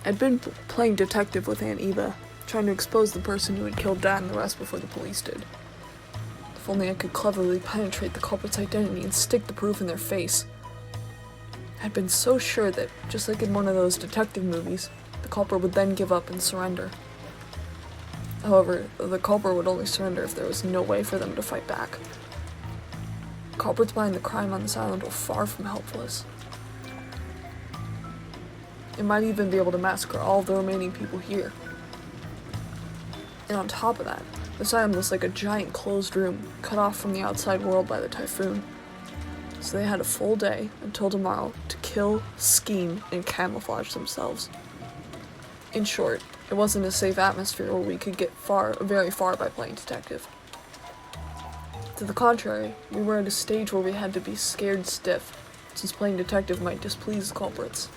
I'd been playing detective with Aunt Eva, trying to expose the person who had killed Dad and the rest before the police did. If only I could cleverly penetrate the culprit's identity and stick the proof in their face. I'd been so sure that, just like in one of those detective movies, the culprit would then give up and surrender. However, the culprit would only surrender if there was no way for them to fight back. Culprits behind the crime on this island were far from helpless. It might even be able to massacre all of the remaining people here. And on top of that, this island was like a giant closed room, cut off from the outside world by the typhoon. So they had a full day, until tomorrow, to kill, scheme, and camouflage themselves. In short, it wasn't a safe atmosphere where we could get very far by playing detective. To the contrary, we were at a stage where we had to be scared stiff, since playing detective might displease the culprits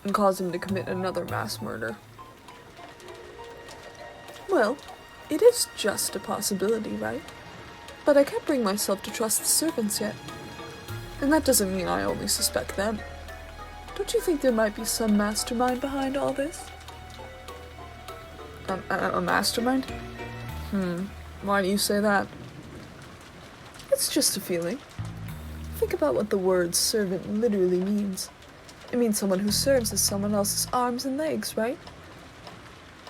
and cause him to commit another mass murder. Well, it is just a possibility, right? But I can't bring myself to trust the servants yet. And that doesn't mean I only suspect them. Don't you think there might be some mastermind behind all this? A mastermind? Why do you say that? It's just a feeling. Think about what the word servant literally means. It means someone who serves as someone else's arms and legs, right?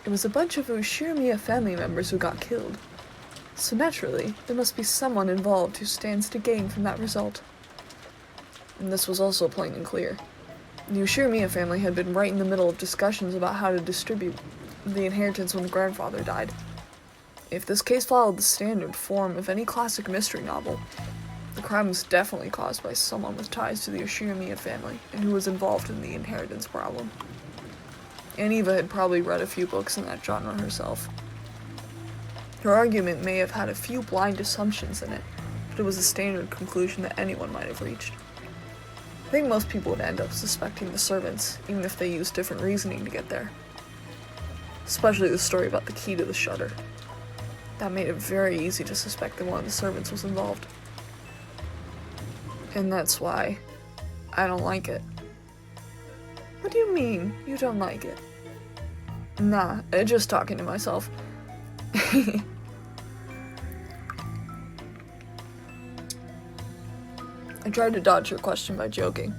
It was a bunch of Ushirimiya family members who got killed. So naturally, there must be someone involved who stands to gain from that result. And this was also plain and clear. The Ushirimiya family had been right in the middle of discussions about how to distribute the inheritance when the grandfather died. If this case followed the standard form of any classic mystery novel, the crime was definitely caused by someone with ties to the Ushirimiya family and who was involved in the inheritance problem. Aunt Eva had probably read a few books in that genre herself. Her argument may have had a few blind assumptions in it, but it was a standard conclusion that anyone might have reached. I think most people would end up suspecting the servants, even if they used different reasoning to get there. Especially the story about the key to the shutter. That made it very easy to suspect that one of the servants was involved. And that's why I don't like it. What do you mean, you don't like it? Nah, just talking to myself. I tried to dodge her question by joking,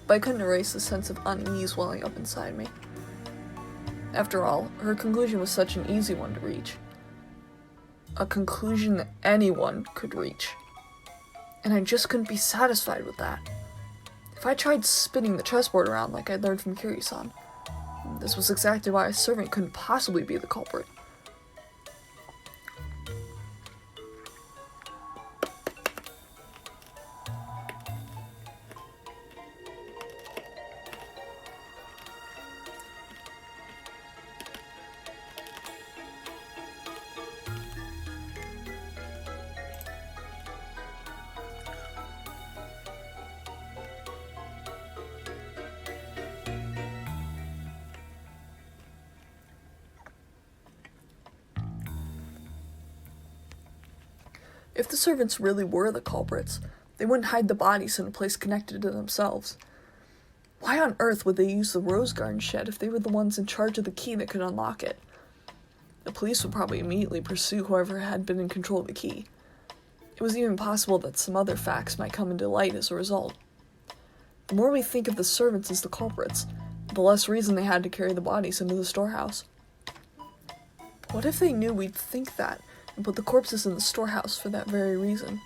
but I couldn't erase the sense of unease welling up inside me. After all, her conclusion was such an easy one to reach. A conclusion that anyone could reach. And I just couldn't be satisfied with that. If I tried spinning the chessboard around like I'd learned from Kiri-san, this was exactly why a servant couldn't possibly be the culprit. If the servants really were the culprits, they wouldn't hide the bodies in a place connected to themselves. Why on earth would they use the Rose Garden shed if they were the ones in charge of the key that could unlock it? The police would probably immediately pursue whoever had been in control of the key. It was even possible that some other facts might come into light as a result. The more we think of the servants as the culprits, the less reason they had to carry the bodies into the storehouse. What if they knew we'd think that, and put the corpses in the storehouse for that very reason?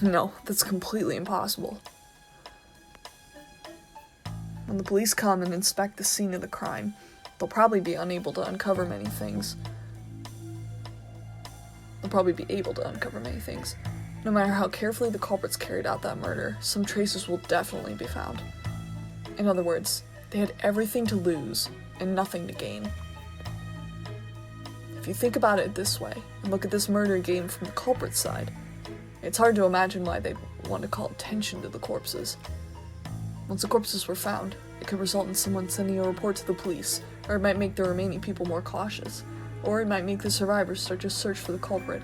No, that's completely impossible. When the police come and inspect the scene of the crime, they'll probably be unable to uncover many things. No matter how carefully the culprits carried out that murder, some traces will definitely be found. In other words, they had everything to lose and nothing to gain. If you think about it this way, and look at this murder game from the culprit's side, it's hard to imagine why they'd want to call attention to the corpses. Once the corpses were found, it could result in someone sending a report to the police, or it might make the remaining people more cautious, or it might make the survivors start to search for the culprit.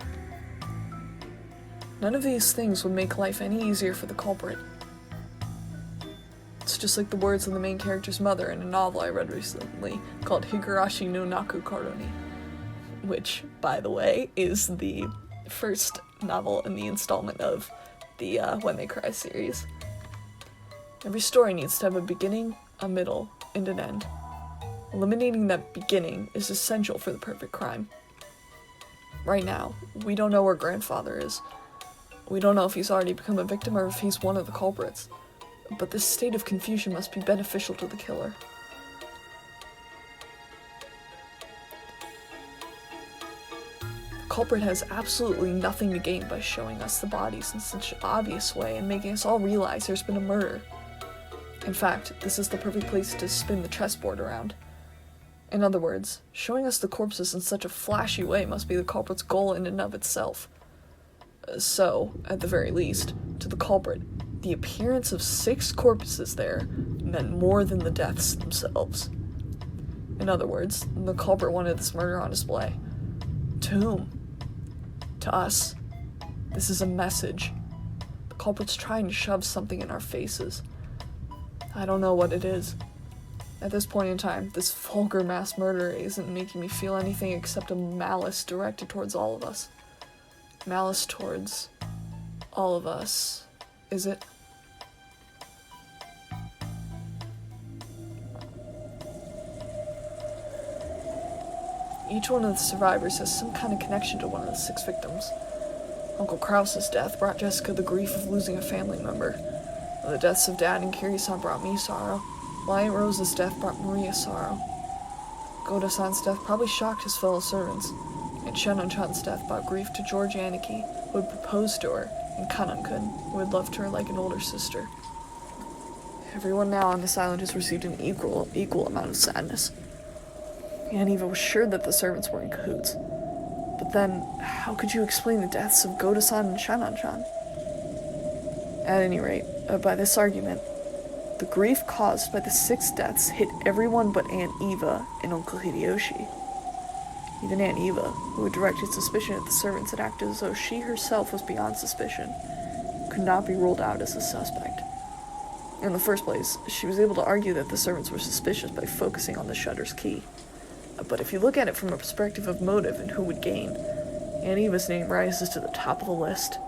None of these things would make life any easier for the culprit. words, just like the words of the main character's mother in a novel I read recently called Higurashi no Naku Karoni, which, by the way, is the first novel in the installment of the When They Cry series. Every story needs to have a beginning, a middle, and an end. Eliminating that beginning is essential for the perfect crime. Right now, we don't know where Grandfather is. We don't know if he's already become a victim or if he's one of the culprits. But this state of confusion must be beneficial to the killer. The culprit has absolutely nothing to gain by showing us the bodies in such an obvious way and making us all realize there's been a murder. In fact, this is the perfect place to spin the chessboard around. In other words, showing us the corpses in such a flashy way must be the culprit's goal in and of itself. So, at the very least, to the culprit, the appearance of 6 corpses there meant more than the deaths themselves. In other words, the culprit wanted this murder on display. To whom? To us. This is a message. The culprit's trying to shove something in our faces. I don't know what it is. At this point in time, this vulgar mass murder isn't making me feel anything except a malice directed towards all of us. Malice towards all of us, is it? Each one of the survivors has some kind of connection to one of the 6 victims. Uncle Krause's death brought Jessica the grief of losing a family member. The deaths of Dad and Kiri-san brought me sorrow, while Aunt Rose's death brought Maria sorrow. Goda-san's death probably shocked his fellow servants, and Shannon-chan's death brought grief to George Aniki, who had proposed to her, and Kanan-kun, who had loved her like an older sister. Everyone now on this island has received an equal amount of sadness. Aunt Eva was sure that the servants were in cahoots. But then, how could you explain the deaths of Goda-san and Shannon-chan? At any rate, by this argument, the grief caused by the 6 deaths hit everyone but Aunt Eva and Uncle Hideyoshi. Even Aunt Eva, who had directed suspicion at the servants and acted as though she herself was beyond suspicion, could not be ruled out as a suspect. In the first place, she was able to argue that the servants were suspicious by focusing on the shutter's key. But if you look at it from a perspective of motive and who would gain, Aunt Eva's name rises to the top of the list.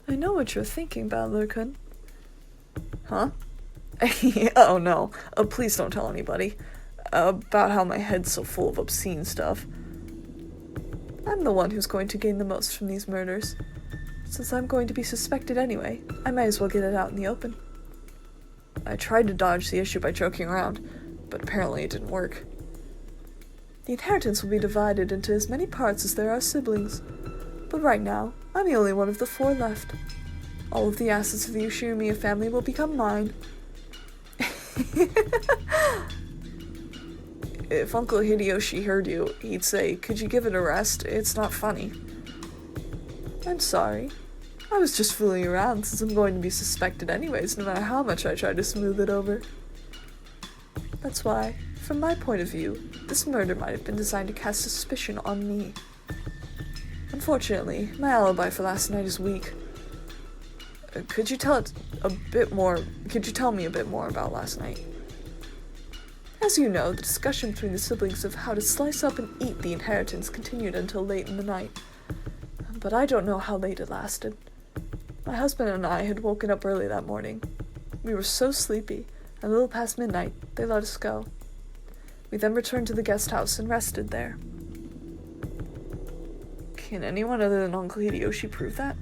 I know what you're thinking, Badler-kun. Huh? Oh no, please don't tell anybody. About how my head's so full of obscene stuff. I'm the one who's going to gain the most from these murders. Since I'm going to be suspected anyway, I might as well get it out in the open. I tried to dodge the issue by joking around, but apparently it didn't work. The inheritance will be divided into as many parts as there are siblings, but right now, I'm the only one of the 4 left. All of the assets of the Ushirimiya family will become mine. If Uncle Hideyoshi heard you, he'd say, "Could you give it a rest? It's not funny." I'm sorry. I was just fooling around since I'm going to be suspected anyways, no matter how much I try to smooth it over. That's why, from my point of view, this murder might have been designed to cast suspicion on me. Unfortunately, my alibi for last night is weak. Could you tell me a bit more about last night? As you know, the discussion between the siblings of how to slice up and eat the inheritance continued until late in the night. But I don't know how late it lasted. My husband and I had woken up early that morning. We were so sleepy, and a little past midnight, they let us go. We then returned to the guest house and rested there. Can anyone other than Uncle Hideyoshi prove that?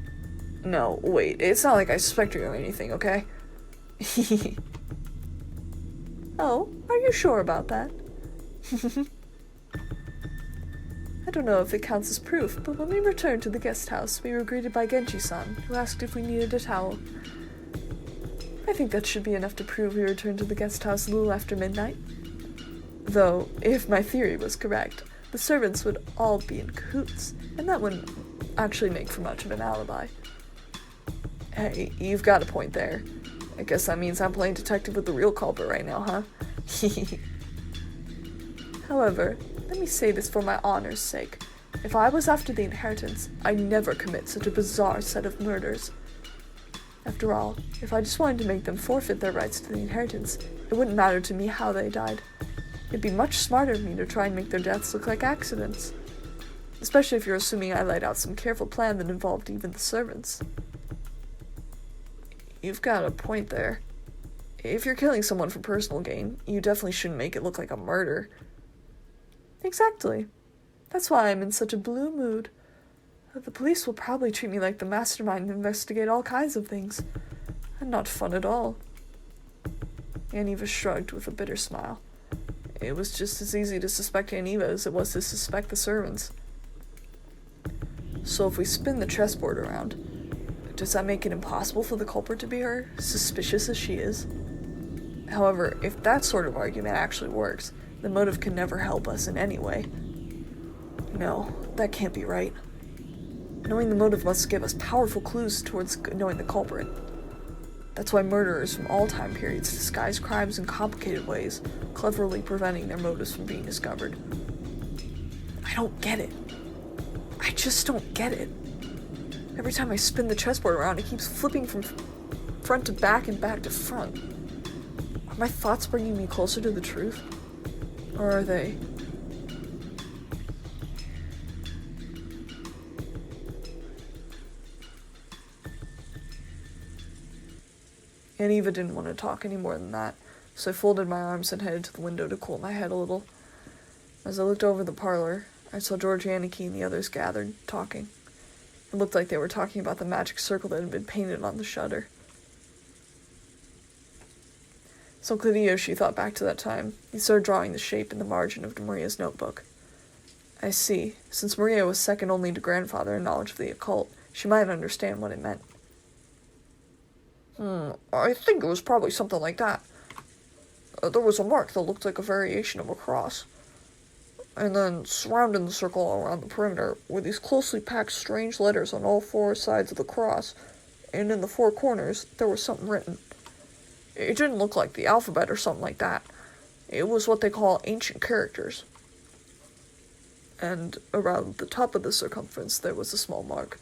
No, wait, it's not like I suspect you or anything, okay? Oh, are you sure about that? I don't know if it counts as proof, but when we returned to the guest house, we were greeted by Genchi-san, who asked if we needed a towel. I think that should be enough to prove we returned to the guest house a little after midnight. Though, if my theory was correct, the servants would all be in cahoots, and that wouldn't actually make for much of an alibi. Hey, you've got a point there. I guess that means I'm playing detective with the real culprit right now, huh? However, let me say this for my honor's sake. If I was after the inheritance, I'd never commit such a bizarre set of murders. After all, if I just wanted to make them forfeit their rights to the inheritance, it wouldn't matter to me how they died. It'd be much smarter of me to try and make their deaths look like accidents. Especially if you're assuming I laid out some careful plan that involved even the servants. You've got a point there. If you're killing someone for personal gain, you definitely shouldn't make it look like a murder. Exactly. That's why I'm in such a blue mood. The police will probably treat me like the mastermind and investigate all kinds of things. And not fun at all. Aniva shrugged with a bitter smile. It was just as easy to suspect Aniva as it was to suspect the servants. So if we spin the chessboard around, does that make it impossible for the culprit to be her, suspicious as she is? However, if that sort of argument actually works, the motive can never help us in any way. No, that can't be right. Knowing the motive must give us powerful clues towards knowing the culprit. That's why murderers from all time periods disguise crimes in complicated ways, cleverly preventing their motives from being discovered. I don't get it. I just don't get it. Every time I spin the chessboard around, it keeps flipping from front to back and back to front. Are my thoughts bringing me closer to the truth? Or are they? Aniva didn't want to talk any more than that, so I folded my arms and headed to the window to cool my head a little. As I looked over the parlor, I saw George Aniki and the others gathered, talking. It looked like they were talking about the magic circle that had been painted on the shutter. So Hideyoshi thought back to that time. He started drawing the shape in the margin of Maria's notebook. I see. Since Maria was second only to grandfather in knowledge of the occult, she might understand what it meant. I think it was probably something like that. There was a mark that looked like a variation of a cross. And then, surrounding the circle around the perimeter, were these closely packed strange letters on all four sides of the cross, and in the four corners, there was something written. It didn't look like the alphabet or something like that. It was what they call ancient characters. And around the top of the circumference, there was a small mark.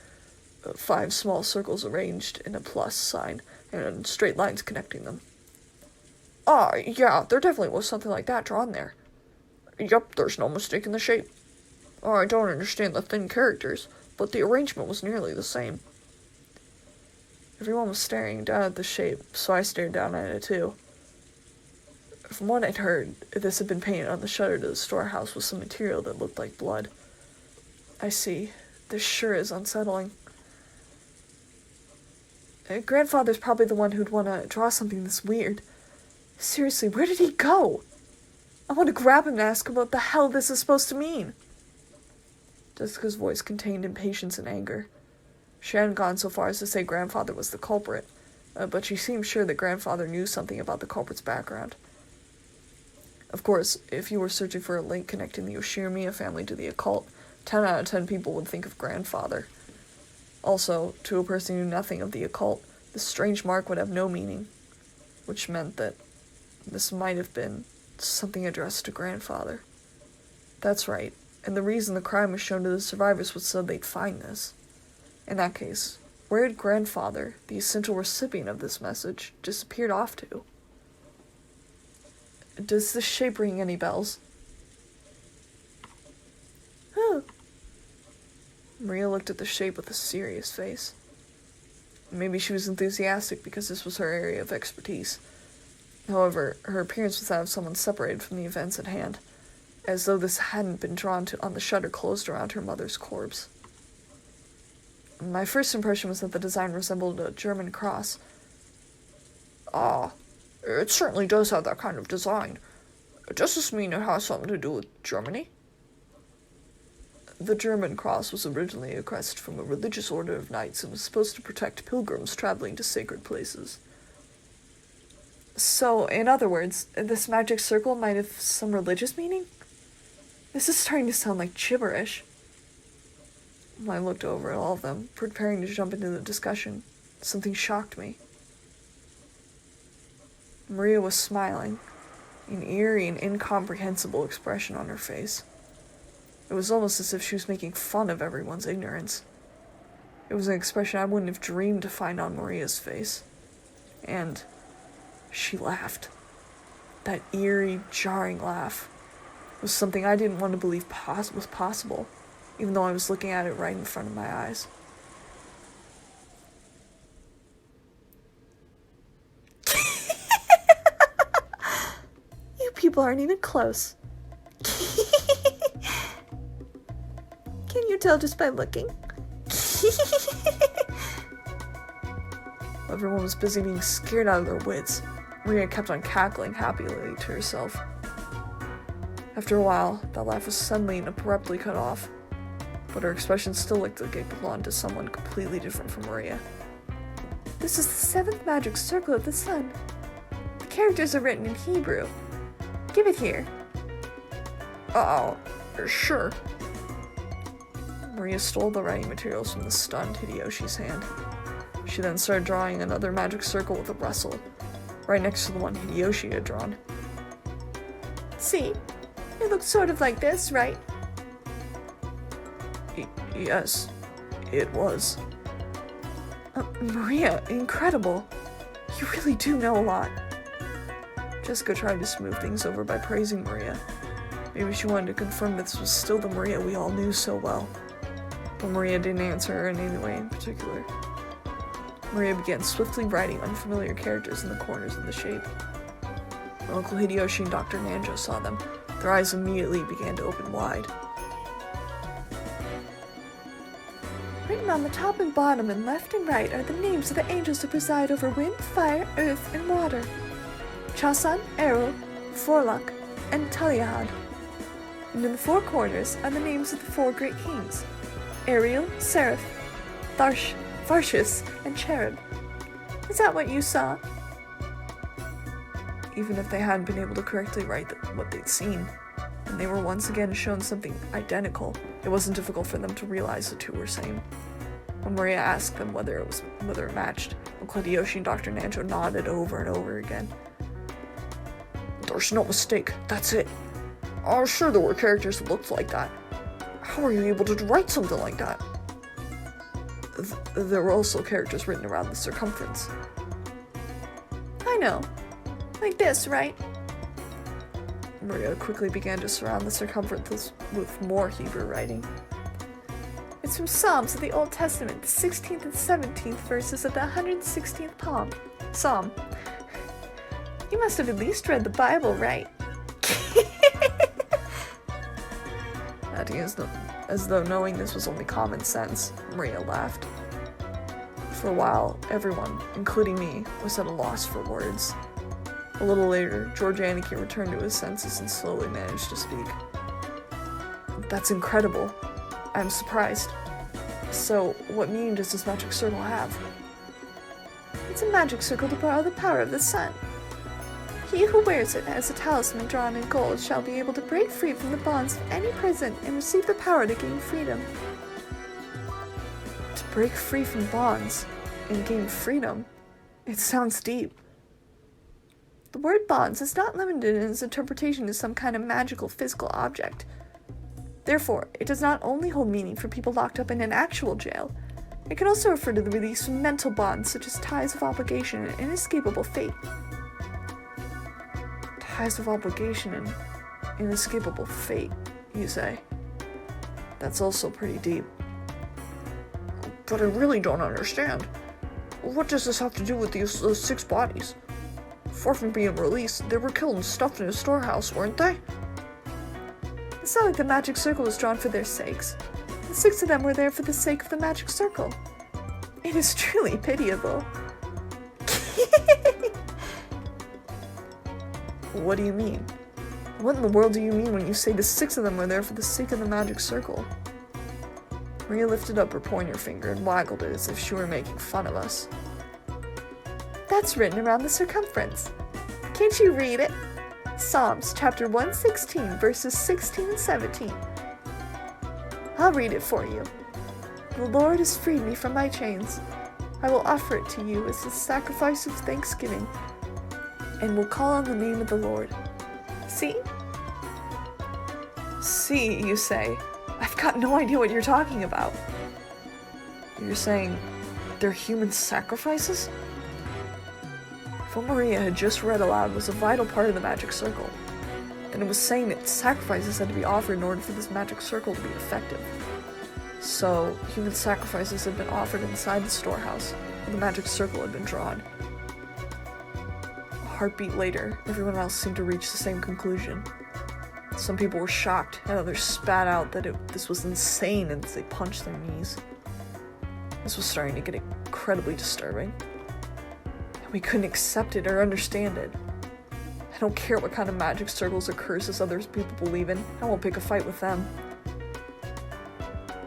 5 small circles arranged in a plus sign, and straight lines connecting them. Yeah, there definitely was something like that drawn there. Yep, there's no mistake in the shape. I don't understand the thin characters, but the arrangement was nearly the same. Everyone was staring down at the shape, so I stared down at it too. From what I'd heard, this had been painted on the shutter to the storehouse with some material that looked like blood. I see. This sure is unsettling. Grandfather's probably the one who'd want to draw something this weird. Seriously, where did he go? I want to grab him and ask him what the hell this is supposed to mean. Jessica's voice contained impatience and anger. She hadn't gone so far as to say grandfather was the culprit, but she seemed sure that grandfather knew something about the culprit's background. Of course, if you were searching for a link connecting the Yoshimiya family to the occult, 10 out of 10 people would think of grandfather. Also, to a person who knew nothing of the occult, this strange mark would have no meaning, which meant that this might have been something addressed to grandfather. That's right, and the reason the crime was shown to the survivors was so they'd find this. In that case, where had grandfather, the essential recipient of this message, disappeared off to? Does this shape ring any bells? Maria looked at the shape with a serious face. Maybe she was enthusiastic because this was her area of expertise. However, her appearance was that of someone separated from the events at hand, as though this hadn't been drawn on the shutter closed around her mother's corpse. My first impression was that the design resembled a German cross. It certainly does have that kind of design. Does this mean it has something to do with Germany? The German cross was originally a crest from a religious order of knights and was supposed to protect pilgrims traveling to sacred places. So, in other words, this magic circle might have some religious meaning? This is starting to sound like gibberish. I looked over at all of them, preparing to jump into the discussion. Something shocked me. Maria was smiling, an eerie and incomprehensible expression on her face. It was almost as if she was making fun of everyone's ignorance. It was an expression I wouldn't have dreamed to find on Maria's face. And she laughed. That eerie, jarring laugh was something I didn't want to believe was possible, even though I was looking at it right in front of my eyes. You people aren't even close. Can you tell just by looking? Everyone was busy being scared out of their wits. Maria kept on cackling happily to herself. After a while, that laugh was suddenly and abruptly cut off, but her expression still looked like it belonged to someone completely different from Maria. This is the 7th magic circle of the sun. The characters are written in Hebrew. Give it here. Sure. Maria stole the writing materials from the stunned Hideyoshi's hand. She then started drawing another magic circle with a rustle, right next to the one Hideyoshi had drawn. See? It looks sort of like this, right? Yes, it was. Maria, incredible. You really do know a lot. Jessica tried to smooth things over by praising Maria. Maybe she wanted to confirm that this was still the Maria we all knew so well. But Maria didn't answer her in any way in particular. Maria began swiftly writing unfamiliar characters in the corners of the shape. When Uncle Hideyoshi and Dr. Nanjo saw them, their eyes immediately began to open wide. Written on the top and bottom and left and right are the names of the angels who preside over wind, fire, earth, and water. Chasan, Eru, Forlok, and Talihad. And in the 4 corners are the names of the 4 great kings: Ariel, Seraph, Tharshis, and Cherub. Is that what you saw? Even if they hadn't been able to correctly write what they'd seen, and they were once again shown something identical, it wasn't difficult for them to realize the two were same. When Maria asked them whether it matched, Uncle Hideyoshi and Dr. Nanjo nodded over and over again. There's no mistake, that's it. I was sure there were characters that looked like that. How were you able to write something like that? There were also characters written around the circumference. I know. Like this, right? Maria quickly began to surround the circumference with more Hebrew writing. It's from Psalms of the Old Testament, the 16th and 17th verses of the 116th Psalm. You must have at least read the Bible, right? Acting as though knowing this was only common sense, Maria laughed. For a while, everyone, including me, was at a loss for words. A little later, George Aniki returned to his senses and slowly managed to speak. That's incredible. I'm surprised. So, what meaning does this magic circle have? It's a magic circle to borrow the power of the sun. He who wears it as a talisman drawn in gold shall be able to break free from the bonds of any prison and receive the power to gain freedom. To break free from bonds and gain freedom? It sounds deep. The word bonds is not limited in its interpretation to some kind of magical physical object. Therefore, it does not only hold meaning for people locked up in an actual jail. It can also refer to the release from mental bonds such as ties of obligation and inescapable fate. Ties of obligation and inescapable fate, you say? That's also pretty deep. But I really don't understand. What does this have to do with those 6 bodies? Far from being released, they were killed and stuffed in a storehouse, weren't they? It's not like the magic circle was drawn for their sakes. The 6 of them were there for the sake of the magic circle. It is truly pitiable. What do you mean? What in the world do you mean when you say the 6 of them were there for the sake of the magic circle? Maria lifted up her pointer finger and waggled it as if she were making fun of us. That's written around the circumference. Can't you read it? Psalms chapter 116, verses 16 and 17. I'll read it for you. The Lord has freed me from my chains. I will offer it to you as a sacrifice of thanksgiving, and will call on the name of the Lord. See? See, you say. I've got no idea what you're talking about. You're saying they're human sacrifices? What Maria had just read aloud was a vital part of the magic circle, and it was saying that sacrifices had to be offered in order for this magic circle to be effective. So, human sacrifices had been offered inside the storehouse, where the magic circle had been drawn. A heartbeat later, everyone else seemed to reach the same conclusion. Some people were shocked, and others spat out that this was insane as they punched their knees. This was starting to get incredibly disturbing. And we couldn't accept it or understand it. I don't care what kind of magic circles or curses other people believe in. I won't pick a fight with them.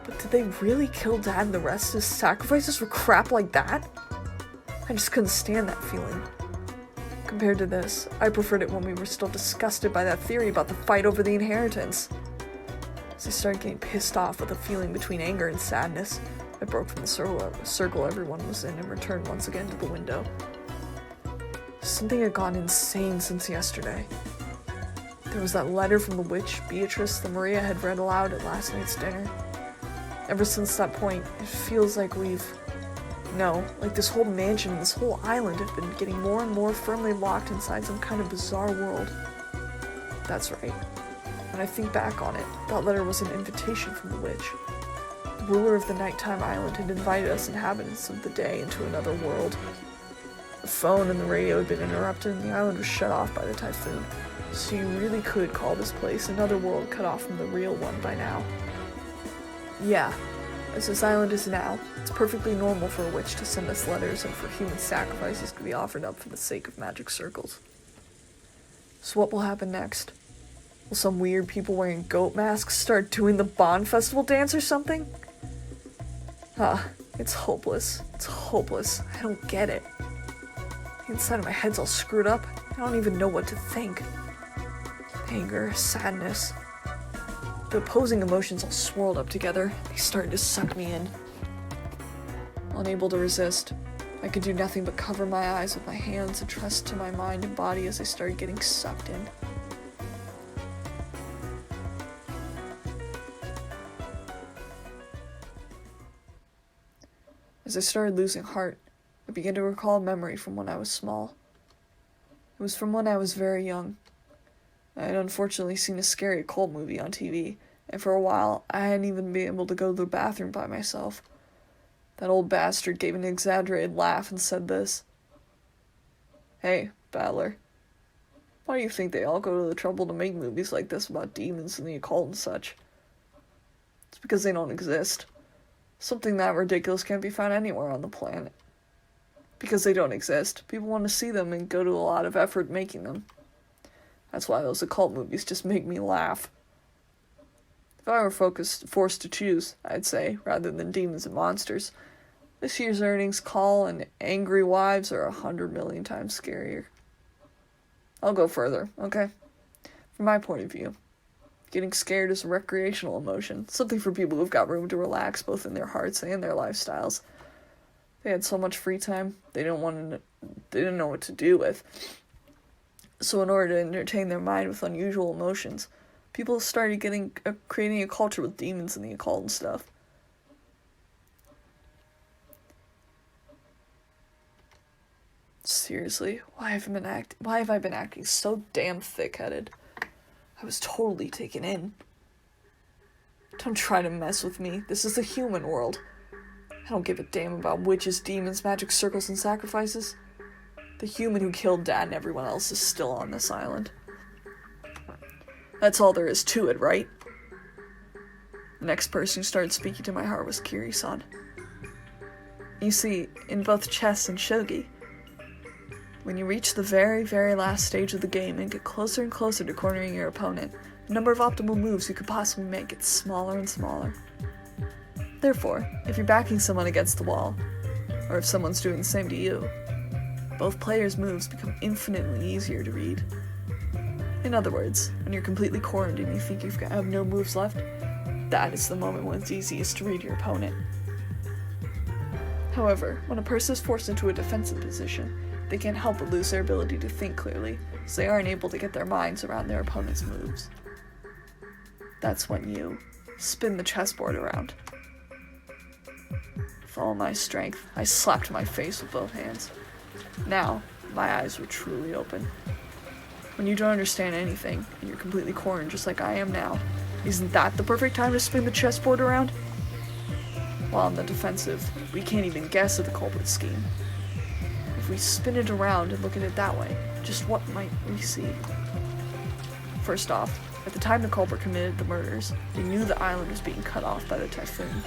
But did they really kill Dad and the rest as sacrifices for crap like that? I just couldn't stand that feeling. Compared to this, I preferred it when we were still disgusted by that theory about the fight over the inheritance. As I started getting pissed off with a feeling between anger and sadness, I broke from the circle everyone was in and returned once again to the window. Something had gone insane since yesterday. There was that letter from the witch, Beatrice, that Maria had read aloud at last night's dinner. Ever since that point, it feels like like this whole mansion and this whole island have been getting more and more firmly locked inside some kind of bizarre world. That's right. When I think back on it, that letter was an invitation from the witch. The ruler of the nighttime island had invited us inhabitants of the day into another world. The phone and the radio had been interrupted and the island was shut off by the typhoon, so you really could call this place another world cut off from the real one by now. Yeah, as this island is now, it's perfectly normal for a witch to send us letters and for human sacrifices to be offered up for the sake of magic circles. So what will happen next? Will some weird people wearing goat masks start doing the Bond Festival dance or something? It's hopeless. It's hopeless. I don't get it. The inside of my head's all screwed up. I don't even know what to think. Anger, sadness. The opposing emotions all swirled up together. They started to suck me in. Unable to resist, I could do nothing but cover my eyes with my hands and trust to my mind and body as I started getting sucked in. As I started losing heart, I began to recall a memory from when I was small. It was from when I was very young. I had unfortunately seen a scary occult movie on TV, and for a while, I hadn't even been able to go to the bathroom by myself. That old bastard gave an exaggerated laugh and said this. "Hey, Battler, why do you think they all go to the trouble to make movies like this about demons and the occult and such? It's because they don't exist. Something that ridiculous can't be found anywhere on the planet. Because they don't exist, people want to see them and go to a lot of effort making them. That's why those occult movies just make me laugh. If I were forced to choose, I'd say, rather than demons and monsters, this year's earnings call and angry wives are 100 million times scarier. I'll go further, okay? From my point of view, getting scared is a recreational emotion, something for people who've got room to relax both in their hearts and their lifestyles. They had so much free time, they didn't know what to do with. So in order to entertain their mind with unusual emotions, people started creating a culture with demons and the occult and stuff. Seriously, why have I been acting so damn thick-headed? I was totally taken in. Don't try to mess with me. This is the human world. I don't give a damn about witches, demons, magic circles, and sacrifices. The human who killed Dad and everyone else is still on this island. That's all there is to it, right? The next person who started speaking to my heart was Kiri-san. You see, in both chess and shogi, when you reach the very, very last stage of the game and get closer and closer to cornering your opponent, the number of optimal moves you could possibly make gets smaller and smaller. Therefore, if you're backing someone against the wall, or if someone's doing the same to you, both players' moves become infinitely easier to read. In other words, when you're completely cornered and you think you have no moves left, that is the moment when it's easiest to read your opponent. However, when a person is forced into a defensive position, they can't help but lose their ability to think clearly, so they aren't able to get their minds around their opponent's moves. That's when you spin the chessboard around. With all my strength, I slapped my face with both hands. Now, my eyes were truly open. When you don't understand anything, and you're completely cornered just like I am now, isn't that the perfect time to spin the chessboard around? While on the defensive, we can't even guess at the culprit's scheme. If we spin it around and look at it that way, just what might we see? First off, at the time the culprit committed the murders, they knew the island was being cut off by the typhoon.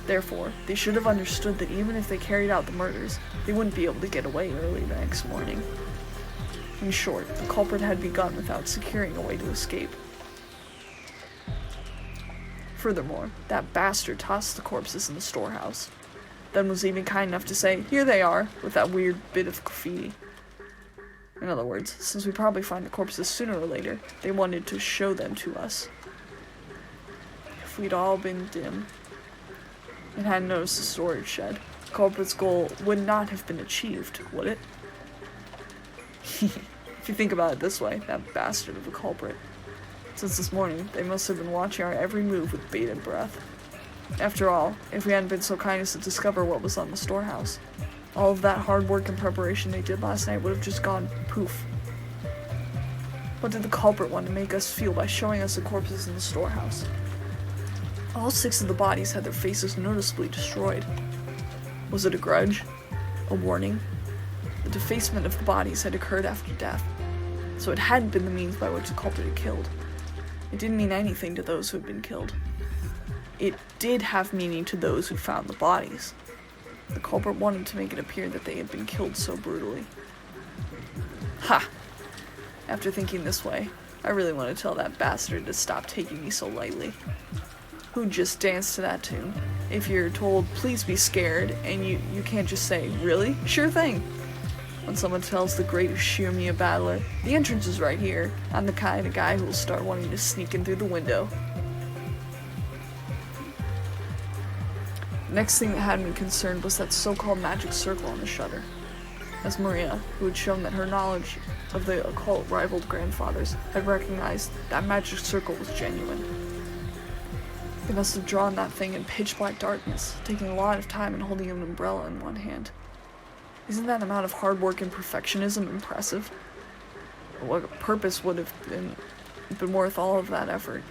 Therefore, they should have understood that even if they carried out the murders, they wouldn't be able to get away early the next morning. In short, the culprit had begun without securing a way to escape. Furthermore, that bastard tossed the corpses in the storehouse, then was even kind enough to say, "Here they are," with that weird bit of graffiti. In other words, since we probably find the corpses sooner or later, they wanted to show them to us. If we'd all been dim and hadn't noticed the storage shed, the culprit's goal would not have been achieved, would it? If you think about it this way, that bastard of a culprit. Since this morning, they must have been watching our every move with bated breath. After all, if we hadn't been so kind as to discover what was on the storehouse, all of that hard work and preparation they did last night would have just gone poof. What did the culprit want to make us feel by showing us the corpses in the storehouse? All 6 of the bodies had their faces noticeably destroyed. Was it a grudge? A warning? The defacement of the bodies had occurred after death, so it hadn't been the means by which the culprit had killed. It didn't mean anything to those who had been killed. It did have meaning to those who found the bodies. The culprit wanted to make it appear that they had been killed so brutally. Ha! After thinking this way, I really want to tell that bastard to stop taking me so lightly. Who'd just dance to that tune? If you're told, please be scared, and you can't just say, really? Sure thing. When someone tells the great Ushimiya battler, the entrance is right here, I'm the kind of guy who will start wanting to sneak in through the window. The next thing that had me concerned was that so-called magic circle on the shutter. As Maria, who had shown that her knowledge of the occult rivaled grandfather's, had recognized that magic circle was genuine. They must have drawn that thing in pitch-black darkness, taking a lot of time and holding an umbrella in one hand. Isn't that amount of hard work and perfectionism impressive? What purpose would have been worth all of that effort?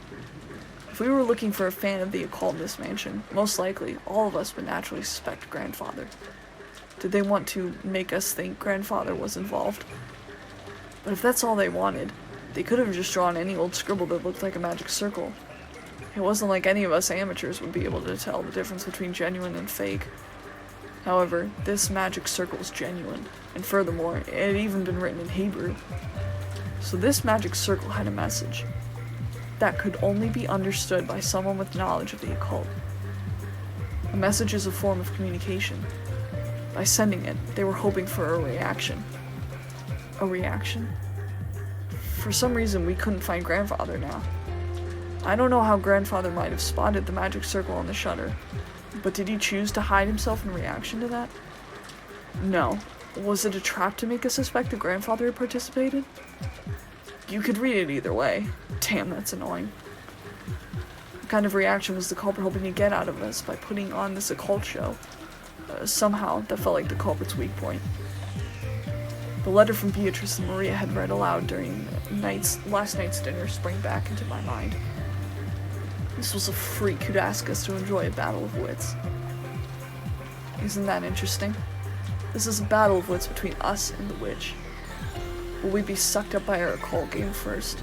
If we were looking for a fan of the occult in this mansion, most likely all of us would naturally suspect Grandfather. Did they want to make us think Grandfather was involved? But if that's all they wanted, they could have just drawn any old scribble that looked like a magic circle. It wasn't like any of us amateurs would be able to tell the difference between genuine and fake. However, this magic circle is genuine, and furthermore, it had even been written in Hebrew. So this magic circle had a message that could only be understood by someone with knowledge of the occult. A message is a form of communication. By sending it, they were hoping for a reaction. A reaction? For some reason, we couldn't find Grandfather now. I don't know how Grandfather might have spotted the magic circle on the shutter, but did he choose to hide himself in reaction to that? No. Was it a trap to make us suspect that Grandfather had participated? You could read it either way. Damn, that's annoying. What kind of reaction was the culprit hoping to get out of us by putting on this occult show? Somehow, that felt like the culprit's weak point. The letter from Beatrice and Maria had read aloud during last night's dinner sprang back into my mind. This was a freak who'd ask us to enjoy a battle of wits. Isn't that interesting? This is a battle of wits between us and the witch. Will we be sucked up by her occult game first?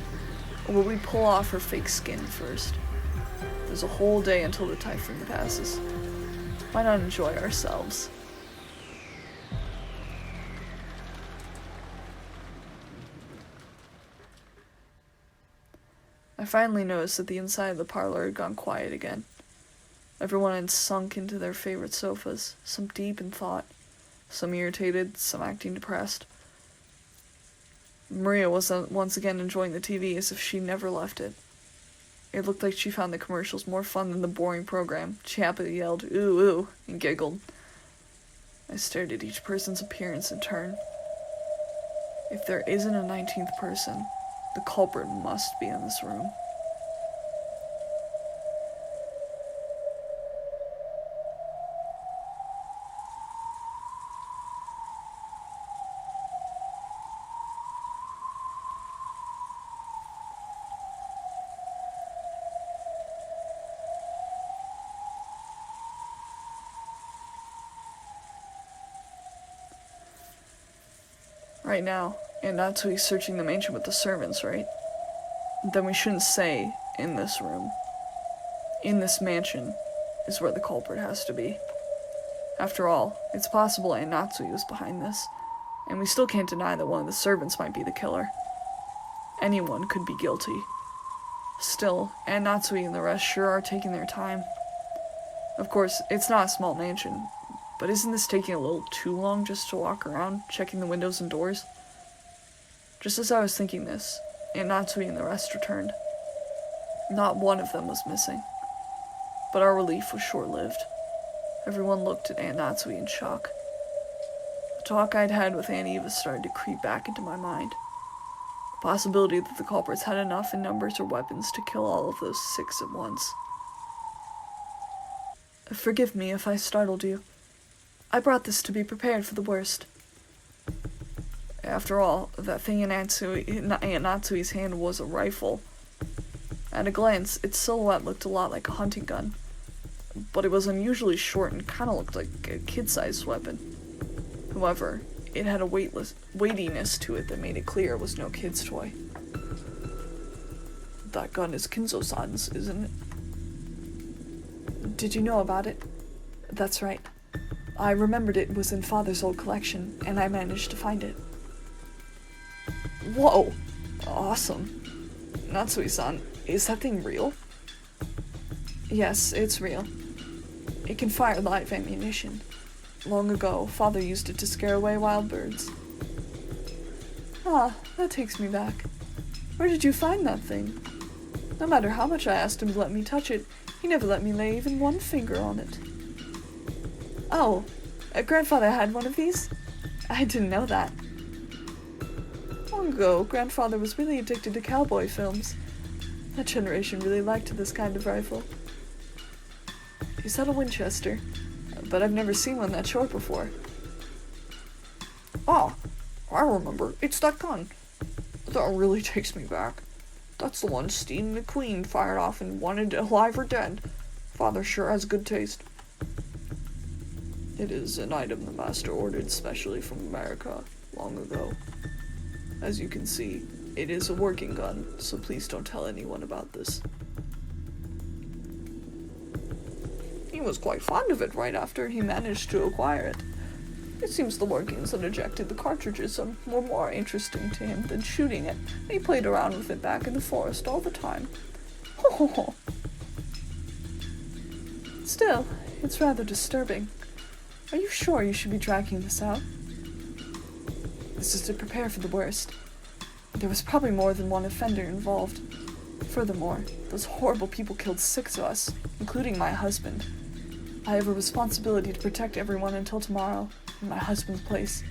Or will we pull off her fake skin first? There's a whole day until the typhoon passes. Why not enjoy ourselves? I finally noticed that the inside of the parlor had gone quiet again. Everyone had sunk into their favorite sofas, some deep in thought, some irritated, some acting depressed. Maria was once again enjoying the TV as if she never left it. It looked like she found the commercials more fun than the boring program. She happily yelled, "Ooh, ooh," and giggled. I stared at each person's appearance in turn. If there isn't a 19th person, the culprit must be in this room. Right now, and Natsui's searching the mansion with the servants, right? Then we shouldn't say, in this room. In this mansion is where the culprit has to be. After all, it's possible Aunt Natsui was behind this, and we still can't deny that one of the servants might be the killer. Anyone could be guilty. Still, Aunt Natsui and the rest sure are taking their time. Of course, it's not a small mansion, but isn't this taking a little too long just to walk around, checking the windows and doors? Just as I was thinking this, Aunt Natsui and the rest returned. Not one of them was missing. But our relief was short-lived. Everyone looked at Aunt Natsui in shock. The talk I'd had with Aunt Eva started to creep back into my mind. The possibility that the culprits had enough in numbers or weapons to kill all of those 6 at once. Forgive me if I startled you. I brought this to be prepared for the worst. After all, that thing in Aunt Natsui's hand was a rifle. At a glance, its silhouette looked a lot like a hunting gun, but it was unusually short and kind of looked like a kid-sized weapon. However, it had a weightiness to it that made it clear it was no kid's toy. That gun is Kinzo-san's, isn't it? Did you know about it? That's right. I remembered it was in Father's old collection, and I managed to find it. Whoa! Awesome. Natsui-san, is that thing real? Yes, it's real. It can fire live ammunition. Long ago, Father used it to scare away wild birds. Ah, that takes me back. Where did you find that thing? No matter how much I asked him to let me touch it, he never let me lay even one finger on it. Oh, Grandfather had one of these? I didn't know that. Long ago, Grandfather was really addicted to cowboy films. That generation really liked this kind of rifle. Is that a Winchester? But I've never seen one that short before. Ah, I remember. It's that gun. That really takes me back. That's the one Steve McQueen fired off and wanted alive or dead. Father sure has good taste. It is an item the master ordered specially from America long ago. As you can see, it is a working gun, so please don't tell anyone about this. He was quite fond of it right after he managed to acquire it. It seems the workings that ejected the cartridges were more interesting to him than shooting it, and he played around with it back in the forest all the time. Ho ho ho. Still, it's rather disturbing. Are you sure you should be dragging this out? This is to prepare for the worst. There was probably more than one offender involved. Furthermore, those horrible people killed 6 of us, including my husband. I have a responsibility to protect everyone until tomorrow, in my husband's place.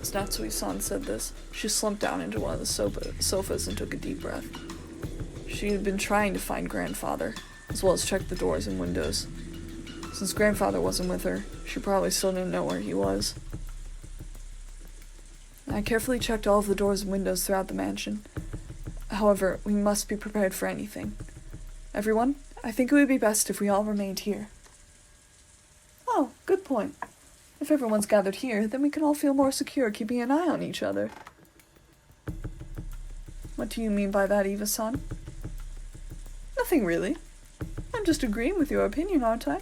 As Natsui-san said this, she slumped down into one of the sofas and took a deep breath. She had been trying to find Grandfather, as well as check the doors and windows. Since Grandfather wasn't with her, she probably still didn't know where he was. I carefully checked all of the doors and windows throughout the mansion. However, we must be prepared for anything. Everyone, I think it would be best if we all remained here. Oh, good point. If everyone's gathered here, then we can all feel more secure keeping an eye on each other. What do you mean by that, Eva-san? Nothing really. I'm just agreeing with your opinion, aren't I?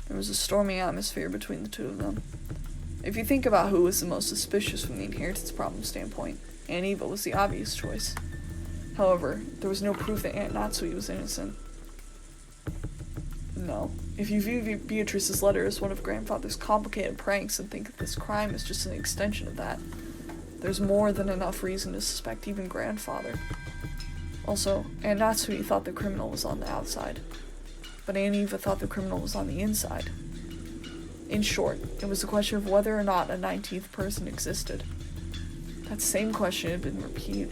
There was a stormy atmosphere between the two of them. If you think about who was the most suspicious from the inheritance problem standpoint, Aunt Eva was the obvious choice. However, there was no proof that Aunt Natsui was innocent. No, if you view Beatrice's letter as one of Grandfather's complicated pranks and think that this crime is just an extension of that, there's more than enough reason to suspect even Grandfather. Also, Aunt Natsui thought the criminal was on the outside, but Aunt Eva thought the criminal was on the inside. In short, it was a question of whether or not a 19th person existed. That same question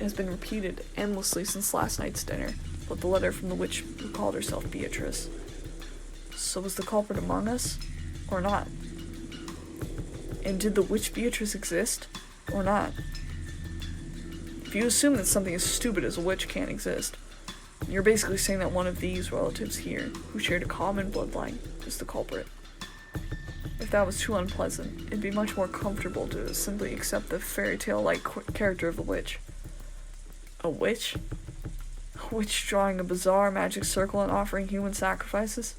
has been repeated endlessly since last night's dinner, with the letter from the witch who called herself Beatrice. So was the culprit among us, or not? And did the witch Beatrice exist, or not? If you assume that something as stupid as a witch can't exist, you're basically saying that one of these relatives here, who shared a common bloodline, is the culprit. If that was too unpleasant, it'd be much more comfortable to simply accept the fairy tale-like character of a witch. A witch? A witch drawing a bizarre magic circle and offering human sacrifices?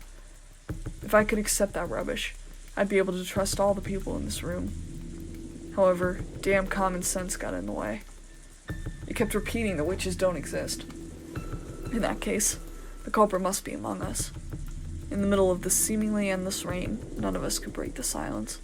If I could accept that rubbish, I'd be able to trust all the people in this room. However, damn common sense got in the way. It kept repeating that witches don't exist. In that case, the culprit must be among us. In the middle of this seemingly endless rain, none of us could break the silence.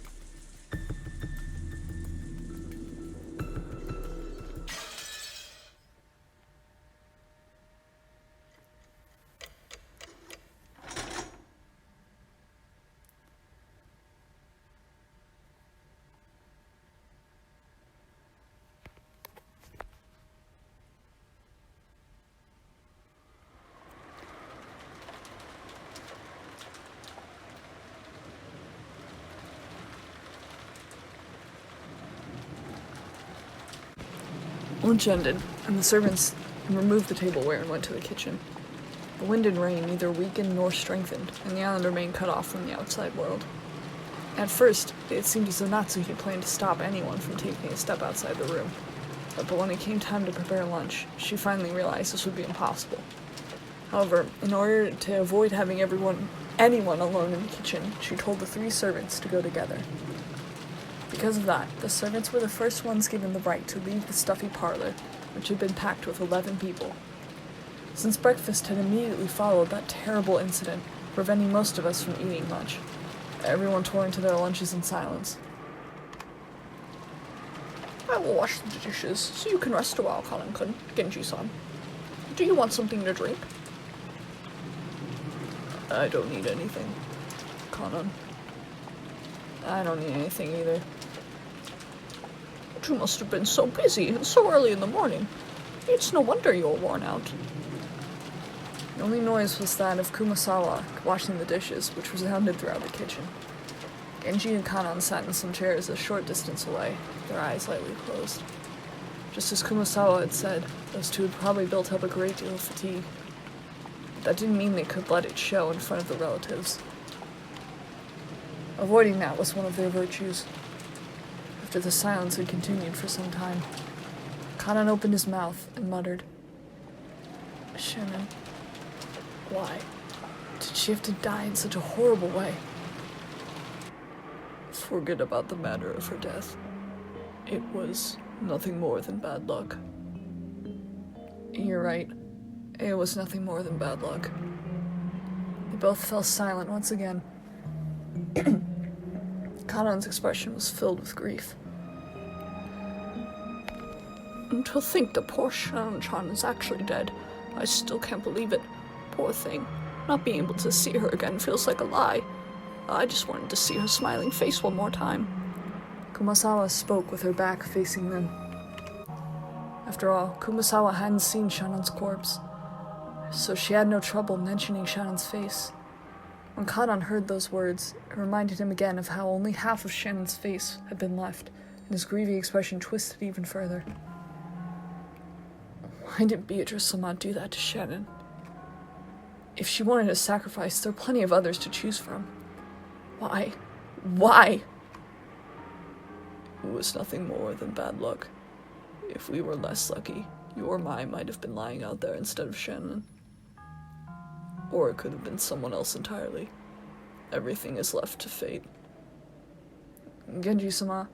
Lunch ended, and the servants removed the tableware and went to the kitchen. The wind and rain neither weakened nor strengthened, and the island remained cut off from the outside world. At first, it seemed as though Natsu had planned to stop anyone from taking a step outside the room. But when it came time to prepare lunch, she finally realized this would be impossible. However, in order to avoid having anyone alone in the kitchen, she told the 3 servants to go together. Because of that, the servants were the first ones given the right to leave the stuffy parlor, which had been packed with 11 people. Since breakfast had immediately followed that terrible incident, preventing most of us from eating much, everyone tore into their lunches in silence. I will wash the dishes, so you can rest a while, Kanan-kun, Genji-san. Do you want something to drink? I don't need anything, Kanan. I don't need anything either. But you must have been so busy and so early in the morning. It's no wonder you were worn out. The only noise was that of Kumasawa washing the dishes, which resounded throughout the kitchen. Genji and Kanan sat in some chairs a short distance away, their eyes lightly closed. Just as Kumasawa had said, those two had probably built up a great deal of fatigue. But that didn't mean they could let it show in front of the relatives. Avoiding that was one of their virtues. After the silence had continued for some time, Kanan opened his mouth and muttered, Shannon, why did she have to die in such a horrible way? Forget about the matter of her death. It was nothing more than bad luck. You're right. It was nothing more than bad luck. They both fell silent once again. Kanan's expression was filled with grief. And to think that poor Shannon-chan is actually dead. I still can't believe it. Poor thing. Not being able to see her again feels like a lie. I just wanted to see her smiling face one more time. Kumasawa spoke with her back facing them. After all, Kumasawa hadn't seen Shannon's corpse, so she had no trouble mentioning Shannon's face. When Kanan heard those words, it reminded him again of how only half of Shannon's face had been left, and his grieving expression twisted even further. Why did Beatrice-sama do that to Shannon? If she wanted a sacrifice, there are plenty of others to choose from. Why? Why? It was nothing more than bad luck. If we were less lucky, you or I might have been lying out there instead of Shannon. Or it could have been someone else entirely. Everything is left to fate. Genji-sama,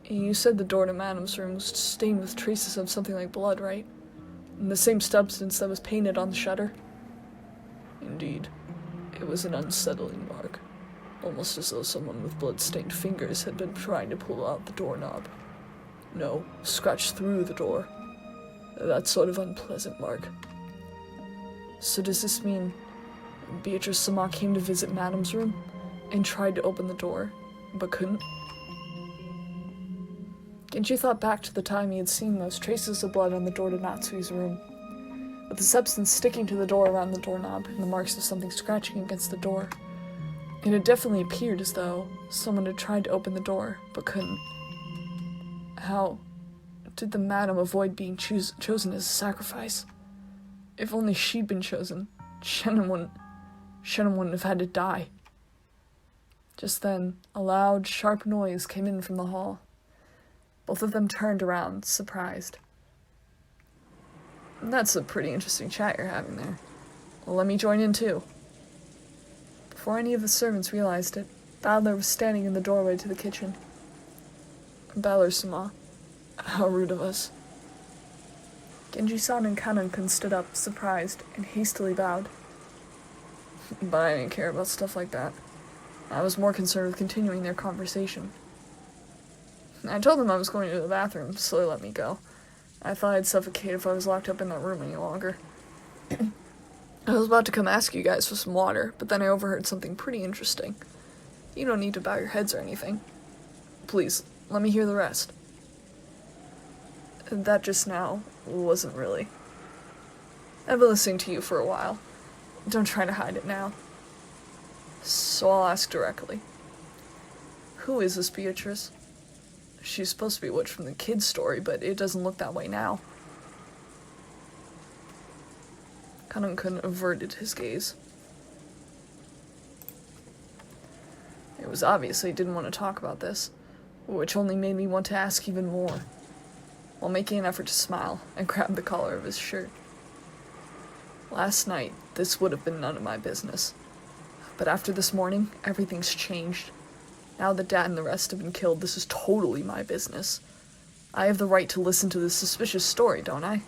you said the door to Madam's room was stained with traces of something like blood, right? And the same substance that was painted on the shutter? Indeed. It was an unsettling mark. Almost as though someone with blood-stained fingers had been trying to pull out the doorknob. No, scratch through the door. That sort of unpleasant mark. So does this mean Beatrice-sama came to visit Madam's room and tried to open the door, but couldn't? Genji thought back to the time he had seen those traces of blood on the door to Natsui's room, with the substance sticking to the door around the doorknob and the marks of something scratching against the door. It had definitely appeared as though someone had tried to open the door, but couldn't. How did the madam avoid being chosen as a sacrifice? If only she'd been chosen, Shannon wouldn't have had to die. Just then, a loud, sharp noise came in from the hall. Both of them turned around, surprised. That's a pretty interesting chat you're having there. Well, let me join in too. Before any of the servants realized it, Badler was standing in the doorway to the kitchen. Badler-sama, how rude of us. Genji-san and Kanan-kun stood up, surprised, and hastily bowed. But I didn't care about stuff like that. I was more concerned with continuing their conversation. I told them I was going to the bathroom, so they let me go. I thought I'd suffocate if I was locked up in that room any longer. I was about to come ask you guys for some water, but then I overheard something pretty interesting. You don't need to bow your heads or anything. Please, let me hear the rest. That just now wasn't really. I've been listening to you for a while. Don't try to hide it now. So I'll ask directly. Who is this Beatrice? She's supposed to be a witch from the kid's story, but it doesn't look that way now. Kanan-kun averted his gaze. It was obvious he didn't want to talk about this, which only made me want to ask even more, while making an effort to smile and grab the collar of his shirt. Last night, this would have been none of my business. But after this morning, everything's changed. Now that Dad and the rest have been killed, this is totally my business. I have the right to listen to this suspicious story, don't I?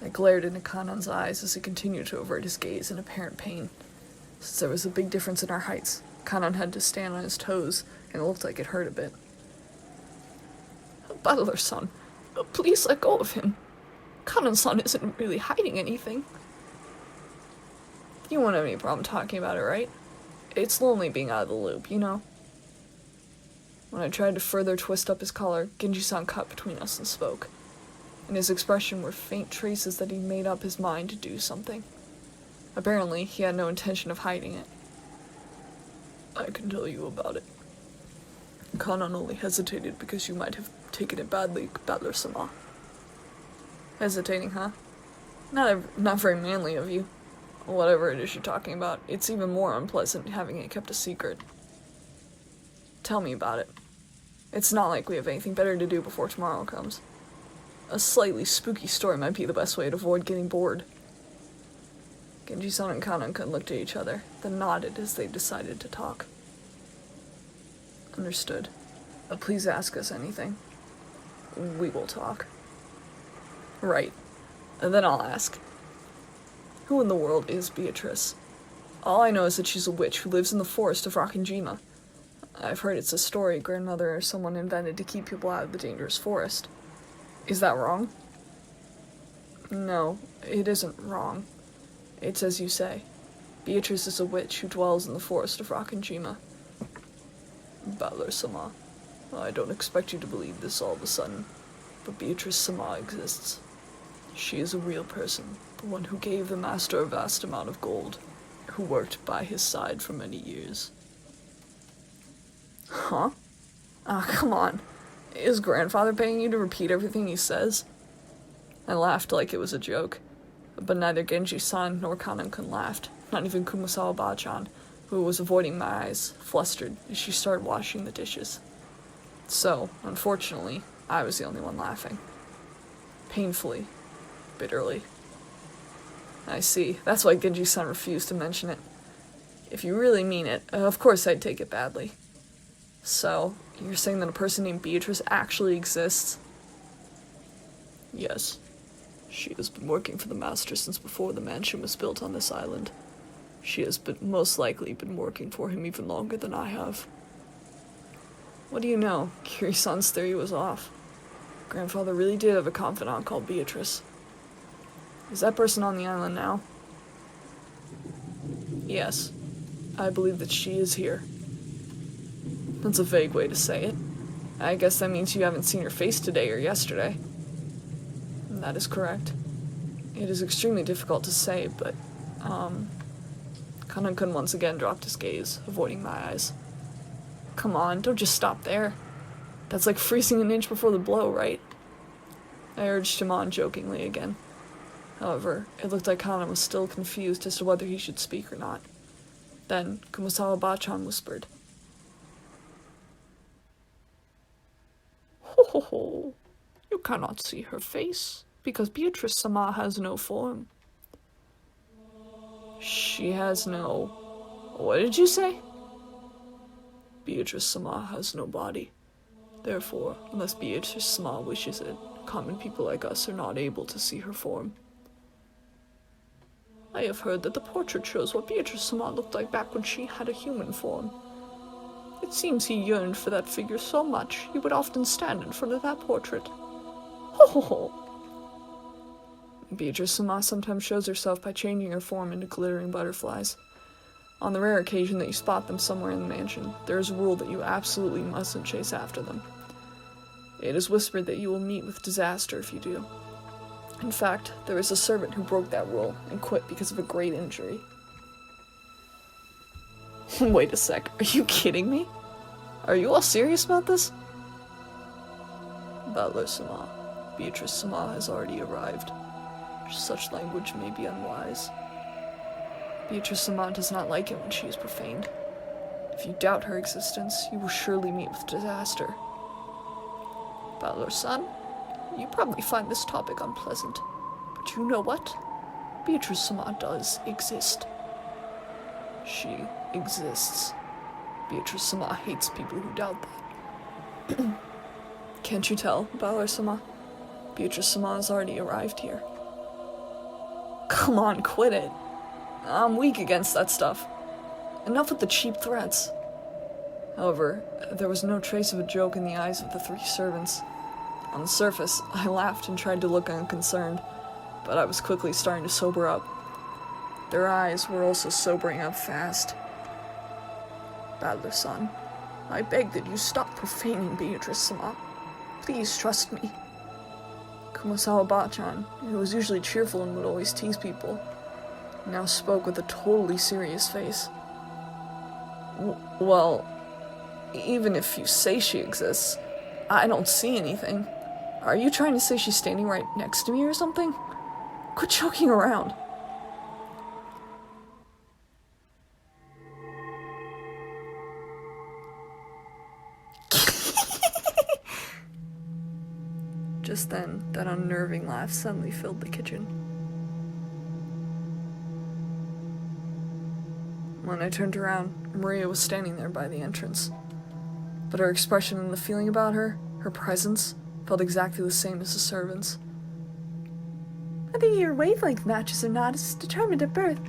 I glared into Kanan's eyes as he continued to avert his gaze in apparent pain. Since there was a big difference in our heights, Kanan had to stand on his toes, and it looked like it hurt a bit. Butler-san, please let go of him. Kanan-san isn't really hiding anything. You won't have any problem talking about it, right? It's lonely being out of the loop, you know? When I tried to further twist up his collar, Genji-san cut between us and spoke. In his expression were faint traces that he'd made up his mind to do something. Apparently, he had no intention of hiding it. I can tell you about it. Kanan only hesitated because you might have taken it badly, Badler-sama. Hesitating, huh? Not very manly of you. Whatever it is you're talking about, it's even more unpleasant having it kept a secret. Tell me about it. It's not like we have anything better to do before tomorrow comes. A slightly spooky story might be the best way to avoid getting bored. Genji-san and Kanan-kun looked at each other, then nodded as they decided to talk. Understood. Please ask us anything. We will talk. Right. And then I'll ask. Who in the world is Beatrice? All I know is that she's a witch who lives in the forest of Rakenjima. I've heard it's a story grandmother or someone invented to keep people out of the dangerous forest. Is that wrong? No, it isn't wrong. It's as you say. Beatrice is a witch who dwells in the forest of Rakenjima. Badler-sama, I don't expect you to believe this all of a sudden, but Beatrice-sama exists. She is a real person, the one who gave the master a vast amount of gold, who worked by his side for many years. Huh? Ah, come on. Is grandfather paying you to repeat everything he says? I laughed like it was a joke, but neither Genji-san nor Kanan-kun laughed, not even Kumasawa-ba-chan, who was avoiding my eyes, flustered, as she started washing the dishes. So, unfortunately, I was the only one laughing. Painfully. Bitterly. I see. That's why Genji-san refused to mention it. If you really mean it, of course I'd take it badly. So, you're saying that a person named Beatrice actually exists? Yes. She has been working for the master since before the mansion was built on this island. She has most likely been working for him even longer than I have. What do you know? Kiri-san's theory was off. Grandfather really did have a confidant called Beatrice. Is that person on the island now? Yes. I believe that she is here. That's a vague way to say it. I guess that means you haven't seen her face today or yesterday. That is correct. It is extremely difficult to say, but, Kanan-kun once again dropped his gaze, avoiding my eyes. Come on, don't just stop there. That's like freezing an inch before the blow, right? I urged him on jokingly again. However, it looked like Kanan was still confused as to whether he should speak or not. Then Kumasawa-bachan whispered, "Ho ho ho! You cannot see her face, because Beatrice-sama has no form." She has no... What did you say? Beatrice-sama has no body. Therefore, unless Beatrice-sama wishes it, common people like us are not able to see her form. I have heard that the portrait shows what Beatrice-sama looked like back when she had a human form. It seems he yearned for that figure so much, he would often stand in front of that portrait. Ho ho ho! Beatrice-sama sometimes shows herself by changing her form into glittering butterflies. On the rare occasion that you spot them somewhere in the mansion, there is a rule that you absolutely mustn't chase after them. It is whispered that you will meet with disaster if you do. In fact, there is a servant who broke that rule and quit because of a great injury. Wait a sec, are you kidding me? Are you all serious about this? Butler-sama, Beatrice-sama has already arrived. Such language may be unwise. Beatrice-sama does not like it when she is profaned. If you doubt her existence, you will surely meet with disaster. Butler-san, you probably find this topic unpleasant, but you know what? Beatrice-sama does exist. She exists. Beatrice-sama hates people who doubt that. Can't you tell, Butler-sama? Beatrice-sama has already arrived here. Come on, quit it. I'm weak against that stuff. Enough with the cheap threats. However, there was no trace of a joke in the eyes of the three servants. On the surface, I laughed and tried to look unconcerned, but I was quickly starting to sober up. Their eyes were also sobering up fast. Butler-san, I beg that you stop profaning Beatrice-sama. Please trust me. Kumasawa-bachan, who was usually cheerful and would always tease people, now spoke with a totally serious face. Well, even if you say she exists, I don't see anything. Are you trying to say she's standing right next to me or something? Quit joking around. Just then, that unnerving laugh suddenly filled the kitchen. When I turned around, Maria was standing there by the entrance. But her expression and the feeling about her, her presence, felt exactly the same as the servants. Whether your wavelength matches or not is determined at birth.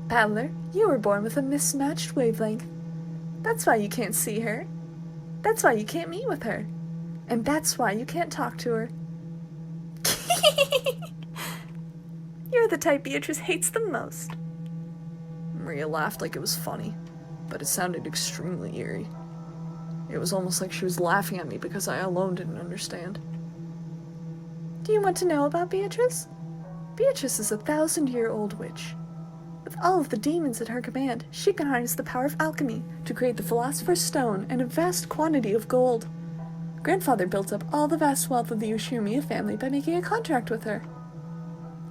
Paddler, you were born with a mismatched wavelength. That's why you can't see her. That's why you can't meet with her. And that's why you can't talk to her. You're the type Beatrice hates the most. Maria laughed like it was funny, but it sounded extremely eerie. It was almost like she was laughing at me because I alone didn't understand. Do you want to know about Beatrice? Beatrice is a 1,000-year-old witch. With all of the demons at her command, she can harness the power of alchemy to create the Philosopher's Stone and a vast quantity of gold. Grandfather built up all the vast wealth of the Yoshimiya family by making a contract with her.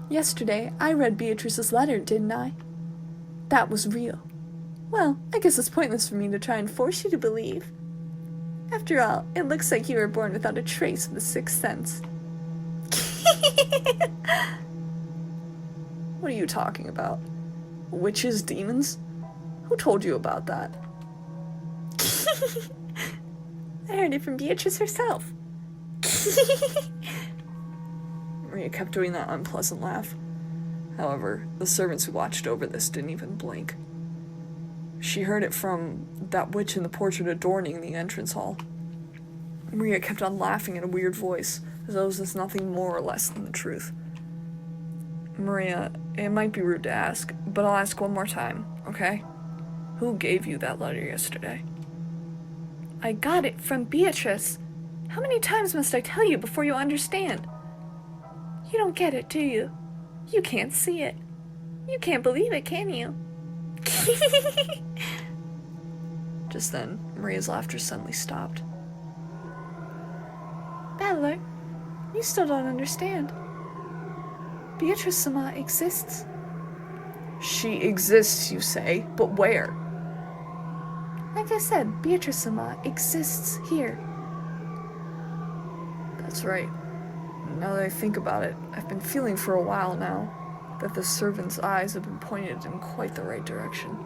Yesterday, I read Beatrice's letter, didn't I? That was real. Well, I guess it's pointless for me to try and force you to believe. After all, it looks like you were born without a trace of the sixth sense. What are you talking about? Witches, demons? Who told you about that? I heard it from Beatrice herself. Maria kept doing that unpleasant laugh. However, the servants who watched over this didn't even blink. She heard it from that witch in the portrait adorning the entrance hall. Maria kept on laughing in a weird voice, as though it was nothing more or less than the truth. Maria, it might be rude to ask, but I'll ask one more time, okay? Who gave you that letter yesterday? I got it from Beatrice. How many times must I tell you before you understand? You don't get it, do you? You can't see it. You can't believe it, can you? Just then, Maria's laughter suddenly stopped. Battler, you still don't understand. Beatrice-sama exists. She exists, you say, but where? Like I said, Beatrice-sama exists here. That's right. Now that I think about it, I've been feeling for a while now that the servant's eyes have been pointed in quite the right direction.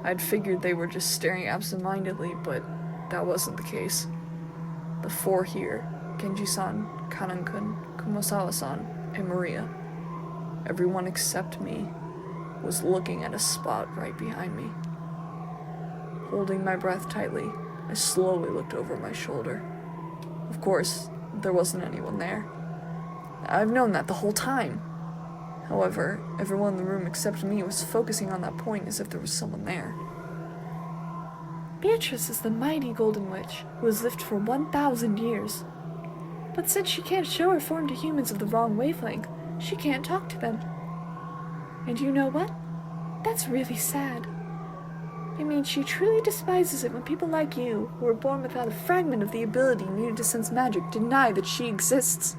I'd figured they were just staring absent-mindedly, but that wasn't the case. The four here, Genji-san, Kanan-kun, Kumasawa-san, and Maria, everyone except me, was looking at a spot right behind me. Holding my breath tightly, I slowly looked over my shoulder. Of course, there wasn't anyone there. I've known that the whole time. However, everyone in the room except me was focusing on that point as if there was someone there. Beatrice is the mighty Golden Witch who has lived for 1,000 years. But since she can't show her form to humans of the wrong wavelength, she can't talk to them. And you know what? That's really sad. I mean, she truly despises it when people like you, who were born without a fragment of the ability needed to sense magic, deny that she exists.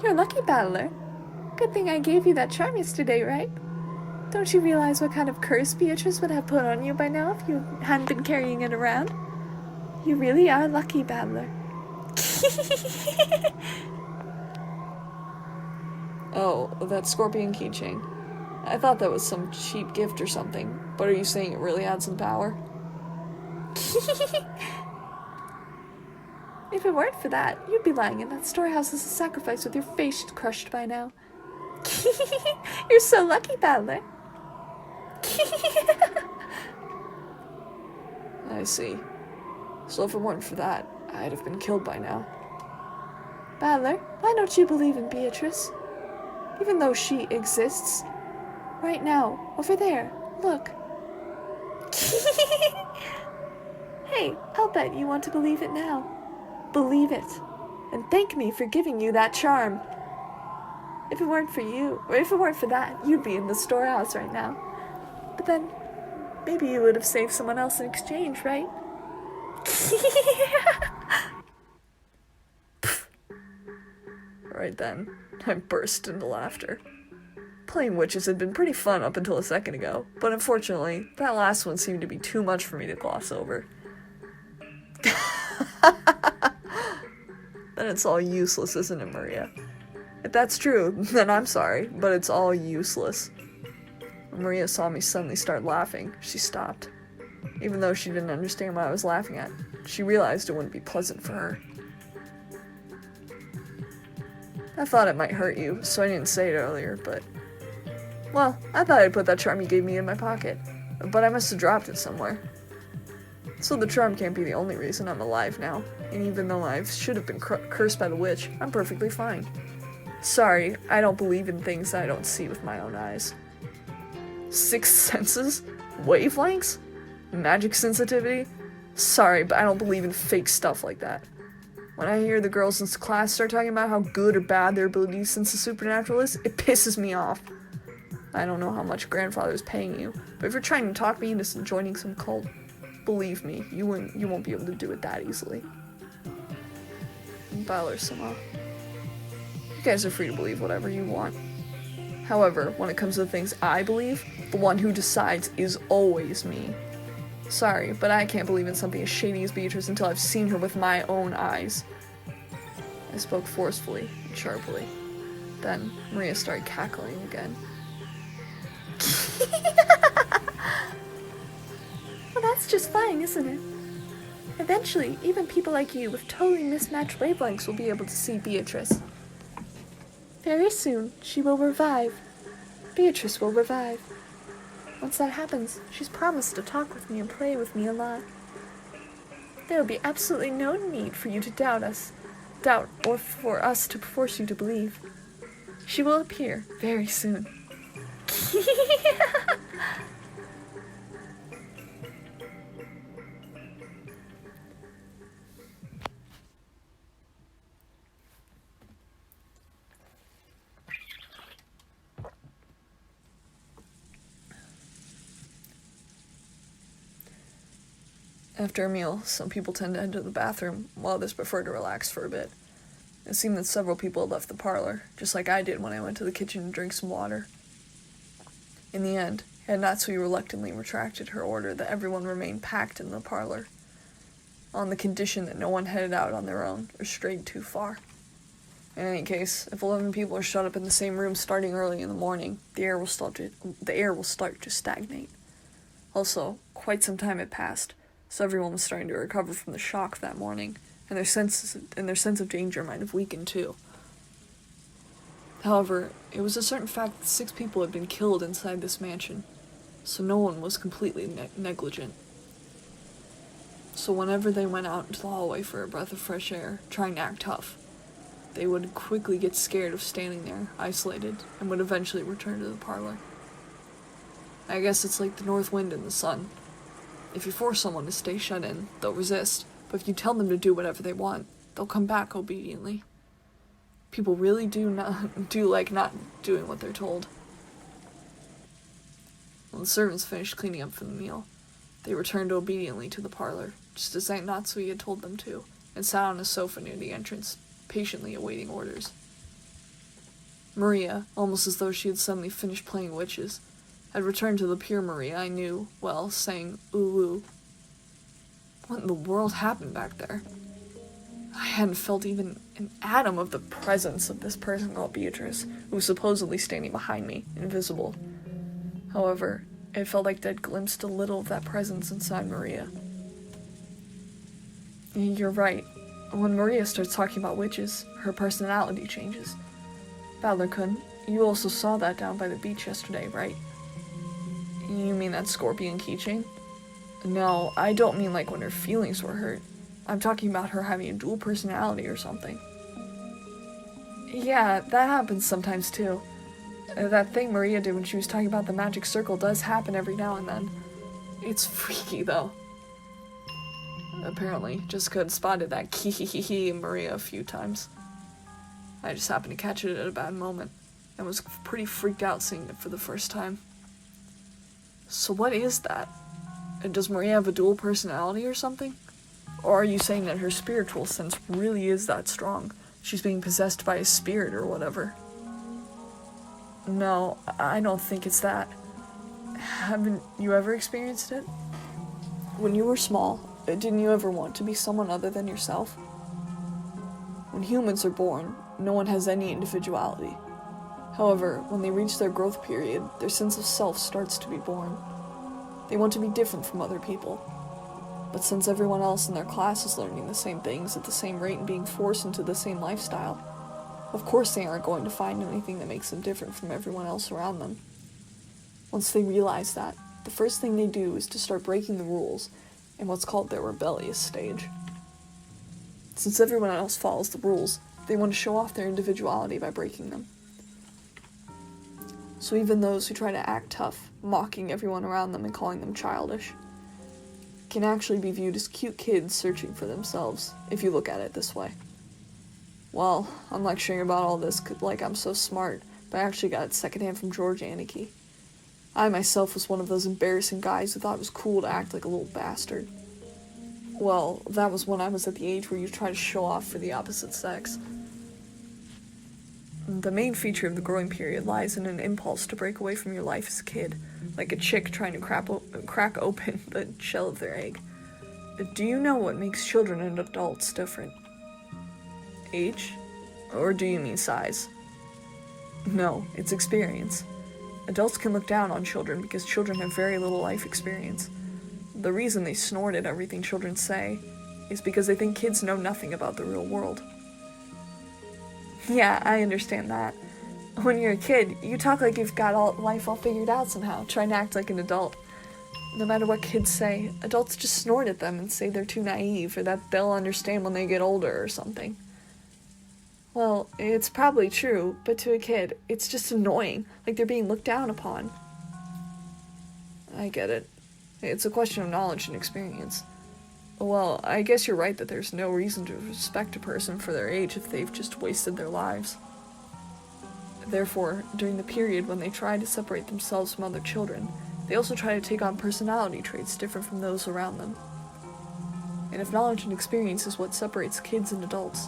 You're lucky, battler. Good thing I gave you that charm yesterday, right? Don't you realize what kind of curse Beatrice would have put on you by now if you hadn't been carrying it around? You really are lucky, battler. Oh, that scorpion keychain. I thought that was some cheap gift or something, but are you saying it really had some power? If it weren't for that, you'd be lying in that storehouse as a sacrifice with your face crushed by now. You're so lucky, battler. I see. So if it weren't for that, I'd have been killed by now. Battler, why don't you believe in Beatrice? Even though she exists. Right now, over there, look. Hey, I'll bet you want to believe it now. Believe it. And thank me for giving you that charm. If it weren't for you, or if it weren't for that, you'd be in the storehouse right now. But then, maybe you would have saved someone else in exchange, right? Right then, I burst into laughter. Playing witches had been pretty fun up until a second ago, but unfortunately, that last one seemed to be too much for me to gloss over. Then it's all useless, isn't it, Maria? If that's true, then I'm sorry, but it's all useless. When Maria saw me suddenly start laughing, she stopped. Even though she didn't understand what I was laughing at, she realized it wouldn't be pleasant for her. I thought it might hurt you, so I didn't say it earlier, but... Well, I thought I'd put that charm you gave me in my pocket, but I must have dropped it somewhere. So the charm can't be the only reason I'm alive now, and even though I should have been cursed by the witch, I'm perfectly fine. Sorry, I don't believe in things that I don't see with my own eyes. Sixth senses? Wavelengths? Magic sensitivity? Sorry, but I don't believe in fake stuff like that. When I hear the girls in class start talking about how good or bad their ability to sense the supernatural is, it pisses me off. I don't know how much grandfather is paying you, but if you're trying to talk me into joining some cult, believe me, you won't be able to do it that easily. Battler-sama. You guys are free to believe whatever you want. However, when it comes to the things I believe, the one who decides is always me. Sorry, but I can't believe in something as shady as Beatrice until I've seen her with my own eyes. I spoke forcefully and sharply. Then, Maria started cackling again. Well, that's just fine, isn't it? Eventually, even people like you with totally mismatched wavelengths will be able to see Beatrice. Very soon, she will revive. Beatrice will revive. Once that happens, she's promised to talk with me and play with me a lot. There will be absolutely no need for you to doubt, or for us to force you to believe. She will appear very soon. After a meal, some people tend to enter the bathroom, while others prefer to relax for a bit. It seemed that several people had left the parlor, just like I did when I went to the kitchen to drink some water. In the end, Natsui reluctantly retracted her order that everyone remain packed in the parlor, on the condition that no one headed out on their own or strayed too far. In any case, if 11 people are shut up in the same room starting early in the morning, the air will start to stagnate. Also, quite some time had passed, so everyone was starting to recover from the shock that morning, and their sense of danger might have weakened too. However, it was a certain fact that 6 people had been killed inside this mansion, so no one was completely negligent. So whenever they went out into the hallway for a breath of fresh air, trying to act tough, they would quickly get scared of standing there, isolated, and would eventually return to the parlor. I guess it's like the north wind and the sun. If you force someone to stay shut in, they'll resist, but if you tell them to do whatever they want, they'll come back obediently. People really do like not doing what they're told. When the servants finished cleaning up for the meal, they returned obediently to the parlor, just as Aunt Natsui had told them to, and sat on a sofa near the entrance, patiently awaiting orders. Maria, almost as though she had suddenly finished playing witches, had returned to the pure Maria I knew well, saying, "Ooh, ooh." What in the world happened back there? I hadn't felt even an atom of the presence of this person called Beatrice, who was supposedly standing behind me, invisible. However, it felt like I'd glimpsed a little of that presence inside Maria. You're right. When Maria starts talking about witches, her personality changes. Badler-kun, you also saw that down by the beach yesterday, right? You mean that scorpion keychain? No, I don't mean like when her feelings were hurt. I'm talking about her having a dual personality or something. Yeah, that happens sometimes too. That thing Maria did when she was talking about the magic circle does happen every now and then. It's freaky though. Apparently, Jessica had spotted that key in Maria a few times. I just happened to catch it at a bad moment, and was pretty freaked out seeing it for the first time. So what is that? Does Maria have a dual personality or something? Or are you saying that her spiritual sense really is that strong? She's being possessed by a spirit or whatever? No, I don't think it's that. Haven't you ever experienced it? When you were small, didn't you ever want to be someone other than yourself? When humans are born, no one has any individuality. However, when they reach their growth period, their sense of self starts to be born. They want to be different from other people. But since everyone else in their class is learning the same things at the same rate and being forced into the same lifestyle, of course they aren't going to find anything that makes them different from everyone else around them. Once they realize that, the first thing they do is to start breaking the rules in what's called their rebellious stage. Since everyone else follows the rules, they want to show off their individuality by breaking them. So even those who try to act tough, mocking everyone around them and calling them childish, can actually be viewed as cute kids searching for themselves, if you look at it this way. Well, I'm lecturing about all this like I'm so smart, but I actually got it secondhand from George Anarchy. I myself was one of those embarrassing guys who thought it was cool to act like a little bastard. Well, that was when I was at the age where you try to show off for the opposite sex. The main feature of the growing period lies in an impulse to break away from your life as a kid, like a chick trying to crack open the shell of their egg. Do you know what makes children and adults different? Age? Or do you mean size? No, it's experience. Adults can look down on children because children have very little life experience. The reason they snort at everything children say is because they think kids know nothing about the real world. Yeah, I understand that. When you're a kid, you talk like you've got life all figured out somehow, trying to act like an adult. No matter what kids say, adults just snort at them and say they're too naive or that they'll understand when they get older or something. Well, it's probably true, but to a kid, it's just annoying, like they're being looked down upon. I get it. It's a question of knowledge and experience. Well, I guess you're right that there's no reason to respect a person for their age if they've just wasted their lives. Therefore, during the period when they try to separate themselves from other children, they also try to take on personality traits different from those around them. And if knowledge and experience is what separates kids and adults,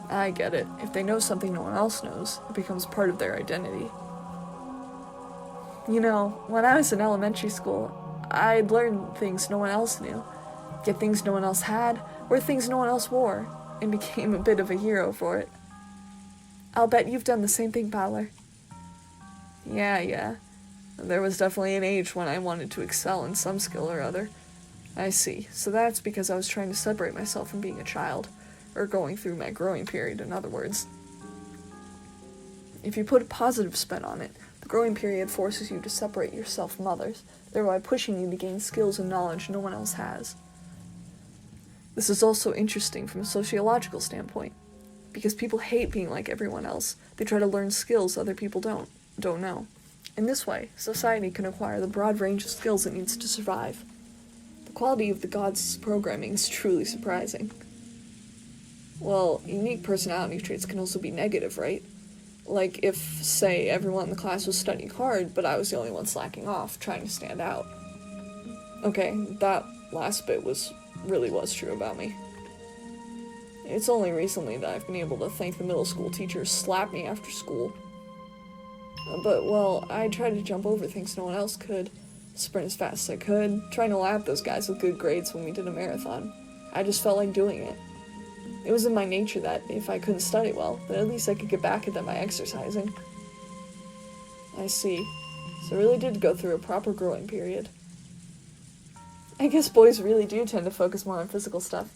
I get it. If they know something no one else knows, it becomes part of their identity. You know, when I was in elementary school, I'd learn things no one else knew, get things no one else had, wear things no one else wore, and became a bit of a hero for it. I'll bet you've done the same thing, Fowler. Yeah. There was definitely an age when I wanted to excel in some skill or other. I see. So that's because I was trying to separate myself from being a child, or going through my growing period, in other words. If you put a positive spin on it, the growing period forces you to separate yourself from others, thereby pushing you to gain skills and knowledge no one else has. This is also interesting from a sociological standpoint, because people hate being like everyone else. They try to learn skills other people don't know. In this way, society can acquire the broad range of skills it needs to survive. The quality of the gods' programming is truly surprising. Well, unique personality traits can also be negative, right? Like if, say, everyone in the class was studying hard, but I was the only one slacking off, trying to stand out. Okay, that last bit really was true about me. It's only recently that I've been able to thank the middle school teachers slapped me after school. But, well, I tried to jump over things no one else could, sprint as fast as I could, trying to lap those guys with good grades when we did a marathon. I just felt like doing it. It was in my nature that, if I couldn't study well, then at least I could get back at them by exercising. I see. So I really did go through a proper growing period. I guess boys really do tend to focus more on physical stuff.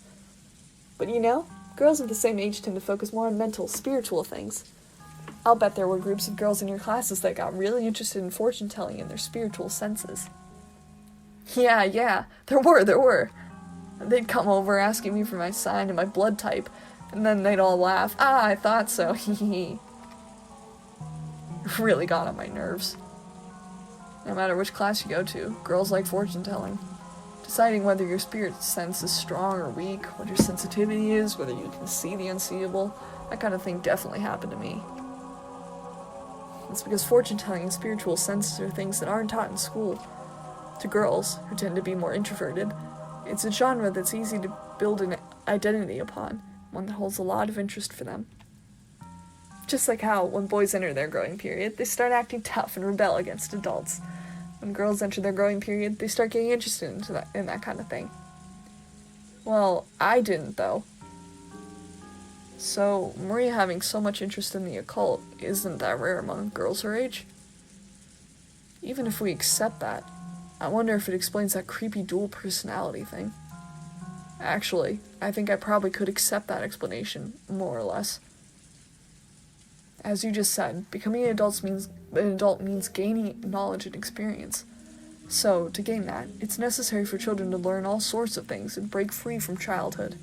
But you know, girls of the same age tend to focus more on mental, spiritual things. I'll bet there were groups of girls in your classes that got really interested in fortune-telling in their spiritual senses. Yeah, there were. They'd come over asking me for my sign and my blood type, and then they'd all laugh. I thought so, It really got on my nerves. No matter which class you go to, girls like fortune-telling. Deciding whether your spirit sense is strong or weak, what your sensitivity is, whether you can see the unseeable, that kind of thing definitely happened to me. It's because fortune-telling and spiritual senses are things that aren't taught in school. To girls, who tend to be more introverted, it's a genre that's easy to build an identity upon, one that holds a lot of interest for them. Just like how, when boys enter their growing period, they start acting tough and rebel against adults. When girls enter their growing period, they start getting interested in that kind of thing. Well, I didn't, though. So, Maria having so much interest in the occult isn't that rare among girls her age? Even if we accept that, I wonder if it explains that creepy dual personality thing. Actually, I think I probably could accept that explanation, more or less. As you just said, becoming an adult means gaining knowledge and experience. So, to gain that, it's necessary for children to learn all sorts of things and break free from childhood.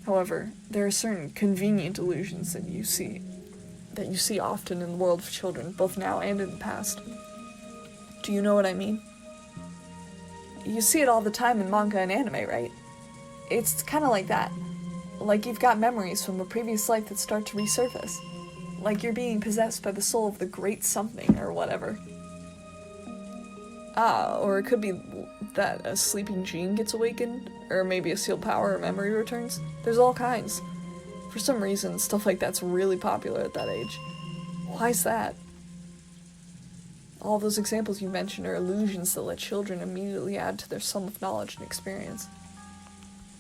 However, there are certain convenient illusions that you see often in the world of children, both now and in the past. Do you know what I mean? You see it all the time in manga and anime, right? It's kind of like that. Like you've got memories from a previous life that start to resurface. Like you're being possessed by the soul of the great something, or whatever. Or it could be that a sleeping gene gets awakened, or maybe a sealed power or memory returns. There's all kinds. For some reason, stuff like that's really popular at that age. Why's that? All those examples you mentioned are illusions that let children immediately add to their sum of knowledge and experience.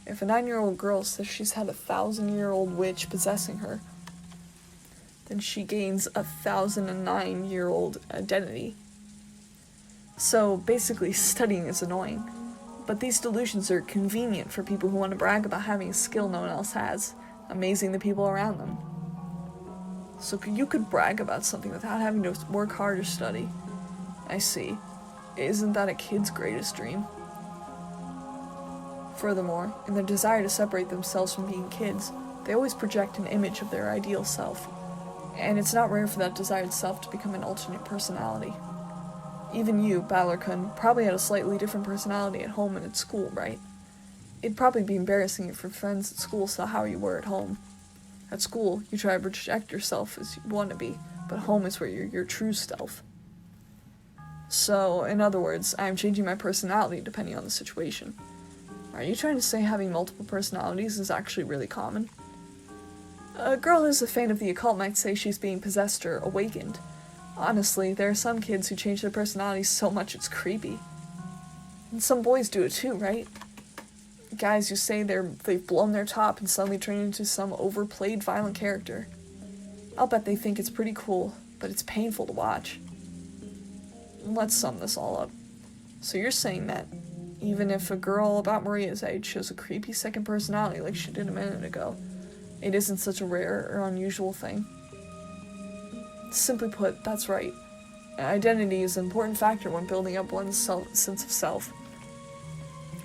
If a 9-year-old girl says she's had a 1,000-year-old witch possessing her, then she gains a 1,009-year-old identity. So, basically, studying is annoying. But these delusions are convenient for people who want to brag about having a skill no one else has, amazing the people around them. So you could brag about something without having to work hard or study. I see. Isn't that a kid's greatest dream? Furthermore, in their desire to separate themselves from being kids, they always project an image of their ideal self. And it's not rare for that desired self to become an alternate personality. Even you, Balor-kun, probably had a slightly different personality at home and at school, right? It'd probably be embarrassing if your friends at school saw how you were at home. At school, you try to project yourself as you want to be, but home is where you're your true self. So, in other words, I'm changing my personality depending on the situation. Are you trying to say having multiple personalities is actually really common? A girl who's a fan of the occult might say she's being possessed or awakened, Honestly, there are some kids who change their personalities so much it's creepy. And some boys do it too, right? Guys who say they've blown their top and suddenly turn into some overplayed violent character. I'll bet they think it's pretty cool, but it's painful to watch. Let's sum this all up. So you're saying that even if a girl about Maria's age shows a creepy second personality like she did a minute ago, it isn't such a rare or unusual thing? Simply put, that's right. Identity is an important factor when building up one's sense of self.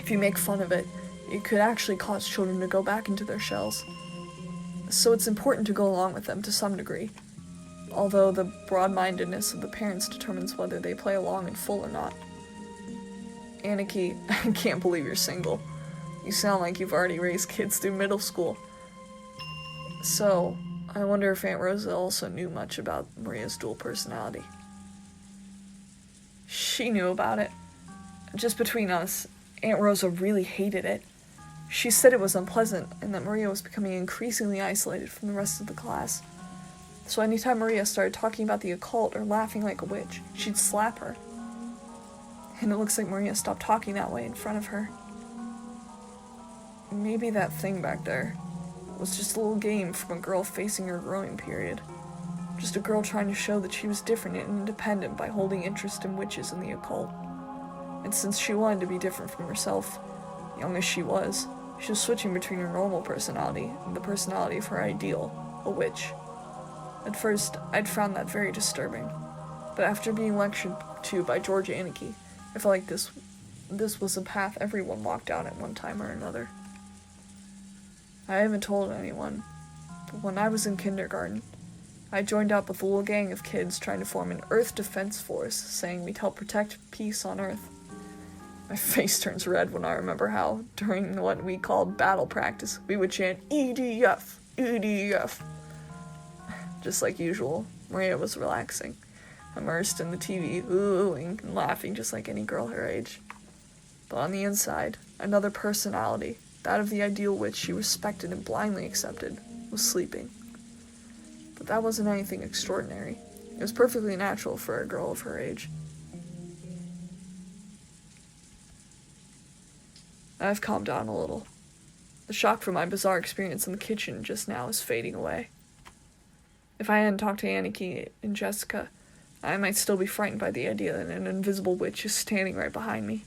If you make fun of it, it could actually cause children to go back into their shells. So it's important to go along with them to some degree, although the broad-mindedness of the parents determines whether they play along in full or not. Aniki, I can't believe you're single. You sound like you've already raised kids through middle school. So, I wonder if Aunt Rosa also knew much about Maria's dual personality. She knew about it. Just between us, Aunt Rosa really hated it. She said it was unpleasant and that Maria was becoming increasingly isolated from the rest of the class. So anytime Maria started talking about the occult or laughing like a witch, she'd slap her. And it looks like Maria stopped talking that way in front of her. Maybe that thing back there was just a little game from a girl facing her growing period. Just a girl trying to show that she was different and independent by holding interest in witches and the occult. And since she wanted to be different from herself, young as she was switching between her normal personality and the personality of her ideal, a witch. At first, I'd found that very disturbing, but after being lectured to by George Aniki, I felt like this was a path everyone walked down at one time or another. I haven't told anyone, but when I was in kindergarten, I joined up with a little gang of kids trying to form an Earth Defense Force, saying we'd help protect peace on Earth. My face turns red when I remember how, during what we called battle practice, we would chant, EDF, EDF. Just like usual, Maria was relaxing, immersed in the TV, oohing and laughing just like any girl her age. But on the inside, another personality, that of the ideal witch she respected and blindly accepted, was sleeping. But that wasn't anything extraordinary. It was perfectly natural for a girl of her age. I've calmed down a little. The shock from my bizarre experience in the kitchen just now is fading away. If I hadn't talked to Aniki and Jessica, I might still be frightened by the idea that an invisible witch is standing right behind me.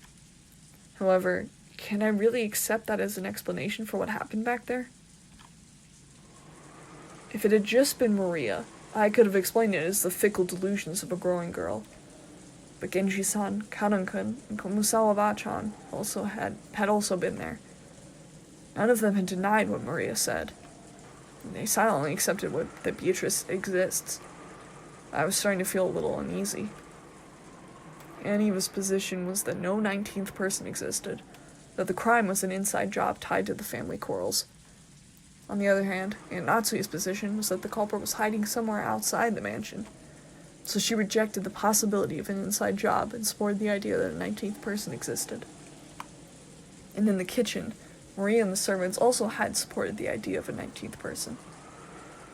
However, can I really accept that as an explanation for what happened back there? If it had just been Maria, I could have explained it as the fickle delusions of a growing girl. But Genji-san, Karan-kun, and Komusawa-ba-chan had also been there. None of them had denied what Maria said. They silently accepted that Beatrice exists. I was starting to feel a little uneasy. Aniva's position was that no 19th person existed, that the crime was an inside job tied to the family quarrels. On the other hand, Aunt Natsui's position was that the culprit was hiding somewhere outside the mansion, so she rejected the possibility of an inside job and supported the idea that a 19th person existed. And in the kitchen, Maria and the servants also had supported the idea of a 19th person.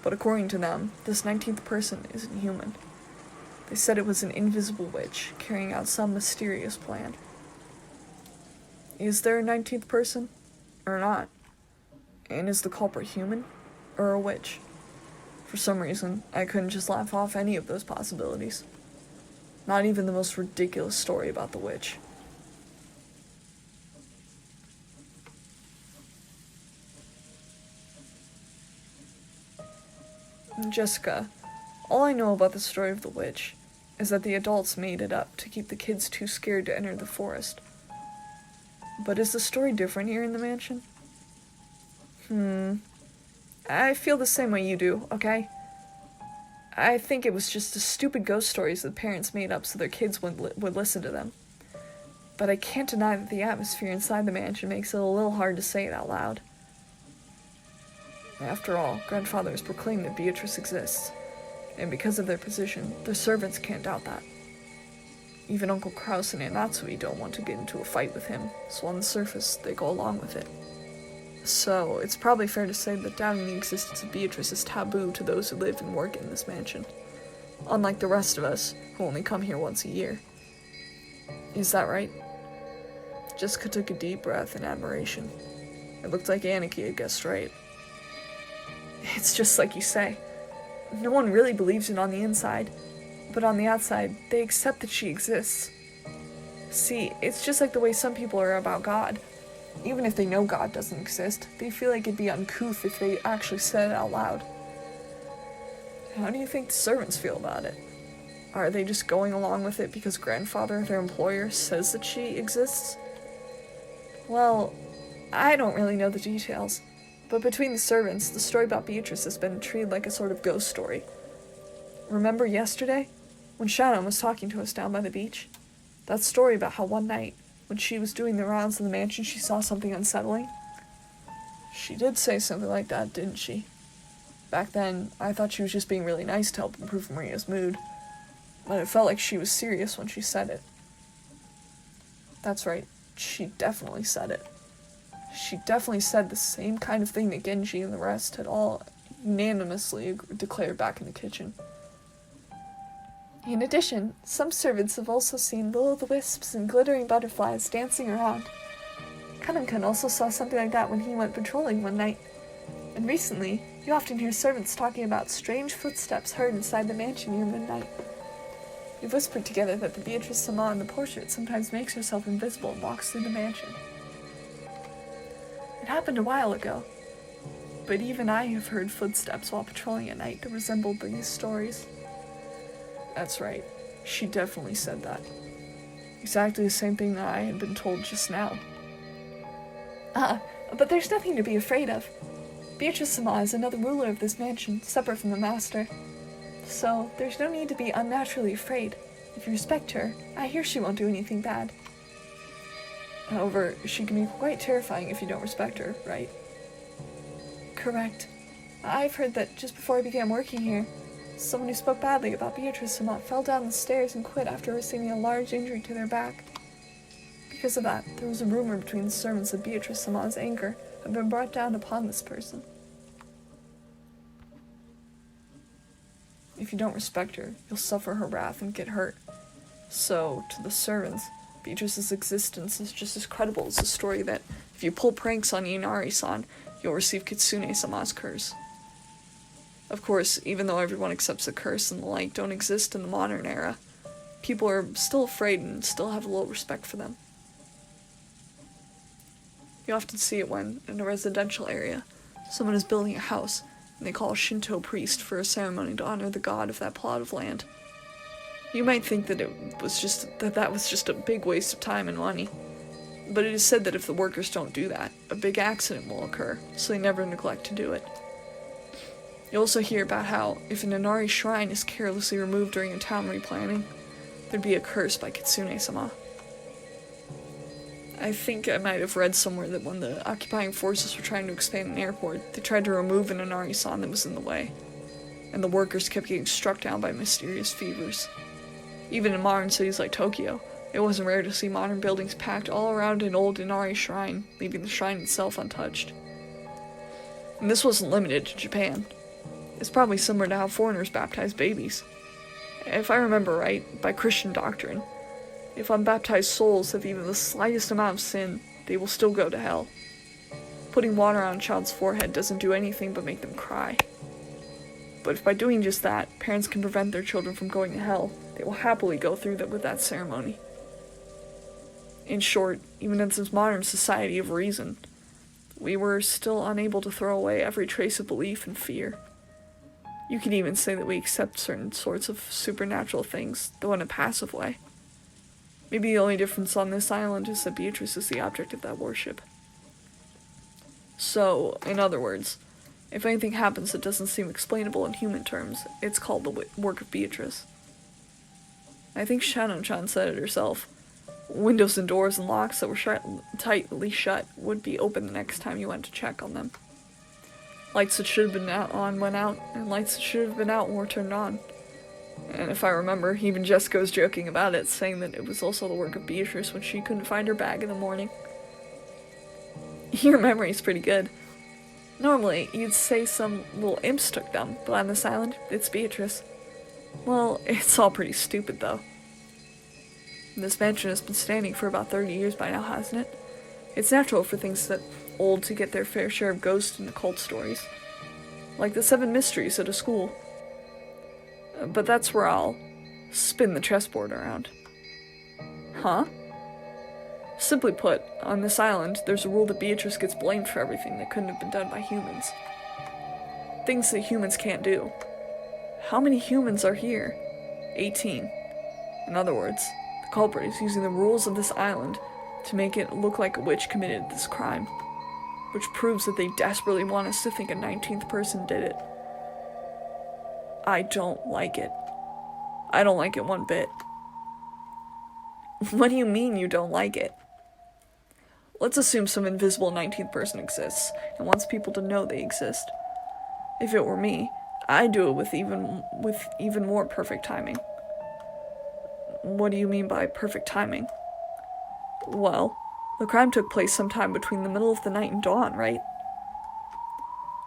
But according to them, this 19th person isn't human. They said it was an invisible witch carrying out some mysterious plan. Is there a 19th person? Or not? And is the culprit human? Or a witch? For some reason, I couldn't just laugh off any of those possibilities. Not even the most ridiculous story about the witch. Jessica, all I know about the story of the witch is that the adults made it up to keep the kids too scared to enter the forest. But is the story different here in the mansion? I feel the same way you do, okay? I think it was just the stupid ghost stories that parents made up so their kids would listen to them. But I can't deny that the atmosphere inside the mansion makes it a little hard to say it out loud. After all, grandfathers proclaim that Beatrice exists, and because of their position, their servants can't doubt that. Even Uncle Kraus and Aunt Natsui don't want to get into a fight with him, so on the surface, they go along with it. So, it's probably fair to say that doubting the existence of Beatrice is taboo to those who live and work in this mansion. unlike the rest of us, who only come here once a year. Is that right? Jessica took a deep breath in admiration. It looked like Anarchy had guessed right. It's just like you say. No one really believes it on the inside, but on the outside, they accept that she exists. See, it's just like the way some people are about God. Even if they know God doesn't exist, they feel like it'd be uncouth if they actually said it out loud. How do you think the servants feel about it? Are they just going along with it because grandfather, their employer, says that she exists? Well, I don't really know the details, but between the servants, the story about Beatrice has been treated like a sort of ghost story. Remember yesterday, when Shannon was talking to us down by the beach? That story about how one night, when she was doing the rounds of the mansion, she saw something unsettling? She did say something like that, didn't she? Back then, I thought she was just being really nice to help improve Maria's mood, but it felt like she was serious when she said it. That's right, she definitely said it. She definitely said the same kind of thing that Genji and the rest had all unanimously declared back in the kitchen. In addition, some servants have also seen will-o'-the-wisps and glittering butterflies dancing around. Kanamkan also saw something like that when he went patrolling one night. And recently, you often hear servants talking about strange footsteps heard inside the mansion near midnight. We've whispered together that the Beatrice Sama in the portrait sometimes makes herself invisible and walks through the mansion. It happened a while ago, but even I have heard footsteps while patrolling at night that resembled these stories. That's right, she definitely said that. Exactly the same thing that I had been told just now. But there's nothing to be afraid of. Beatrice Sama is another ruler of this mansion, separate from the master. So, there's no need to be unnaturally afraid. If you respect her, I hear she won't do anything bad. However, she can be quite terrifying if you don't respect her, right? Correct. I've heard that just before I began working here, someone who spoke badly about Beatrice Sama fell down the stairs and quit after receiving a large injury to their back. Because of that, there was a rumor between the servants that Beatrice Sama's anger had been brought down upon this person. If you don't respect her, you'll suffer her wrath and get hurt. So, to the servants, Beatrice's existence is just as credible as the story that if you pull pranks on Inari-san, you'll receive Kitsune-sama's curse. Of course, even though everyone accepts the curse and the like don't exist in the modern era, people are still afraid and still have a little respect for them. You often see it when, in a residential area, someone is building a house, and they call a Shinto priest for a ceremony to honor the god of that plot of land. You might think that that was just a big waste of time and money, but it is said that if the workers don't do that, a big accident will occur, so they never neglect to do it. You also hear about how, if an Inari shrine is carelessly removed during a town replanning, there'd be a curse by Kitsune-sama. I think I might have read somewhere that when the occupying forces were trying to expand an airport, they tried to remove an Inari-san that was in the way, and the workers kept getting struck down by mysterious fevers. Even in modern cities like Tokyo, it wasn't rare to see modern buildings packed all around an old Inari shrine, leaving the shrine itself untouched. And this wasn't limited to Japan. It's probably similar to how foreigners baptize babies. If I remember right, by Christian doctrine, if unbaptized souls have even the slightest amount of sin, they will still go to hell. Putting water on a child's forehead doesn't do anything but make them cry. But if by doing just that, parents can prevent their children from going to hell, they will happily go through with that ceremony. In short, even in this modern society of reason, we were still unable to throw away every trace of belief and fear. You could even say that we accept certain sorts of supernatural things, though in a passive way. Maybe the only difference on this island is that Beatrice is the object of that worship. So, in other words, if anything happens that doesn't seem explainable in human terms, it's called the work of Beatrice. I think Shannon-chan said it herself. Windows and doors and locks that were tightly shut would be open the next time you went to check on them. Lights that should have been on went out, and lights that should have been out were turned on. And if I remember, even Jessica was joking about it, saying that it was also the work of Beatrice when she couldn't find her bag in the morning. Your memory's pretty good. Normally, you'd say some little imps took them, but on this island, it's Beatrice. Well, it's all pretty stupid, though. This mansion has been standing for about 30 years by now, hasn't it? It's natural for things that old to get their fair share of ghost and occult stories. Like the 7 mysteries at a school. But that's where I'll spin the chessboard around. Huh? Simply put, on this island, there's a rule that Beatrice gets blamed for everything that couldn't have been done by humans. Things that humans can't do. How many humans are here? 18. In other words, the culprit is using the rules of this island to make it look like a witch committed this crime. Which proves that they desperately want us to think a 19th person did it. I don't like it. I don't like it one bit. What do you mean you don't like it? Let's assume some invisible 19th person exists and wants people to know they exist. If it were me, I'd do it with even more perfect timing. What do you mean by perfect timing? Well, the crime took place sometime between the middle of the night and dawn, right?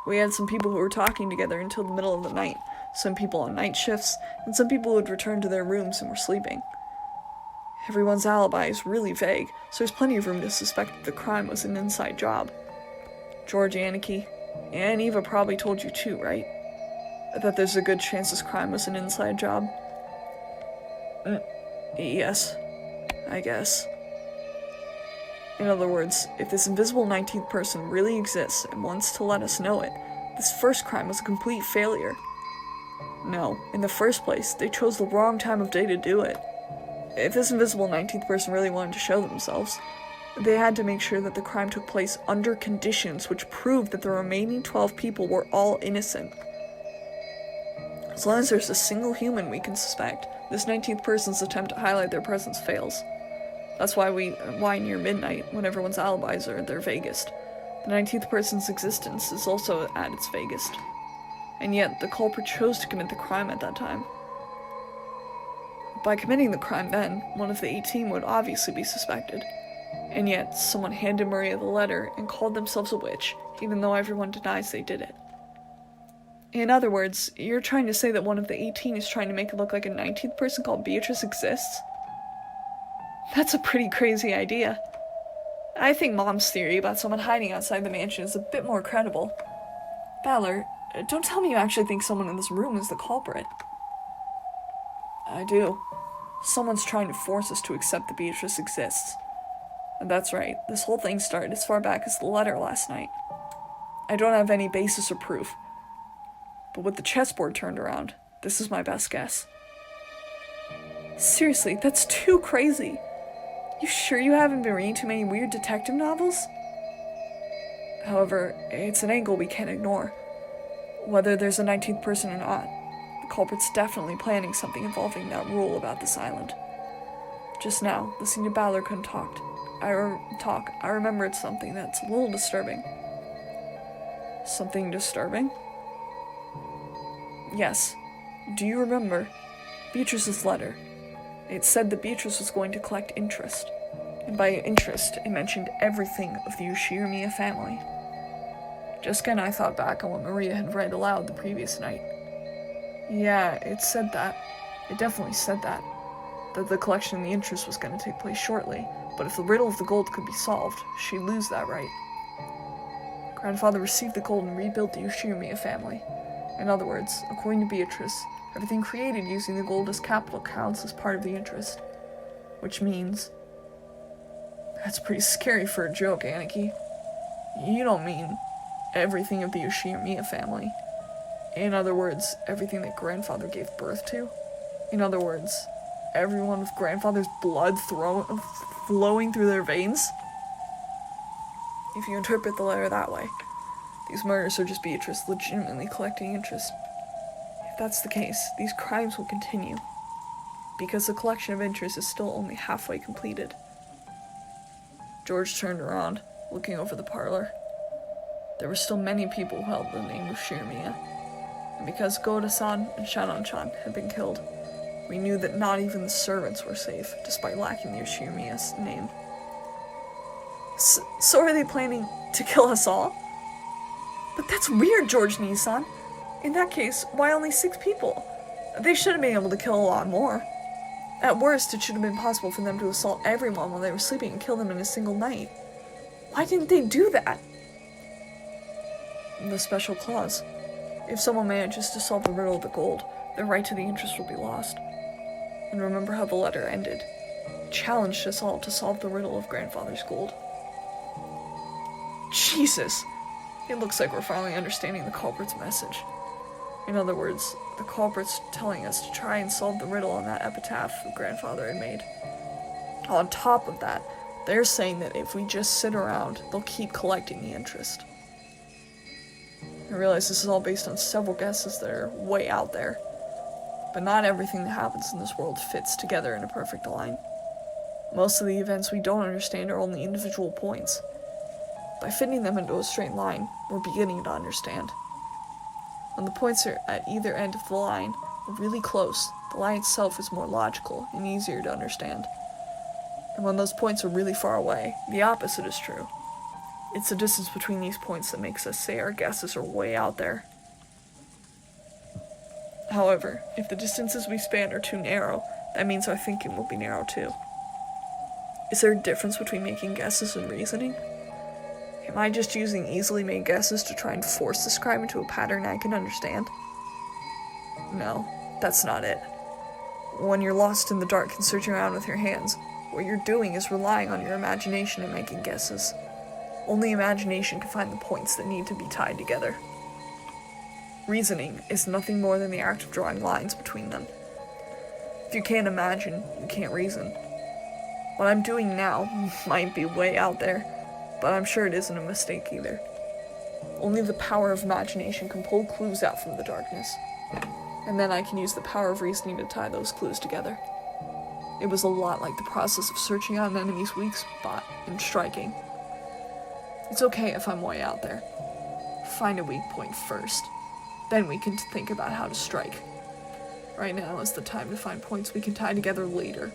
We had some people who were talking together until the middle of the night, some people on night shifts, and some people who had returned to their rooms and were sleeping. Everyone's alibi is really vague, so there's plenty of room to suspect that the crime was an inside job. George, Anarchy, and Eva probably told you too, right? That there's a good chance this crime was an inside job? Yes, I guess. In other words, if this invisible 19th person really exists and wants to let us know it, this first crime was a complete failure. No, in the first place, they chose the wrong time of day to do it. If this invisible 19th person really wanted to show themselves, they had to make sure that the crime took place under conditions which proved that the remaining 12 people were all innocent. As long as there's a single human we can suspect, this 19th person's attempt to highlight their presence fails. That's why near midnight, when everyone's alibis are at their vaguest, the 19th person's existence is also at its vaguest. And yet, the culprit chose to commit the crime at that time. By committing the crime then, one of the 18 would obviously be suspected. And yet, someone handed Maria the letter and called themselves a witch, even though everyone denies they did it. In other words, you're trying to say that one of the 18 is trying to make it look like a 19th person called Beatrice exists? That's a pretty crazy idea. I think Mom's theory about someone hiding outside the mansion is a bit more credible. Valor, don't tell me you actually think someone in this room is the culprit. I do. Someone's trying to force us to accept that Beatrice exists. And that's right, this whole thing started as far back as the letter last night. I don't have any basis or proof. But with the chessboard turned around, this is my best guess. Seriously, that's too crazy. You sure you haven't been reading too many weird detective novels? However, it's an angle we can't ignore. Whether there's a 19th person or not, the culprit's definitely planning something involving that rule about this island. Just now, listening to Balor couldn't talk. I remembered something that's a little disturbing. Something disturbing? Yes. Do you remember Beatrice's letter? It said that Beatrice was going to collect interest. And by interest, it mentioned everything of the Ushirimiya family. Jessica and I thought back on what Maria had read aloud the previous night. Yeah, it said that. It definitely said that. That the collection and the interest was going to take place shortly, but if the riddle of the gold could be solved, she'd lose that right. Grandfather received the gold and rebuilt the Ushirimiya family. In other words, according to Beatrice, everything created using the gold as capital counts as part of the interest. Which means... That's pretty scary for a joke, Anarchy. You don't mean everything of the Ushirimiya family. In other words, everything that Grandfather gave birth to? In other words, everyone with Grandfather's blood flowing through their veins? If you interpret the letter that way, these murders are just Beatrice legitimately collecting interest. If that's the case, these crimes will continue, because the collection of interest is still only halfway completed. George turned around, looking over the parlor. There were still many people who held the name of Shirmiya, and because Goda-san and Shannon-chan had been killed, we knew that not even the servants were safe, despite lacking the Ushirimiya's name. So are they planning to kill us all? But that's weird, George Nissan. In that case, why only 6 people? They should have been able to kill a lot more. At worst, it should have been possible for them to assault everyone while they were sleeping and kill them in a single night. Why didn't they do that? The special clause. If someone manages to solve the riddle of the gold, their right to the interest will be lost. And remember how the letter ended. It challenged us all to solve the riddle of Grandfather's gold. Jesus! It looks like we're finally understanding the culprit's message. In other words, the culprit's telling us to try and solve the riddle on that epitaph the Grandfather had made. On top of that, they're saying that if we just sit around, they'll keep collecting the interest. I realize this is all based on several guesses that are way out there, but not everything that happens in this world fits together in a perfect line. Most of the events we don't understand are only individual points. By fitting them into a straight line, we're beginning to understand. When the points are at either end of the line are really close, the line itself is more logical and easier to understand. And when those points are really far away, the opposite is true. It's the distance between these points that makes us say our guesses are way out there. However, if the distances we span are too narrow, that means our thinking will be narrow too. Is there a difference between making guesses and reasoning? Am I just using easily made guesses to try and force the scribe into a pattern I can understand? No, that's not it. When you're lost in the dark and searching around with your hands, what you're doing is relying on your imagination and making guesses. Only imagination can find the points that need to be tied together. Reasoning is nothing more than the act of drawing lines between them. If you can't imagine, you can't reason. What I'm doing now might be way out there, but I'm sure it isn't a mistake either. Only the power of imagination can pull clues out from the darkness, and then I can use the power of reasoning to tie those clues together. It was a lot like the process of searching out an enemy's weak spot and striking. It's okay if I'm way out there. Find a weak point first. Then we can think about how to strike. Right now is the time to find points we can tie together later.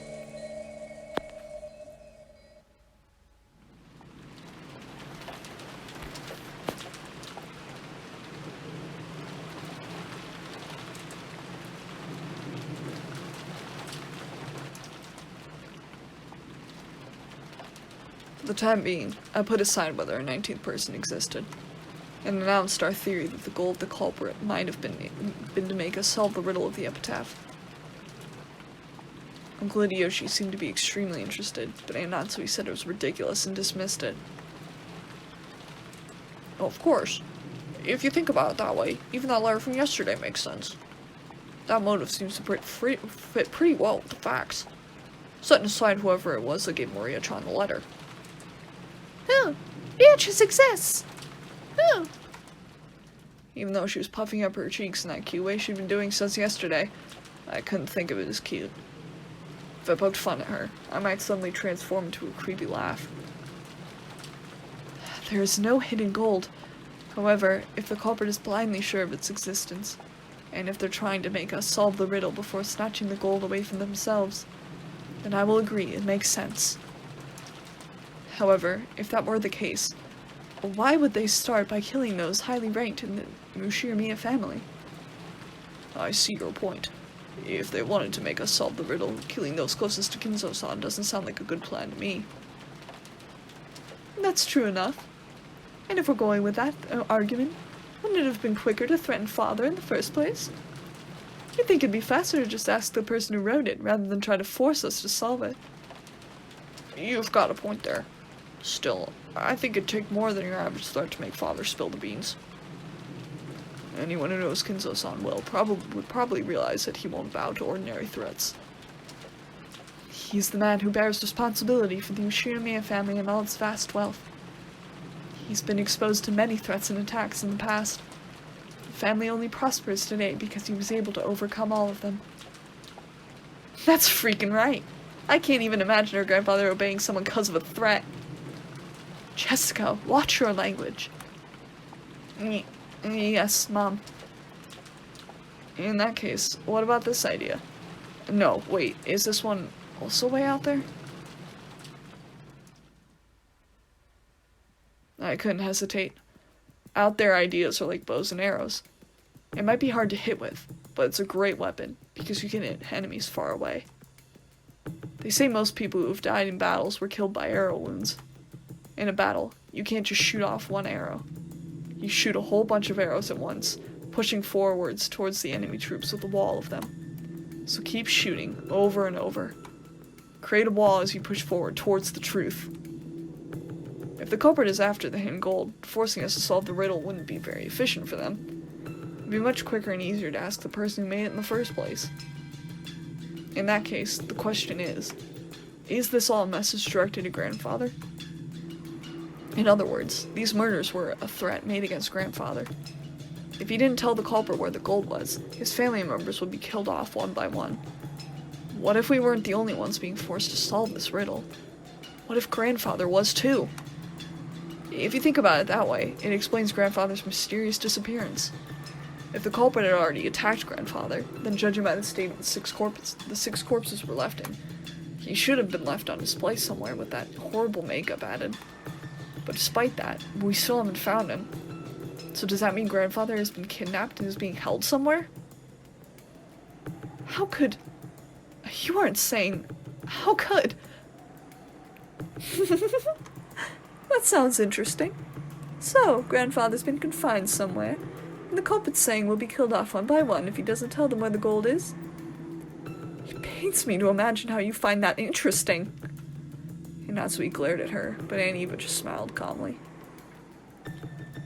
For the time being, I put aside whether a 19th person existed, and announced our theory that the goal of the culprit might have been to make us solve the riddle of the epitaph. Uncle Hideyoshi seemed to be extremely interested, but Anatsu said it was ridiculous and dismissed it. Of course. If you think about it that way, even that letter from yesterday makes sense. That motive seems to fit pretty well with the facts. Setting aside whoever it was that gave Maria-chan the letter. Oh, Beatrice exists! Oh. Even though she was puffing up her cheeks in that cute way she'd been doing since yesterday, I couldn't think of it as cute. If I poked fun at her, I might suddenly transform into a creepy laugh. There is no hidden gold. However, if the culprit is blindly sure of its existence, and if they're trying to make us solve the riddle before snatching the gold away from themselves, then I will agree it makes sense. However, if that were the case, why would they start by killing those highly ranked in the Ushiramiya family? I see your point. If they wanted to make us solve the riddle, killing those closest to Kinzo-san doesn't sound like a good plan to me. That's true enough. And if we're going with that argument, wouldn't it have been quicker to threaten Father in the first place? You'd think it'd be faster to just ask the person who wrote it, rather than try to force us to solve it. You've got a point there. Still, I think it'd take more than your average threat to make Father spill the beans. Anyone who knows Kinzo-san would probably realize that he won't bow to ordinary threats. He's the man who bears responsibility for the Ushiramiya family and all its vast wealth. He's been exposed to many threats and attacks in the past. The family only prospers today because he was able to overcome all of them. That's freaking right. I can't even imagine her grandfather obeying someone because of a threat. Jessica, watch your language. Yes, Mom. In that case, what about this idea? No, wait, is this one also way out there? I couldn't hesitate. Out there ideas are like bows and arrows. It might be hard to hit with, but it's a great weapon because you can hit enemies far away. They say most people who have died in battles were killed by arrow wounds. In a battle, you can't just shoot off one arrow. You shoot a whole bunch of arrows at once, pushing forwards towards the enemy troops with a wall of them. So keep shooting over and over. Create a wall as you push forward towards the truth. If the culprit is after the hidden gold, forcing us to solve the riddle wouldn't be very efficient for them. It'd be much quicker and easier to ask the person who made it in the first place. In that case, the question is this all a message directed to Grandfather? In other words, these murders were a threat made against Grandfather. If he didn't tell the culprit where the gold was, his family members would be killed off one by one. What if we weren't the only ones being forced to solve this riddle? What if Grandfather was too? If you think about it that way, it explains Grandfather's mysterious disappearance. If the culprit had already attacked Grandfather, then judging by the state of the six corpses were left in, he should have been left on display somewhere with that horrible makeup added. But despite that, we still haven't found him. So does that mean Grandfather has been kidnapped and is being held somewhere? How could... You aren't sane. How could... That sounds interesting. So, Grandfather's been confined somewhere, and the culprit's saying we'll be killed off one by one if he doesn't tell them where the gold is. It pains me to imagine how you find that interesting. And Natsuki glared at her, but Aunt Eva just smiled calmly.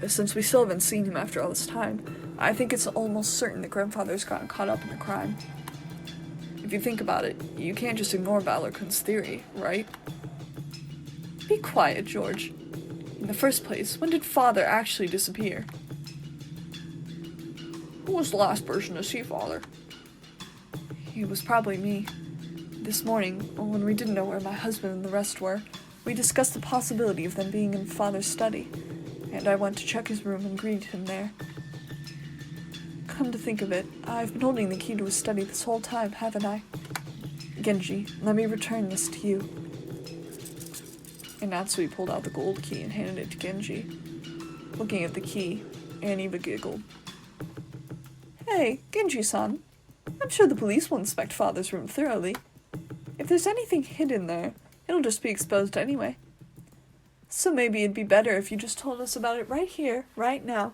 Since we still haven't seen him after all this time, I think it's almost certain that Grandfather's gotten caught up in the crime. If you think about it, you can't just ignore Valorkun's theory, right? Be quiet, George. In the first place, when did Father actually disappear? Who was the last person to see Father? It was probably me. This morning, when we didn't know where my husband and the rest were, we discussed the possibility of them being in Father's study, and I went to check his room and greeted him there. Come to think of it, I've been holding the key to his study this whole time, haven't I? Genji, let me return this to you. And Natsui pulled out the gold key and handed it to Genji. Looking at the key, Aunt Eva giggled. Hey, Genji-san. I'm sure the police will inspect Father's room thoroughly. If there's anything hidden there, it'll just be exposed anyway. So maybe it'd be better if you just told us about it right here, right now.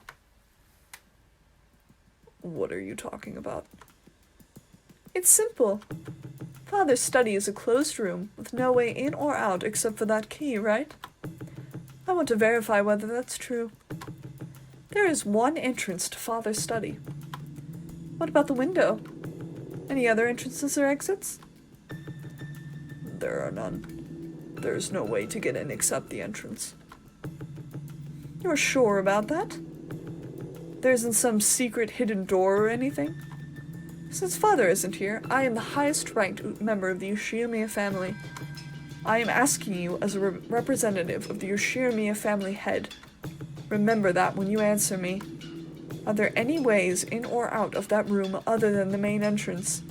What are you talking about? It's simple. Father's study is a closed room with no way in or out except for that key, right? I want to verify whether that's true. There is one entrance to Father's study. What about the window? Any other entrances or exits? There are none. There's no way to get in except the entrance. You're sure about that? There isn't some secret hidden door or anything? Since Father isn't here, I am the highest-ranked member of the Yoshimiya family. I am asking you as a representative of the Yoshimiya family head. Remember that when you answer me. Are there any ways in or out of that room other than the main entrance?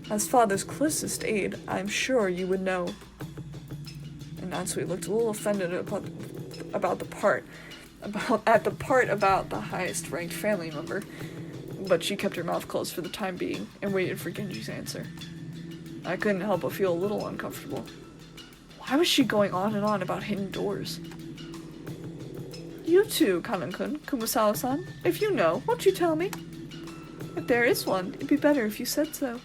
As Father's closest aide, I'm sure you would know. And Natsui looked a little offended about the part about the highest-ranked family member, but she kept her mouth closed for the time being and waited for Genji's answer. I couldn't help but feel a little uncomfortable. Why was she going on and on about hidden doors? You too, Kanan-kun, Kumasawa-san. If you know, won't you tell me? If there is one, it'd be better if you said so.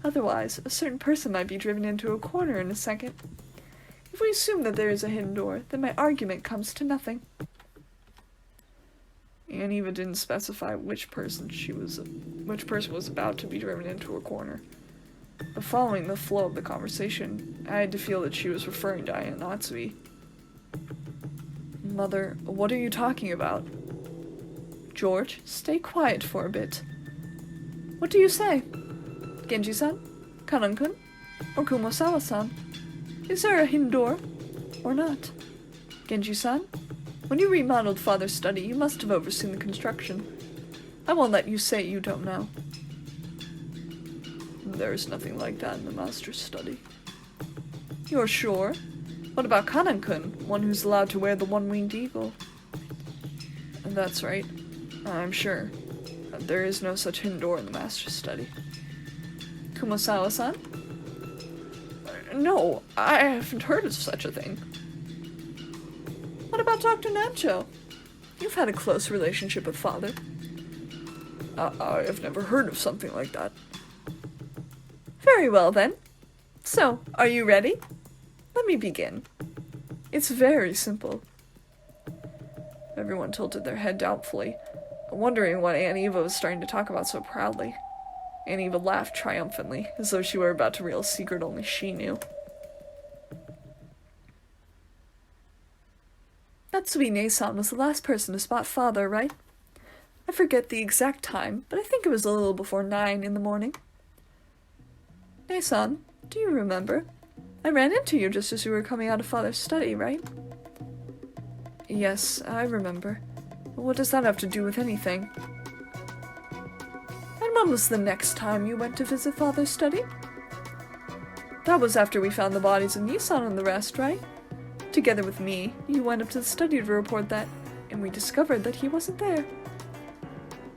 Otherwise, a certain person might be driven into a corner in a second. If we assume that there is a hidden door, then my argument comes to nothing. Aunt Eva didn't specify which person was about to be driven into a corner. But following the flow of the conversation, I had to feel that she was referring to Aunt Natsui. Mother, what are you talking about? George, stay quiet for a bit. What do you say? Genji-san? Kanan-kun? Or Kumasawa-san? Is there a hidden door? Or not? Genji-san? When you remodeled Father's study, you must have overseen the construction. I won't let you say you don't know. There's nothing like that in the Master's study. You're sure? What about Kanan-kun, one who's allowed to wear the one-winged eagle? That's right. I'm sure. There is no such hidden door in the master's study. Kumosawa-san? No, I haven't heard of such a thing. What about Dr. Namcho? You've had a close relationship with father. I have never heard of something like that. Very well then. So, are you ready? Let me begin. It's very simple. Everyone tilted their head doubtfully, wondering what Aunt Eva was starting to talk about so proudly. Aunt Eva laughed triumphantly, as though she were about to reveal a secret only she knew. Natsumi-ne-san was the last person to spot father, right? I forget the exact time, but I think it was a little before 9 in the morning. Ne-san, do you remember? I ran into you just as you were coming out of father's study, right? Yes, I remember. What does that have to do with anything? And when was the next time you went to visit father's study? That was after we found the bodies of Nisan and the rest, right? Together with me, you went up to the study to report that, and we discovered that he wasn't there.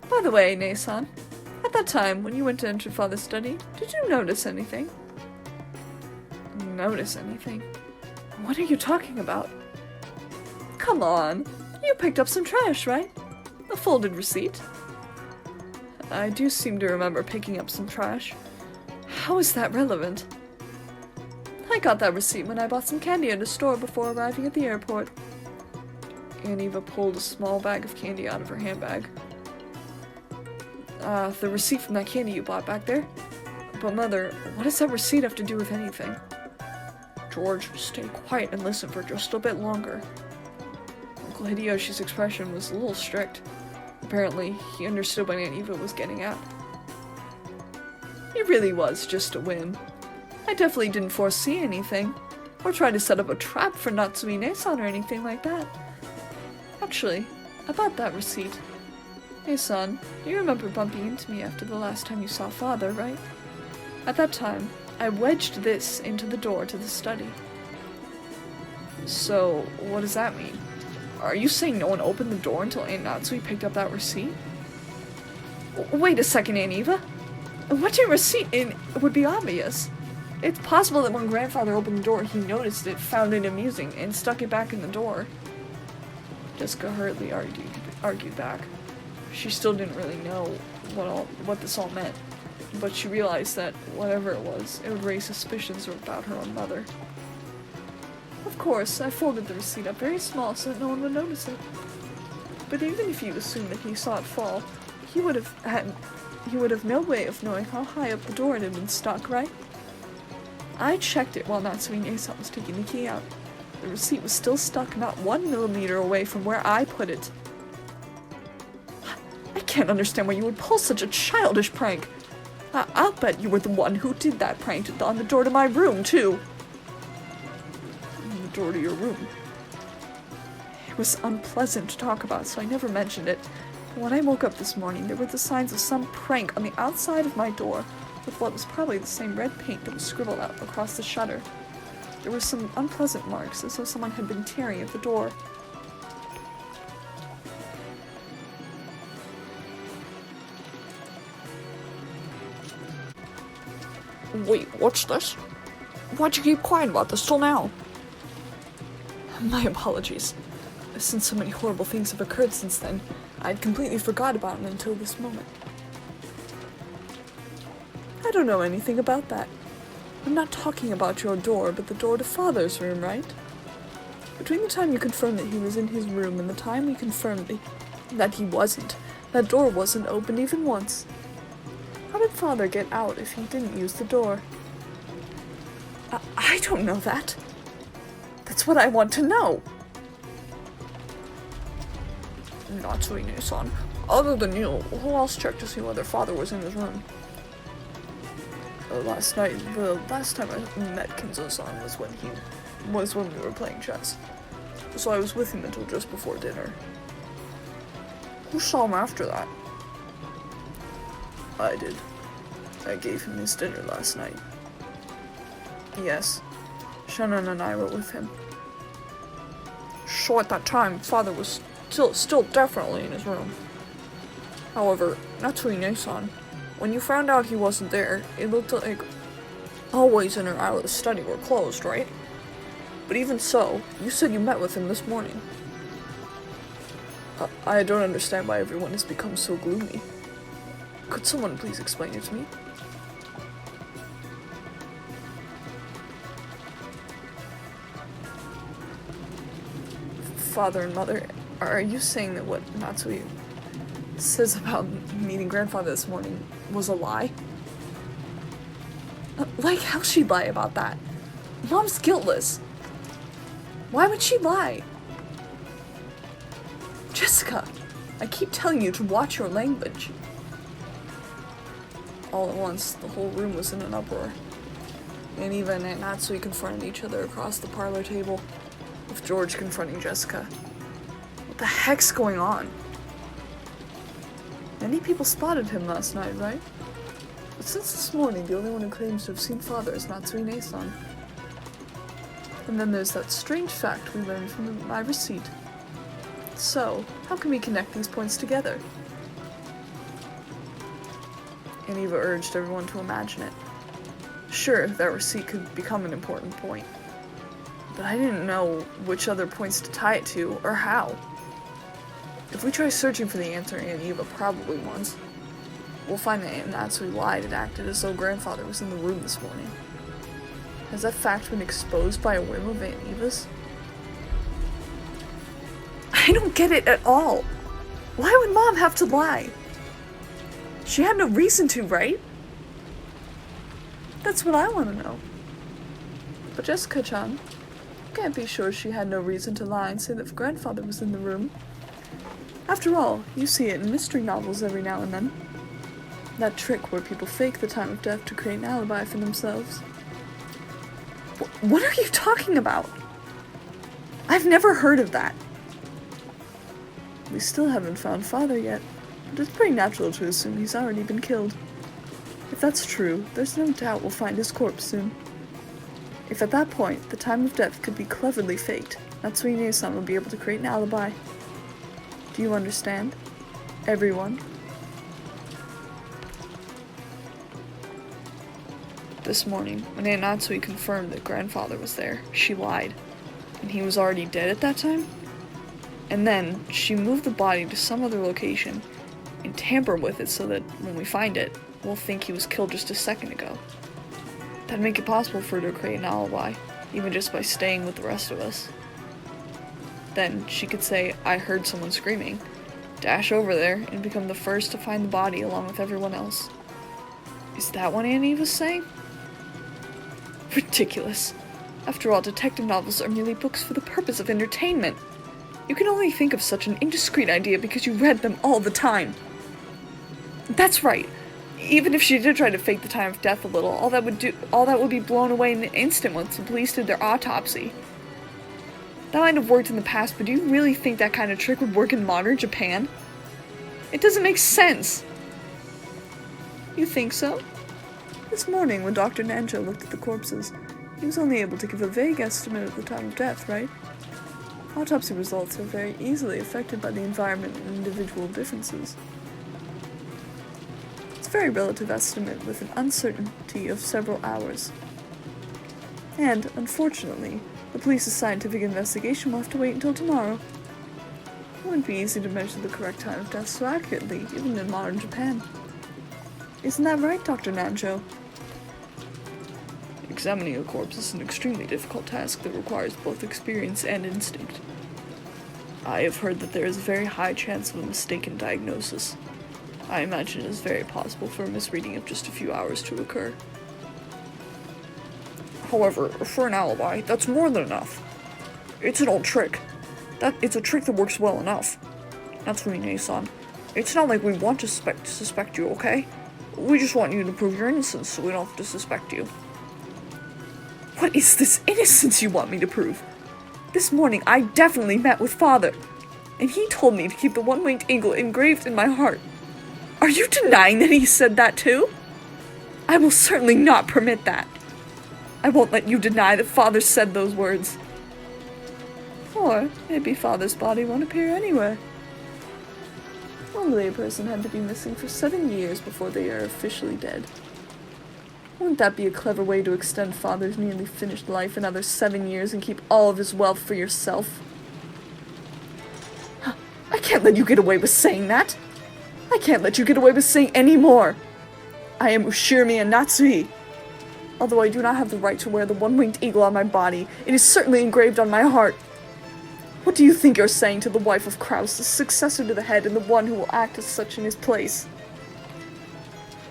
By the way, Ne-san, at that time, when you went to enter father's study, did you notice anything? Notice anything? What are you talking about? Come on, you picked up some trash, right? A folded receipt. I do seem to remember picking up some trash. How is that relevant? I got that receipt when I bought some candy at a store before arriving at the airport. Aunt Eva pulled a small bag of candy out of her handbag. The receipt from that candy you bought back there? But Mother, what does that receipt have to do with anything? George, stay quiet and listen for just a bit longer. Uncle Hideyoshi's expression was a little strict. Apparently, he understood what Aunt Eva was getting at. It really was just a whim. I definitely didn't foresee anything, or try to set up a trap for Natsumi-ne-san or anything like that. Actually, about that receipt. Hey son, you remember bumping into me after the last time you saw father, right? At that time, I wedged this into the door to the study. So, what does that mean? Are you saying no one opened the door until Aunt Natsui picked up that receipt? Wait a second, Aunt Eva. What's your receipt in would be obvious. It's possible that when grandfather opened the door, he noticed it, found it amusing, and stuck it back in the door. Jessica hurriedly argued back. She still didn't really know what this all meant, but she realized that whatever it was, it would raise suspicions about her own mother. Of course, I folded the receipt up very small so that no one would notice it. But even if you assume that he saw it fall, he would have no way of knowing how high up the door it had been stuck, right? I checked it while Natsumi-ne-san was taking the key out. The receipt was still stuck not 1 millimeter away from where I put it. I can't understand why you would pull such a childish prank. I'll bet you were the one who did that prank on the door to my room, too. The door to your room? It was unpleasant to talk about, so I never mentioned it. But when I woke up this morning, there were the signs of some prank on the outside of my door, with what was probably the same red paint that was scribbled out across the shutter. There were some unpleasant marks, as though someone had been tearing at the door. Wait, what's this? Why'd you keep quiet about this till now? My apologies. Since so many horrible things have occurred since then, I'd completely forgot about it until this moment. I don't know anything about that. I'm not talking about your door, but the door to Father's room, right? Between the time you confirmed that he was in his room and the time we confirmed that he wasn't, that door wasn't opened even once. How did Father get out if he didn't use the door? I don't know that. That's what I want to know. Natsui-ne-san, other than you, who else checked to see whether Father was in his room? The last time I met Kinzo-san was when we were playing chess. So I was with him until just before dinner. Who saw him after that? I did. I gave him his dinner last night. Yes, Shannon and I were with him. So at that time, Father was still definitely in his room. However, Natsui-san, when you found out he wasn't there, it looked like hallways in or out of the study were closed, right? But even so, you said you met with him this morning. I don't understand why everyone has become so gloomy. Could someone please explain it to me? Father and Mother, are you saying that what Natsui says about meeting Grandfather this morning was a lie? Like, how'd she lie about that? Mom's guiltless. Why would she lie? Jessica, I keep telling you to watch your language. All at once, the whole room was in an uproar. And even Aunt Natsui confronted each other across the parlor table, with George confronting Jessica. What the heck's going on? Many people spotted him last night, right? But since this morning, the only one who claims to have seen Father is Natsui-san. And then there's that strange fact we learned from my receipt. So, how can we connect these points together? And Eva urged everyone to imagine it. Sure, that receipt could become an important point, but I didn't know which other points to tie it to, or how. If we try searching for the answer Aunt Eva probably wants, we'll find that Aunt Natsui lied and acted as though Grandfather was in the room this morning. Has that fact been exposed by a whim of Aunt Eva's? I don't get it at all. Why would Mom have to lie? She had no reason to, right? That's what I want to know. But Jessica-chan, you can't be sure she had no reason to lie and say that Grandfather was in the room. After all, you see it in mystery novels every now and then. That trick where people fake the time of death to create an alibi for themselves. What are you talking about? I've never heard of that. We still haven't found Father yet, but it's pretty natural to assume he's already been killed. If that's true, there's no doubt we'll find his corpse soon. If at that point, the time of death could be cleverly faked, Natsui-san will be able to create an alibi. Do you understand? Everyone? This morning, when Aunt Natsui confirmed that Grandfather was there, she lied. And he was already dead at that time? And then, she moved the body to some other location and tampered with it so that when we find it, we'll think he was killed just a second ago. That'd make it possible for her to create an alibi, even just by staying with the rest of us. Then, she could say, I heard someone screaming, dash over there, and become the first to find the body along with everyone else. Is that what Aunt Eva's saying? Ridiculous. After all, detective novels are merely books for the purpose of entertainment. You can only think of such an indiscreet idea because you read them all the time. That's right. Even if she did try to fake the time of death a little, all that would be blown away in an instant once the police did their autopsy. That might have worked in the past, but do you really think that kind of trick would work in modern Japan? It doesn't make sense. You think so? This morning, when Dr. Nanjo looked at the corpses, he was only able to give a vague estimate of the time of death, right? Autopsy results are very easily affected by the environment and individual differences. It's a very relative estimate with an uncertainty of several hours. And, unfortunately, the police's scientific investigation will have to wait until tomorrow. It wouldn't be easy to measure the correct time of death so accurately, even in modern Japan. Isn't that right, Dr. Nanjo? Examining a corpse is an extremely difficult task that requires both experience and instinct. I have heard that there is a very high chance of a mistaken diagnosis. I imagine it is very possible for a misreading of just a few hours to occur. However, for an alibi, that's more than enough. It's an old trick. It's a trick that works well enough. Natsumi-san, it's not like we want to suspect you, okay? We just want you to prove your innocence so we don't have to suspect you. What is this innocence you want me to prove? This morning I definitely met with Father, and he told me to keep the one-winged eagle engraved in my heart. Are you denying that he said that too? I will certainly not permit that. I won't let you deny that Father said those words. Or maybe Father's body won't appear anywhere. Normally a person had to be missing for 7 years before they are officially dead. Wouldn't that be a clever way to extend Father's nearly finished life another 7 years and keep all of his wealth for yourself? I can't let you get away with saying that! I can't let you get away with saying any more! I am Ushirimi and Natsui! Although I do not have the right to wear the one-winged eagle on my body, it is certainly engraved on my heart. What do you think you're saying to the wife of Kraus, the successor to the head and the one who will act as such in his place?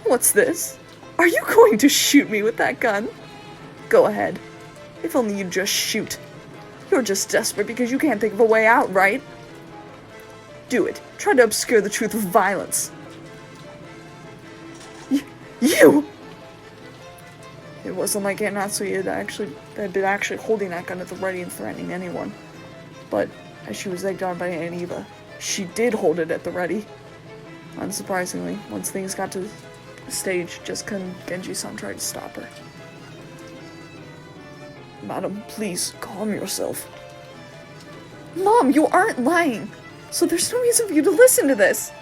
What's this? Are you going to shoot me with that gun? Go ahead. If only you'd just shoot. You're just desperate because you can't think of a way out, right? Do it. Try to obscure the truth with violence. You! It wasn't like Aunt Natsui had been actually holding that gun at the ready and threatening anyone. But as she was egged on by Aunt Eva, she did hold it at the ready. Unsurprisingly, once things got to the stage, just couldn't Genji-san try to stop her. Madam, please, calm yourself. Mom, you aren't lying! So there's no reason for you to listen to this!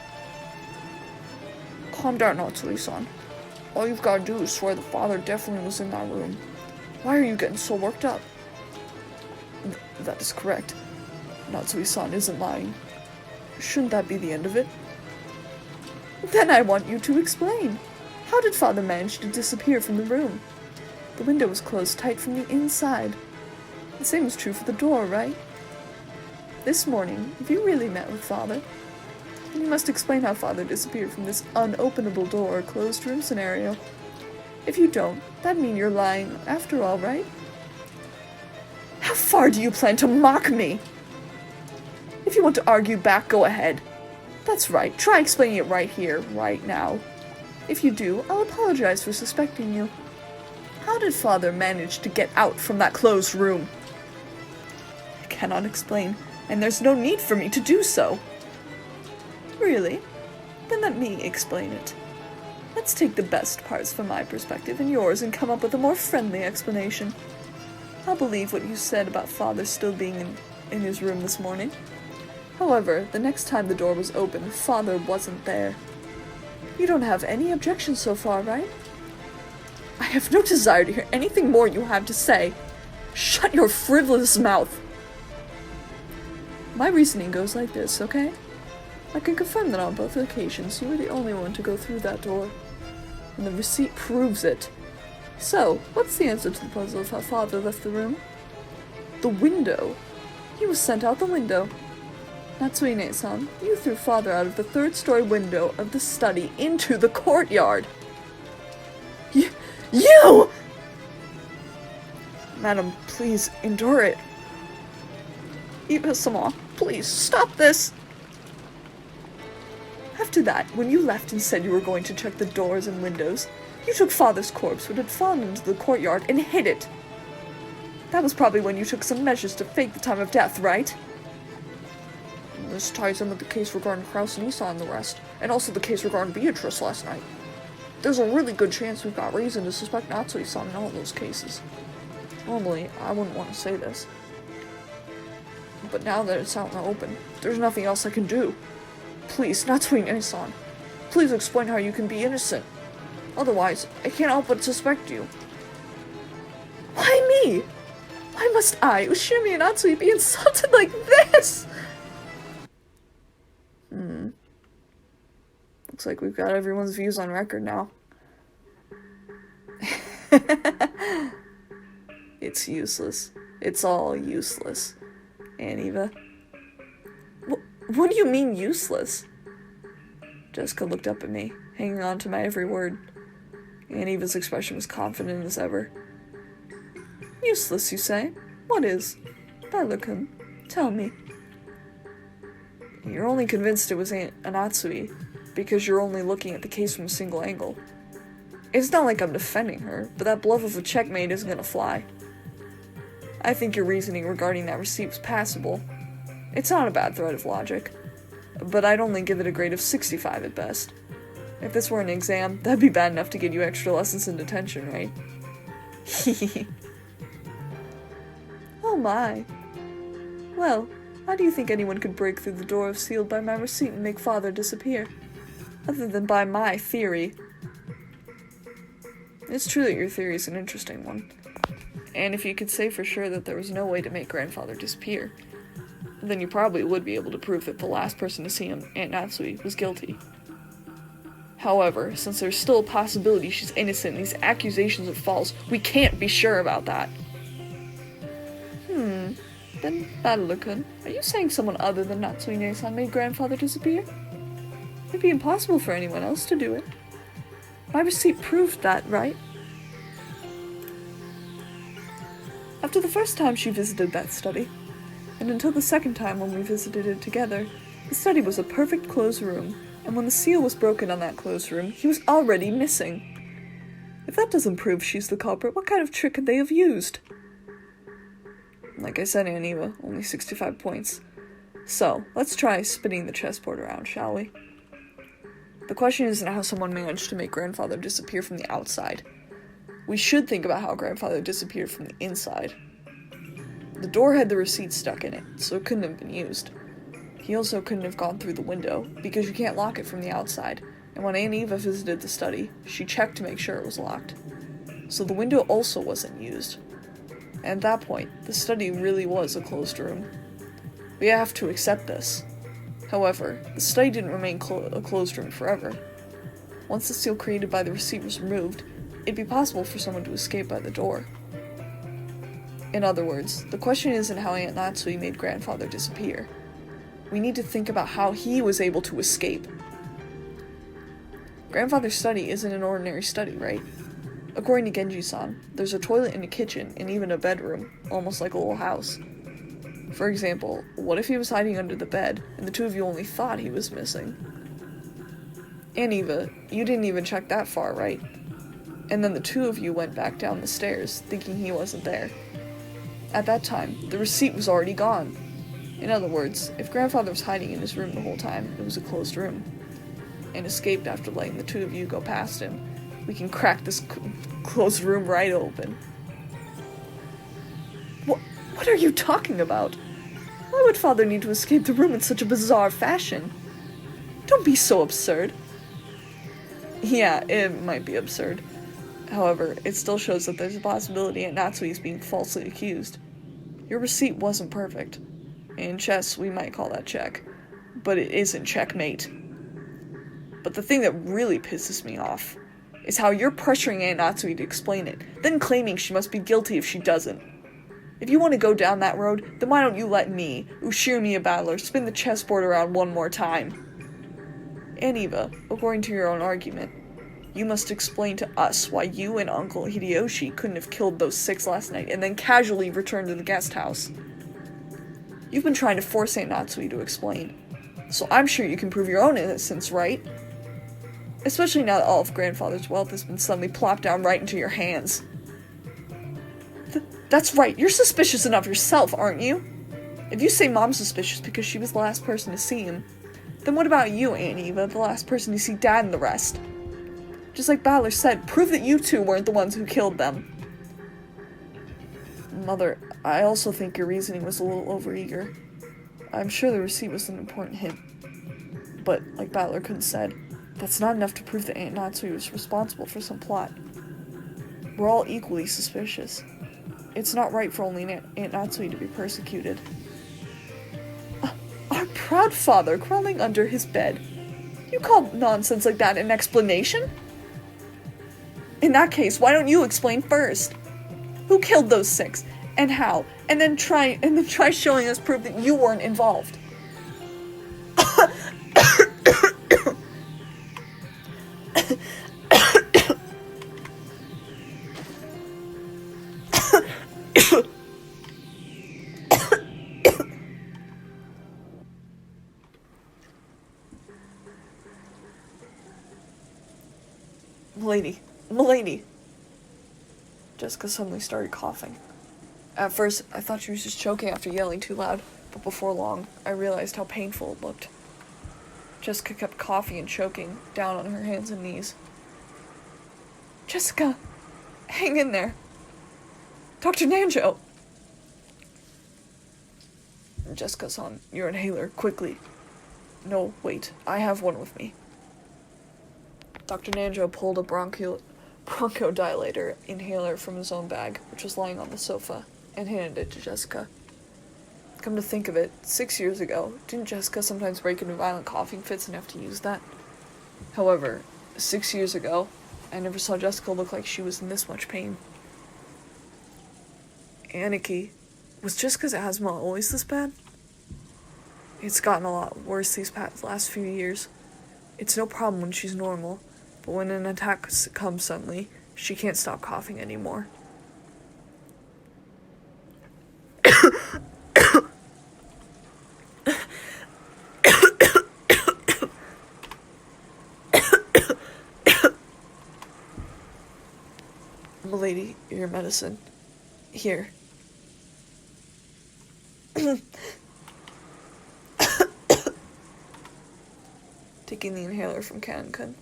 Calm down, Natsui-san. All you've got to do is swear the father definitely was in that room. Why are you getting so worked up? That is correct. Natsui-san isn't lying. Shouldn't that be the end of it? Then I want you to explain. How did father manage to disappear from the room? The window was closed tight from the inside. The same is true for the door, right? This morning, if you really met with father, then you must explain how father disappeared from this unopenable door or closed room scenario. If you don't, that'd mean you're lying after all, right? How far do you plan to mock me? If you want to argue back, go ahead. That's right, try explaining it right here, right now. If you do, I'll apologize for suspecting you. How did father manage to get out from that closed room? I cannot explain, and there's no need for me to do so. Really? Then let me explain it. Let's take the best parts from my perspective and yours and come up with a more friendly explanation. I'll believe what you said about father still being in his room this morning. However, the next time the door was opened, father wasn't there. You don't have any objections so far, right? I have no desire to hear anything more you have to say. Shut your frivolous mouth! My reasoning goes like this, okay? I can confirm that on both occasions you were the only one to go through that door. And the receipt proves it. So, what's the answer to the puzzle of how father left the room? The window. He was sent out the window. Natsui-ne-san, you threw father out of the third-story window of the study into the courtyard. You! Madam, please endure it. Eva-sama, please stop this! After that, when you left and said you were going to check the doors and windows, you took father's corpse, which had fallen into the courtyard, and hid it. That was probably when you took some measures to fake the time of death, right? This ties in with the case regarding Kraus and Isa and the rest, and also the case regarding Beatrice last night. There's a really good chance we've got reason to suspect Natsui-san in all those cases. Normally, I wouldn't want to say this. But now that it's out in the open, there's nothing else I can do. Please, Natsui-ne-san, please explain how you can be innocent. Otherwise, I can't help but suspect you. Why me? Why must I, Ushimi and Natsui, be insulted like this? Looks like we've got everyone's views on record now. It's useless. It's all useless. Aunt Eva. What do you mean useless? Jessica looked up at me, hanging on to my every word. Aunt Eva's expression was confident as ever. Useless, you say? What is? Barlow-kun, tell me. You're only convinced it was Aunt Natsui because you're only looking at the case from a single angle. It's not like I'm defending her, but that bluff of a checkmate isn't gonna fly. I think your reasoning regarding that receipt was passable. It's not a bad thread of logic, but I'd only give it a grade of 65 at best. If this were an exam, that'd be bad enough to get you extra lessons in detention, right? Oh my. Well, How do you think anyone could break through the door sealed by my receipt and make Father disappear? Other than by my theory. It's true that your theory is an interesting one. And if you could say for sure that there was no way to make Grandfather disappear, then you probably would be able to prove that the last person to see him, Aunt Natsui, was guilty. However, since there's still a possibility she's innocent and these accusations are false, we can't be sure about that. Then Battler-kun, are you saying someone other than Natsui-ne-san made Grandfather disappear? It'd be impossible for anyone else to do it. My receipt proved that, right? After the first time she visited that study, and until the second time when we visited it together, the study was a perfect closed room, and when the seal was broken on that closed room, he was already missing. If that doesn't prove she's the culprit, what kind of trick could they have used? Like I said, Aniwa, only 65 points. So, let's try spinning the chessboard around, shall we? The question isn't how someone managed to make Grandfather disappear from the outside. We should think about how Grandfather disappeared from the inside. The door had the receipt stuck in it, so it couldn't have been used. He also couldn't have gone through the window, because you can't lock it from the outside, and when Aunt Eva visited the study, she checked to make sure it was locked. So the window also wasn't used. At that point, the study really was a closed room. We have to accept this. However, the study didn't remain a closed room forever. Once the seal created by the receipt was removed, it'd be possible for someone to escape by the door. In other words, the question isn't how Aunt Natsui made Grandfather disappear. We need to think about how he was able to escape. Grandfather's study isn't an ordinary study, right? According to Genji-san, there's a toilet and a kitchen, and even a bedroom, almost like a little house. For example, what if he was hiding under the bed, and the two of you only thought he was missing? And Eva, you didn't even check that far, right? And then the two of you went back down the stairs, thinking he wasn't there. At that time, the receipt was already gone. In other words, if Grandfather was hiding in his room the whole time, it was a closed room, and escaped after letting the two of you go past him, we can crack this closed room right open. What are you talking about? Why would Father need to escape the room in such a bizarre fashion? Don't be so absurd. Yeah, it might be absurd. However, it still shows that there's a possibility Aunt Natsui is being falsely accused. Your receipt wasn't perfect. In chess, we might call that check. But it isn't checkmate. But the thing that really pisses me off is how you're pressuring Aunt Natsui to explain it, then claiming she must be guilty if she doesn't. If you want to go down that road, then why don't you let me, Ushirimiya Battler, spin the chessboard around one more time? And Eva, according to your own argument, you must explain to us why you and Uncle Hideyoshi couldn't have killed those 6 last night and then casually returned to the guest house. You've been trying to force Aunt Natsui to explain, so I'm sure you can prove your own innocence, right? Especially now that all of Grandfather's wealth has been suddenly plopped down right into your hands. That's right, you're suspicious enough yourself, aren't you? If you say Mom's suspicious because she was the last person to see him, then what about you, Aunt Eva, the last person to see Dad and the rest? Just like Battler said, prove that you two weren't the ones who killed them. Mother, I also think your reasoning was a little overeager. I'm sure the receipt was an important hint. But, like Battler-kun said, that's not enough to prove that Aunt Natsui was responsible for some plot. We're all equally suspicious. It's not right for only Aunt Natsui to be persecuted. Our proud father crawling under his bed. You call nonsense like that an explanation? In that case, why don't you explain first? Who killed those 6? And how? And then try showing us proof that you weren't involved. Milady. Jessica suddenly started coughing. At first, I thought she was just choking after yelling too loud, but before long, I realized how painful it looked. Jessica kept coughing and choking, down on her hands and knees. Jessica, hang in there. Dr. Nanjo. Jessica-san, your inhaler, quickly. No, wait, I have one with me. Dr. Nanjo pulled a bronchodilator inhaler from his own bag, which was lying on the sofa, and handed it to Jessica. Come to think of it, 6 years ago, didn't Jessica sometimes break into violent coughing fits and have to use that? However, 6 years ago, I never saw Jessica look like she was in this much pain. Aniki, was Jessica's asthma always this bad? It's gotten a lot worse these last few years. It's no problem when she's normal, but when an attack comes suddenly, she can't stop coughing anymore. Milady, your medicine. Here. Taking the inhaler from Kankun,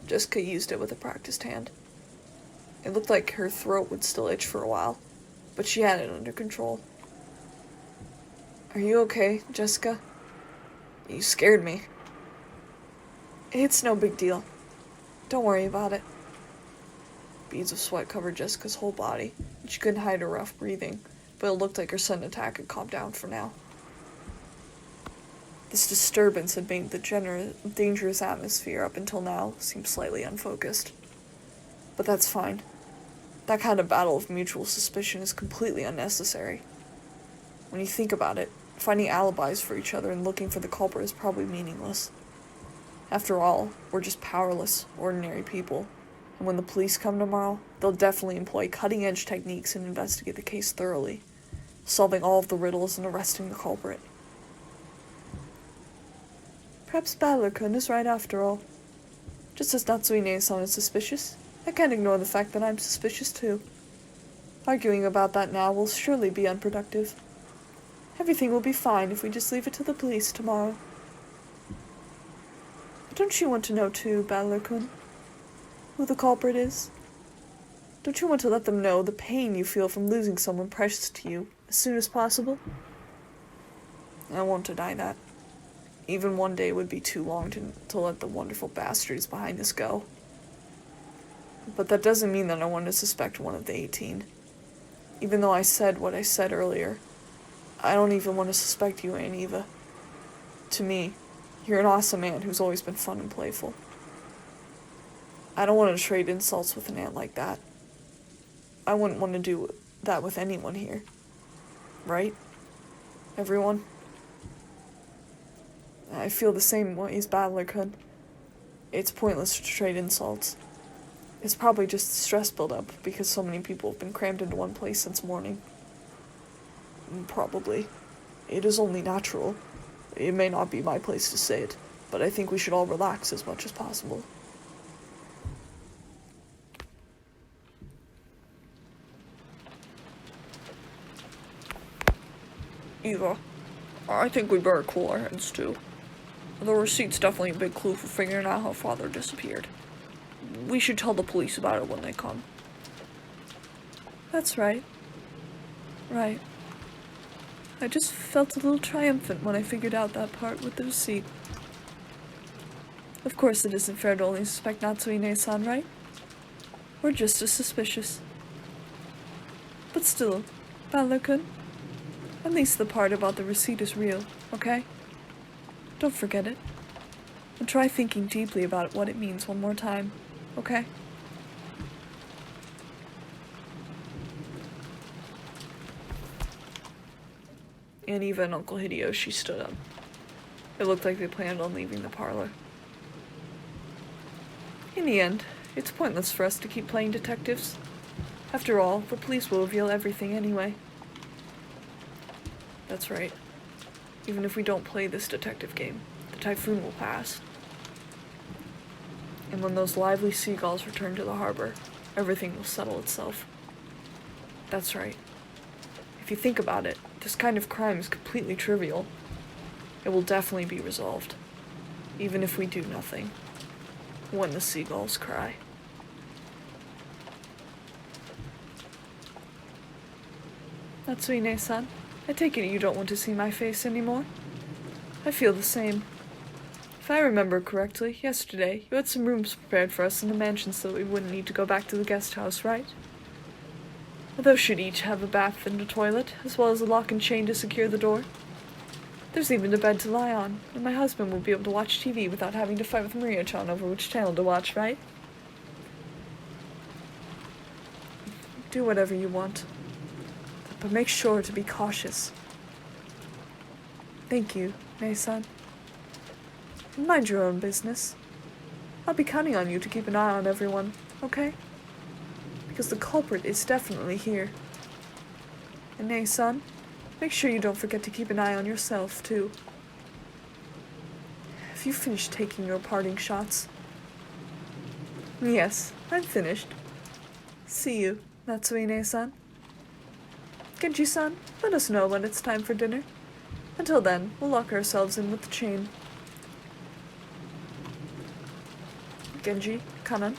Jessica used it with a practiced hand. It looked like her throat would still itch for a while, but she had it under control. Are you okay, Jessica? You scared me. It's no big deal. Don't worry about it. Beads of sweat covered Jessica's whole body, and she couldn't hide her rough breathing, but it looked like her sudden attack had calmed down for now. This disturbance had made the dangerous atmosphere up until now seem slightly unfocused. But that's fine. That kind of battle of mutual suspicion is completely unnecessary. When you think about it, finding alibis for each other and looking for the culprit is probably meaningless. After all, we're just powerless, ordinary people, and when the police come tomorrow, they'll definitely employ cutting-edge techniques and investigate the case thoroughly, solving all of the riddles and arresting the culprit. Perhaps Battler-kun is right after all. Just as Natsuine-san is suspicious, I can't ignore the fact that I'm suspicious too. Arguing about that now will surely be unproductive. Everything will be fine if we just leave it to the police tomorrow. But don't you want to know too, Battler-kun, who the culprit is? Don't you want to let them know the pain you feel from losing someone precious to you as soon as possible? I won't deny that. Even one day would be too long to let the wonderful bastards behind this go. But that doesn't mean that I want to suspect one of the 18. Even though I said what I said earlier, I don't even want to suspect you, Aunt Eva. To me, you're an awesome aunt who's always been fun and playful. I don't want to trade insults with an aunt like that. I wouldn't want to do that with anyone here. Right? Everyone? I feel the same way as Battler-kun. It's pointless to trade insults. It's probably just stress buildup because so many people have been crammed into one place since morning. Probably. It is only natural. It may not be my place to say it, but I think we should all relax as much as possible. Eva, I think we better cool our heads too. The receipt's definitely a big clue for figuring out how Father disappeared. We should tell the police about it when they come. That's right. Right. I just felt a little triumphant when I figured out that part with the receipt. Of course it isn't fair to only suspect Natsuine-san, right? We're just as suspicious. But still, Battler-kun, at least the part about the receipt is real, okay? Don't forget it. And try thinking deeply about what it means one more time, okay? Aunt Eva and Uncle Hideyoshi stood up. It looked like they planned on leaving the parlor. In the end, it's pointless for us to keep playing detectives. After all, the police will reveal everything anyway. That's right. Even if we don't play this detective game, the typhoon will pass. And when those lively seagulls return to the harbor, everything will settle itself. That's right. If you think about it, this kind of crime is completely trivial. It will definitely be resolved, even if we do nothing, when the seagulls cry. Natsuine-san, I take it you don't want to see my face anymore? I feel the same. If I remember correctly, yesterday you had some rooms prepared for us in the mansion so that we wouldn't need to go back to the guest house, right? Those should each have a bath and a toilet, as well as a lock and chain to secure the door. There's even a bed to lie on, and my husband will be able to watch TV without having to fight with Maria-chan over which channel to watch, right? Do whatever you want, but make sure to be cautious. Thank you, Nei-san. Mind your own business. I'll be counting on you to keep an eye on everyone, okay? Because the culprit is definitely here. And Nei-san, make sure you don't forget to keep an eye on yourself, too. Have you finished taking your parting shots? Yes, I'm finished. See you, Natsui Nei-san. Genji-san, let us know when it's time for dinner. Until then, we'll lock ourselves in with the chain. Genji, Kanan,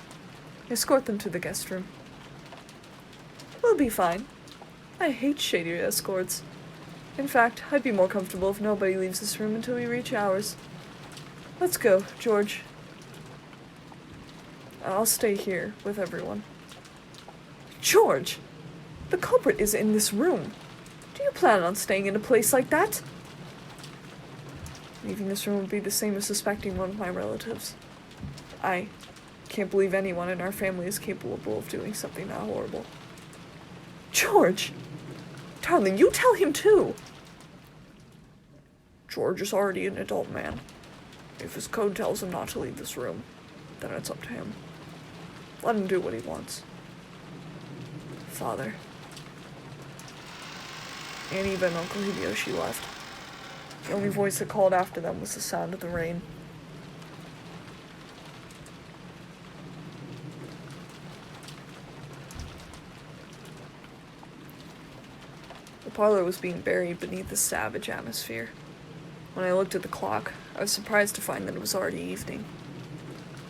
escort them to the guest room. We'll be fine. I hate shady escorts. In fact, I'd be more comfortable if nobody leaves this room until we reach ours. Let's go, George. I'll stay here with everyone. George! The culprit is in this room. Do you plan on staying in a place like that? Leaving this room would be the same as suspecting one of my relatives. I can't believe anyone in our family is capable of doing something that horrible. George! Darling, you tell him too! George is already an adult man. If his code tells him not to leave this room, then it's up to him. Let him do what he wants. Father. And even Uncle Hideyoshi left. The only voice that called after them was the sound of the rain. The parlor was being buried beneath the savage atmosphere. When I looked at the clock, I was surprised to find that it was already evening.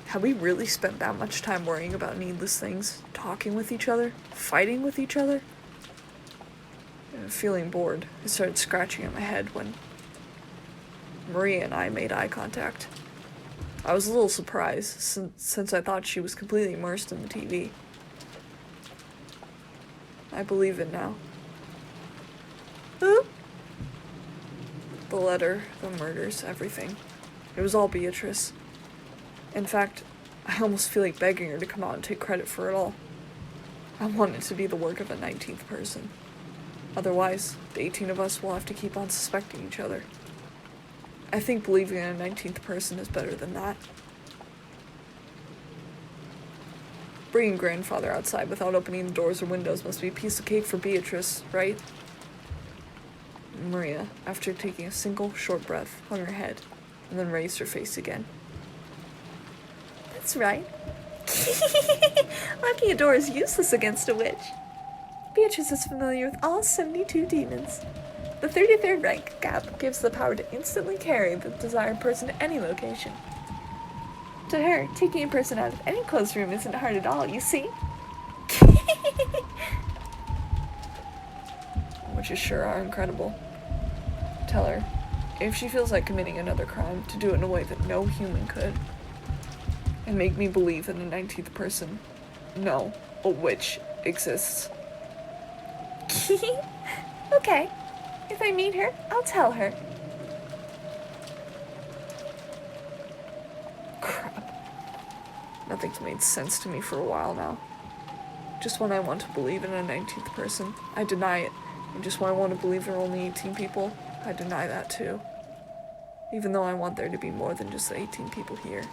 Had we really spent that much time worrying about needless things, talking with each other, fighting with each other? Feeling bored, I started scratching at my head when Maria and I made eye contact. I was a little surprised, since I thought she was completely immersed in the TV. I believe it now. Who? The letter, the murders, everything. It was all Beatrice. In fact, I almost feel like begging her to come out and take credit for it all. I want it to be the work of a 19th person. Otherwise, the 18 of us will have to keep on suspecting each other. I think believing in a 19th person is better than that. Bringing grandfather outside without opening the doors or windows must be a piece of cake for Beatrice, right? Maria, after taking a single short breath, hung her head, and then raised her face again. That's right. Locking a door is useless against a witch. Beatrice is familiar with all 72 demons. The 33rd rank gap gives the power to instantly carry the desired person to any location. To her, taking a person out of any closed room isn't hard at all, you see? Witches sure are incredible. Tell her, if she feels like committing another crime, to do it in a way that no human could. And make me believe that a 19th person, no, a witch, exists. Okay. If I meet her, I'll tell her. Crap. Nothing's made sense to me for a while now. Just when I want to believe in a 19th person, I deny it. And just when I want to believe there are only 18 people, I deny that too. Even though I want there to be more than just the 18 people here,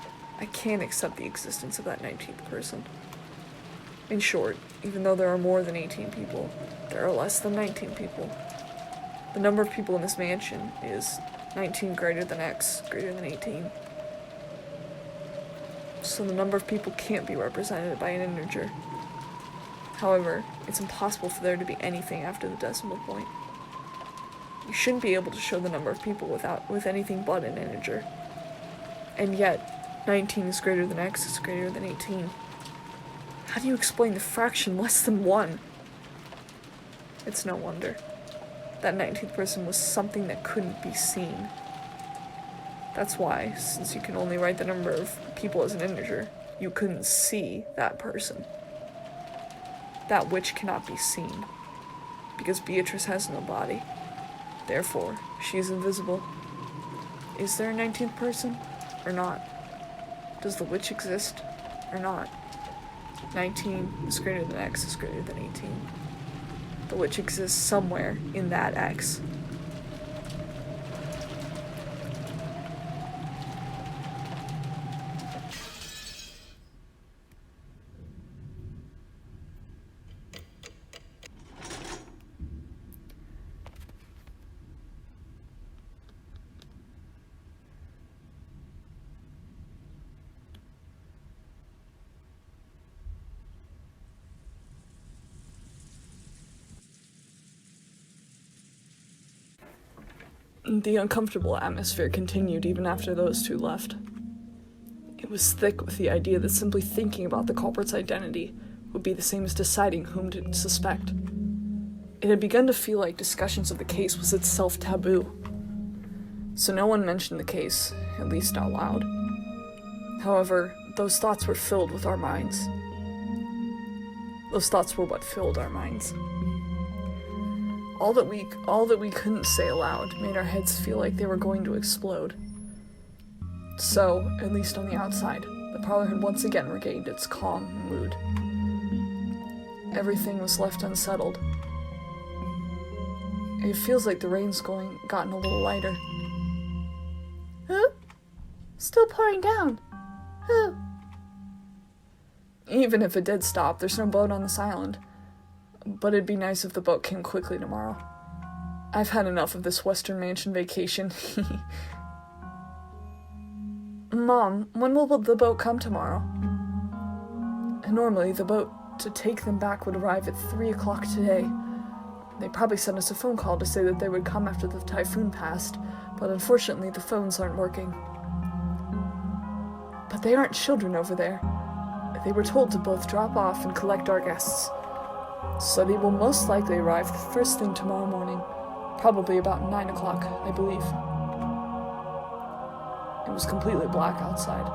I can't accept the existence of that 19th person. In short, even though there are more than 18 people, there are less than 19 people. The number of people in this mansion is 19 greater than X greater than 18. So the number of people can't be represented by an integer. However, it's impossible for there to be anything after the decimal point. You shouldn't be able to show the number of people with anything but an integer. And yet, 19 is greater than X is greater than 18. How do you explain the fraction less than 1? It's no wonder. that 19th person was something that couldn't be seen. That's why, since you can only write the number of people as an integer, you couldn't see that person. That witch cannot be seen, because Beatrice has no body. Therefore, she is invisible. Is there a 19th person, or not? Does the witch exist, or not? 19 is greater than X is greater than 18. The witch exists somewhere in that X. The uncomfortable atmosphere continued even after those two left. It was thick with the idea that simply thinking about the culprit's identity would be the same as deciding whom to suspect. It had begun to feel like discussions of the case was itself taboo. So no one mentioned the case, at least out loud. However, those thoughts were filled with our minds. Those thoughts were what filled our minds. All that we couldn't say aloud made our heads feel like they were going to explode. So, at least on the outside, the parlor had once again regained its calm mood. Everything was left unsettled. It feels like the rain's gotten a little lighter. Huh? Still pouring down. Huh? Even if it did stop, there's no boat on this island. But it'd be nice if the boat came quickly tomorrow. I've had enough of this Western Mansion vacation. Mom, when will the boat come tomorrow? Normally, the boat to take them back would arrive at 3 o'clock today. They probably sent us a phone call to say that they would come after the typhoon passed, but unfortunately the phones aren't working. But they aren't children over there. They were told to both drop off and collect our guests. So they will most likely arrive the first thing tomorrow morning, probably about 9 o'clock, I believe. It was completely black outside,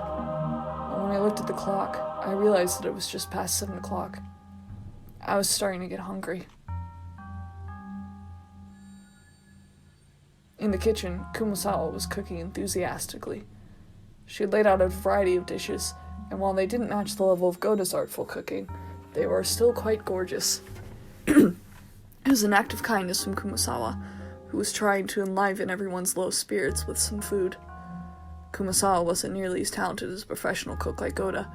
and when I looked at the clock, I realized that it was just past 7 o'clock. I was starting to get hungry. In the kitchen, Kumasawa was cooking enthusiastically. She had laid out a variety of dishes, and while they didn't match the level of Goda's artful cooking, they were still quite gorgeous. It was an act of kindness from Kumasawa, who was trying to enliven everyone's low spirits with some food. Kumasawa wasn't nearly as talented as a professional cook like Goda,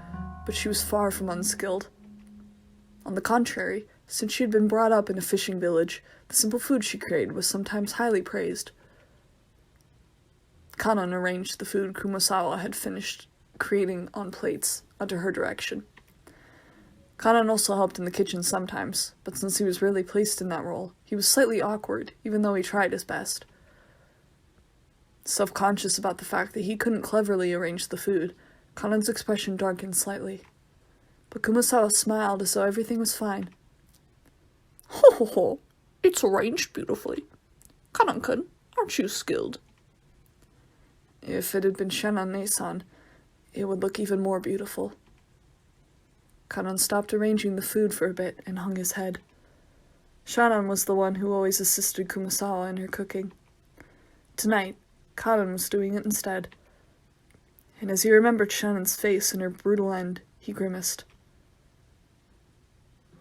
but she was far from unskilled. On the contrary, since she had been brought up in a fishing village, the simple food she created was sometimes highly praised. Kanon arranged the food Kumasawa had finished creating on plates under her direction. Kanon also helped in the kitchen sometimes, but since he was rarely placed in that role, he was slightly awkward, even though he tried his best. Self-conscious about the fact that he couldn't cleverly arrange the food, Kanon's expression darkened slightly. But Kumasawa smiled as though everything was fine. Ho ho ho, it's arranged beautifully. Kanon-kun, aren't you skilled? If it had been Shannon-ne-san, it would look even more beautiful. Kanon stopped arranging the food for a bit and hung his head. Shannon was the one who always assisted Kumasawa in her cooking. Tonight, Kanon was doing it instead. And as he remembered Shannon's face and her brutal end, he grimaced.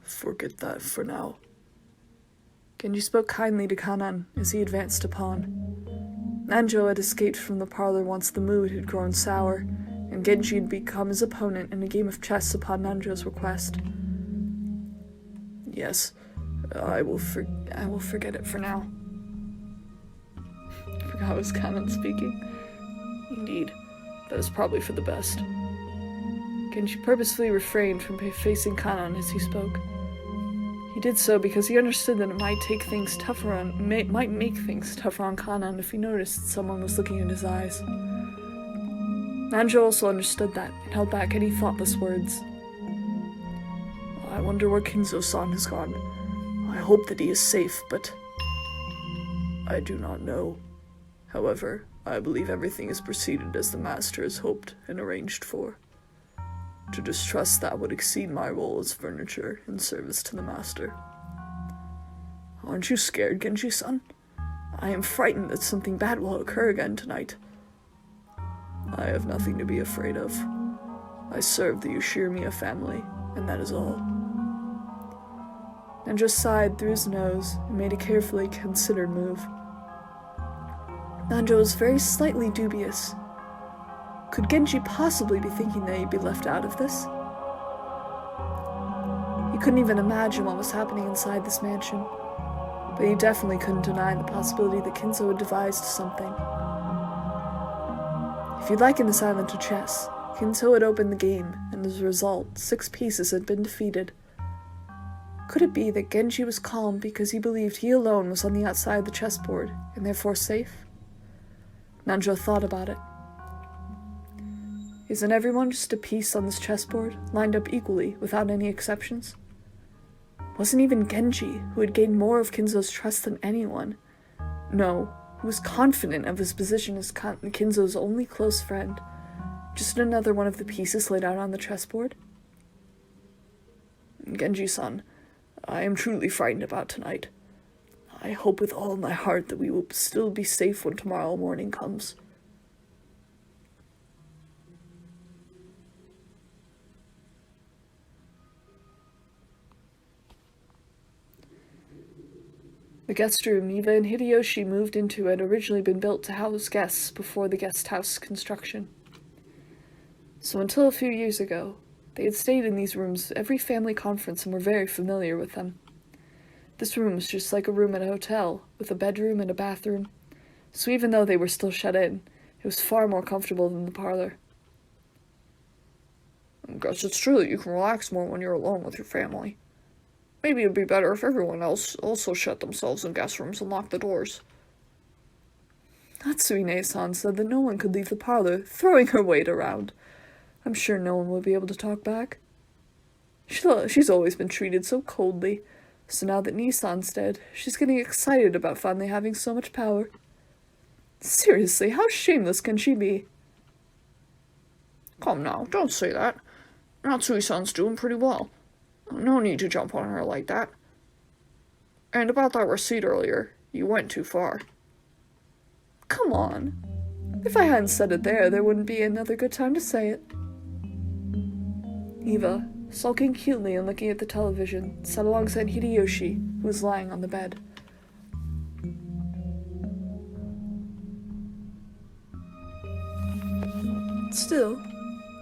Forget that for now. Genji spoke kindly to Kanon as he advanced to pawn. Nanjo had escaped from the parlor once the mood had grown sour, and Genji had become his opponent in a game of chess upon Nanjo's request. Yes, I will forget it for now. I forgot it was Kanon speaking. Indeed, that is probably for the best. Genji purposefully refrained from facing Kanon as he spoke. He did so because he understood that it might make things tougher on Kanon if he noticed that someone was looking in his eyes. Nanjo also understood that and held back any thoughtless words. I wonder where Kinzo-san has gone. I hope that he is safe, but... I do not know. However, I believe everything has proceeded as the Master has hoped and arranged for. To distrust that would exceed my role as furniture in service to the Master. Aren't you scared, Genji-san? I am frightened that something bad will occur again tonight. I have nothing to be afraid of. I serve the Ushirimiya family, and that is all. Nanjo sighed through his nose and made a carefully considered move. Nanjo was very slightly dubious. Could Genji possibly be thinking that he'd be left out of this? He couldn't even imagine what was happening inside this mansion, but he definitely couldn't deny the possibility that Kinzo had devised something. If you'd liken this island to chess, Kinzo had opened the game, and as a result, 6 pieces had been defeated. Could it be that Genji was calm because he believed he alone was on the outside of the chessboard, and therefore safe? Nanjo thought about it. Isn't everyone just a piece on this chessboard, lined up equally, without any exceptions? Wasn't even Genji, who had gained more of Kinzo's trust than anyone, no, who was confident of his position as Kinzo's only close friend, just another one of the pieces laid out on the chessboard? Genji-san, I am truly frightened about tonight. I hope with all my heart that we will still be safe when tomorrow morning comes. The guest room Eva and Hideyoshi moved into had originally been built to house guests before the guest house construction. So until a few years ago, they had stayed in these rooms every family conference and were very familiar with them. This room was just like a room at a hotel, with a bedroom and a bathroom, so even though they were still shut in, it was far more comfortable than the parlor. I guess it's true that you can relax more when you're alone with your family. Maybe it'd be better if everyone else also shut themselves in guest rooms and locked the doors. Natsuine-san said that no one could leave the parlor, throwing her weight around. I'm sure no one will be able to talk back. She's always been treated so coldly, so now that Nissan's dead, she's getting excited about finally having so much power. Seriously, how shameless can she be? Come now, don't say that. Natsui-san's doing pretty well. No need to jump on her like that. And about that receipt earlier, you went too far. Come on. If I hadn't said it there wouldn't be another good time to say it. Eva, sulking cutely and looking at the television, sat alongside Hideyoshi, who was lying on the bed. Still,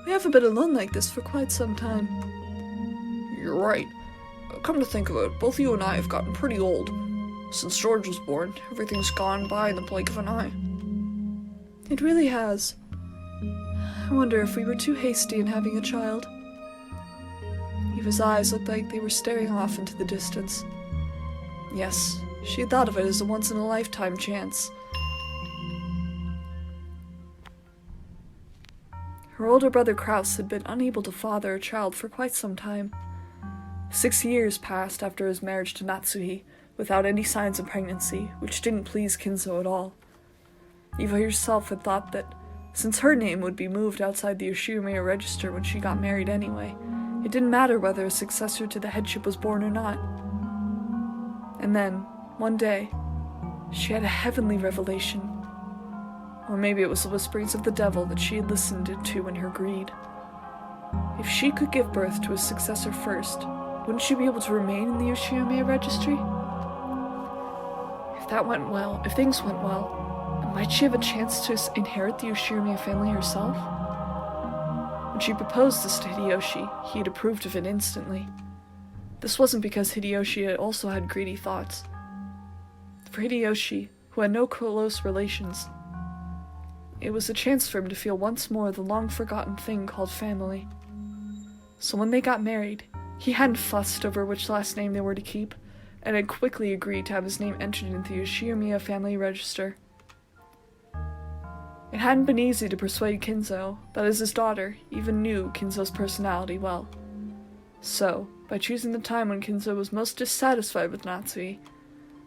we haven't been alone like this for quite some time. You're right. Come to think of it, both you and I have gotten pretty old. Since George was born, everything's gone by in the blink of an eye. It really has. I wonder if we were too hasty in having a child. Eva's eyes looked like they were staring off into the distance. Yes, she had thought of it as a once-in-a-lifetime chance. Her older brother Kraus had been unable to father a child for quite some time. 6 years passed after his marriage to Natsuhi, without any signs of pregnancy, which didn't please Kinzo at all. Eva herself had thought that, since her name would be moved outside the Ushirimiya register when she got married anyway, it didn't matter whether a successor to the headship was born or not. And then, one day, she had a heavenly revelation. Or maybe it was the whisperings of the devil that she had listened to in her greed. If she could give birth to a successor first, wouldn't she be able to remain in the Ushirimiya registry? If things went well, might she have a chance to inherit the Ushirimiya family herself? When she proposed this to Hideyoshi, he had approved of it instantly. This wasn't because Hideyoshi also had greedy thoughts. For Hideyoshi, who had no close relations, it was a chance for him to feel once more the long-forgotten thing called family. So when they got married, he hadn't fussed over which last name they were to keep, and had quickly agreed to have his name entered into the Ushirimiya family register. It hadn't been easy to persuade Kinzo, but as his daughter, Eva knew Kinzo's personality well. So, by choosing the time when Kinzo was most dissatisfied with Natsui,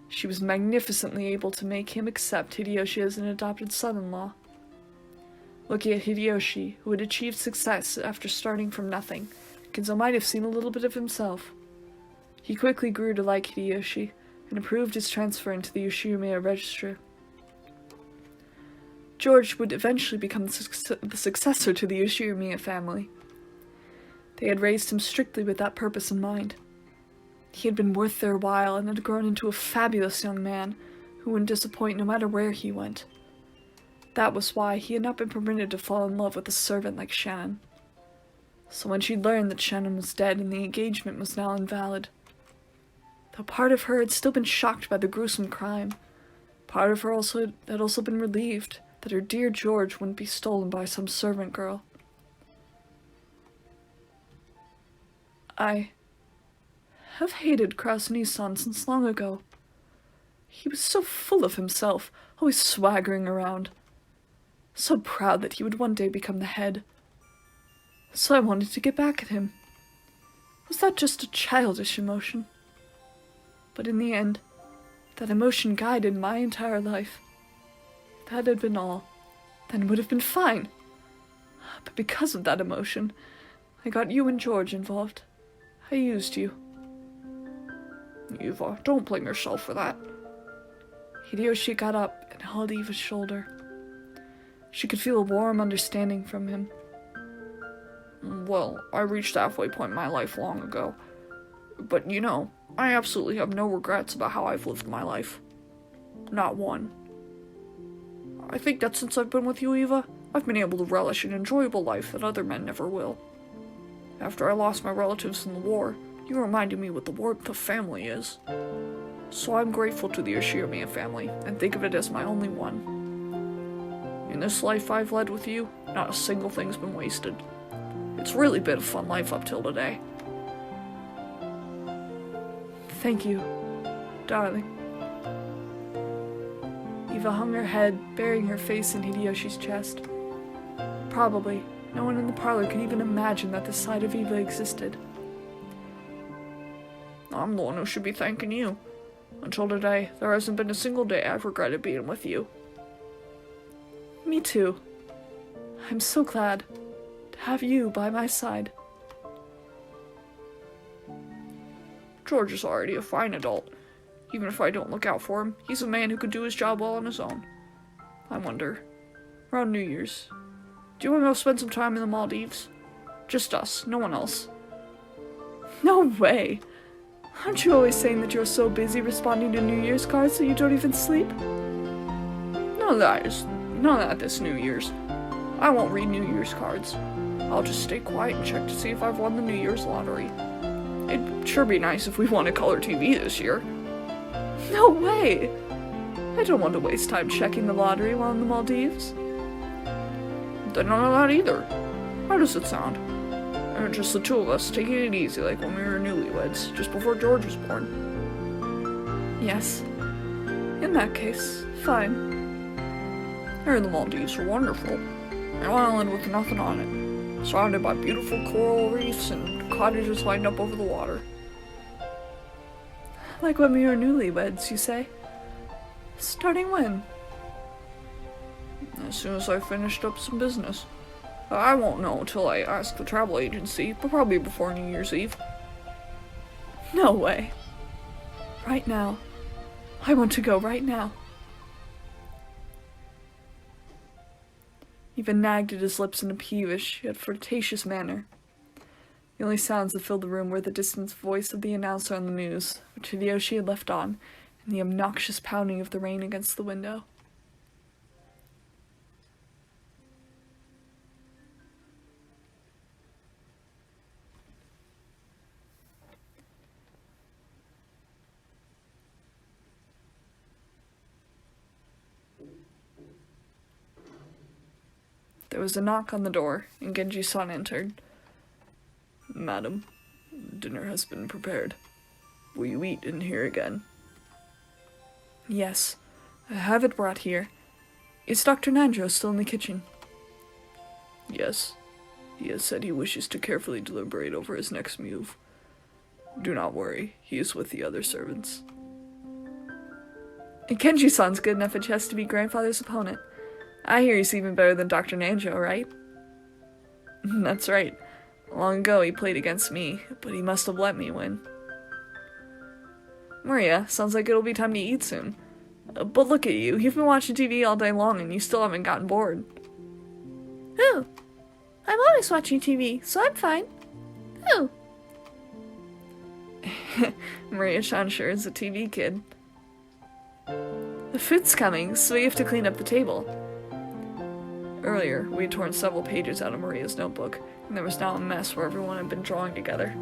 She was magnificently able to make him accept Hideyoshi as an adopted son-in-law. Looking at Hideyoshi, who had achieved success after starting from nothing, Kenzo might have seen a little bit of himself. He quickly grew to like Hideyoshi, and approved his transfer into the Yoshiumiya Register. George would eventually become the successor to the Yoshiumiya family. They had raised him strictly with that purpose in mind. He had been worth their while and had grown into a fabulous young man who wouldn't disappoint no matter where he went. That was why he had not been permitted to fall in love with a servant like Shannon. So when she learned that Shannon was dead and the engagement was now invalid, though part of her had still been shocked by the gruesome crime, part of her had also been relieved that her dear George wouldn't be stolen by some servant girl. I have hated Kraus-Nissan since long ago. He was so full of himself, always swaggering around. So proud that he would one day become the head. So I wanted to get back at him. Was that just a childish emotion? But in the end, that emotion guided my entire life. If that had been all, then it would have been fine. But because of that emotion, I got you and George involved. I used you. Eva, don't blame yourself for that. Hideyoshi got up and held Eva's shoulder. She could feel a warm understanding from him. Well, I reached the halfway point in my life long ago. But you know, I absolutely have no regrets about how I've lived my life. Not one. I think that since I've been with you, Eva, I've been able to relish an enjoyable life that other men never will. After I lost my relatives in the war, you reminded me what the warmth of family is. So I'm grateful to the Yoshiumiya family, and think of it as my only one. In this life I've led with you, not a single thing's been wasted. It's really been a fun life up till today. Thank you, darling. Eva hung her head, burying her face in Hideyoshi's chest. Probably, no one in the parlor could even imagine that this side of Eva existed. I'm the one who should be thanking you. Until today, there hasn't been a single day I've regretted being with you. Me too. I'm so glad to have you by my side. George is already a fine adult. Even if I don't look out for him, he's a man who could do his job well on his own. I wonder, around New Year's, do you want to go spend some time in the Maldives? Just us, no one else. No way! Aren't you always saying that you're so busy responding to New Year's cards that you don't even sleep? None of that this New Year's. I won't read New Year's cards. I'll just stay quiet and check to see if I've won the New Year's lottery. It'd sure be nice if we won a color TV this year. No way! I don't want to waste time checking the lottery while in the Maldives. Then none of that either. How does it sound? Just the two of us, taking it easy like when we were newlyweds, just before George was born. Yes. In that case, fine. Here in the Maldives are wonderful. An island with nothing on it, surrounded by beautiful coral reefs and cottages lined up over the water. Like when we were newlyweds, you say? Starting when? As soon as I finished up some business. I won't know until I ask the travel agency, but probably before New Year's Eve. No way. Right now. I want to go right now. Even nagged at his lips in a peevish, yet flirtatious manner. The only sounds that filled the room were the distant voice of the announcer on the news, which Hideyoshi had left on, and the obnoxious pounding of the rain against the window. There was a knock on the door, and Genji-san entered. Madam, dinner has been prepared. Will you eat in here again? Yes, I have it brought here. Is Dr. Nanjo still in the kitchen? Yes. He has said he wishes to carefully deliberate over his next move. Do not worry, he is with the other servants. Genji-san's good enough at chess to be grandfather's opponent. I hear he's even better than Dr. Nanjo, right? That's right. Long ago he played against me, but he must have let me win. Maria, sounds like it'll be time to eat soon. But look at you, you've been watching TV all day long and you still haven't gotten bored. Oh, I'm always watching TV, so I'm fine. Oh. Maria-chan sure is a TV kid. The food's coming, so we have to clean up the table. Earlier, we had torn several pages out of Maria's notebook, and there was now a mess where everyone had been drawing together.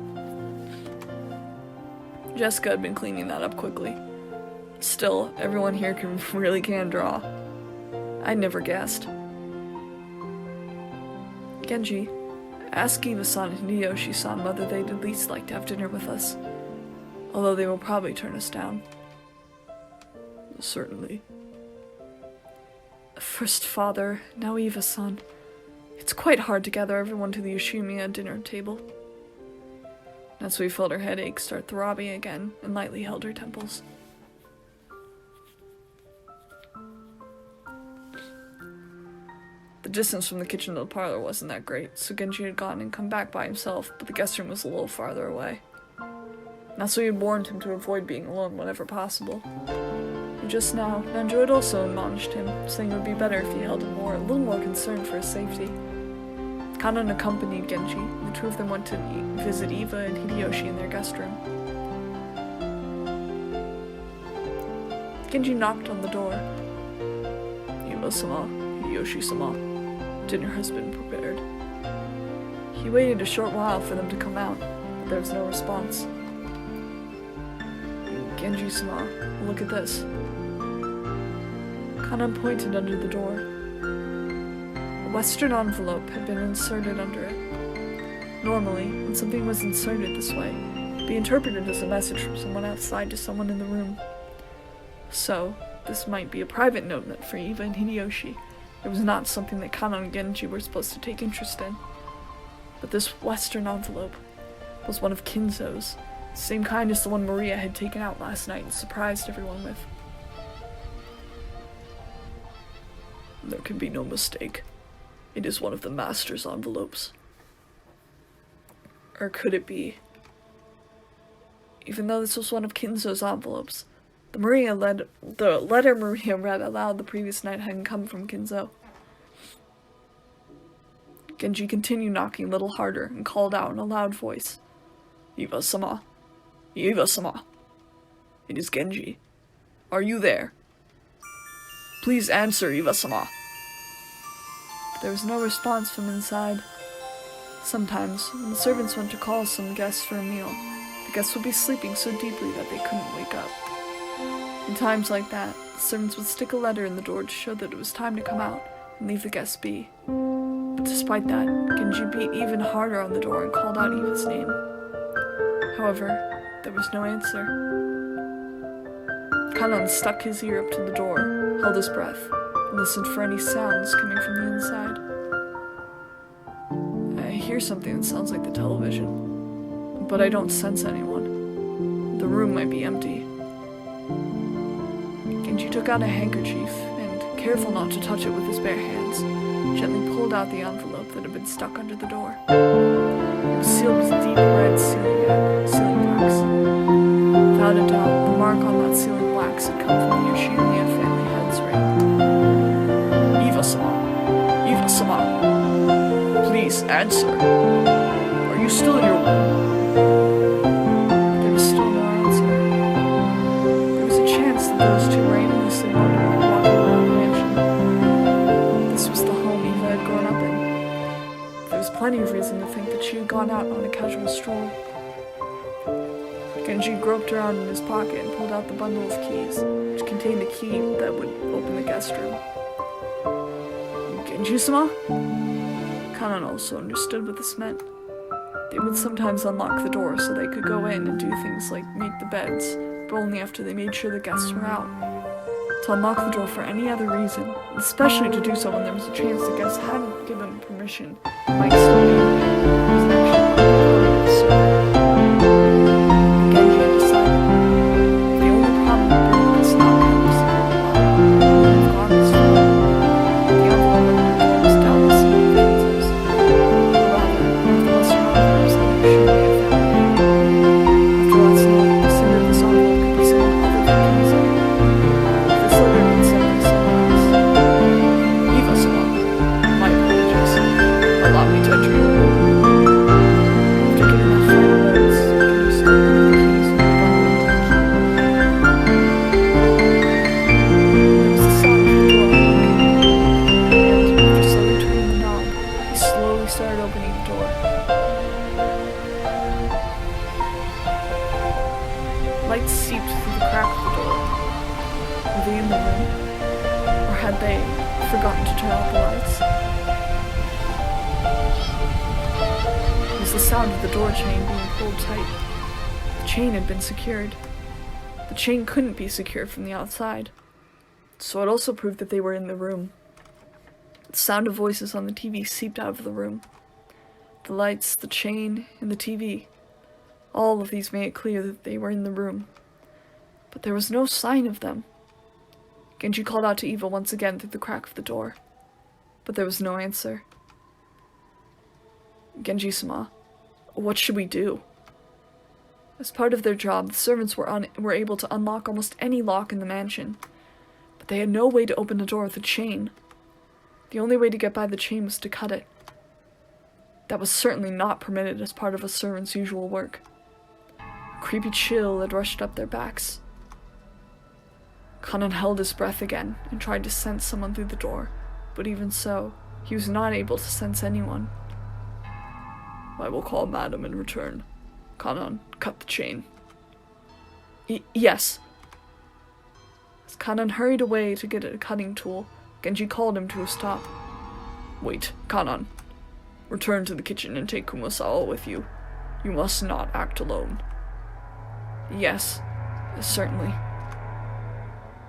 Jessica had been cleaning that up quickly. Still, everyone here really can draw. I'd never guessed. Genji, ask Eva-san and Hideyoshi-san whether they'd at least like to have dinner with us. Although they will probably turn us down. Certainly. First father, now Eva-san. It's quite hard to gather everyone to the Yoshimiya dinner table. Natsui felt her headache start throbbing again and lightly held her temples. The distance from the kitchen to the parlor wasn't that great, so Genji had gone and come back by himself, but the guest room was a little farther away. Natsui had warned him to avoid being alone whenever possible. And just now, Nanjo had also admonished him, saying it would be better if he held a little more concerned for his safety. Kanon accompanied Genji, and the two of them went to visit Eva and Hideyoshi in their guest room. Genji knocked on the door. Eva-sama, Hideyoshi-sama, dinner has been prepared. He waited a short while for them to come out, but there was no response. Genji-sama, look at this. Kanon pointed under the door. A Western envelope had been inserted under it. Normally, when something was inserted this way, it would be interpreted as a message from someone outside to someone in the room. So, this might be a private note meant for Eva and Hideyoshi. It was not something that Kanon and Genji were supposed to take interest in. But this Western envelope was one of Kinzo's, the same kind as the one Maria had taken out last night and surprised everyone with. There can be no mistake. It is one of the master's envelopes. Or could it be? Even though this was one of Kinzo's envelopes, the letter Maria read aloud the previous night hadn't come from Kinzo. Genji continued knocking a little harder and called out in a loud voice. Eva-sama. Eva-sama. It is Genji. Are you there? Please answer, Eva-sama. But there was no response from inside. Sometimes, when the servants went to call some guests for a meal, the guests would be sleeping so deeply that they couldn't wake up. In times like that, the servants would stick a letter in the door to show that it was time to come out and leave the guests be. But despite that, Genji beat even harder on the door and called out Eva's name. However, there was no answer. Kanon stuck his ear up to the door, held his breath, and listened for any sounds coming from the inside. I hear something that sounds like the television, but I don't sense anyone. The room might be empty. Genji took out a handkerchief and, careful not to touch it with his bare hands, gently pulled out the envelope that had been stuck under the door. It was sealed with deep red sealing wax. Without a doubt, the mark on that sealing wax had come from the Yoshimiya family head's ring. Eva-sama! Eva-sama! Please answer! Are you still in your room? There was still no answer. There was a chance that those two were aimlessly wandering walking around the mansion. This was the home Eva had grown up in. There was plenty of reason to think that she had gone out on a casual stroll. Genji groped around in his pocket and pulled out the bundle of keys, which contained a key that would open the guest room. Genji-sama? Kanon also understood what this meant. They would sometimes unlock the door so they could go in and do things like make the beds, but only after they made sure the guests were out. To unlock the door for any other reason, especially to do so when there was a chance the guests hadn't given permission, might still be in there, was actually unable to serve. Genji had decided the only problem with this knock was they forgotten to turn out the lights? It was the sound of the door chain being pulled tight. The chain had been secured. The chain couldn't be secured from the outside, so it also proved that they were in the room. The sound of voices on the TV seeped out of the room. The lights, the chain, and the TV. All of these made it clear that they were in the room. But there was no sign of them. Genji called out to Eva once again through the crack of the door. But there was no answer. Genji-sama, what should we do? As part of their job, the servants were able to unlock almost any lock in the mansion. But they had no way to open the door with a chain. The only way to get by the chain was to cut it. That was certainly not permitted as part of a servant's usual work. A creepy chill had rushed up their backs. Kanan held his breath again and tried to sense someone through the door, but even so, he was not able to sense anyone. I will call Madam in return. Kanan, cut the chain. Yes. As Kanan hurried away to get a cutting tool, Genji called him to a stop. Wait, Kanan. Return to the kitchen and take Kumasawa with you. You must not act alone. Yes, certainly.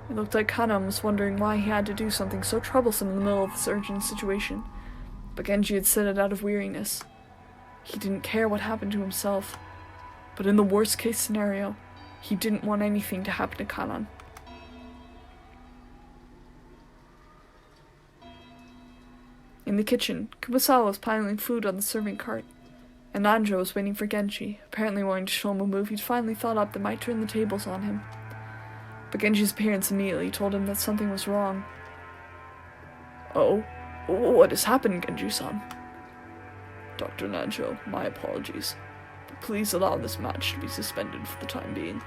It looked like Kanan was wondering why he had to do something so troublesome in the middle of this urgent situation, but Genji had said it out of weariness. He didn't care what happened to himself, but in the worst case scenario, he didn't want anything to happen to Kanan. In the kitchen, Kumasawa was piling food on the serving cart, and Nanjo was waiting for Genji, apparently wanting to show him a move he'd finally thought up that might turn the tables on him. But Genji's appearance immediately told him that something was wrong. Oh, what has happened, Genji-san? Dr. Nanjo, my apologies, but please allow this match to be suspended for the time being.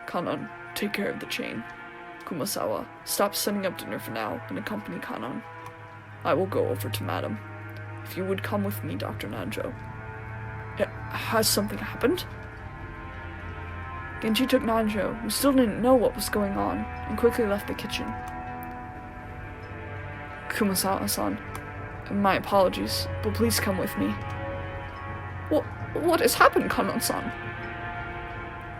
Kanan, take care of the chain. Kumasawa, stop setting up dinner for now and accompany Kanan. I will go over to Madam. If you would come with me, Dr. Nanjo. Has something happened? Genji took Nanjo, who still didn't know what was going on, and quickly left the kitchen. Kumasawa-san, my apologies, but please come with me. What has happened, Kanan-san?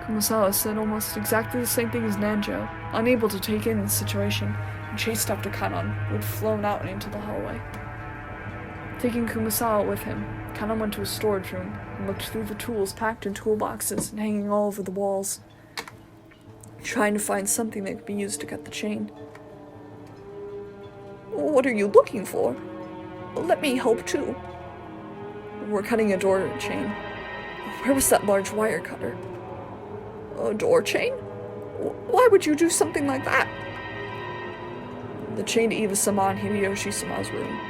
Kumasawa said almost exactly the same thing as Nanjo, unable to take in the situation, and chased after Kanan, who had flown out into the hallway. Taking Kumasawa with him, Kanan went to a storage room and looked through the tools packed in toolboxes and hanging all over the walls, trying to find something that could be used to cut the chain. What are you looking for? Let me help too. We're cutting a door chain. Where was that large wire cutter? A door chain? Why would you do something like that? The chain to Eva-sama and Hideyoshi-sama's room.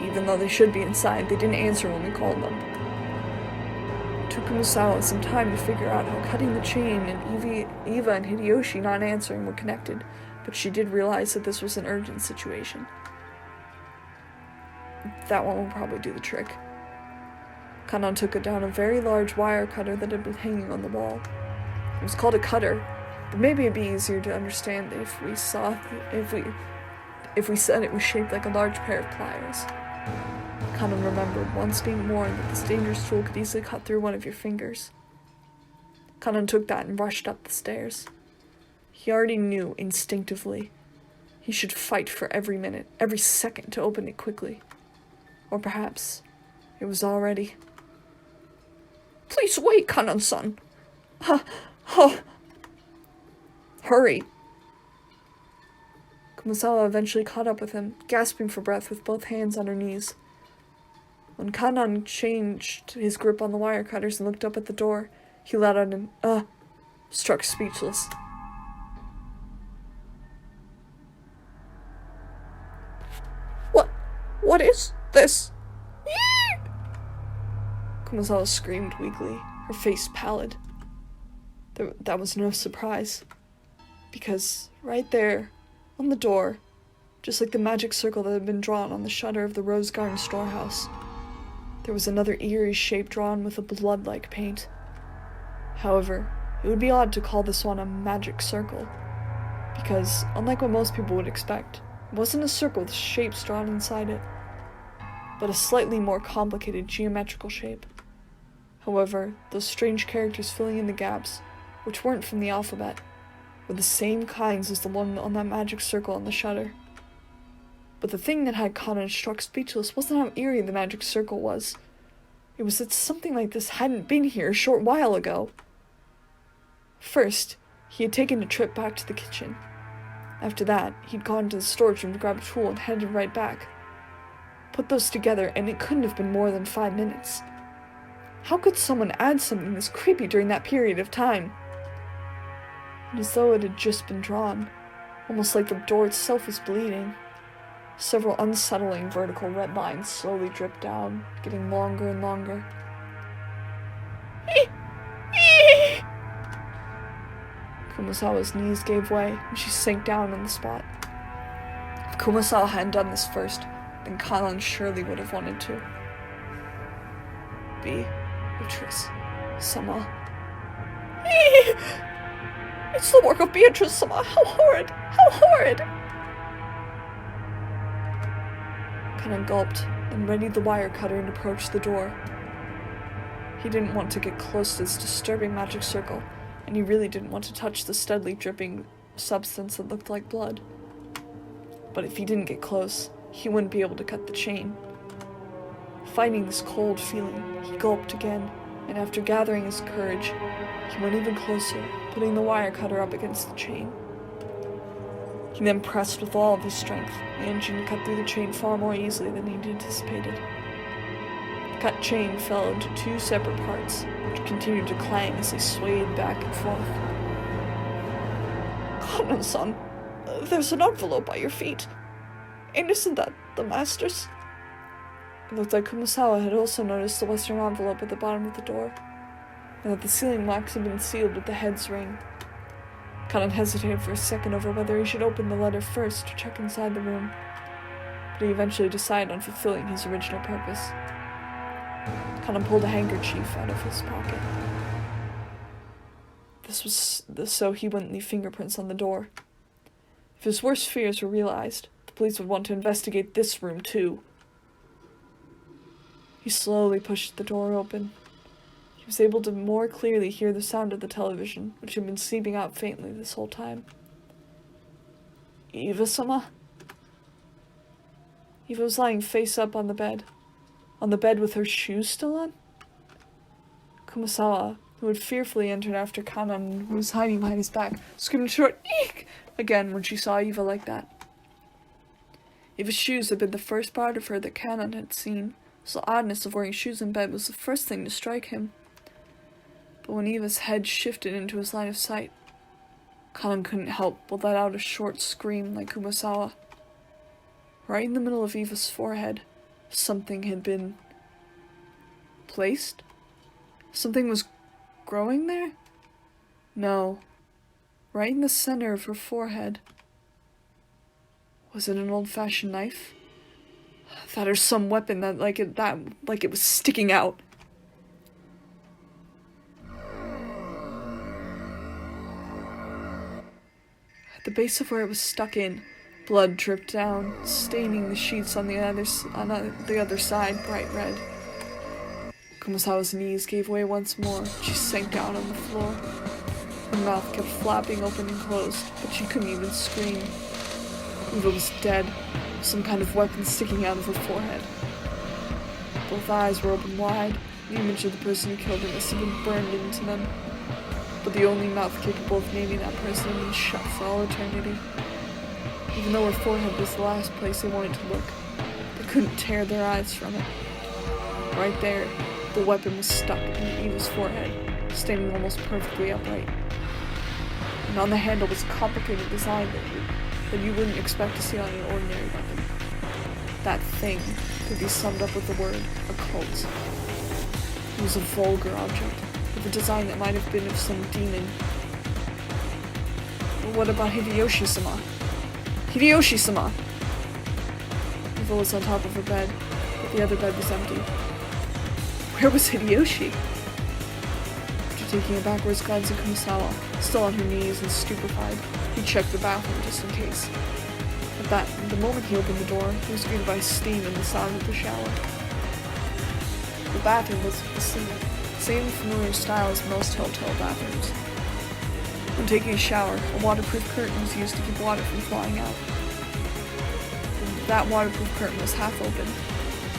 Even though they should be inside, they didn't answer when we called them. It took Kumasawa some time to figure out how cutting the chain and Eva and Hideyoshi not answering were connected, but she did realize that this was an urgent situation. That one will probably do the trick. Kanan took down a very large wire cutter that had been hanging on the wall. It was called a cutter, but maybe it'd be easier to understand if we said it was shaped like a large pair of pliers. Kanan remembered once being warned that this dangerous tool could easily cut through one of your fingers. Kanan took that and rushed up the stairs. He already knew instinctively he should fight for every minute, every second to open it quickly. Or perhaps it was already. Please wait, Kanan-san. Hurry. Kumasawa eventually caught up with him, gasping for breath with both hands on her knees. When Kanan changed his grip on the wire cutters and looked up at the door, he let out an struck speechless. What is this? Kumasawa screamed weakly, her face pallid. That was no surprise, because right there, on the door, just like the magic circle that had been drawn on the shutter of the Rose Garden storehouse, there was another eerie shape drawn with a blood-like paint. However, it would be odd to call this one a magic circle, because, unlike what most people would expect, It wasn't a circle with shapes drawn inside it, but a slightly more complicated geometrical shape. However, those strange characters filling in the gaps, which weren't from the alphabet, were the same kinds as the one on that magic circle on the shutter. But the thing that had Conan struck speechless wasn't how eerie the magic circle was. It was that something like this hadn't been here a short while ago. First, he had taken a trip back to the kitchen. After that, he'd gone to the storage room to grab a tool and headed right back. Put those together, and it couldn't have been more than 5 minutes. How could someone add something this creepy during that period of time? And as though it had just been drawn, almost like the door itself was bleeding. Several unsettling vertical red lines slowly dripped down, getting longer and longer. Kumasawa's knees gave way, and she sank down on the spot. If Kumasawa hadn't done this first, then Conan surely would have wanted to. Beatrice sama. It's the work of Beatrice sama. How horrid! How horrid! Conan gulped, then readied the wire cutter and approached the door. He didn't want to get close to this disturbing magic circle, and he really didn't want to touch the steadily dripping substance that looked like blood. But if he didn't get close, he wouldn't be able to cut the chain. Fighting this cold feeling, he gulped again, and after gathering his courage, he went even closer, putting the wire cutter up against the chain. He then pressed with all of his strength, managing to cut through the chain far more easily than he'd anticipated. The cut chain fell into 2 separate parts, which continued to clang as they swayed back and forth. Conan-san, there's an envelope by your feet. And isn't that the master's? It looked like Kumasawa had also noticed the western envelope at the bottom of the door, and that the sealing wax had been sealed with the head's ring. Conan hesitated for a second over whether he should open the letter first to check inside the room, but he eventually decided on fulfilling his original purpose. Conan pulled a handkerchief out of his pocket. This was so he wouldn't leave fingerprints on the door. If his worst fears were realized, the police would want to investigate this room too. He slowly pushed the door open. He was able to more clearly hear the sound of the television, which had been seeping out faintly this whole time. Eva-sama? Eva was lying face up on the bed with her shoes still on. Kumasawa, who had fearfully entered after Conan, who was hiding behind his back, screamed short, "Eek!" again when she saw Eva like that. Eva's shoes had been the first part of her that Conan had seen, so the oddness of wearing shoes in bed was the first thing to strike him. But when Eva's head shifted into his line of sight, Conan couldn't help but let out a short scream like Kumasawa. Right in the middle of Eva's forehead, something had been placed? Something was growing there? No. Right in the center of her forehead. Was it an old-fashioned knife? That or some weapon that it was sticking out. At the base of where it was stuck in, blood dripped down, staining the sheets on the other side bright red. Kumasawa's knees gave way once more. She sank down on the floor. Her mouth kept flapping open and closed, but she couldn't even scream. Eva was dead, some kind of weapon sticking out of her forehead. Both eyes were open wide. The image of the person who killed her must have been burned into them. But the only mouth capable of naming that person had been shut for all eternity. Even though her forehead was the last place they wanted to look, they couldn't tear their eyes from it. Right there, the weapon was stuck into Eva's forehead, standing almost perfectly upright. And on the handle was a complicated design that you wouldn't expect to see on an ordinary weapon. That thing could be summed up with the word occult. It was a vulgar object, with a design that might have been of some demon. But what about Hideyoshi-sama? Hideyoshi-sama! Eva was on top of her bed, but the other bed was empty. Where was Hideyoshi? After taking a backwards glance at Kumasawa, still on her knees and stupefied, he checked the bathroom just in case. But The moment he opened the door, he was greeted by steam and the sound of the shower. The bathroom was the same familiar style as most hotel bathrooms. When taking a shower, a waterproof curtain was used to keep water from flying out. That waterproof curtain was half open,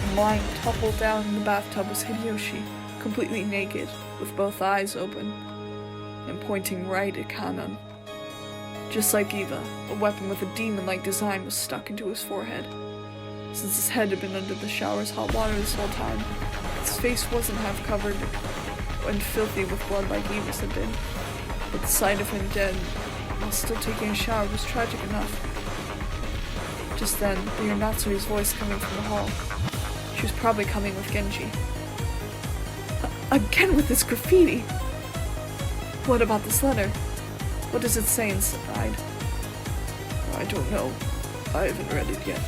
and lying toppled down in the bathtub was Hideyoshi, completely naked, with both eyes open, and pointing right at Kanon. Just like Eva, a weapon with a demon-like design was stuck into his forehead. Since his head had been under the shower's hot water this whole time, his face wasn't half covered and filthy with blood like Eva's had been. But the sight of him dead, while still taking a shower, was tragic enough. Just then, they heard Natsui's voice coming from the hall. She was probably coming with Genji. Again with this graffiti! What about this letter? What does it say inside? I don't know. I haven't read it yet.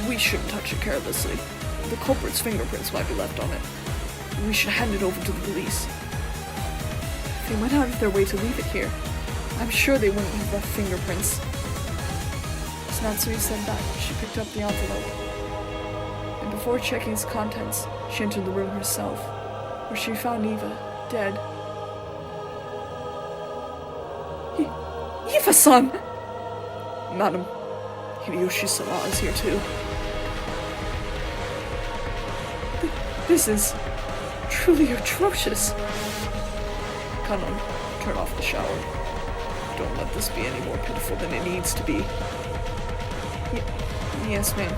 We shouldn't touch it carelessly. The culprit's fingerprints might be left on it. We should hand it over to the police. They went out of their way to leave it here. I'm sure they wouldn't have left fingerprints. As Natsui said that, she picked up the envelope. And before checking its contents, she entered the room herself, where she found Eva, dead. Eva-san! Madam, Hideyoshi-sama is here too. This is truly atrocious. Kanon, turn off the shower. Don't let this be any more pitiful than it needs to be. Yes, ma'am.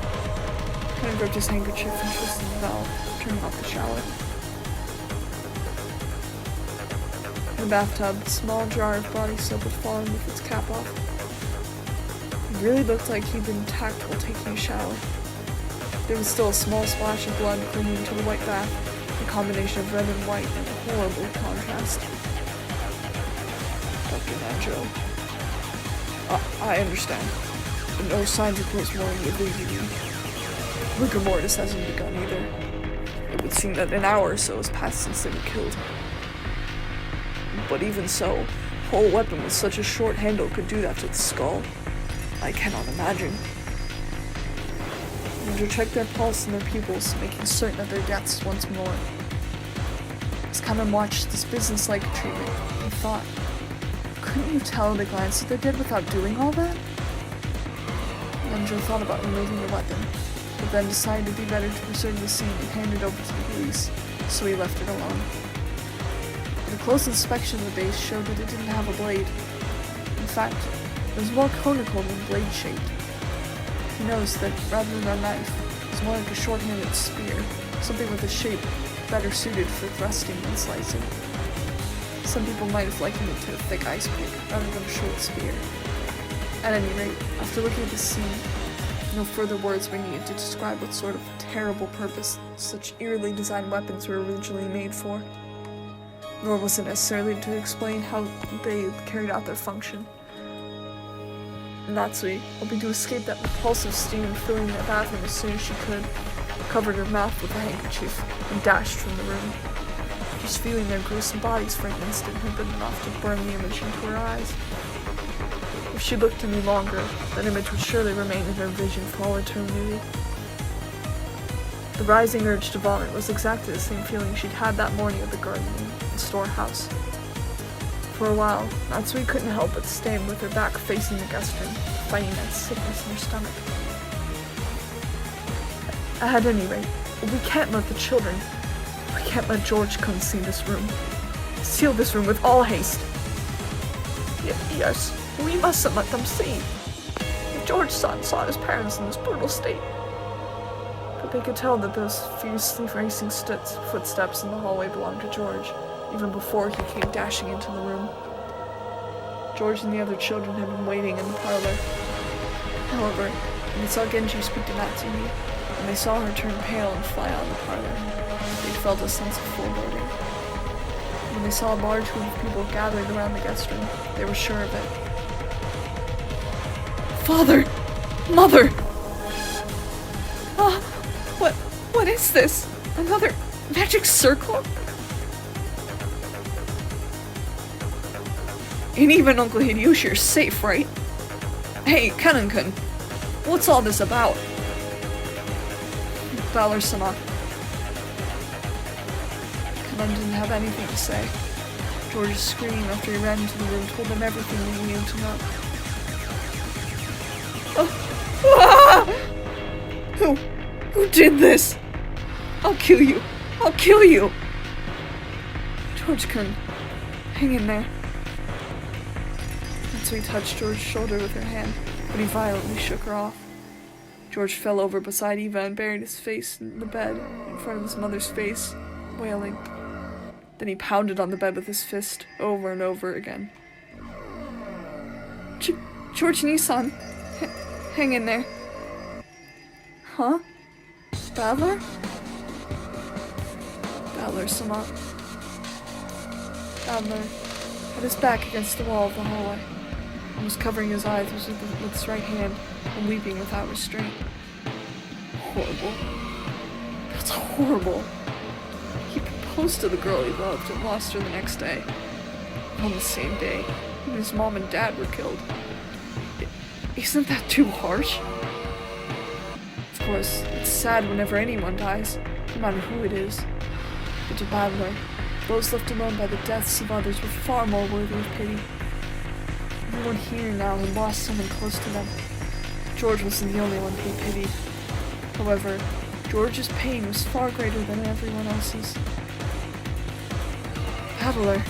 Kanon grabbed his handkerchief and twisted the valve, turning off the shower. In the bathtub, a small jar of body soap had fallen with its cap off. It really looked like he'd been attacked while taking a shower. There was still a small splash of blood clinging to the white bath, a combination of red and white and a horrible contrast. Dr. Nanjo. I understand. But no signs of post-mortem would lead you. Rigor mortis hasn't begun either. It would seem that an hour or so has passed since they were killed. But even so, a whole weapon with such a short handle could do that to the skull. I cannot imagine. Nanjo checked their pulse and their pupils, making certain of their deaths once more. As Kanon watched this business-like treatment, he thought, couldn't you tell at a glance that they're dead without doing all that? Nanjo thought about removing the weapon, but then decided it'd be better to preserve the scene and hand it over to the police, so he left it alone. But a close inspection of the base showed that it didn't have a blade. In fact, it was more conical than blade-shaped. He noticed that, rather than a knife, it was more like a short-handed spear, something with a shape better suited for thrusting than slicing. Some people might have likened it to a thick ice pick, rather than a short spear. At any rate, after looking at this scene, no further words were needed to describe what sort of terrible purpose such eerily designed weapons were originally made for. Nor was it necessarily to explain how they carried out their function. Natsui, hoping to escape that repulsive steam filling the bathroom as soon as she could, covered her mouth with a handkerchief and dashed from the room. Just feeling their gruesome bodies for an instant had been enough to burn the image into her eyes. If she looked any longer, that image would surely remain in her vision for all eternity. The rising urge to vomit was exactly the same feeling she'd had that morning at the garden and storehouse. For a while, Natsui couldn't help but stand with her back facing the guest room, fighting that sickness in her stomach. At any rate, we can't let the children, we can't let George come see this room. Seal this room with all haste. Yes, we mustn't let them see. George's son saw his parents in this brutal state. But they could tell that those fiercely racing footsteps in the hallway belonged to George, even before he came dashing into the room. George and the other children had been waiting in the parlor. However, when they saw Genji speak to Natsui, and they saw her turn pale and fly out of the parlor, they felt a sense of foreboding. When they saw a large group of people gathered around the guest room, they were sure of it. Father! Mother! Ah! What is this? Another magic circle? And even Uncle Hideyoshi are safe, right? Hey, Kanan-kun, what's all this about? Valor-sama. Kanan didn't have anything to say. George's scream after he ran into the room told him everything he needed to know. Who did this? I'll kill you. I'll kill you. George-kun, hang in there. Natsui touched George's shoulder with her hand, but he violently shook her off. George fell over beside Eva and buried his face in the bed in front of his mother's face, wailing. Then he pounded on the bed with his fist over and over again. George Nissan, hang in there. Huh? Valor? Valor-sama. Valor had his back against the wall of the hallway and was covering his eyes with his right hand and weeping without restraint. Horrible. That's horrible. He proposed to the girl he loved and lost her the next day. On the same day, when his mom and dad were killed. Isn't that too harsh? Of course, it's sad whenever anyone dies, no matter who it is. But to Badler, those left alone by the deaths of others were far more worthy of pity. Everyone here now had lost someone close to them. George wasn't the only one being pitied. However, George's pain was far greater than everyone else's. Badler.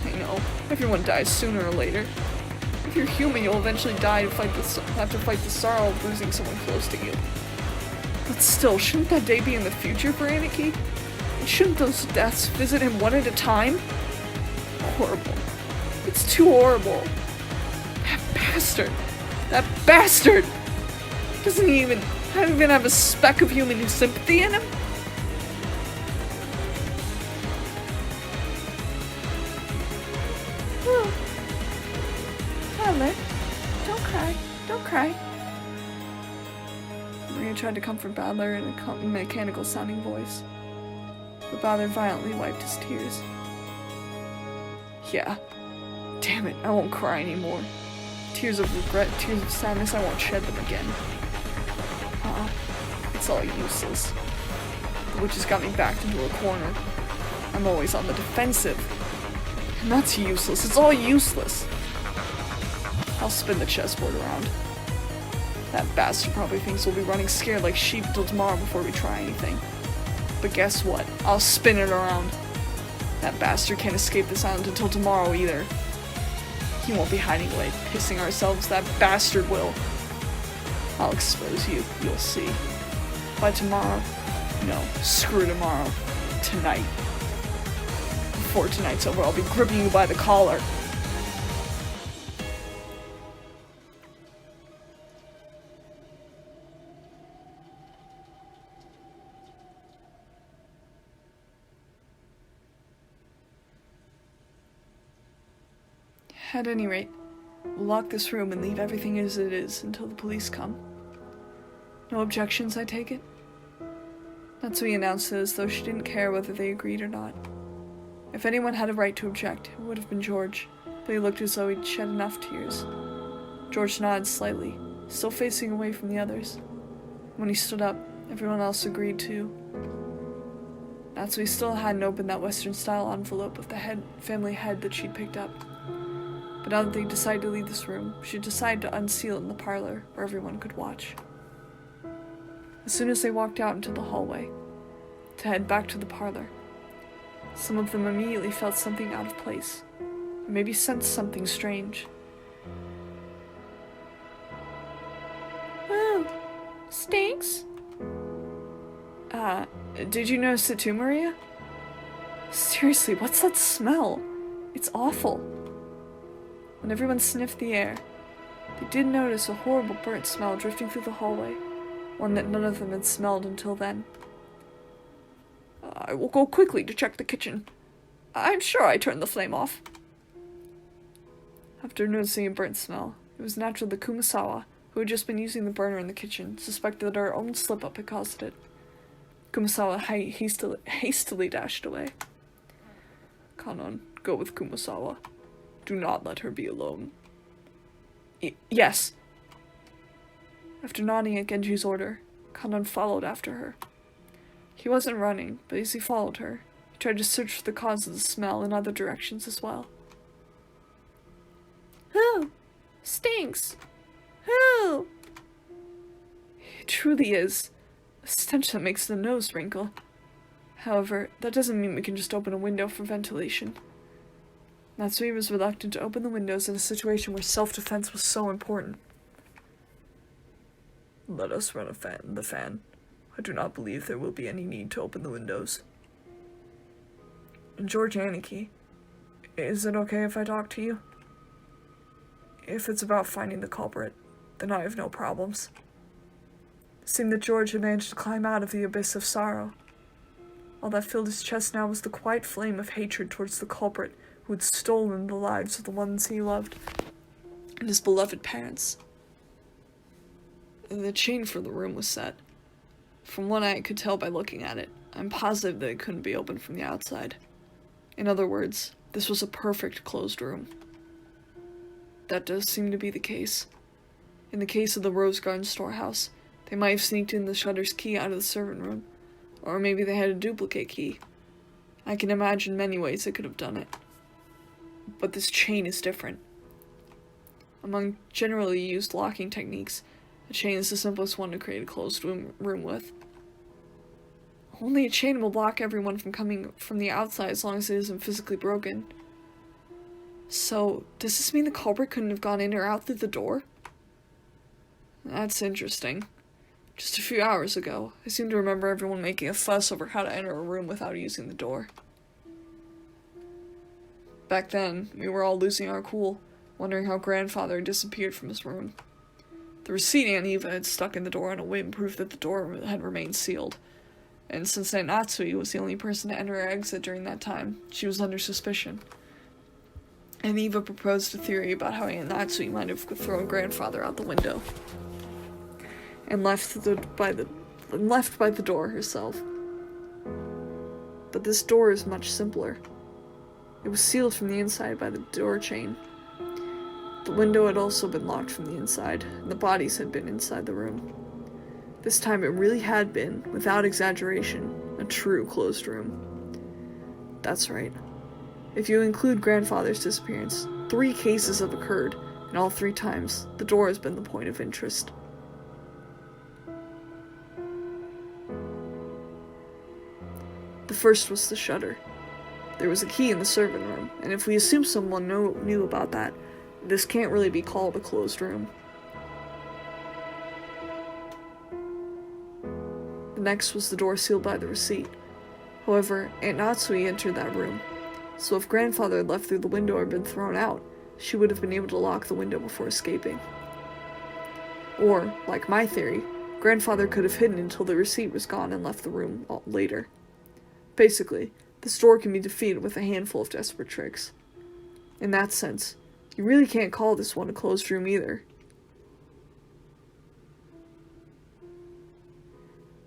I know, everyone dies sooner or later. If you're human, you'll eventually die to have to fight the sorrow of losing someone close to you. But still, shouldn't that day be in the future for Aniki? And shouldn't those deaths visit him one at a time? Horrible. It's too horrible. That bastard! That bastard! Doesn't he even have a speck of human sympathy in him? Badler, don't cry. Don't cry. Maria tried to comfort Badler in a mechanical-sounding voice, but Badler violently wiped his tears. Yeah. Damn it, I won't cry anymore. Tears of regret, tears of sadness, I won't shed them again. It's all useless. The witch has got me backed into a corner. I'm always on the defensive. And that's useless, it's all useless. I'll spin the chessboard around. That bastard probably thinks we'll be running scared like sheep until tomorrow before we try anything. But guess what? I'll spin it around. That bastard can't escape this island until tomorrow either. He won't be hiding away, pissing ourselves, that bastard will. I'll expose you, you'll see. By tomorrow? No, screw tomorrow. Tonight. Before tonight's over, I'll be gripping you by the collar. At any rate, we'll lock this room and leave everything as it is until the police come. No objections, I take it? Natsui announced it as though she didn't care whether they agreed or not. If anyone had a right to object, it would have been George, but he looked as though he'd shed enough tears. George nodded slightly, still facing away from the others. When he stood up, everyone else agreed too. Natsui still hadn't opened that Western-style envelope with the family head that she'd picked up. But now that they decided to leave this room, she decided to unseal it in the parlor where everyone could watch. As soon as they walked out into the hallway, to head back to the parlor, some of them immediately felt something out of place, or maybe sensed something strange. Ooh, stinks? Did you notice it too, Maria? Seriously, what's that smell? It's awful. When everyone sniffed the air, they did notice a horrible burnt smell drifting through the hallway, one that none of them had smelled until then. I will go quickly to check the kitchen. I'm sure I turned the flame off. After noticing a burnt smell, it was natural that Kumasawa, who had just been using the burner in the kitchen, suspected that her own slip-up had caused it. Kumasawa hastily dashed away. Kanon, go with Kumasawa. Do not let her be alone. Yes. After nodding at Genji's order, Kanan followed after her. He wasn't running, but as he followed her, he tried to search for the cause of the smell in other directions as well. Who? Stinks! Who? It truly is a stench that makes the nose wrinkle. However, that doesn't mean we can just open a window for ventilation. Natsui was reluctant to open the windows in a situation where self-defense was so important. Let us run the fan. I do not believe there will be any need to open the windows. George Aniki, is it okay if I talk to you? If it's about finding the culprit, then I have no problems. It seemed that George had managed to climb out of the abyss of sorrow. All that filled his chest now was the quiet flame of hatred towards the culprit who had stolen the lives of the ones he loved and his beloved parents. The chain for the room was set. From what I could tell by looking at it, I'm positive that it couldn't be opened from the outside. In other words, this was a perfect closed room. That does seem to be the case. In the case of the Rose Garden storehouse, they might have sneaked in the shutter's key out of the servant room, or maybe they had a duplicate key. I can imagine many ways they could have done it. But this chain is different. Among generally used locking techniques, a chain is the simplest one to create a closed room with. Only a chain will block everyone from coming from the outside as long as it isn't physically broken. So, does this mean the culprit couldn't have gone in or out through the door? That's interesting. Just a few hours ago, I seem to remember everyone making a fuss over how to enter a room without using the door. Back then, we were all losing our cool, wondering how grandfather had disappeared from his room. The receipt Aunt Eva had stuck in the door on a whim proved that the door had remained sealed, and since Aunt Natsui was the only person to enter or exit during that time, she was under suspicion. Aunt Eva proposed a theory about how Aunt Natsui might have thrown grandfather out the window and left by the door herself. But this door is much simpler. It was sealed from the inside by the door chain. The window had also been locked from the inside, and the bodies had been inside the room. This time it really had been, without exaggeration, a true closed room. That's right. If you include grandfather's disappearance, 3 cases have occurred, and all 3 times, the door has been the point of interest. The first was the shutter. There was a key in the servant room, and if we assume someone knew about that, this can't really be called a closed room. The next was the door sealed by the receipt. However, Aunt Natsui entered that room, so if grandfather had left through the window or been thrown out, she would have been able to lock the window before escaping. Or, like my theory, grandfather could have hidden until the receipt was gone and left the room later. Basically, this door can be defeated with a handful of desperate tricks. In that sense, you really can't call this one a closed room either.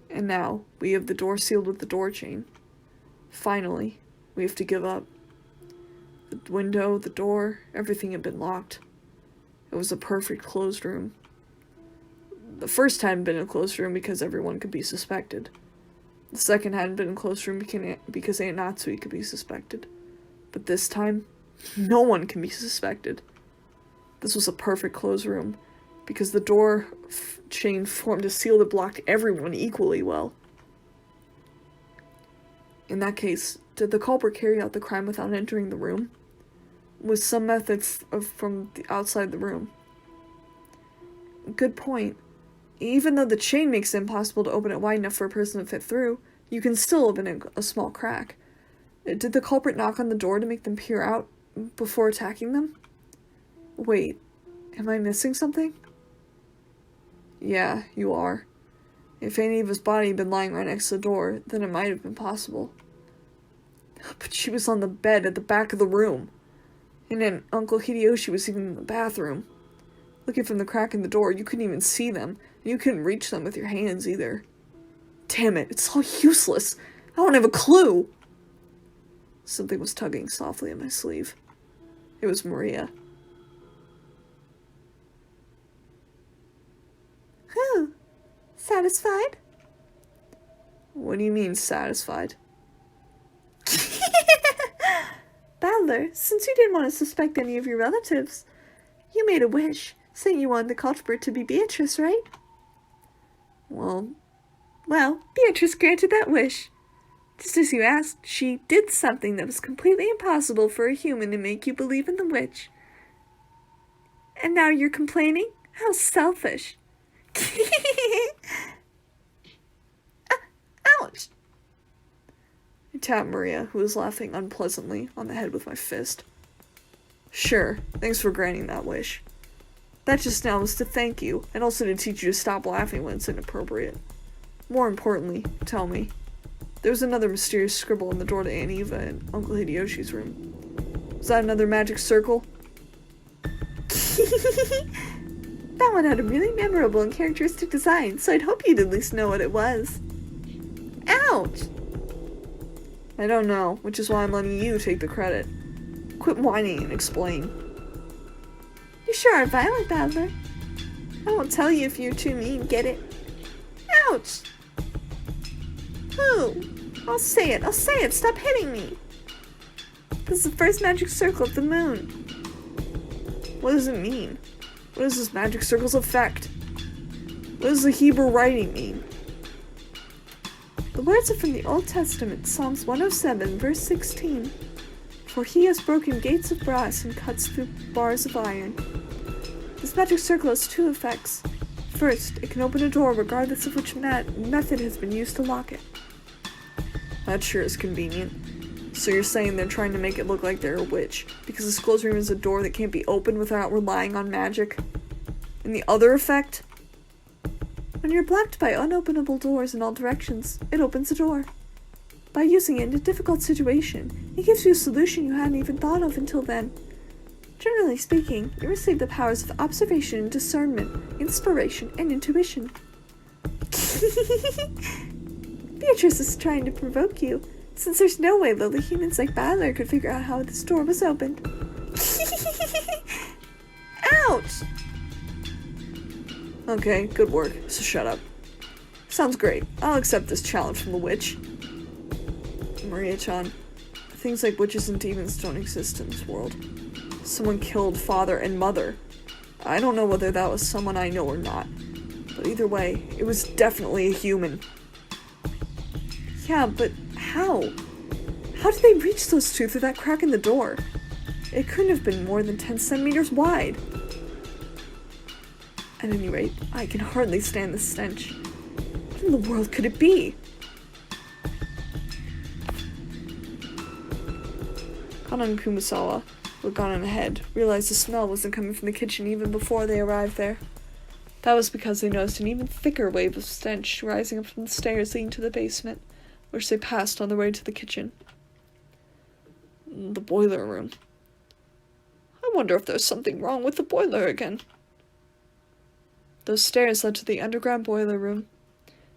And now, we have the door sealed with the door chain. Finally, we have to give up. The window, the door, everything had been locked. It was a perfect closed room. The first hadn't been a closed room because everyone could be suspected. The second hadn't been a closed room because Aunt Natsui could be suspected. But this time, no one can be suspected. This was a perfect closed room, because the door chain formed a seal that blocked everyone equally well. In that case, did the culprit carry out the crime without entering the room? With some methods from the outside the room? Good point. Even though the chain makes it impossible to open it wide enough for a person to fit through, you can still open a small crack. Did the culprit knock on the door to make them peer out before attacking them? Wait, am I missing something? Yeah, you are. If Aunt Eva's body had been lying right next to the door, then it might have been possible. But she was on the bed at the back of the room. And then Uncle Hideyoshi was even in the bathroom. Looking from the crack in the door, you couldn't even see them, and you couldn't reach them with your hands either. Damn it, it's all useless. I don't have a clue. Something was tugging softly at my sleeve. It was Maria. Satisfied? What do you mean, satisfied? Battler, since you didn't want to suspect any of your relatives, you made a wish, saying you wanted the culprit to be Beatrice, right? Well, Beatrice granted that wish. Just as you asked, she did something that was completely impossible for a human to make you believe in the witch. And now you're complaining? How selfish. Ouch! I tapped Maria, who was laughing unpleasantly, on the head with my fist. Sure, thanks for granting that wish. That just now was to thank you, and also to teach you to stop laughing when it's inappropriate. More importantly, tell me, there was another mysterious scribble on the door to Aunt Eva and Uncle Hideyoshi's room. Was that another magic circle? That one had a really memorable and characteristic design, so I'd hope you'd at least know what it was. Ouch! I don't know, which is why I'm letting you take the credit. Quit whining and explain. You sure are violent, Battler. I won't tell you if you're too mean, get it? Ouch! Who? I'll say it, stop hitting me! This is the first magic circle of the moon. What does it mean? What is this magic circle's effect? What does the Hebrew writing mean? The words are from the Old Testament, Psalms 107, verse 16. For he has broken gates of brass and cuts through bars of iron. This magic circle has two effects. First, it can open a door regardless of which method has been used to lock it. That sure is convenient. So you're saying they're trying to make it look like they're a witch, because this closed room is a door that can't be opened without relying on magic? And the other effect? When you're blocked by unopenable doors in all directions, it opens a door. By using it in a difficult situation, it gives you a solution you hadn't even thought of until then. Generally speaking, you receive the powers of observation and discernment, inspiration, and intuition. Beatrice is trying to provoke you, since there's no way lowly humans like Battler could figure out how this door was opened. Ouch! Okay, good work, so shut up. Sounds great. I'll accept this challenge from the witch. Maria-chan, things like witches and demons don't exist in this world. Someone killed father and mother. I don't know whether that was someone I know or not, but either way, it was definitely a human. Yeah, but how? How did they reach those two through that crack in the door? It couldn't have been more than 10 centimeters wide. At any rate, I can hardly stand the stench. What in the world could it be? Kana and Kumasawa, who had gone on ahead, realized the smell wasn't coming from the kitchen even before they arrived there. That was because they noticed an even thicker wave of stench rising up from the stairs leading to the basement, which they passed on their way to the kitchen. The boiler room. I wonder if there's something wrong with the boiler again. Those stairs led to the underground boiler room.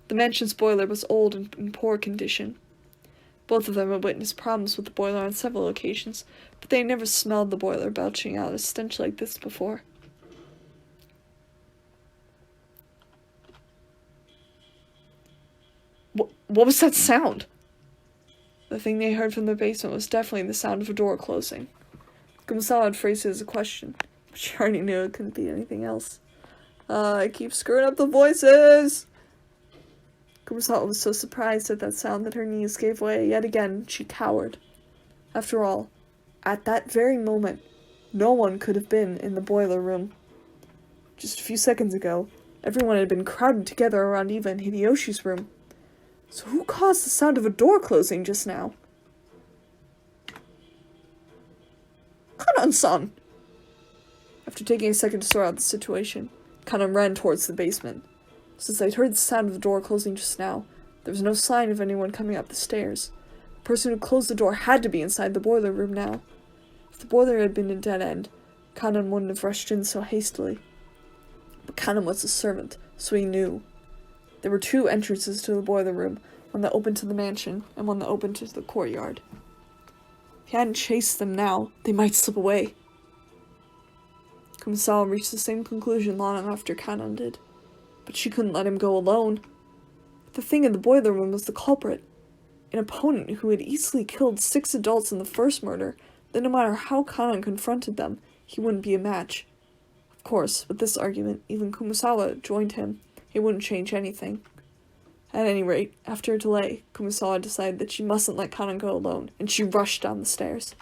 The mansion's boiler was old and in poor condition. Both of them had witnessed problems with the boiler on several occasions, but they had never smelled the boiler belching out a stench like this before. What was that sound? The thing they heard from the basement was definitely the sound of a door closing. Kumasawa had phrased it as a question, but she already knew it couldn't be anything else. I keep screwing up the voices! Kumasawa was so surprised at that sound that her knees gave way. Yet again, she cowered. After all, at that very moment, no one could have been in the boiler room. Just a few seconds ago, everyone had been crowded together around Eva and Hideyoshi's room. So who caused the sound of a door closing just now? Kanan-san! After taking a second to sort out the situation, Kanan ran towards the basement. Since I'd heard the sound of the door closing just now, there was no sign of anyone coming up the stairs. The person who closed the door had to be inside the boiler room now. If the boiler had been a dead end, Kanan wouldn't have rushed in so hastily. But Kanan was a servant, so he knew. There were two entrances to the boiler room, one that opened to the mansion, and one that opened to the courtyard. If he hadn't chased them now, they might slip away. Kumasawa reached the same conclusion long after Kanan did. But she couldn't let him go alone. The thing in the boiler room was the culprit, an opponent who had easily killed 6 adults in the first murder, that no matter how Kanan confronted them, he wouldn't be a match. Of course, with this argument, even Kumasawa joined him. It wouldn't change anything. At any rate, after a delay, Kumasawa decided that she mustn't let Kanan go alone, and she rushed down the stairs.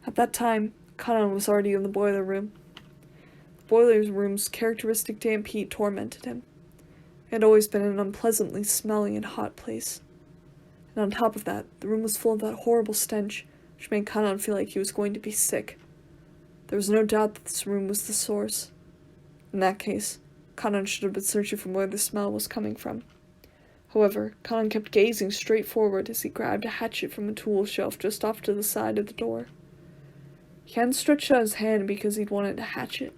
At that time, Kanan was already in the boiler room. The boiler room's characteristic damp heat tormented him. It had always been an unpleasantly smelly and hot place. And on top of that, the room was full of that horrible stench, which made Kanan feel like he was going to be sick. There was no doubt that this room was the source. In that case, Kanan should have been searching for where the smell was coming from. However, Kanan kept gazing straight forward as he grabbed a hatchet from a tool shelf just off to the side of the door. He hadn't stretched out his hand because he'd wanted a hatchet.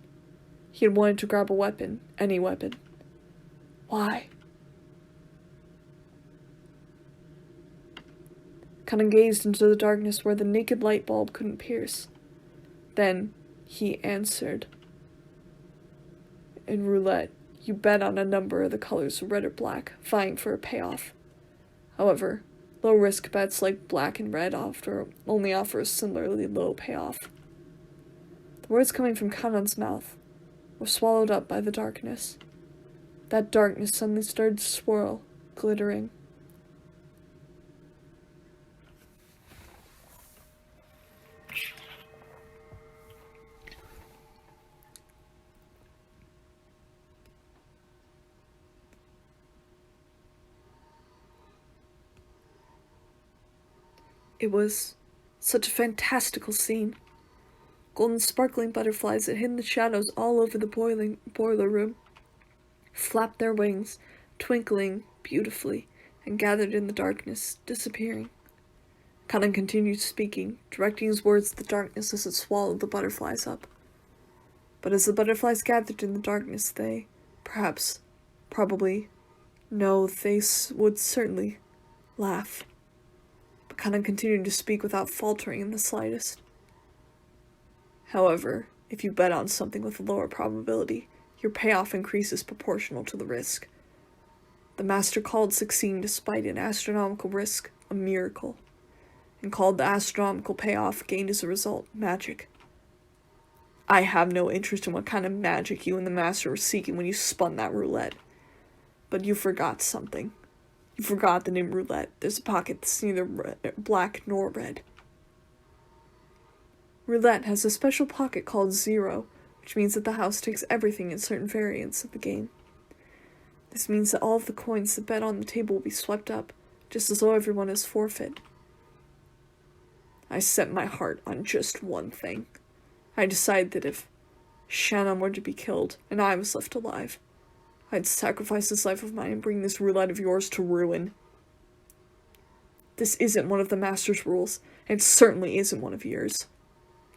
He had wanted to grab a weapon, any weapon. Why? Kanan gazed into the darkness where the naked light bulb couldn't pierce. Then, he answered. In roulette, you bet on a number of the colors red or black, vying for a payoff. However, low-risk bets like black and red only offer a similarly low payoff. The words coming from Kanan's mouth were swallowed up by the darkness. That darkness suddenly started to swirl, glittering. It was such a fantastical scene. Golden sparkling butterflies that hid in the shadows all over the boiler room flapped their wings, twinkling beautifully, and gathered in the darkness, disappearing. Kanan continued speaking, directing his words at the darkness as it swallowed the butterflies up. But as the butterflies gathered in the darkness, they, would certainly laugh. But Kanan continued to speak without faltering in the slightest. However, if you bet on something with a lower probability, your payoff increases proportional to the risk. The master called succeeding despite an astronomical risk a miracle, and called the astronomical payoff gained as a result magic. I have no interest in what kind of magic you and the master were seeking when you spun that roulette. But you forgot something. You forgot that in roulette, there's a pocket that's neither black nor red. Roulette has a special pocket called 0, which means that the house takes everything in certain variants of the game. This means that all of the coins that bet on the table will be swept up, just as though everyone is forfeit. I set my heart on just one thing. I decided that if Shannon were to be killed, and I was left alive, I'd sacrifice this life of mine and bring this roulette of yours to ruin. This isn't one of the master's rules, and it certainly isn't one of yours.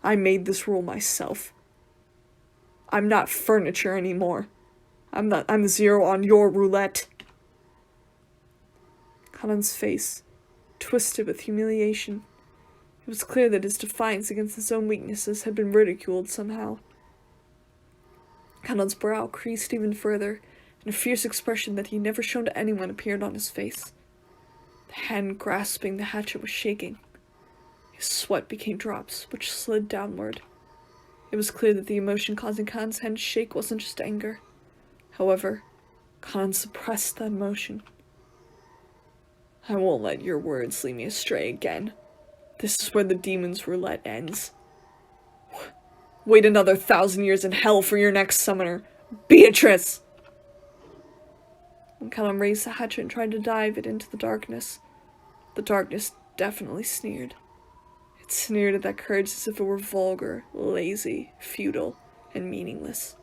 I made this rule myself. I'm not furniture anymore. I'm 0 on your roulette. Kanan's face twisted with humiliation. It was clear that his defiance against his own weaknesses had been ridiculed somehow. Kanan's brow creased even further, and a fierce expression that he never shown to anyone appeared on his face. The hand grasping the hatchet was shaking. His sweat became drops, which slid downward. It was clear that the emotion causing Kanan's hand to shake wasn't just anger. However, Kanan suppressed that emotion. I won't let your words lead me astray again. This is where the demon's roulette ends. Wait another 1,000 years in hell for your next summoner, Beatrice! When Kanan raised the hatchet and tried to dive it into the darkness definitely sneered. It sneered at that courage as if it were vulgar, lazy, futile, and meaningless.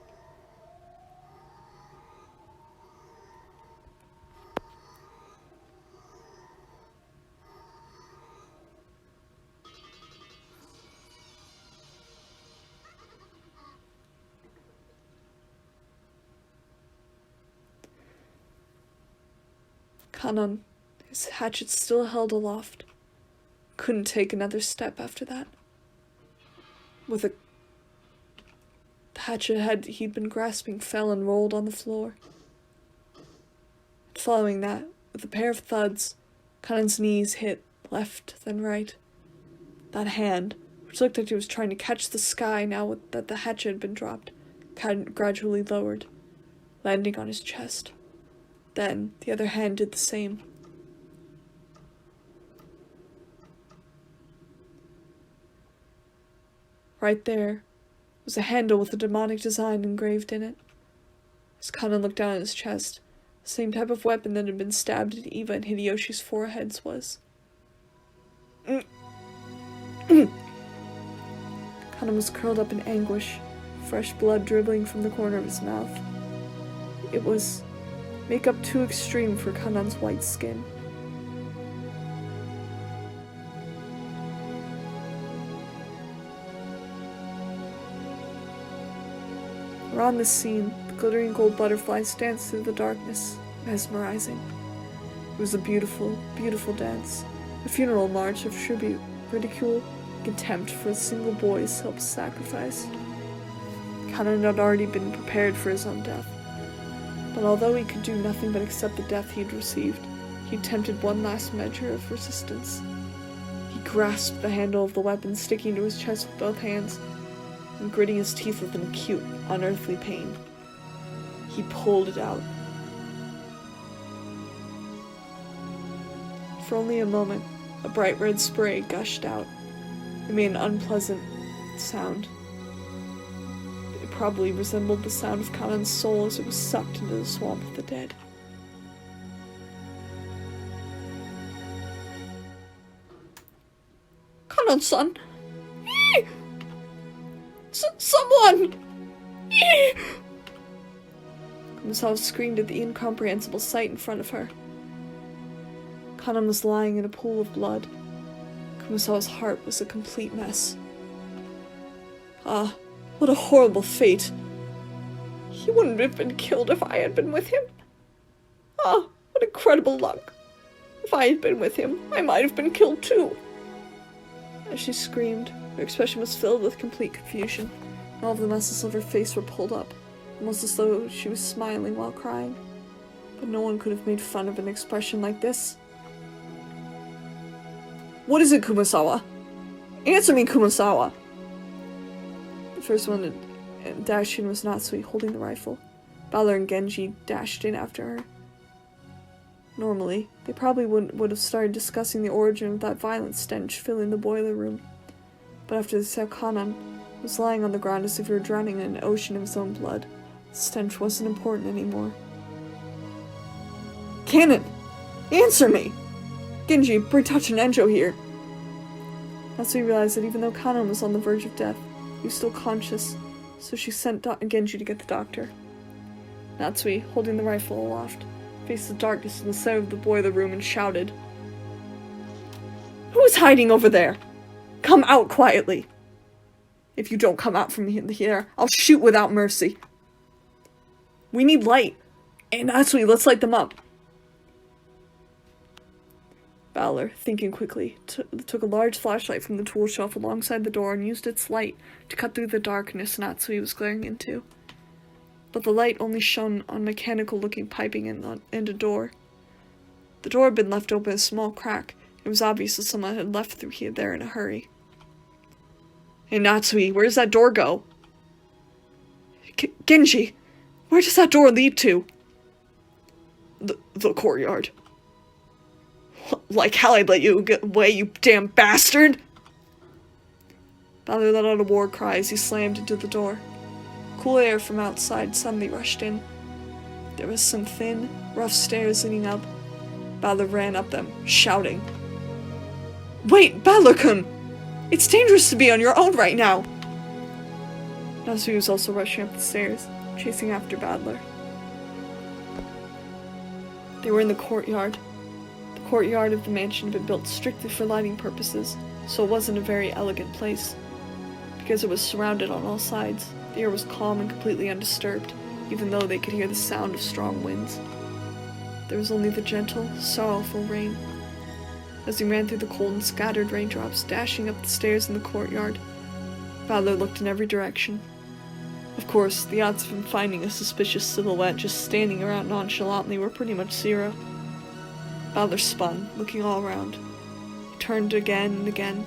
Kanan, his hatchet still held aloft, couldn't take another step after that. The hatchet he'd been grasping fell and rolled on the floor. Following that, with a pair of thuds, Conan's knees hit left then right. That hand, which looked like it was trying to catch the sky now that the hatchet had been dropped, gradually lowered, landing on his chest. Then the other hand did the same. Right there was a handle with a demonic design engraved in it. As Conan looked down at his chest, the same type of weapon that had been stabbed at Eva and Hideyoshi's foreheads was. Conan was curled up in anguish, fresh blood dribbling from the corner of his mouth. It was makeup too extreme for Conan's white skin. Around this scene, the glittering gold butterflies danced through the darkness, mesmerizing. It was a beautiful, beautiful dance, a funeral march of tribute, ridicule, and contempt for a single boy's self-sacrifice. Conan had already been prepared for his own death, but although he could do nothing but accept the death he'd received, he attempted one last measure of resistance. He grasped the handle of the weapon, sticking to his chest with both hands, and gritting his teeth with an acute, unearthly pain. He pulled it out. For only a moment, a bright red spray gushed out. It made an unpleasant sound. It probably resembled the sound of Conan's soul as it was sucked into the swamp of the dead. Conan-san! Someone! Kumasawa screamed at the incomprehensible sight in front of her. Conan was lying in a pool of blood. Kumasawa's heart was a complete mess. Ah, what a horrible fate. He wouldn't have been killed if I had been with him. Ah, what incredible luck. If I had been with him, I might have been killed too. As she screamed, her expression was filled with complete confusion, and all of the muscles of her face were pulled up, almost as though she was smiling while crying. But no one could have made fun of an expression like this. What is it, Kumasawa? Answer me, Kumasawa! The first one to dash in was Natsui, holding the rifle. Balor and Genji dashed in after her. Normally, they probably would have started discussing the origin of that violent stench filling the boiler room. But after they saw Conan was lying on the ground as if he were drowning in an ocean of his own blood, the stench wasn't important anymore. Cannon! Answer me! Genji, Britachi and Enjo here. Natsui realized that even though Conan was on the verge of death, he was still conscious, so she sent Genji to get the doctor. Natsui, holding the rifle aloft, faced the darkness in the center of the boiler room and shouted, "Who is hiding over there? Come out quietly! If you don't come out from here, I'll shoot without mercy. We need light. And Natsui, let's light them up." Balor, thinking quickly, took a large flashlight from the tool shelf alongside the door and used its light to cut through the darkness Natsui was glaring into. But the light only shone on mechanical-looking piping and a door. The door had been left open a small crack. It was obvious that someone had left through there in a hurry. Hey Natsui, where does that door go? Genji, where does that door lead to? The courtyard. Like hell I'd let you get away, you damn bastard! Balor let out a war cry as he slammed into the door. Cool air from outside suddenly rushed in. There was some thin, rough stairs leading up. Balor ran up them, shouting, "Wait, Balor-kun! It's dangerous to be on your own right now!" Natsui was also rushing up the stairs, chasing after Balor. They were in the courtyard. The courtyard of the mansion had been built strictly for lighting purposes, so it wasn't a very elegant place. Because it was surrounded on all sides, the air was calm and completely undisturbed, even though they could hear the sound of strong winds. There was only the gentle, sorrowful rain. as he ran through the cold and scattered raindrops, dashing up the stairs in the courtyard. Bowler looked in every direction. Of course, the odds of him finding a suspicious silhouette just standing around nonchalantly were pretty much zero. Bowler spun, looking all around. He turned again and again,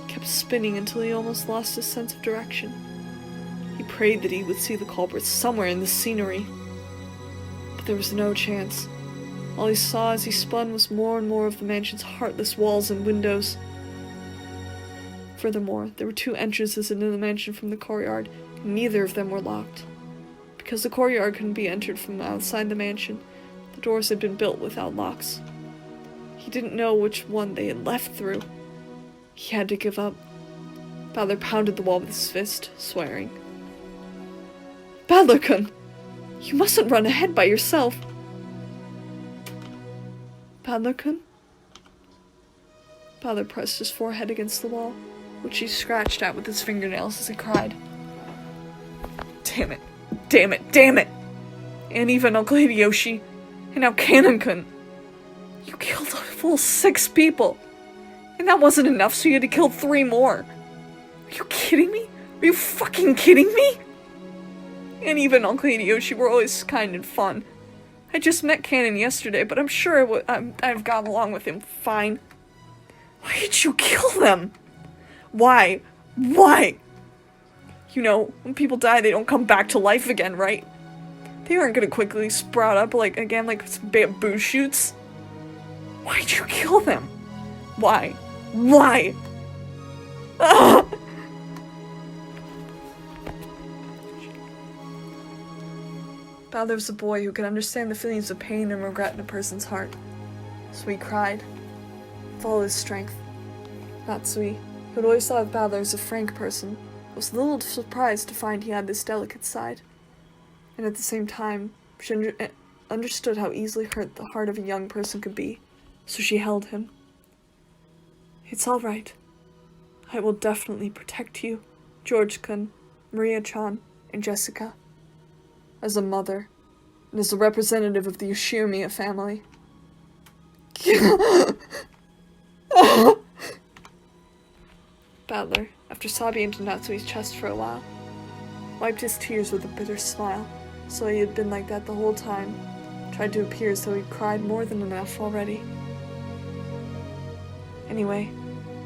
kept spinning until he almost lost his sense of direction. He prayed that he would see the culprit somewhere in the scenery. But there was no chance. All he saw as he spun was more and more of the mansion's heartless walls and windows. Furthermore, there were 2 entrances into the mansion from the courtyard, and neither of them were locked. Because the courtyard couldn't be entered from outside the mansion, the doors had been built without locks. He didn't know which one they had left through. He had to give up. Bowler pounded the wall with his fist, swearing. "Bowler-kun! You mustn't run ahead by yourself!" "Bowler-kun?" Bowler pressed his forehead against the wall, which he scratched at with his fingernails as he cried. "Damn it! Damn it! Damn it! And even Uncle Hideyoshi, and now Kanon-kun! You killed a full 6 people! And that wasn't enough, so you had to kill 3 more! Are you kidding me? Are you fucking kidding me? And even Uncle Hideyoshi were always kind and fun. I just met Kanon yesterday, but I'm sure I've got along with him fine. Why did you kill them? Why? Why? You know, when people die, they don't come back to life again, right? They aren't gonna quickly sprout up like some bamboo shoots. Why'd you kill them? Why? Why? Ugh! Bowler was a boy who could understand the feelings of pain and regret in a person's heart. So he cried, with all his strength. Natsui, who had always thought of Bowler as a frank person, was a little surprised to find he had this delicate side. And at the same time, she understood how easily hurt the heart of a young person could be, so she held him. "It's all right. I will definitely protect you, George-kun, Maria-chan, and Jessica. As a mother, and as a representative of the Yoshiomiya family." Bowler, after sobbing into Natsui's chest for a while, wiped his tears with a bitter smile, so he had been like that the whole time, tried to appear as though he'd cried more than enough already. "Anyway,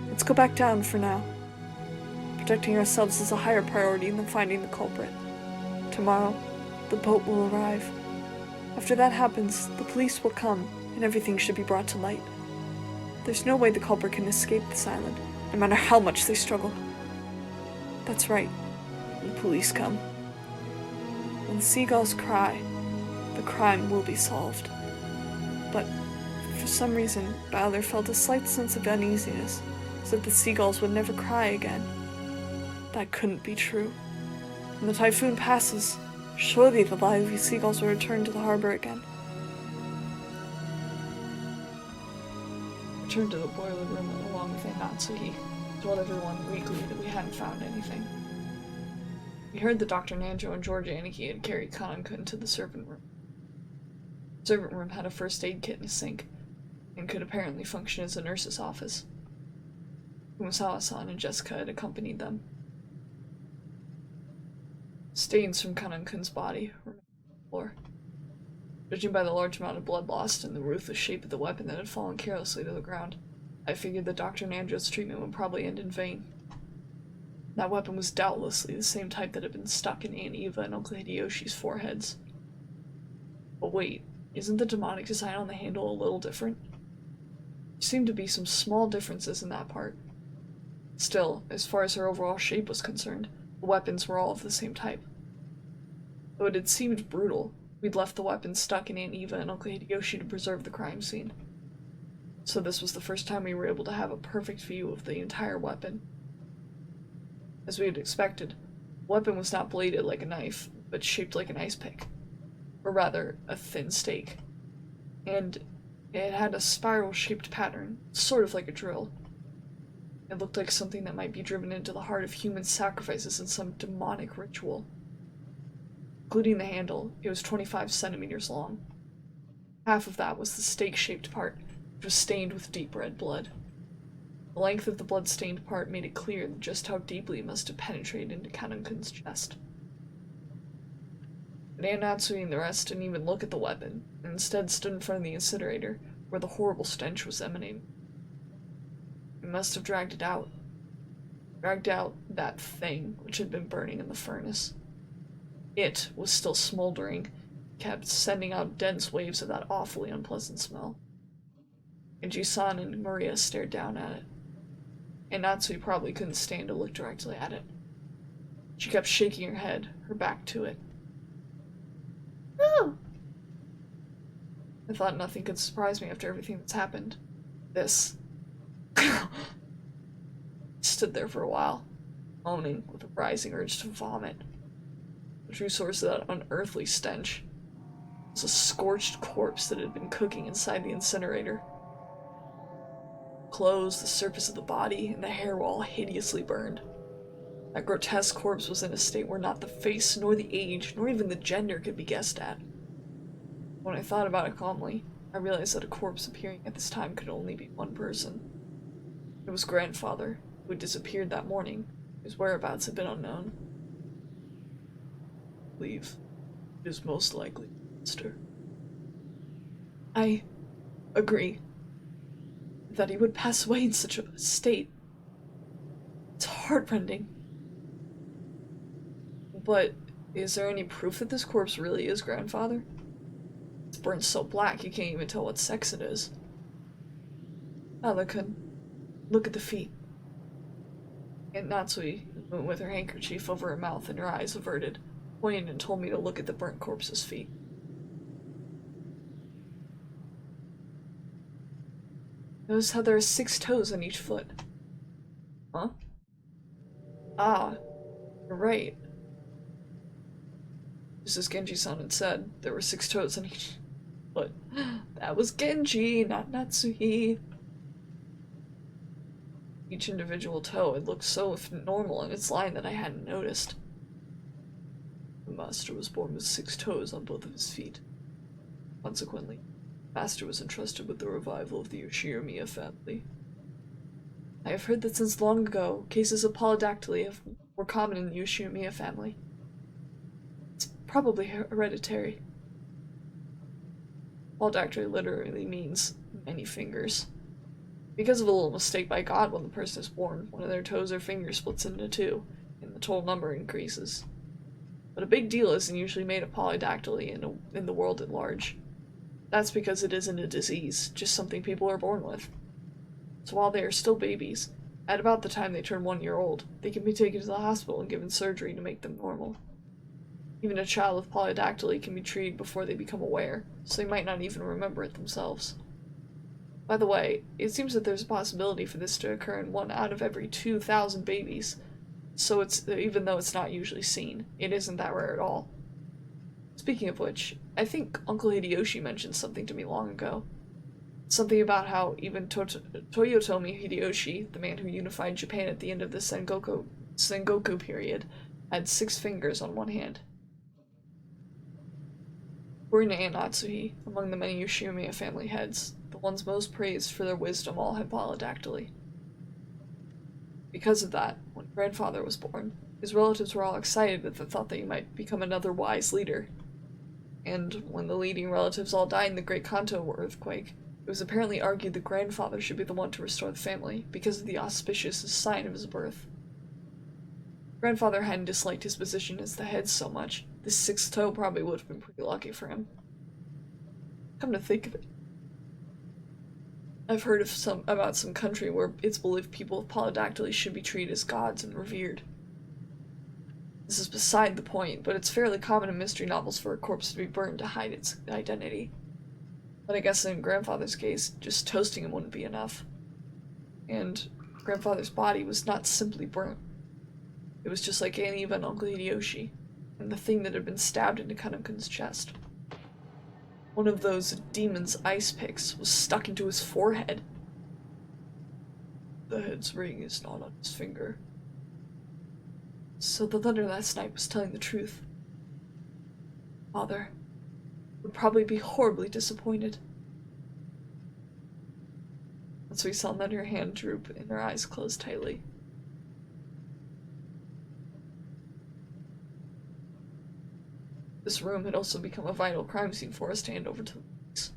let's go back down for now. Protecting ourselves is a higher priority than finding the culprit. Tomorrow, the boat will arrive. After that happens, the police will come, and everything should be brought to light. There's no way the culprit can escape this island, no matter how much they struggle. That's right, when the police come. When the seagulls cry, the crime will be solved." But for some reason, Bowler felt a slight sense of uneasiness, as if the seagulls would never cry again. That couldn't be true. When the typhoon passes, surely the lively seagulls will return to the harbor again. I returned to the boiler room along with Natsuki, told everyone weekly that we hadn't found anything. We heard that Dr. Nanjo and George Aniki had carried Kanon-kun to the servant room. The servant room had a first aid kit and a sink, and could apparently function as a nurse's office. Kumasawa-san and Jessica had accompanied them. Stains from Kanon-kun's body remained on the floor. Judging by the large amount of blood lost and the ruthless shape of the weapon that had fallen carelessly to the ground, I figured that Dr. Nanjo's treatment would probably end in vain. That weapon was doubtlessly the same type that had been stuck in Aunt Eva and Uncle Hideyoshi's foreheads. But wait, isn't the demonic design on the handle a little different? There seemed to be some small differences in that part. Still, as far as her overall shape was concerned, the weapons were all of the same type. Though it had seemed brutal, we'd left the weapons stuck in Aunt Eva and Uncle Hideyoshi to preserve the crime scene. So this was the first time we were able to have a perfect view of the entire weapon. As we had expected, the weapon was not bladed like a knife, but shaped like an ice pick. Or rather, a thin stake. And it had a spiral-shaped pattern, sort of like a drill. It looked like something that might be driven into the heart of human sacrifices in some demonic ritual. Including the handle, it was 25 centimeters long. Half of that was the stake-shaped part, which was stained with deep red blood. The length of the blood-stained part made it clear just how deeply it must have penetrated into Kanunkun's chest. But Aunt Natsui and the rest didn't even look at the weapon, and instead stood in front of the incinerator, where the horrible stench was emanating. It must have dragged it out. Dragged out that thing which had been burning in the furnace. It was still smoldering, kept sending out dense waves of that awfully unpleasant smell. Genji-san and Maria stared down at it, and Natsui probably couldn't stand to look directly at it. She kept shaking her head, her back to it. Oh! I thought nothing could surprise me after everything that's happened. This. Stood there for a while, moaning with a rising urge to vomit. The true source of that unearthly stench was a scorched corpse that had been cooking inside the incinerator. Clothes, the surface of the body, and the hair were all hideously burned. That grotesque corpse was in a state where not the face, nor the age, nor even the gender could be guessed at. When I thought about it calmly, I realized that a corpse appearing at this time could only be one person. It was grandfather, who had disappeared that morning, whose whereabouts had been unknown. I believe it is most likely the monster. I agree that he would pass away in such a state. It's heartrending. But is there any proof that this corpse really is grandfather? It's burned so black you can't even tell what sex it is. Alakun, look at the feet. Aunt Natsui went with her handkerchief over her mouth and her eyes averted, pointed and told me to look at the burnt corpse's feet. Notice how there are 6 toes on each foot. Huh? Ah, you're right. Just as Genji-san had said, there were 6 toes on each foot. That was Genji, not Natsui. Each individual toe had looked so normal in its line that I hadn't noticed. The master was born with 6 toes on both of his feet. Consequently, the master was entrusted with the revival of the Yoshiromiya family. I have heard that since long ago, cases of polydactyly were common in the Yoshiromiya family. It's probably hereditary. Polydactyly literally means many fingers. Because of a little mistake by God when the person is born, one of their toes or fingers splits into 2, and the total number increases. But a big deal isn't usually made of polydactyly in the world at large. That's because it isn't a disease, just something people are born with. So while they are still babies, at about the time they turn 1 year old, they can be taken to the hospital and given surgery to make them normal. Even a child with polydactyly can be treated before they become aware, so they might not even remember it themselves. By the way, it seems that there's a possibility for this to occur in 1 out of every 2,000 babies, so even though it's not usually seen, it isn't that rare at all. Speaking of which, I think Uncle Hideyoshi mentioned something to me long ago. Something about how even Toyotomi Hideyoshi, the man who unified Japan at the end of the Sengoku period, had 6 fingers on one hand. According to Aunt Natsuhi, among the many Yoshiromiya family heads, the ones most praised for their wisdom all had polydactyly. Because of that, when grandfather was born, his relatives were all excited at the thought that he might become another wise leader. And when the leading relatives all died in the Great Kanto earthquake, it was apparently argued that grandfather should be the one to restore the family, because of the auspicious sign of his birth. Grandfather hadn't disliked his position as the head so much, this 6th toe probably would have been pretty lucky for him. Come to think of it, I've heard about some country where it's believed people with polydactyly should be treated as gods and revered. This is beside the point, but it's fairly common in mystery novels for a corpse to be burned to hide its identity. But I guess in grandfather's case, just toasting him wouldn't be enough. And grandfather's body was not simply burnt. It was just like Annie and Uncle Hideyoshi, and the thing that had been stabbed into Kanukun's chest. One of those demon's ice picks was stuck into his forehead. The head's ring is not on his finger. So the thunder last night was telling the truth. Father would probably be horribly disappointed. That's what we saw, and then her hand droop and her eyes closed tightly. This room had also become a vital crime scene for us to hand over to the police.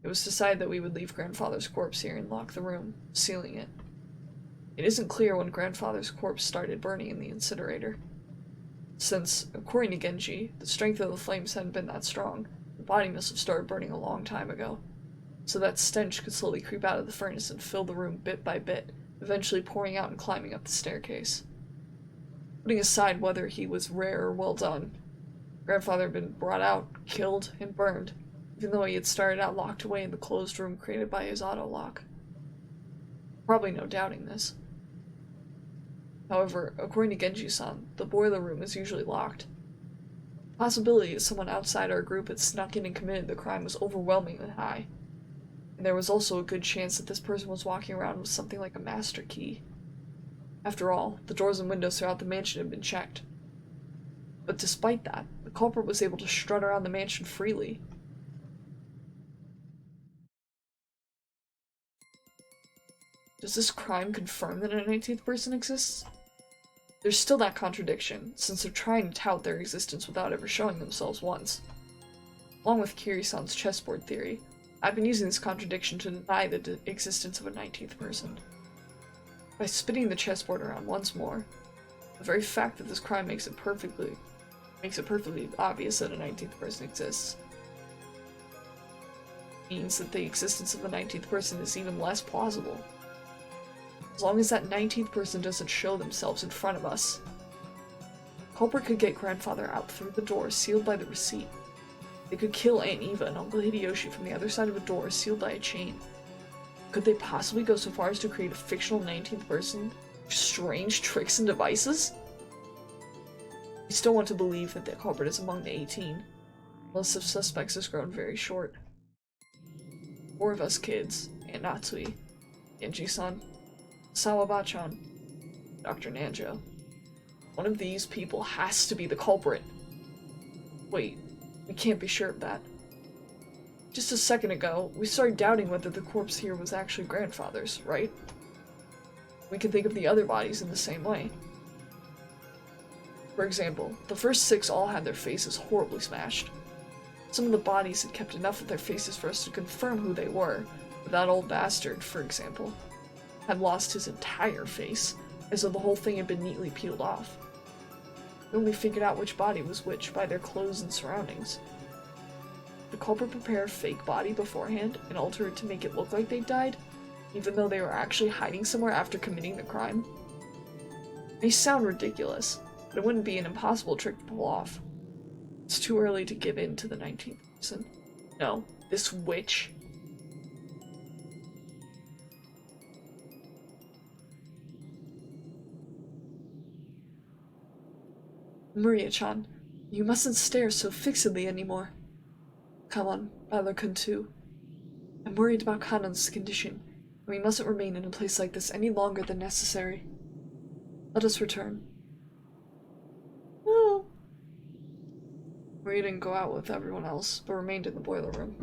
It was decided that we would leave Grandfather's corpse here and lock the room, sealing it. It isn't clear when Grandfather's corpse started burning in the incinerator. Since, according to Genji, the strength of the flames hadn't been that strong, the body must have started burning a long time ago. So that stench could slowly creep out of the furnace and fill the room bit by bit, eventually pouring out and climbing up the staircase. Putting aside whether he was rare or well done, Grandfather had been brought out, killed, and burned, even though he had started out locked away in the closed room created by his auto-lock. Probably no doubting this. However, according to Genji-san, the boiler room is usually locked. The possibility that someone outside our group had snuck in and committed the crime was overwhelmingly high. And there was also a good chance that this person was walking around with something like a master key. After all, the doors and windows throughout the mansion had been checked. But despite that, the culprit was able to strut around the mansion freely. Does this crime confirm that a 19th person exists? There's still that contradiction, since they're trying to tout their existence without ever showing themselves once. Along with Kiri-san's chessboard theory, I've been using this contradiction to deny the existence of a 19th person. By spinning the chessboard around once more, the very fact that this crime makes it perfectly obvious that a 19th person exists means that the existence of the 19th person is even less plausible. As long as that 19th person doesn't show themselves in front of us, the culprit could get Grandfather out through the door sealed by the receipt. They could kill Aunt Eva and Uncle Hideyoshi from the other side of a door sealed by a chain. Could they possibly go so far as to create a fictional 19th person with strange tricks and devices? We still want to believe that the culprit is among the 18. The list of suspects has grown very short. 4 of us kids, Aunt Natsui, Genji-san, Sawaba-chan, Dr. Nanjo. One of these people has to be the culprit. Wait, we can't be sure of that. Just a second ago, we started doubting whether the corpse here was actually Grandfather's, right? We can think of the other bodies in the same way. For example, the first 6 all had their faces horribly smashed. Some of the bodies had kept enough of their faces for us to confirm who they were, but that old bastard, for example, had lost his entire face, as though the whole thing had been neatly peeled off. We only figured out which body was which by their clothes and surroundings. Did the culprit prepare a fake body beforehand and alter it to make it look like they died, even though they were actually hiding somewhere after committing the crime? It may sound ridiculous, but it wouldn't be an impossible trick to pull off. It's too early to give in to the 19th person. No, this witch. Maria-chan, you mustn't stare so fixedly anymore. Come on, Bala-kun too. I'm worried about Kanon's condition, and we mustn't remain in a place like this any longer than necessary. Let us return. Oh. Maria didn't go out with everyone else, but remained in the boiler room.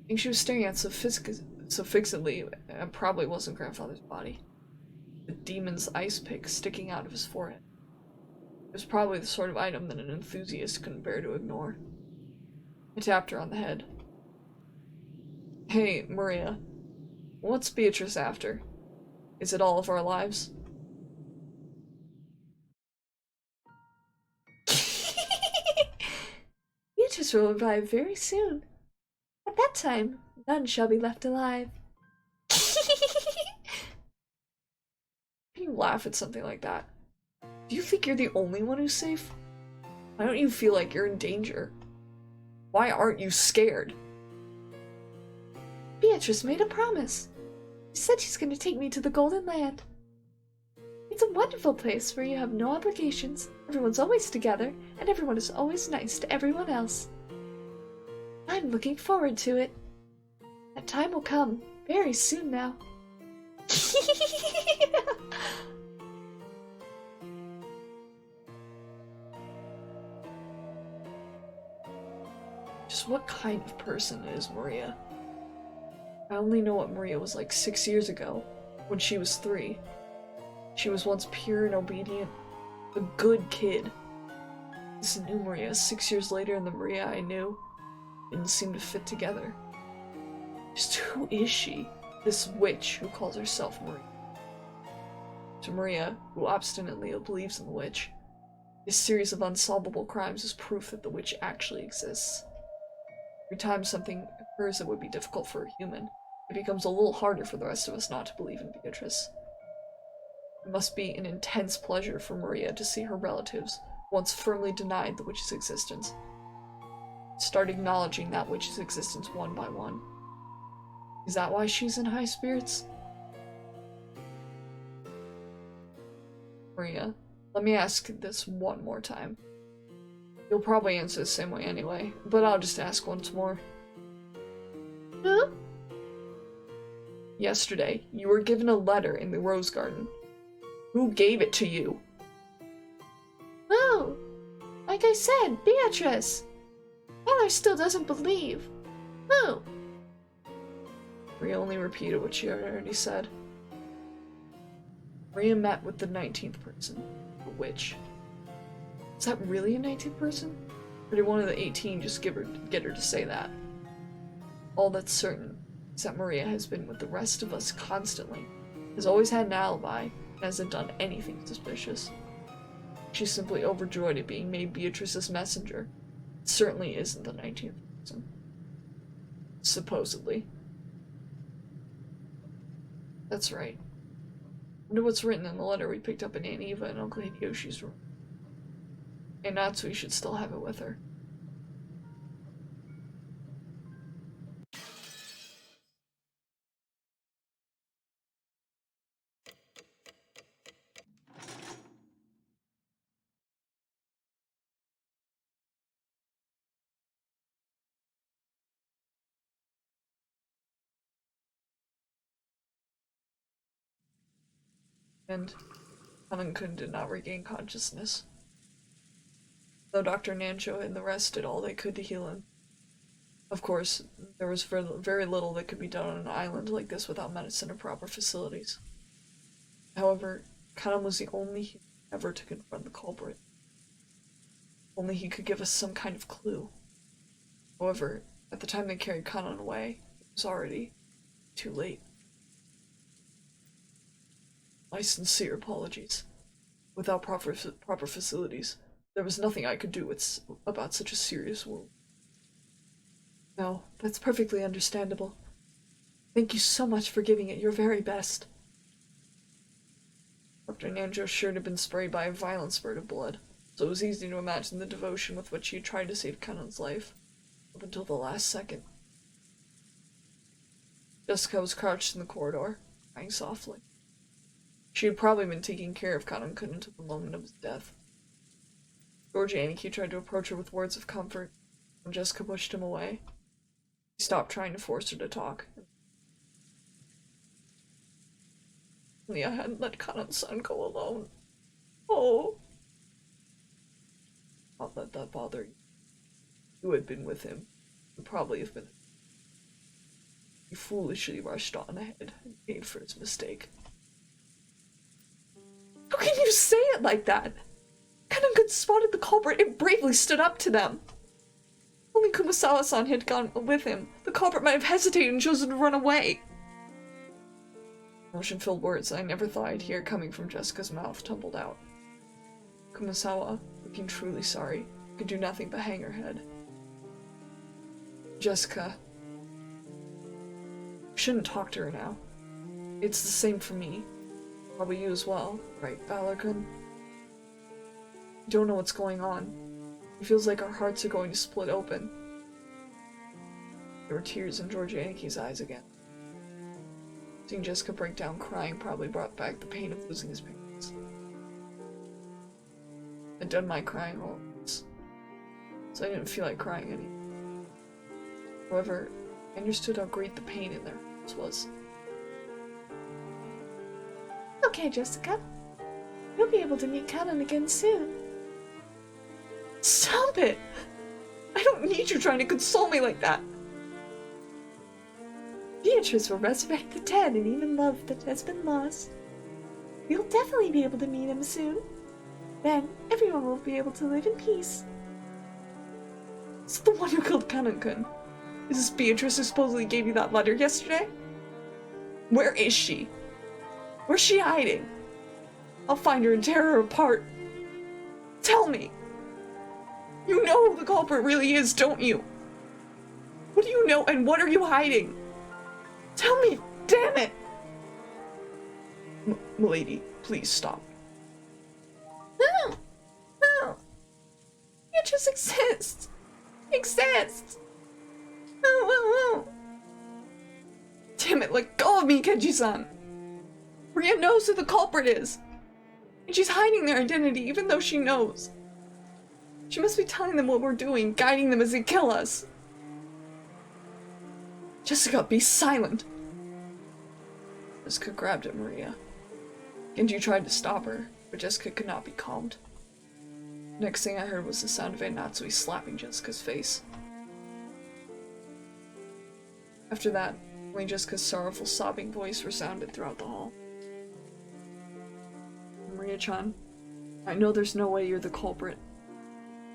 I think she was staring at so fixedly, it probably wasn't Grandfather's body. The demon's ice pick sticking out of his forehead. It was probably the sort of item that an enthusiast couldn't bear to ignore. I tapped her on the head. Hey, Maria. What's Beatrice after? Is it all of our lives? Beatrice will arrive very soon. At that time, none shall be left alive. Can you laugh at something like that? Do you think you're the only one who's safe? Why don't you feel like you're in danger? Why aren't you scared? Beatrice made a promise. She said she's going to take me to the Golden Land. It's a wonderful place where you have no obligations, everyone's always together, and everyone is always nice to everyone else. I'm looking forward to it. That time will come very soon now. Just what kind of person is Maria? I only know what Maria was like 6 years ago, when she was 3. She was once pure and obedient, a good kid. This new Maria, 6 years later, and the Maria I knew didn't seem to fit together. Just who is she? This witch who calls herself Maria. To Maria, who obstinately believes in the witch, this series of unsolvable crimes is proof that the witch actually exists. Every time something occurs that would be difficult for a human, it becomes a little harder for the rest of us not to believe in Beatrice. It must be an intense pleasure for Maria to see her relatives, once firmly denied the witch's existence, start acknowledging that witch's existence one by one. Is that why she's in high spirits? Maria, let me ask this one more time. You'll probably answer the same way anyway, but I'll just ask once more. Huh? Yesterday, you were given a letter in the rose garden. Who gave it to you? Oh, like I said, Beatrice. Father still doesn't believe. Who? Maria only repeated what she had already said. Maria met with the 19th person, the witch. Is that really a 19th person? Or did one of the 18 just get her to say that? All that's certain is that Maria has been with the rest of us constantly, has always had an alibi, and hasn't done anything suspicious. She's simply overjoyed at being made Beatrice's messenger. It certainly isn't the 19th person. Supposedly. That's right. Wonder what's written in the letter we picked up in Aunt Eva and Uncle Hideyoshi's room. And Natsui should still have it with her. And Kanan-kun did not regain consciousness, though Dr. Nancho and the rest did all they could to heal him. Of course, there was very little that could be done on an island like this without medicine or proper facilities. However, Kanan was the only human ever to confront the culprit. Only he could give us some kind of clue. However, at the time they carried Kanan away, it was already too late. My sincere apologies. Without proper facilities, there was nothing I could do about such a serious wound. No, that's perfectly understandable. Thank you so much for giving it your very best. Dr. Nanjo sure had been sprayed by a violent spurt of blood, so it was easy to imagine the devotion with which he had tried to save Kanan's life, up until the last second. Jessica was crouched in the corridor, crying softly. She had probably been taking care of Kanan-kun until the moment of his death. George Aniki tried to approach her with words of comfort, when Jessica pushed him away. He stopped trying to force her to talk. Only I hadn't let Kanan-san go alone. Oh. Not let that bother you. You had been with him. Would probably have been. He foolishly rushed on ahead and paid for his mistake. How can you say it like that? Kanan-kun spotted the culprit and bravely stood up to them. Only Kumasawa-san had gone with him. The culprit might have hesitated and chosen to run away. Emotion-filled words I never thought I'd hear coming from Jessica's mouth tumbled out. Kumasawa, looking truly sorry, could do nothing but hang her head. Jessica. You shouldn't talk to her now. It's the same for me. Probably you as well, right, Valor-kun? You don't know what's going on. It feels like our hearts are going to split open. There were tears in George Aniki's eyes again. Seeing Jessica break down crying probably brought back the pain of losing his parents. I'd done my crying all at once, so I didn't feel like crying anymore. However, I understood how great the pain in their hearts was. Okay, Jessica. You'll be able to meet Kanan again soon. Stop it! I don't need you trying to console me like that! Beatrice will resurrect the dead and even love that has been lost. You'll definitely be able to meet him soon. Then, everyone will be able to live in peace. It's the one who killed Kanakun. Is this Beatrice who supposedly gave you that letter yesterday? Where is she? Where's she hiding? I'll find her and tear her apart. Tell me! You know who the culprit really is, don't you? What do you know and what are you hiding? Tell me, damn it! Milady, please stop. No! No! Beatrice exists! Exists! Oh. Damn it, let go of me, Kenji-san! Maria knows who the culprit is! And she's hiding their identity even though she knows. She must be telling them what we're doing, guiding them as they kill us. Jessica, be silent! Jessica grabbed at Maria. Genji tried to stop her, but Jessica could not be calmed. Next thing I heard was the sound of Natsui slapping Jessica's face. After that, only Jessica's sorrowful sobbing voice resounded throughout the hall. Maria-chan, I know there's no way you're the culprit.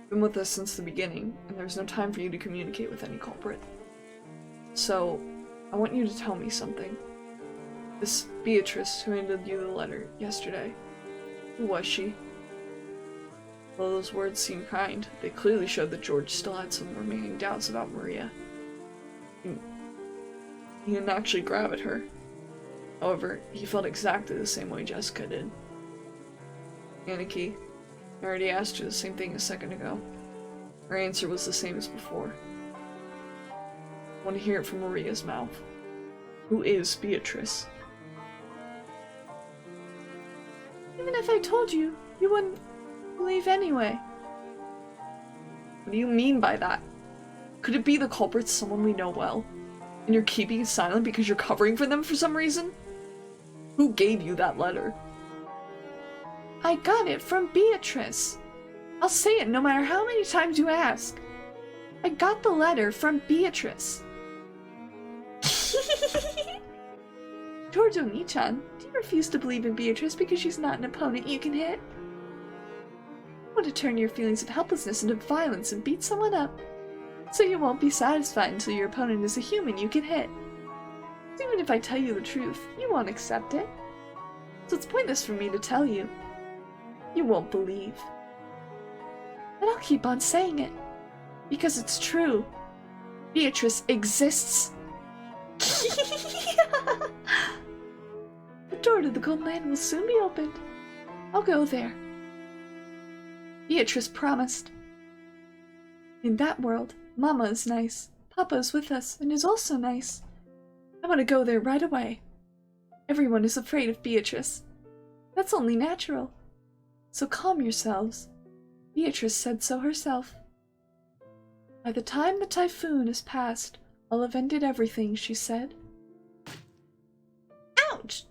You've been with us since the beginning, and there's no time for you to communicate with any culprit. So, I want you to tell me something. This Beatrice who handed you the letter yesterday, who was she? Though those words seemed kind, they clearly showed that George still had some remaining doubts about Maria. He didn't actually grab at her. However, he felt exactly the same way Jessica did. Aniki, I already asked you the same thing a second ago. Her answer was the same as before. I want to hear it from Maria's mouth. Who is Beatrice? Even if I told you, you wouldn't believe anyway. What do you mean by that? Could it be the culprit's someone we know well? And you're keeping it silent because you're covering for them for some reason? Who gave you that letter? I got it from Beatrice. I'll say it no matter how many times you ask. I got the letter from Beatrice. George Oni-chan, do you refuse to believe in Beatrice because she's not an opponent you can hit? You want to turn your feelings of helplessness into violence and beat someone up, so you won't be satisfied until your opponent is a human you can hit. Even if I tell you the truth, you won't accept it. So it's pointless for me to tell you. You won't believe. But I'll keep on saying it, because it's true. Beatrice exists. The door to the Golden Land will soon be opened. I'll go there. Beatrice promised. In that world, Mama is nice, Papa is with us and is also nice. I want to go there right away. Everyone is afraid of Beatrice. That's only natural. So calm yourselves. Beatrice said so herself. By the time the typhoon is past, I'll have ended everything, she said. Ouch!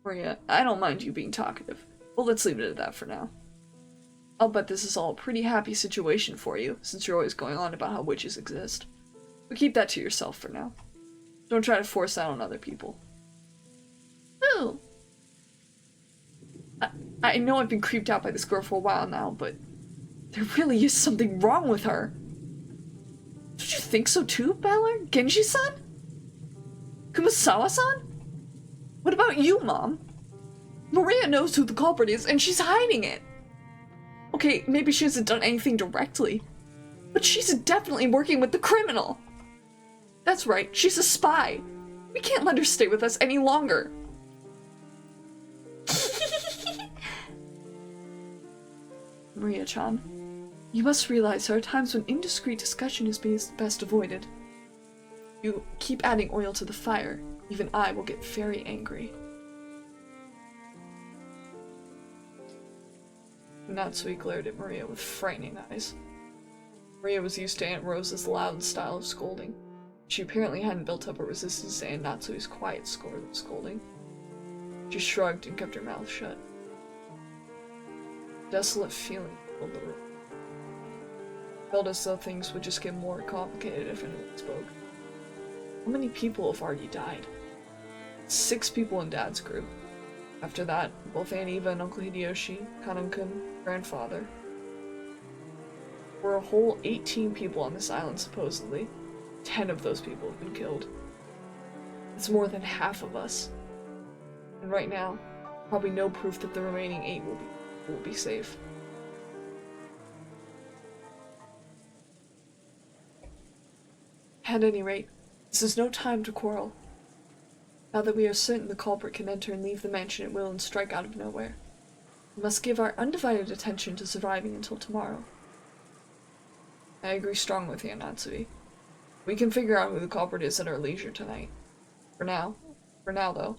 Maria, I don't mind you being talkative, but let's leave it at that for now. I'll bet this is all a pretty happy situation for you, since you're always going on about how witches exist. But keep that to yourself for now. Don't try to force that on other people. Who? I know I've been creeped out by this girl for a while now, but there really is something wrong with her. Don't you think so too, Balor? Genji-san? Kumasawa-san? What about you, Mom? Maria knows who the culprit is, and she's hiding it. Okay, maybe she hasn't done anything directly, but she's definitely working with the criminal. That's right, she's a spy. We can't let her stay with us any longer. Maria-chan, you must realize there are times when indiscreet discussion is best avoided. You keep adding oil to the fire, even I will get very angry. Natsui glared at Maria with frightening eyes. Maria was used to Aunt Rose's loud style of scolding. She apparently hadn't built up a resistance to Aunt Natsui's quiet scolding. She shrugged and kept her mouth shut. A desolate feeling filled the room. It felt as though things would just get more complicated if anyone spoke. How many people have already died? 6 people in Dad's group. After that, both Aunt Eva and Uncle Hideyoshi, Kanun-kun, grandfather. We're a whole 18 people on this island, supposedly. 10 of those people have been killed. It's more than half of us. And right now, probably no proof that the remaining 8 will be safe. At any rate, this is no time to quarrel. Now that we are certain the culprit can enter and leave the mansion at will and strike out of nowhere, we must give our undivided attention to surviving until tomorrow. I agree strongly with you, Natsui. We can figure out who the culprit is at our leisure tonight. For now though,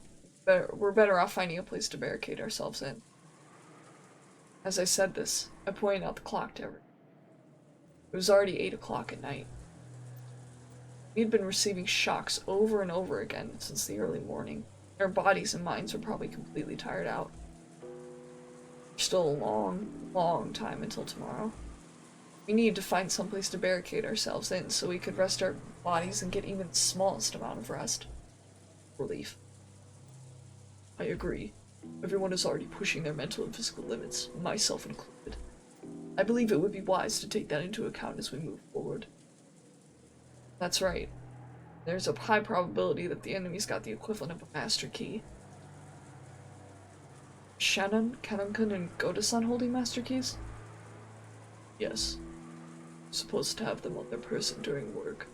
we're better off finding a place to barricade ourselves in. As I said this, I pointed out the clock to everyone. It was already 8 o'clock at night. We had been receiving shocks over and over again since the early morning. Our bodies and minds were probably completely tired out. There's still a long, long time until tomorrow. We need to find someplace to barricade ourselves in so we could rest our bodies and get even the smallest amount of rest. Relief. I agree. Everyone is already pushing their mental and physical limits, myself included. I believe it would be wise to take that into account as we move forward. That's right. There's a high probability that the enemy's got the equivalent of a master key. Shannon, Kanun-kun, and Goda-san holding master keys? Yes. Supposed to have them on their person during work.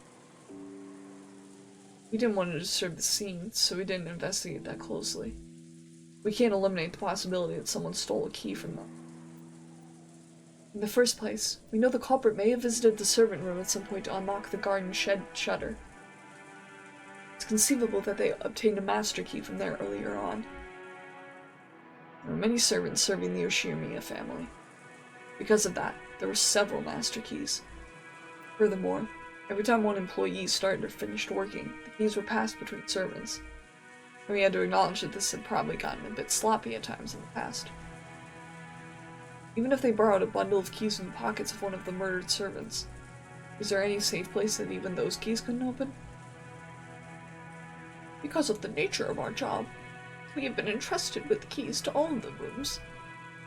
We didn't want to disturb the scene, so we didn't investigate that closely. We can't eliminate the possibility that someone stole a key from them. In the first place, we know the culprit may have visited the servant room at some point to unlock the garden shed shutter. It's conceivable that they obtained a master key from there earlier on. There were many servants serving the Yoshimiya family. Because of that, there were several master keys. Furthermore, every time one employee started or finished working, the keys were passed between servants. And we had to acknowledge that this had probably gotten a bit sloppy at times in the past. Even if they borrowed a bundle of keys from the pockets of one of the murdered servants, is there any safe place that even those keys couldn't open? Because of the nature of our job, we have been entrusted with the keys to all of the rooms.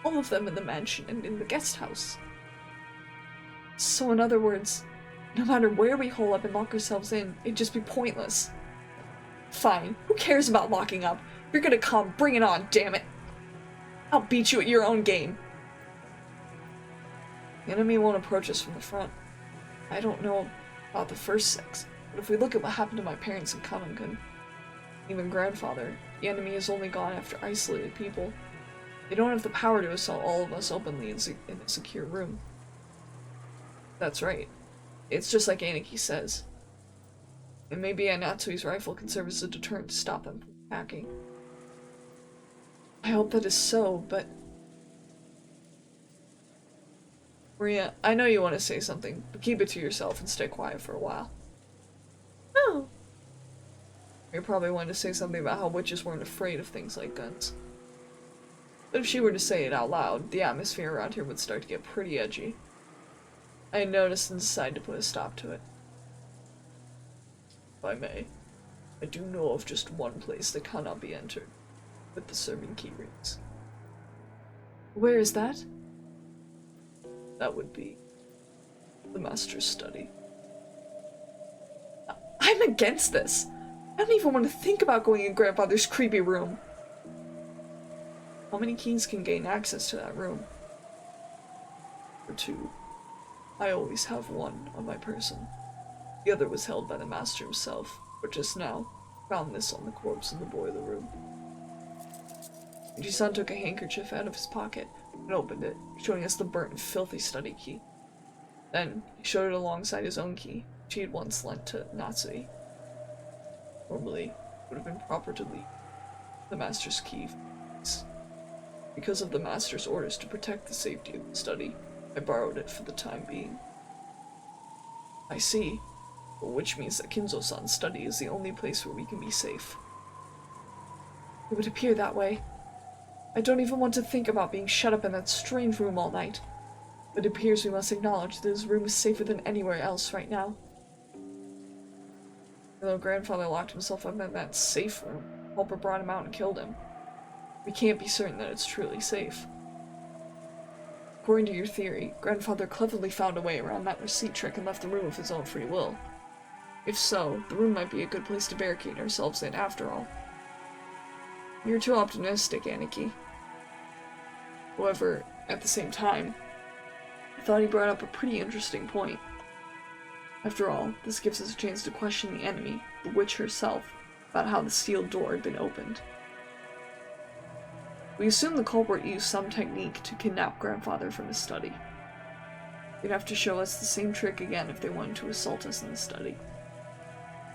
All of them in the mansion and in the guest house. So in other words, no matter where we hole up and lock ourselves in, it'd just be pointless. Fine, who cares about locking up? If you're gonna come, bring it on, damn it! I'll beat you at your own game. The enemy won't approach us from the front. I don't know about the first 6, but if we look at what happened to my parents and Kanun-kun, even grandfather, the enemy has only gone after isolated people. They don't have the power to assault all of us openly in a secure room. That's right. It's just like Aniki says. And maybe Anatsui's rifle can serve as a deterrent to stop them from attacking. I hope that is so, but... Maria, I know you want to say something, but keep it to yourself and stay quiet for a while. No. You probably wanted to say something about how witches weren't afraid of things like guns. But if she were to say it out loud, the atmosphere around here would start to get pretty edgy. I had noticed and decided to put a stop to it. If I may, I do know of just one place that cannot be entered, with the serving key rings. Where is that? That would be the master's study. I'm against this. I don't even want to think about going in Grandfather's creepy room. How many keys can gain access to that room? For 2. I always have one on my person. The other was held by the master himself, but just now, found this on the corpse in the boiler room. Ichi-san took a handkerchief out of his pocket and opened it, showing us the burnt and filthy study key. Then, he showed it alongside his own key, which he had once lent to Natsui. Normally, it would have been proper to leave the master's key. Because of the master's orders to protect the safety of the study, I borrowed it for the time being. I see, which means that Kinzo-san's study is the only place where we can be safe. It would appear that way. I don't even want to think about being shut up in that strange room all night. But it appears we must acknowledge that his room is safer than anywhere else right now. Though grandfather locked himself up in that safe room, Culper brought him out and killed him. We can't be certain that it's truly safe. According to your theory, grandfather cleverly found a way around that receipt trick and left the room of his own free will. If so, the room might be a good place to barricade ourselves in after all. You're too optimistic, Aniki. However, at the same time, I thought he brought up a pretty interesting point. After all, this gives us a chance to question the enemy, the witch herself, about how the sealed door had been opened. We assume the culprit used some technique to kidnap grandfather from his study. They'd have to show us the same trick again if they wanted to assault us in the study.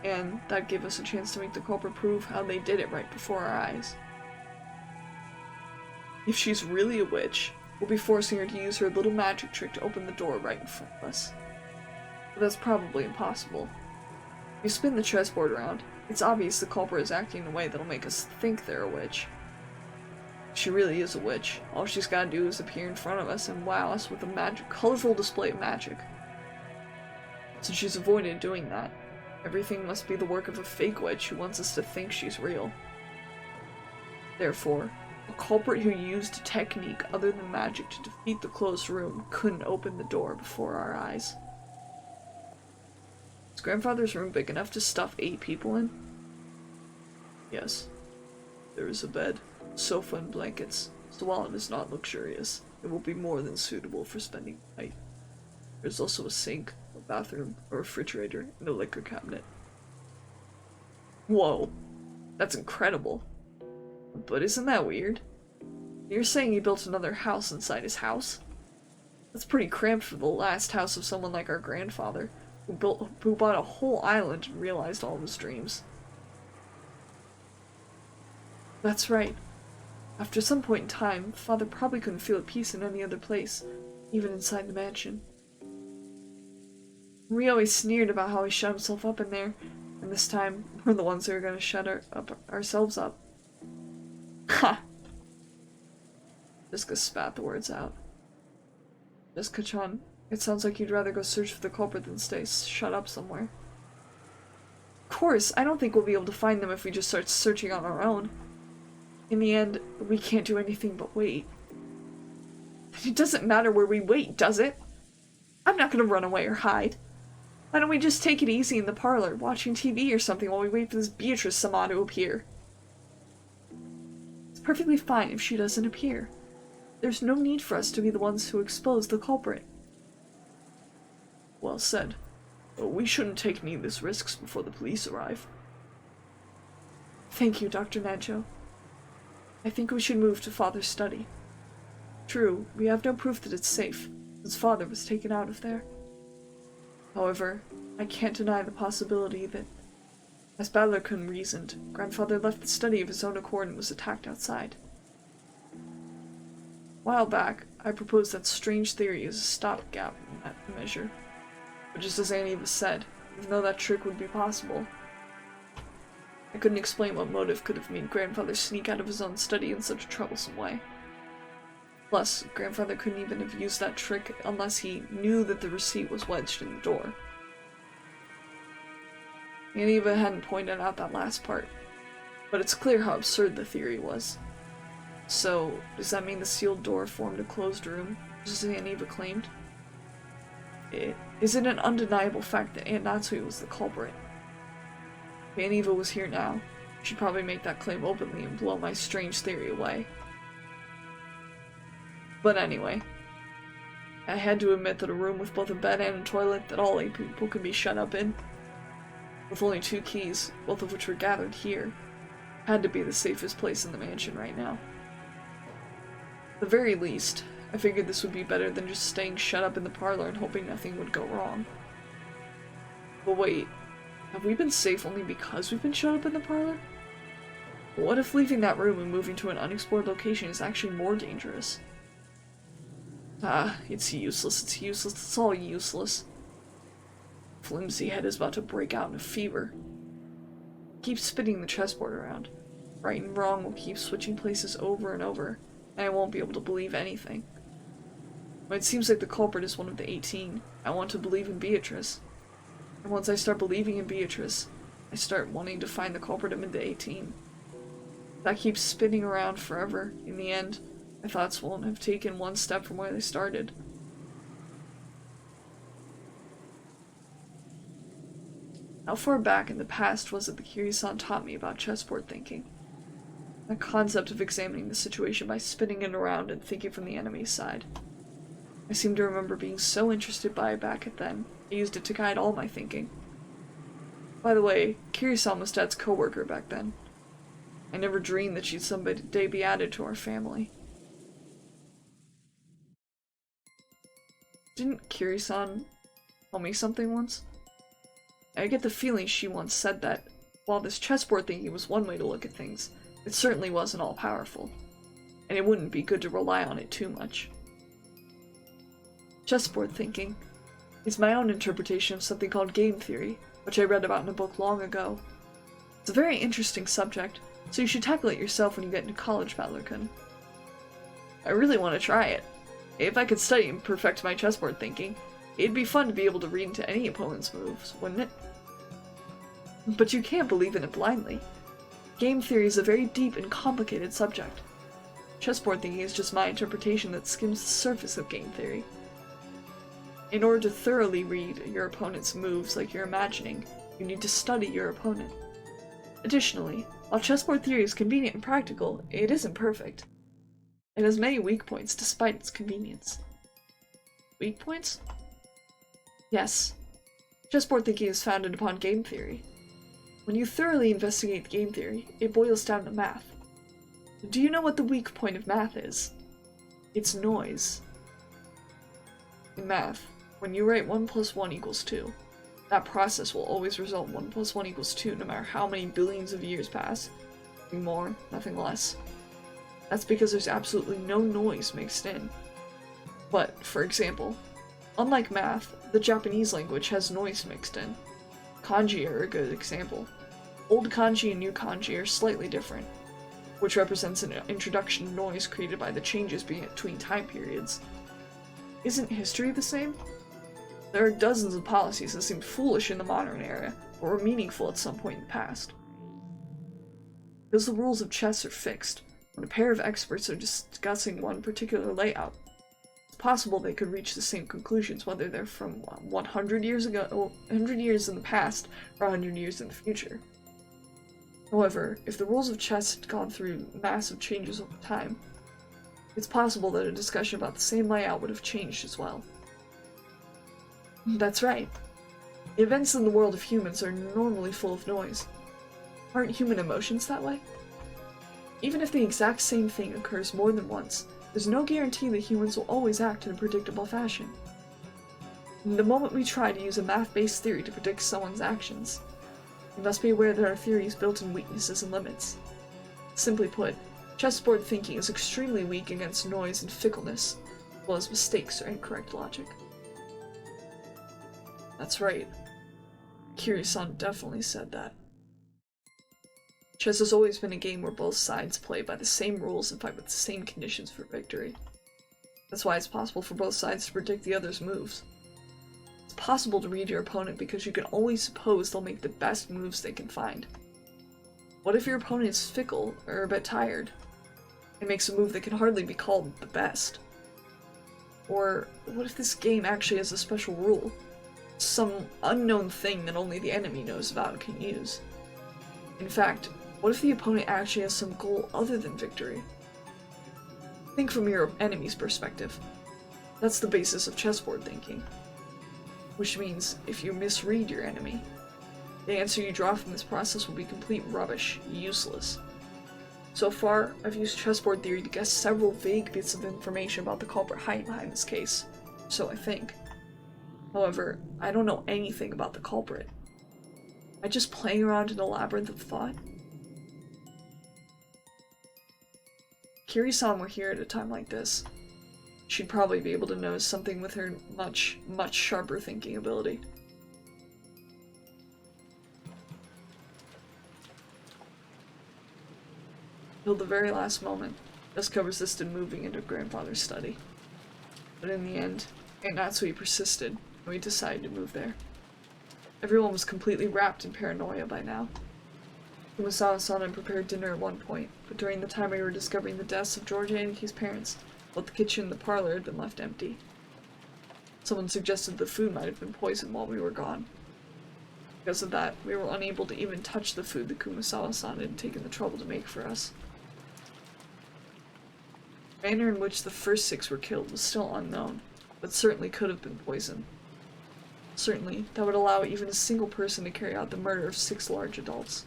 And that'd give us a chance to make the culprit prove how they did it right before our eyes. If she's really a witch, we'll be forcing her to use her little magic trick to open the door right in front of us. But that's probably impossible. If you spin the chessboard around, it's obvious the culprit is acting in a way that'll make us think they're a witch. If she really is a witch, all she's gotta do is appear in front of us and wow us with a colorful display of magic. Since she's avoided doing that, everything must be the work of a fake witch who wants us to think she's real. Therefore, a culprit who used a technique other than magic to defeat the closed room couldn't open the door before our eyes. Is grandfather's room big enough to stuff 8 people in? Yes. There is a bed, sofa, and blankets, so while it is not luxurious, it will be more than suitable for spending the night. There's also a sink, a bathroom, a refrigerator, and a liquor cabinet. Whoa, that's incredible. But isn't that weird? You're saying he built another house inside his house? That's pretty cramped for the last house of someone like our grandfather, who bought a whole island and realized all of his dreams. That's right. After some point in time, Father probably couldn't feel at peace in any other place, even inside the mansion. We always sneered about how he shut himself up in there, and this time, we're the ones who are gonna shut ourselves up. Ha! Jessica spat the words out. Jessica-chan, it sounds like you'd rather go search for the culprit than stay shut up somewhere. Of course, I don't think we'll be able to find them if we just start searching on our own. In the end, we can't do anything but wait. It doesn't matter where we wait, does it? I'm not gonna run away or hide. Why don't we just take it easy in the parlor, watching TV or something while we wait for this Beatrice-sama to appear? It's perfectly fine if she doesn't appear. There's no need for us to be the ones who expose the culprit. Well said. But we shouldn't take needless risks before the police arrive. Thank you, Dr. Nacho. I think we should move to Father's study. True, we have no proof that it's safe, since Father was taken out of there. However, I can't deny the possibility that, as Badler-kun reasoned, Grandfather left the study of his own accord and was attacked outside. A while back, I proposed that strange theory as a stopgap in that measure. But just as Aniva said, even though that trick would be possible, I couldn't explain what motive could have made Grandfather sneak out of his own study in such a troublesome way. Plus, Grandfather couldn't even have used that trick unless he knew that the receipt was wedged in the door. Aniva hadn't pointed out that last part, but it's clear how absurd the theory was. So, does that mean the sealed door formed a closed room, just as Aniva claimed? Is it an undeniable fact that Aunt Natsui was the culprit? If Aniva was here now, she'd probably make that claim openly and blow my strange theory away. But anyway, I had to admit that a room with both a bed and a toilet that all 8 people could be shut up in, with only 2 keys, both of which were gathered here, had to be the safest place in the mansion right now. At the very least, I figured this would be better than just staying shut up in the parlor and hoping nothing would go wrong. But wait, have we been safe only because we've been shut up in the parlor? What if leaving that room and moving to an unexplored location is actually more dangerous? It's useless, it's all useless. Flimsy head is about to break out in a fever. Keep spinning the chessboard around. Right and wrong will keep switching places over and over, and I won't be able to believe anything. When it seems like the culprit is one of the 18, I want to believe in Beatrice. And once I start believing in Beatrice, I I start wanting to find the culprit amid the 18. That keeps spinning around forever. In the end, my thoughts won't have taken one step from where they started. How far back in the past was it that Kiri-san taught me about chessboard thinking? The concept of examining the situation by spinning it around and thinking from the enemy's side. I seem to remember being so interested by it back then. I used it to guide all my thinking. By the way, Kiri-san was Dad's co-worker back then. I never dreamed that she'd someday be added to our family. Didn't Kiri-san tell me something once? I get the feeling she once said that, while this chessboard thinking was one way to look at things, it certainly wasn't all-powerful, and it wouldn't be good to rely on it too much. Chessboard thinking is my own interpretation of something called game theory, which I read about in a book long ago. It's a very interesting subject, so you should tackle it yourself when you get into college, Butler-kun. I really want to try it. If I could study and perfect my chessboard thinking, it'd be fun to be able to read into any opponent's moves, wouldn't it? But you can't believe in it blindly. Game theory is a very deep and complicated subject. Chessboard thinking is just my interpretation that skims the surface of game theory. In order to thoroughly read your opponent's moves like you're imagining, you need to study your opponent. Additionally, while chessboard theory is convenient and practical, it isn't perfect. It has many weak points despite its convenience. Weak points? Yes. Chessboard thinking is founded upon game theory. When you thoroughly investigate game theory, it boils down to math. Do you know what the weak point of math is? It's noise. In math, when you write 1 + 1 = 2, that process will always result in 1 + 1 = 2 no matter how many billions of years pass. Nothing more, nothing less. That's because there's absolutely no noise mixed in. But, for example, unlike math, the Japanese language has noise mixed in. Kanji are a good example. Old kanji and new kanji are slightly different, which represents an introduction of noise created by the changes between time periods. Isn't history the same? There are dozens of policies that seemed foolish in the modern era, but were meaningful at some point in the past. Because the rules of chess are fixed, when a pair of experts are discussing one particular layout, it's possible they could reach the same conclusions whether they're from 100 years ago, or 100 years in the past, or 100 years in the future. However, if the rules of chess had gone through massive changes over time, it's possible that a discussion about the same layout would have changed as well. That's right. The events in the world of humans are normally full of noise. Aren't human emotions that way? Even if the exact same thing occurs more than once, there's no guarantee that humans will always act in a predictable fashion. The moment we try to use a math-based theory to predict someone's actions, we must be aware that our theory is built in weaknesses and limits. Simply put, chessboard thinking is extremely weak against noise and fickleness, as well as mistakes or incorrect logic. That's right. Kiri-san definitely said that. Chess has always been a game where both sides play by the same rules and fight with the same conditions for victory. That's why it's possible for both sides to predict the other's moves. It's possible to read your opponent because you can always suppose they'll make the best moves they can find. What if your opponent is fickle or a bit tired and makes a move that can hardly be called the best? Or what if this game actually has a special rule? Some unknown thing that only the enemy knows about and can use. In fact, what if the opponent actually has some goal other than victory? Think from your enemy's perspective. That's the basis of chessboard thinking. Which means, if you misread your enemy, the answer you draw from this process will be complete rubbish, useless. So far, I've used chessboard theory to guess several vague bits of information about the culprit hiding behind this case. So I think. However, I don't know anything about the culprit. I just playing around in a labyrinth of thought? Kiri-san were here at a time like this. She'd probably be able to notice something with her much, much sharper thinking ability. Till the very last moment, Jessica resisted moving into grandfather's study. But in the end, Aunt Natsui persisted, and we decided to move there. Everyone was completely wrapped in paranoia by now. Kumasawa-san had prepared dinner at one point, but during the time we were discovering the deaths of George and Aniki's parents, both the kitchen and the parlor had been left empty. Someone suggested the food might have been poisoned while we were gone. Because of that, we were unable to even touch the food that Kumasawa-san had taken the trouble to make for us. The manner in which the first 6 were killed was still unknown, but certainly could have been poison. Certainly, that would allow even a single person to carry out the murder of 6 large adults.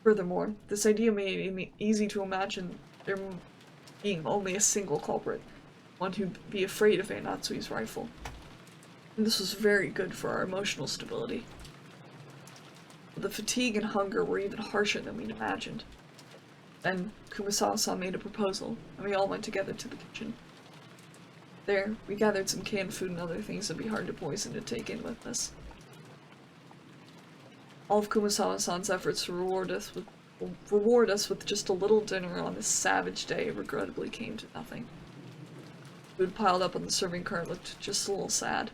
Furthermore, this idea made it easy to imagine there being only a single culprit, one who'd be afraid of Aunt Natsui's rifle. And this was very good for our emotional stability. But the fatigue and hunger were even harsher than we'd imagined. Then, Kumasawa-san made a proposal, and we all went together to the kitchen. There, we gathered some canned food and other things that'd be hard to poison to take in with us. All of Kumasawa-san's efforts to reward us with just a little dinner on this savage day regrettably came to nothing. Food piled up on the serving cart looked just a little sad.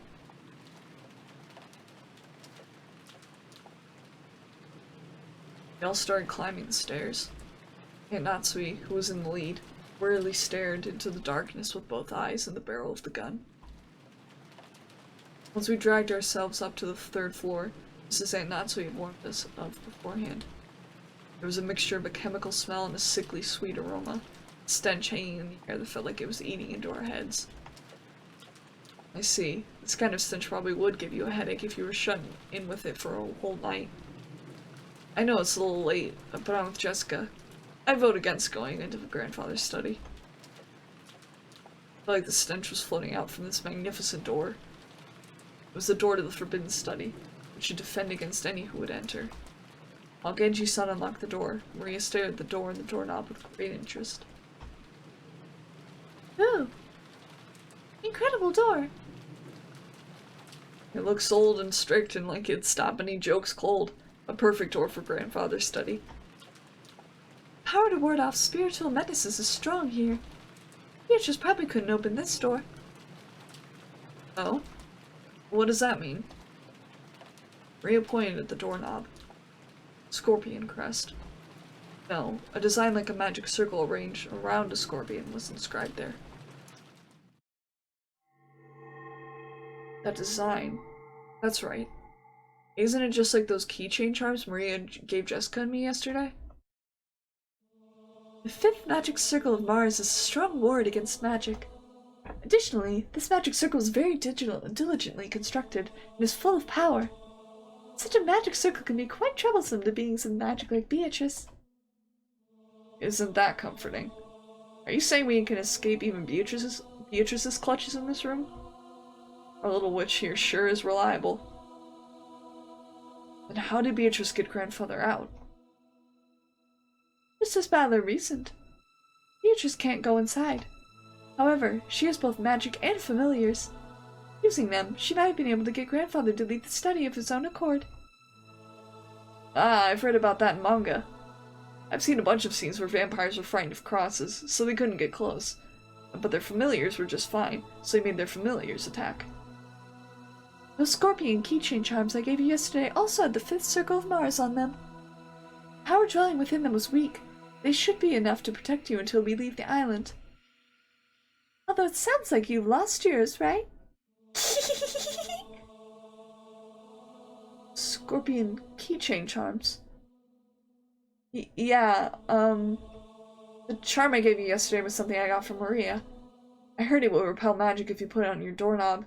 We all started climbing the stairs. Aunt Natsui, who was in the lead, wearily stared into the darkness with both eyes and the barrel of the gun. Once we dragged ourselves up to the 3rd floor, just as Aunt Natsui had warned us of beforehand. There was a mixture of a chemical smell and a sickly sweet aroma, a stench hanging in the air that felt like it was eating into our heads. I see. This kind of stench probably would give you a headache if you were shut in with it for a whole night. I know it's a little late, but I'm with Jessica. I vote against going into the grandfather's study. I felt like the stench was floating out from this magnificent door. It was the door to the forbidden study, which should defend against any who would enter. While Genji-san unlocked the door, Maria stared at the door and the doorknob with great interest. Ooh! Incredible door! It looks old and strict and like it'd stop any jokes cold. A perfect door for grandfather's study. Power to ward off spiritual menaces is strong here. Beatrice probably couldn't open this door. Oh? What does that mean? Maria pointed at the doorknob. Scorpion crest. No, a design like a magic circle arranged around a scorpion was inscribed there. That design. That's right. Isn't it just like those keychain charms Maria gave Jessica and me yesterday? The 5th magic circle of Mars is a strong ward against magic. Additionally, this magic circle is very diligently constructed and is full of power. Such a magic circle can be quite troublesome to beings of magic like Beatrice. Isn't that comforting? Are you saying we can escape even Beatrice's clutches in this room? Our little witch here sure is reliable. Then how did Beatrice get grandfather out? Just as badly recent. Beatrice can't go inside. However, she has both magic and familiars. Using them, she might have been able to get grandfather to leave the study of his own accord. Ah, I've read about that in manga. I've seen a bunch of scenes where vampires were frightened of crosses, so they couldn't get close. But their familiars were just fine, so they made their familiars attack. Those scorpion keychain charms I gave you yesterday also had the 5th circle of Mars on them. The power dwelling within them was weak. They should be enough to protect you until we leave the island. Although it sounds like you've lost yours, right? Scorpion keychain charms. Yeah, the charm I gave you yesterday was something I got from Maria. I heard it will repel magic if you put it on your doorknob,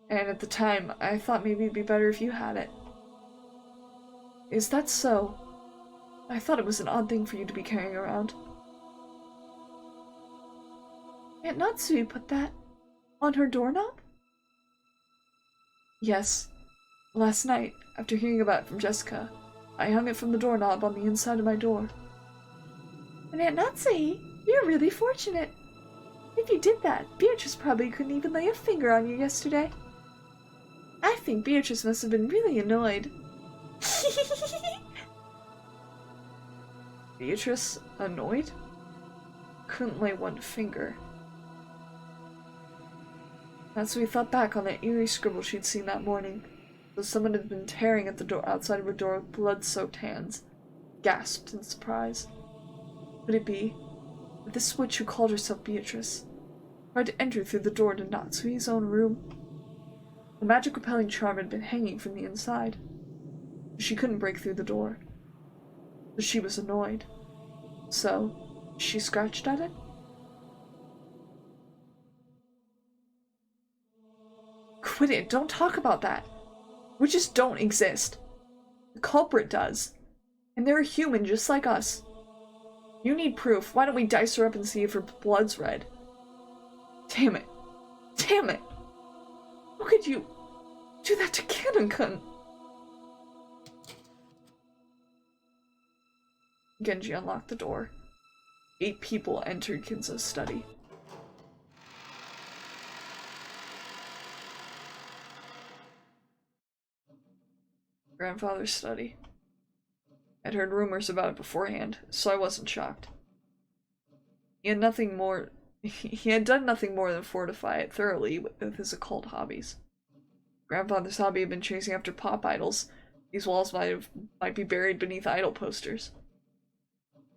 and at the time, I thought maybe it'd be better if you had it. Is that so? I thought it was an odd thing for you to be carrying around. Aunt Natsui put that on her doorknob? Yes. Last night, after hearing about it from Jessica, I hung it from the doorknob on the inside of my door. And Aunt Natsui, you're really fortunate. If you did that, Beatrice probably couldn't even lay a finger on you yesterday. I think Beatrice must have been really annoyed. Beatrice annoyed? Couldn't lay one finger. Natsui thought back on that eerie scribble she'd seen that morning. Though someone had been tearing at the door outside of her door with blood-soaked hands. Gasped in surprise. Could it be that this witch who called herself Beatrice tried to enter through the door to Natsui's own room? The magic repelling charm had been hanging from the inside. She couldn't break through the door. But she was annoyed. So, she scratched at it? Quit it, don't talk about that. Witches don't exist. The culprit does. And they're a human just like us. You need proof. Why don't we dice her up and see if her blood's red? Damn it. Damn it. How could you do that to Kannon-kun? Genji unlocked the door. 8 people entered Kinzo's study. Grandfather's study. I'd heard rumors about it beforehand, so I wasn't shocked. He had done nothing more than fortify it thoroughly with his occult hobbies. Grandfather's hobby had been chasing after pop idols. These walls might be buried beneath idol posters.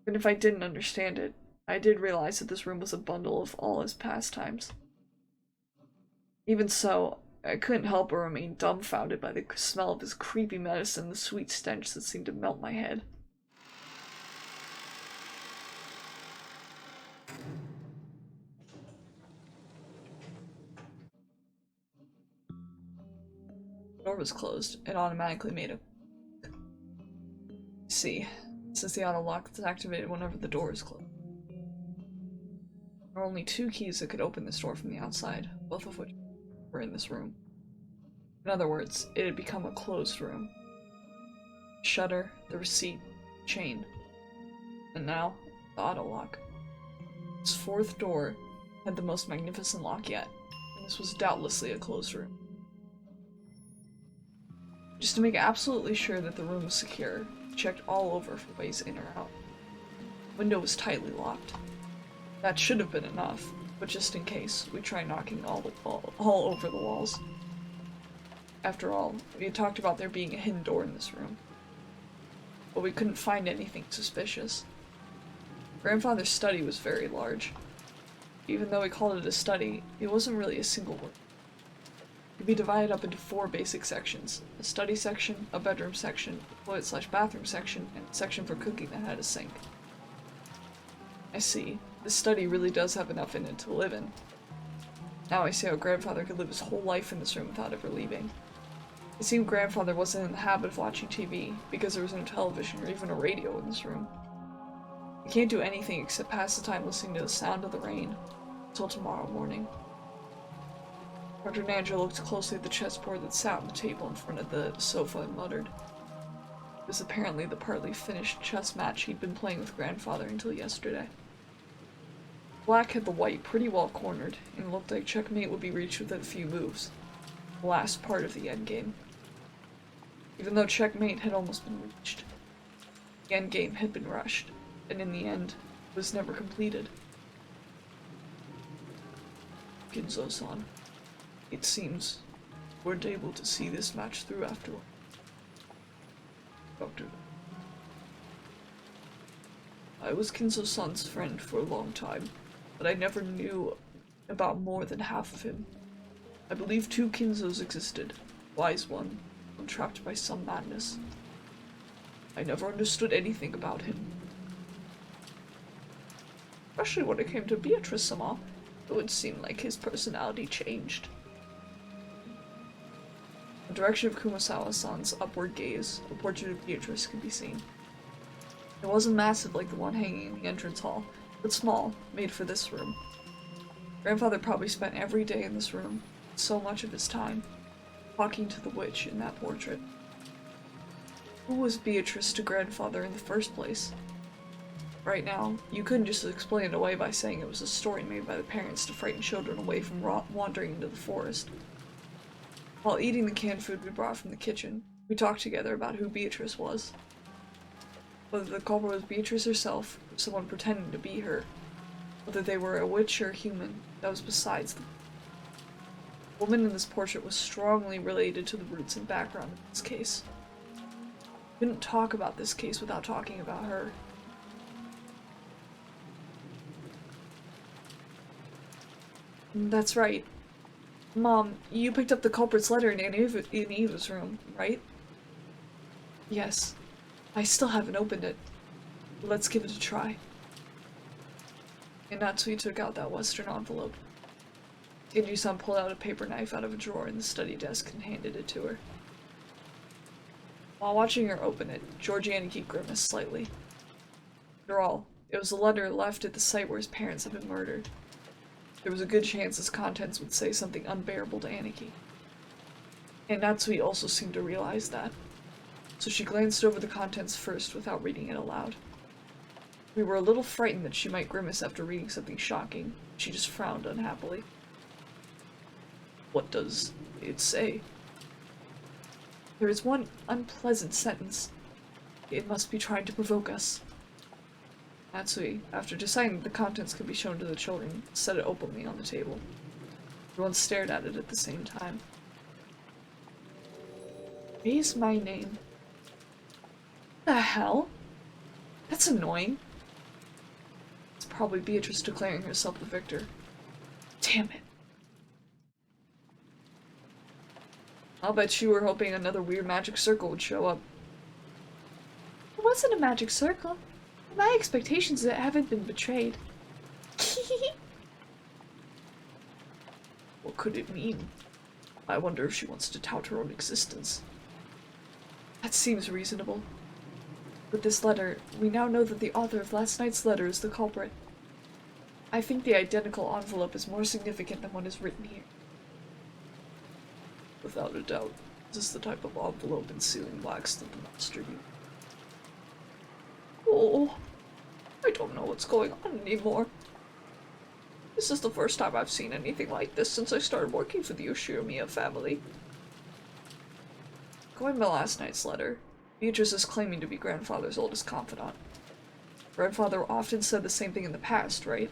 Even if I didn't understand it, I did realize that this room was a bundle of all his pastimes. Even so, I couldn't help but remain dumbfounded by the smell of his creepy medicine, the sweet stench that seemed to melt my head. The door was closed. It automatically made a... See, this is the auto lock that's activated whenever the door is closed. There are only 2 keys that could open this door from the outside, both of which were in this room. In other words, it had become a closed room. The shutter, the receipt, chain. And now, the auto lock. This 4th door had the most magnificent lock yet, and this was doubtlessly a closed room. Just to make absolutely sure that the room was secure, I checked all over for ways in or out. The window was tightly locked. That should have been enough, but just in case, we tried knocking all over the walls. After all, we had talked about there being a hidden door in this room. But we couldn't find anything suspicious. Grandfather's study was very large. Even though we called it a study, it wasn't really a single room. It could be divided up into 4 basic sections. A study section, a bedroom section, a toilet/bathroom section, and a section for cooking that had a sink. I see. This study really does have enough in it to live in. Now I see how Grandfather could live his whole life in this room without ever leaving. It seemed Grandfather wasn't in the habit of watching TV, because there was no television or even a radio in this room. He can't do anything except pass the time listening to the sound of the rain, until tomorrow morning. Dr. Nandra looked closely at the chessboard that sat on the table in front of the sofa and muttered. It was apparently the partly finished chess match he'd been playing with Grandfather until yesterday. Black had the white pretty well cornered, and it looked like checkmate would be reached within a few moves. The last part of the endgame. Even though checkmate had almost been reached, the endgame had been rushed, and in the end, was never completed. Ginzo-san, it seems we weren't able to see this match through after all. Doctor, I was Kinzo-san's friend for a long time, but I never knew about more than half of him. I believe 2 Kinzos existed, wise one trapped by some madness. I never understood anything about him. Especially when it came to Beatrice-sama, it would seem like his personality changed. In the direction of Kumasawa-san's upward gaze, a portrait of Beatrice could be seen. It wasn't massive like the one hanging in the entrance hall, but small, made for this room. Grandfather probably spent every day in this room, so much of his time, talking to the witch in that portrait. Who was Beatrice to Grandfather in the first place? Right now, you couldn't just explain it away by saying it was a story made by the parents to frighten children away from wandering into the forest. While eating the canned food we brought from the kitchen, we talked together about who Beatrice was. Whether the culprit was Beatrice herself, or someone pretending to be her, whether they were a witch or a human, that was besides the The woman in this portrait was strongly related to the roots and background of this case. Couldn't talk about this case without talking about her. That's right. Mom, you picked up the culprit's letter in Eva's room, right? Yes. I still haven't opened it. Let's give it a try. And Natsui took out that western envelope. Genji-san pulled out a paper knife out of a drawer in the study desk and handed it to her. While watching her open it, Georgianiki grimaced slightly. After all, it was a letter left at the site where his parents had been murdered. There was a good chance its contents would say something unbearable to Aniki. And Natsui also seemed to realize that, so she glanced over the contents first without reading it aloud. We were a little frightened that she might grimace after reading something shocking. She just frowned unhappily. What does it say? There is one unpleasant sentence. It must be trying to provoke us. Natsui, after deciding that the contents could be shown to the children, set it openly on the table. Everyone stared at it at the same time. Raise my name. The hell? That's annoying. It's probably Beatrice declaring herself the victor. Damn it. I'll bet you were hoping another weird magic circle would show up. It wasn't a magic circle. My expectations haven't been betrayed. What could it mean? I wonder if she wants to tout her own existence. That seems reasonable. With this letter, we now know that the author of last night's letter is the culprit. I think the identical envelope is more significant than what is written here. Without a doubt, this is the type of envelope and sealing wax that the monster used. Oh, I don't know what's going on anymore. This is the first time I've seen anything like this since I started working for the Yoshimiya family. Going by last night's letter, Beatrice is claiming to be grandfather's oldest confidant. Grandfather often said the same thing in the past, right?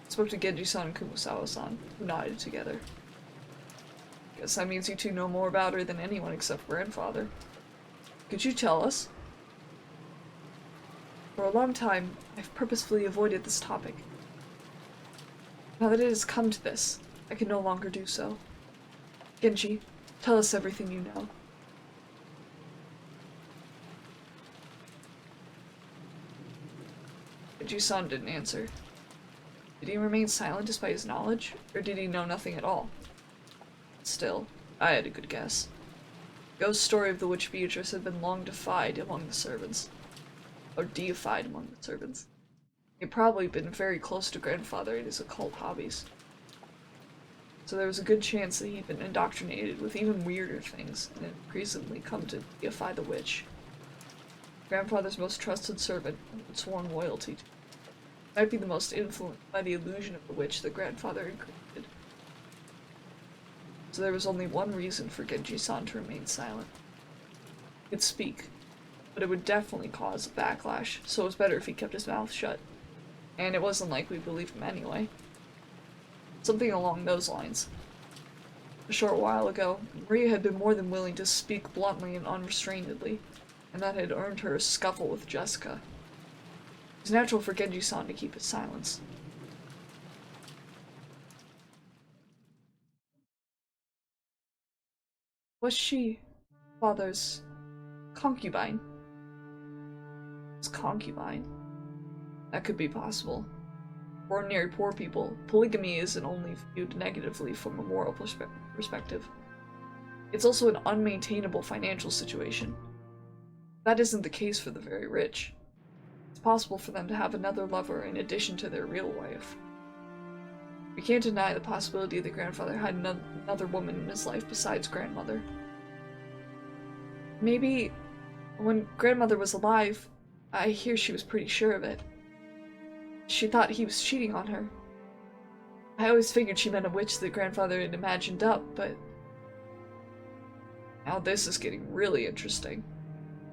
I spoke to Genji-san and Kumasawa-san, who nodded together. Guess that means you two know more about her than anyone except grandfather. Could you tell us? For a long time, I've purposefully avoided this topic. Now that it has come to this, I can no longer do so. Genji, tell us everything you know. Genji-san didn't answer. Did he remain silent despite his knowledge, or did he know nothing at all? Still, I had a good guess. The ghost story of the witch Beatrice had been long defied among the servants. Or deified among the servants. He'd probably been very close to grandfather in his occult hobbies. So there was a good chance that he'd been indoctrinated with even weirder things, and had increasingly come to deify the witch. Grandfather's most trusted servant, and sworn loyalty to, might be the most influenced by the illusion of the witch that grandfather had created. So there was only one reason for Genji-san to remain silent. He could speak, but it would definitely cause a backlash, so it was better if he kept his mouth shut. And it wasn't like we believed him anyway. Something along those lines. A short while ago, Maria had been more than willing to speak bluntly and unrestrainedly, and that had earned her a scuffle with Jessica. It was natural for Genji-san to keep his silence. Was she father's concubine? His concubine? That could be possible. For ordinary poor people, polygamy isn't only viewed negatively from a moral perspective. It's also an unmaintainable financial situation. That isn't the case for the very rich. It's possible for them to have another lover in addition to their real wife. We can't deny the possibility that grandfather had another woman in his life besides grandmother. Maybe when grandmother was alive, I hear she was pretty sure of it. She thought he was cheating on her. I always figured she meant a witch that grandfather had imagined up, but now this is getting really interesting.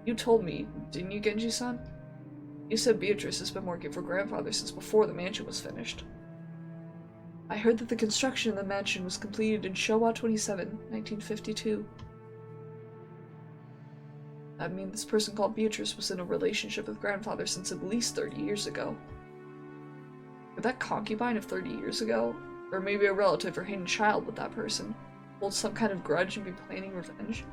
You told me, didn't you, Genji-san? You said Beatrice has been working for grandfather since before the mansion was finished. I heard that the construction of the mansion was completed in Showa 27, 1952. I mean, this person called Beatrice was in a relationship with grandfather since at least 30 years ago. Could that concubine of 30 years ago, or maybe a relative or hidden child with that person, hold some kind of grudge and be planning revenge?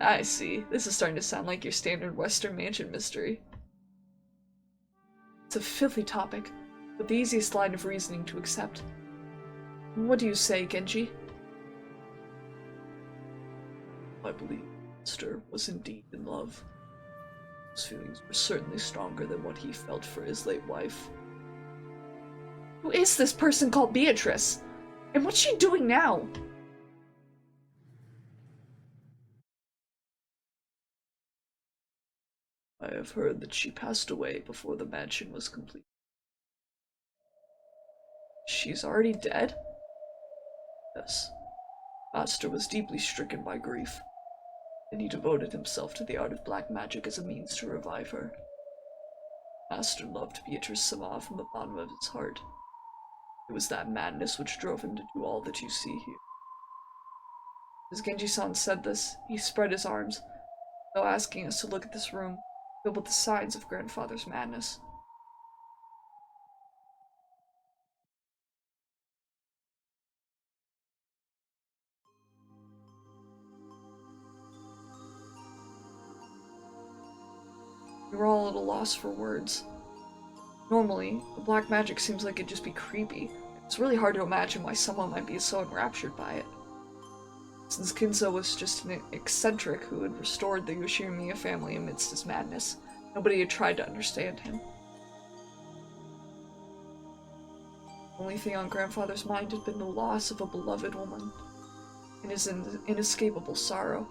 I see. This is starting to sound like your standard Western mansion mystery. It's a filthy topic, but the easiest line of reasoning to accept. What do you say, Genji? I believe Master was indeed in love. His feelings were certainly stronger than what he felt for his late wife. Who is this person called Beatrice? And what's she doing now? I have heard that she passed away before the mansion was complete. She's already dead? Yes. Master was deeply stricken by grief, and he devoted himself to the art of black magic as a means to revive her. Master loved Beatrice Sama from the bottom of his heart. It was that madness which drove him to do all that you see here. As Genji-san said this, he spread his arms, though asking us to look at this room, filled with the signs of grandfather's madness. We were all at a loss for words. Normally, the black magic seems like it'd just be creepy. It's really hard to imagine why someone might be so enraptured by it. Since Kinzo was just an eccentric who had restored the Yoshimiya family amidst his madness, nobody had tried to understand him. The only thing on grandfather's mind had been the loss of a beloved woman, and his inescapable sorrow.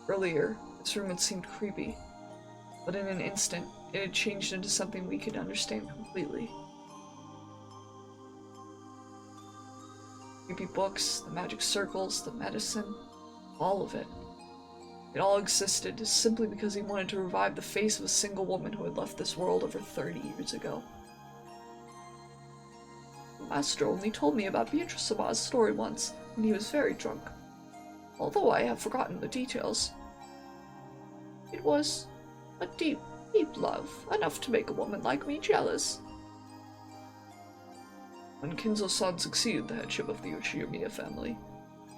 Earlier, this room had seemed creepy, but in an instant, it had changed into something we could understand completely. Creepy books, the magic circles, the medicine, all of it. It all existed simply because he wanted to revive the face of a single woman who had left this world over 30 years ago. The master only told me about Beatrice Sama's story once, when he was very drunk, although I have forgotten the details. It was a deep, deep love, enough to make a woman like me jealous. When Kinzo-san succeeded the headship of the Yoshimiya family,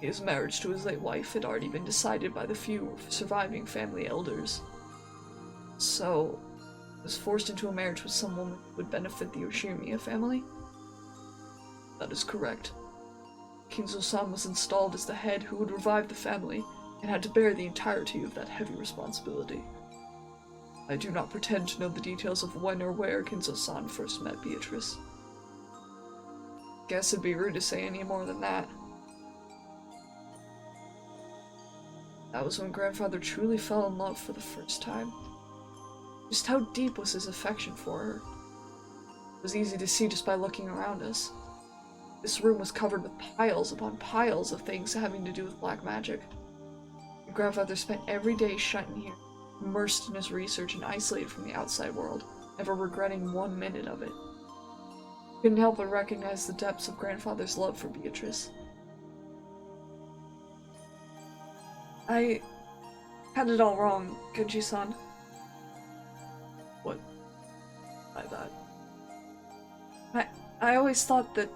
his marriage to his late wife had already been decided by the few surviving family elders. So, he was forced into a marriage with some woman who would benefit the Yoshimiya family? That is correct. Kinzo-san was installed as the head who would revive the family, and had to bear the entirety of that heavy responsibility. I do not pretend to know the details of when or where Kinzo-san first met Beatrice. Guess it'd be rude to say any more than that. That was when grandfather truly fell in love for the first time. Just how deep was his affection for her? It was easy to see just by looking around us. This room was covered with piles upon piles of things having to do with black magic. Your grandfather spent every day shut in here, immersed in his research and isolated from the outside world, never regretting 1 minute of it. Couldn't help but recognize the depths of grandfather's love for Beatrice. I had it all wrong, Genji-san. What? By that? I always thought that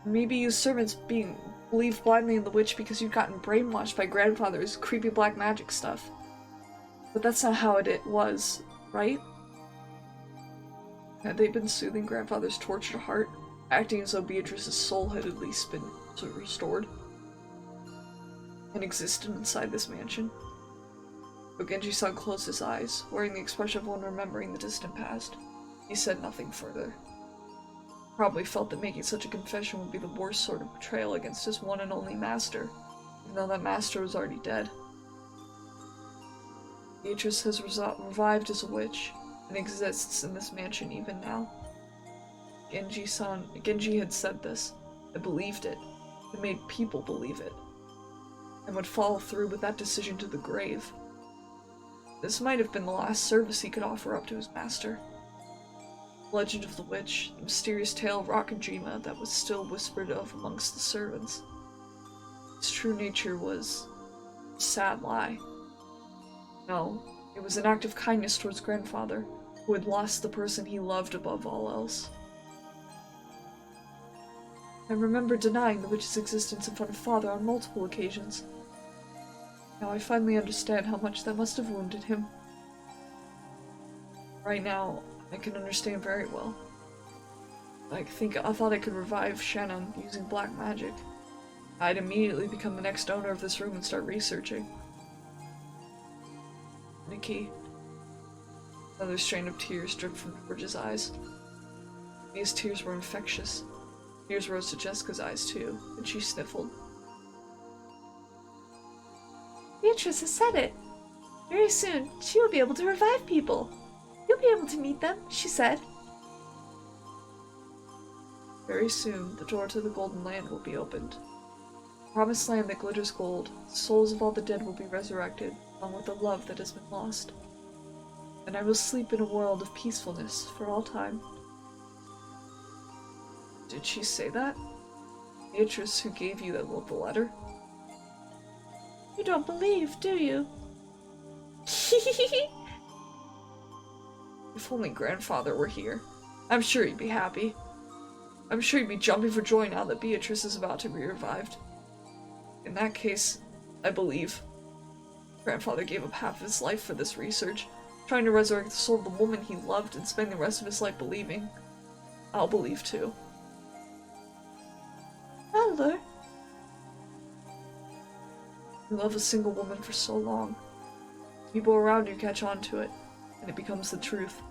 maybe you servants believed blindly in the witch because you'd gotten brainwashed by grandfather's creepy black magic stuff. But that's not how it was, right? Had they been soothing grandfather's tortured heart, acting as though Beatrice's soul had at least been restored, and existed inside this mansion? But Genji-san closed his eyes, wearing the expression of one remembering the distant past. He said nothing further. Probably felt that making such a confession would be the worst sort of betrayal against his one and only master, even though that master was already dead. Beatrice has revived as a witch, and exists in this mansion even now. Genji had said this, and believed it, and made people believe it, and would follow through with that decision to the grave. This might have been the last service he could offer up to his master. Legend of the Witch, the mysterious tale of Rakajima that was still whispered of amongst the servants. Its true nature was a sad lie. No, it was an act of kindness towards grandfather, who had lost the person he loved above all else. I remember denying the witch's existence in front of father on multiple occasions. Now I finally understand how much that must have wounded him. Right now, I can understand very well. I thought I could revive Shannon using black magic. I'd immediately become the next owner of this room and start researching. Nikki. Another strain of tears dripped from George's eyes. These tears were infectious. Tears rose to Jessica's eyes too, and she sniffled. Beatrice has said it. Very soon, she will be able to revive people. You'll be able to meet them, she said. Very soon, the door to the Golden Land will be opened. The promised land that glitters gold, the souls of all the dead will be resurrected, along with the love that has been lost. And I will sleep in a world of peacefulness for all time. Did she say that? Beatrice, who gave you the letter? You don't believe, do you? If only grandfather were here. I'm sure he'd be happy. I'm sure he'd be jumping for joy now that Beatrice is about to be revived. In that case, I believe. Grandfather gave up half of his life for this research, trying to resurrect the soul of the woman he loved and spend the rest of his life believing. I'll believe too. Father? You love a single woman for so long. People around you catch on to it, and it becomes the truth.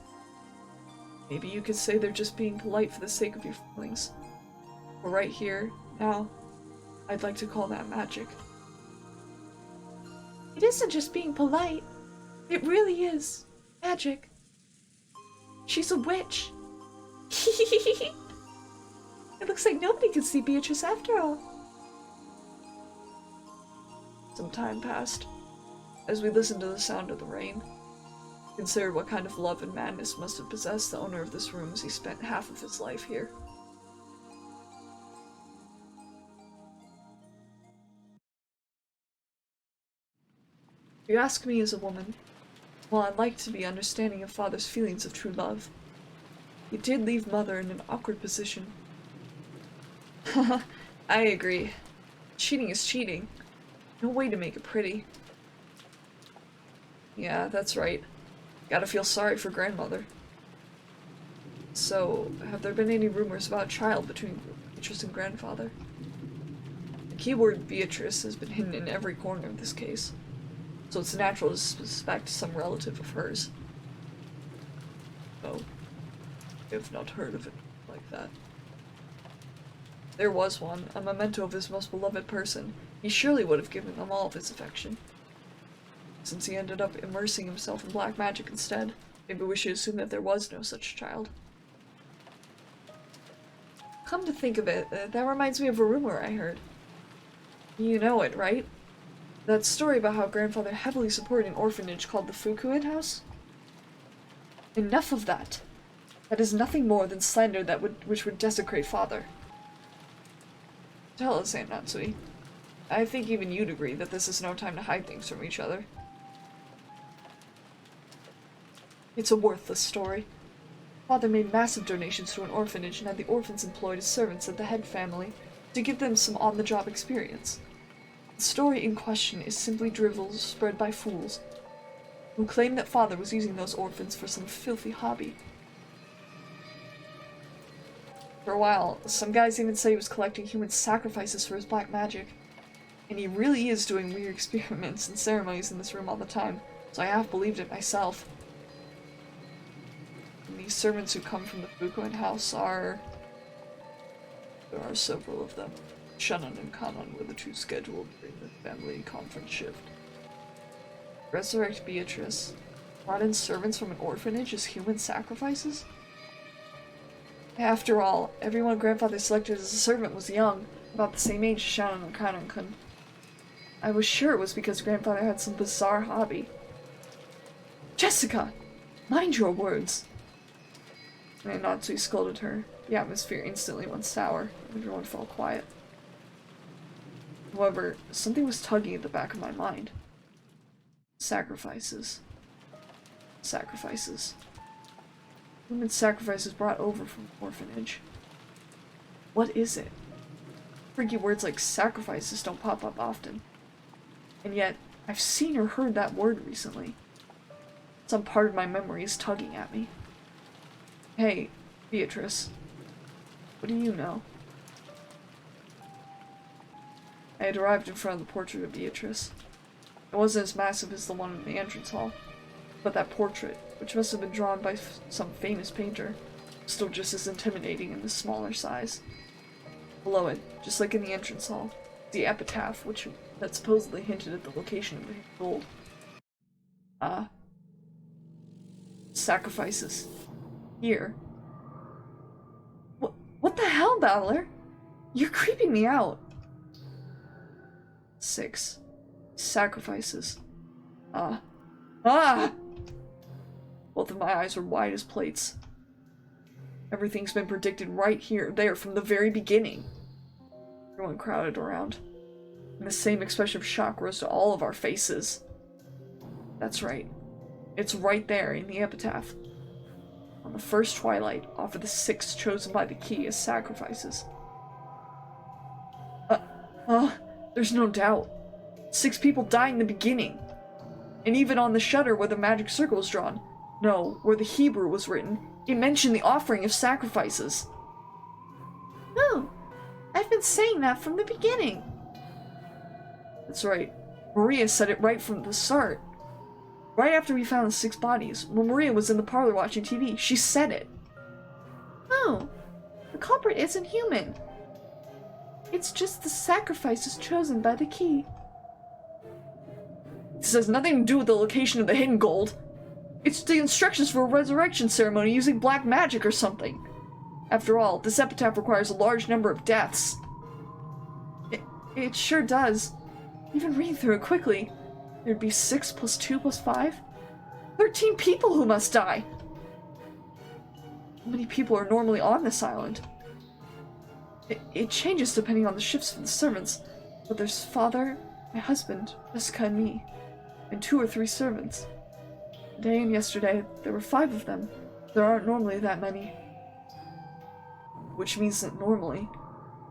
Maybe you could say they're just being polite for the sake of your feelings. But right here, now, I'd like to call that magic. It isn't just being polite. It really is. Magic. She's a witch. It looks like nobody could see Beatrice after all. Some time passed. As we listened to the sound of the rain, considered what kind of love and madness must have possessed the owner of this room as he spent half of his life here. If you ask me as a woman, well, I'd like to be understanding of father's feelings of true love. He did leave mother in an awkward position. I agree. Cheating is cheating. No way to make it pretty. Yeah, that's right. Gotta feel sorry for grandmother. So, have there been any rumors about a child between Beatrice and grandfather? The keyword Beatrice has been hidden in every corner of this case, so it's natural to suspect some relative of hers. Oh, I've not heard of it like that. There was one, a memento of his most beloved person. He surely would have given them all of his affection. Since he ended up immersing himself in black magic instead, maybe we should assume that there was no such child. Come to think of it, that reminds me of a rumor I heard. You know it, right? That story about how grandfather heavily supported an orphanage called the Fukuin House? Enough of that. That is nothing more than slander which would desecrate father. Tell us, Aunt Natsui. I think even you'd agree that this is no time to hide things from each other. It's a worthless story. Father made massive donations to an orphanage and had the orphans employed as servants at the head family to give them some on-the-job experience. The story in question is simply drivel spread by fools who claim that father was using those orphans for some filthy hobby. For a while, some guys even said he was collecting human sacrifices for his black magic. And he really is doing weird experiments and ceremonies in this room all the time, so I have believed it myself. And these servants who come from the Fukuin house are... There are several of them. Shannon and Kanon were the two scheduled during the family conference shift. Resurrect Beatrice. Brought in servants from an orphanage as human sacrifices? After all, everyone grandfather selected as a servant was young, about the same age as Shannon and Kanon-kun. I was sure it was because grandfather had some bizarre hobby. Jessica! Mind your words! And Natsui scolded her. The atmosphere instantly went sour, and everyone fell quiet. However, something was tugging at the back of my mind. Sacrifices. Sacrifices. Women's sacrifices brought over from the orphanage. What is it? Freaky words like sacrifices don't pop up often. And yet, I've seen or heard that word recently. Some part of my memory is tugging at me. Hey, Beatrice. What do you know? I had arrived in front of the portrait of Beatrice. It wasn't as massive as the one in the entrance hall, but that portrait, which must have been drawn by some famous painter, was still just as intimidating in the smaller size. Below it, just like in the entrance hall, the epitaph, that supposedly hinted at the location of the gold. Sacrifices. Here. What the hell, Battler? You're creeping me out. 6. Sacrifices. Both of my eyes were wide as plates. Everything's been predicted right here, there, from the very beginning. Everyone crowded around, and the same expression of shock rose to all of our faces. That's right. It's right there in the epitaph. On the first twilight, offer the 6 chosen by the key as sacrifices. There's no doubt. 6 people died in the beginning. And even on the shutter where the magic circle was drawn, no, where the Hebrew was written, it mentioned the offering of sacrifices. No, I've been saying that from the beginning. That's right. Maria said it right from the start. Right after we found the 6 bodies, when Maria was in the parlor watching TV, she said it. No, the culprit isn't human. It's just the sacrifices chosen by the key. This has nothing to do with the location of the hidden gold. It's the instructions for a resurrection ceremony using black magic or something. After all, this epitaph requires a large number of deaths. It sure does. Even reading through it quickly, there'd be 6 plus 2 plus 5? 13 people who must die! How many people are normally on this island? It changes depending on the shifts of the servants, but there's father, my husband, Jessica and me, and 2 or 3 servants. Today and yesterday, there were 5 of them. There aren't normally that many. Which means that normally,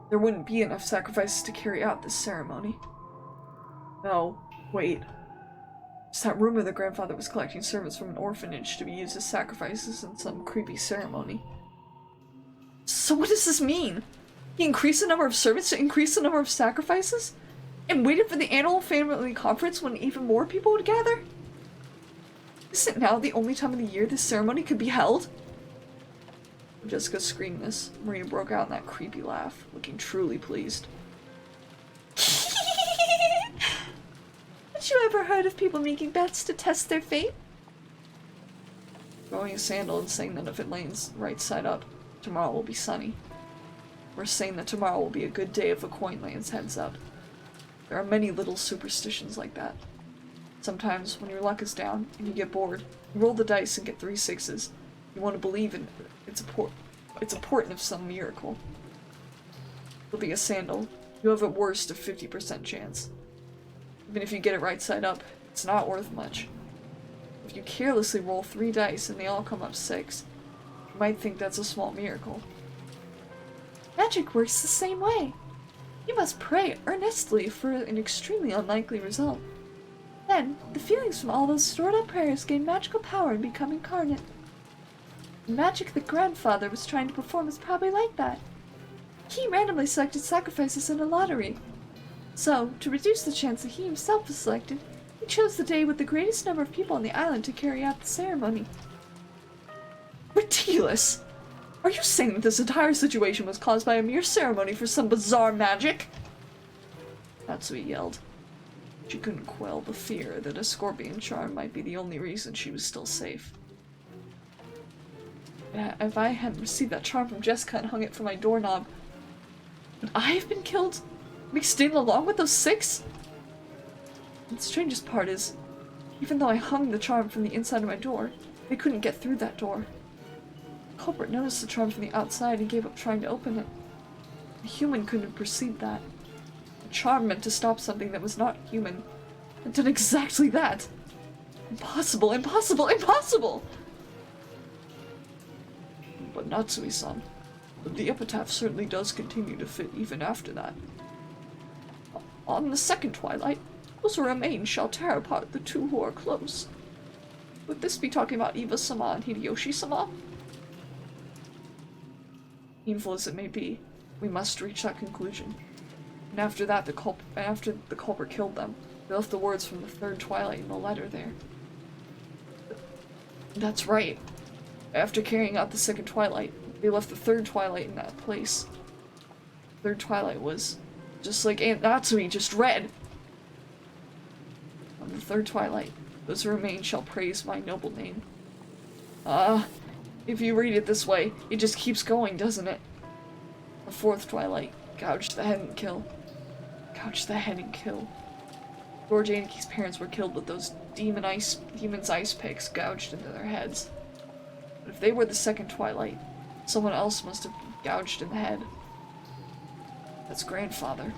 there wouldn't be enough sacrifices to carry out this ceremony. No, wait. It's that rumor that grandfather was collecting servants from an orphanage to be used as sacrifices in some creepy ceremony. So what does this mean? He increased the number of servants to increase the number of sacrifices? And waited for the annual family conference when even more people would gather? Isn't now the only time of the year this ceremony could be held? When Jessica screamed this, Maria broke out in that creepy laugh, looking truly pleased. Have you ever heard of people making bets to test their fate? Throwing a sandal and saying that if it lands right side up, tomorrow will be sunny. Or saying that tomorrow will be a good day if a coin lands heads up. There are many little superstitions like that. Sometimes, when your luck is down and you get bored, you roll the dice and get 3 6s. You want to believe in it's important of some miracle. Flipping a sandal, you have at worst a 50% chance. Even if you get it right side up, it's not worth much. If you carelessly roll 3 dice and they all come up 6, you might think that's a small miracle. Magic works the same way. You must pray earnestly for an extremely unlikely result. Then, the feelings from all those stored up prayers gain magical power and become incarnate. The magic that grandfather was trying to perform is probably like that. He randomly selected sacrifices in a lottery. So, to reduce the chance that he himself was selected, he chose the day with the greatest number of people on the island to carry out the ceremony. Ridiculous! Are you saying that this entire situation was caused by a mere ceremony for some bizarre magic? Natsui yelled. She couldn't quell the fear that a scorpion charm might be the only reason she was still safe. If I hadn't received that charm from Jessica and hung it from my doorknob, would I have been killed? Mixed in along with those 6? And the strangest part is, even though I hung the charm from the inside of my door, they couldn't get through that door. The culprit noticed the charm from the outside and gave up trying to open it. A human couldn't have perceived that. The charm meant to stop something that was not human. It did exactly that. Impossible, impossible, impossible! But Natsui-san, the epitaph certainly does continue to fit even after that. On the second twilight, those who remain shall tear apart the two who are close. Would this be talking about Iba-sama and Hideyoshi-sama? Painful as it may be, we must reach that conclusion. And after that, after the culprit killed them, they left the words from the third twilight in the letter there. That's right. After carrying out the second twilight, they left the third twilight in that place. Third twilight was just like Aunt Natsui just read. On the third twilight, those who remain shall praise my noble name. If you read it this way, it just keeps going, doesn't it? The fourth twilight, gouge the head and kill. Gouge the head and kill. George Aniki's parents were killed with those demon's ice picks gouged into their heads. But if they were the second twilight, someone else must have been gouged in the head. That's grandfather.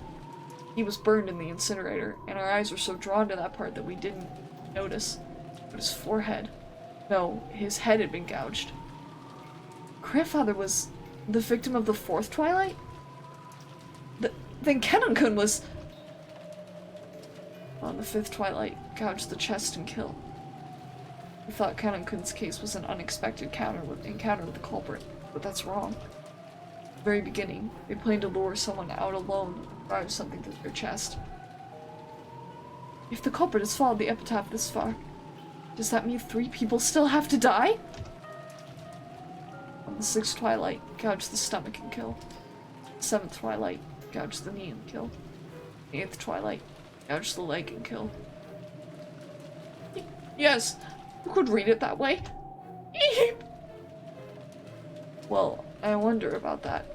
He was burned in the incinerator, and our eyes were so drawn to that part that we didn't notice. But his forehead... No, his head had been gouged. Grandfather was the victim of the fourth twilight? Then Kenon-kun was... On the fifth twilight, gouged the chest and kill. We thought Kenon-kun's case was an unexpected encounter with the culprit, but that's wrong. At the very beginning, they planned to lure someone out alone and drive something through their chest. If the culprit has followed the epitaph this far, does that mean 3 people still have to die? On the sixth twilight, gouge the stomach and kill. The seventh twilight, gouge the knee and kill. The eighth twilight, gouge the leg and kill. Yes, you could read it that way. Well, I wonder about that.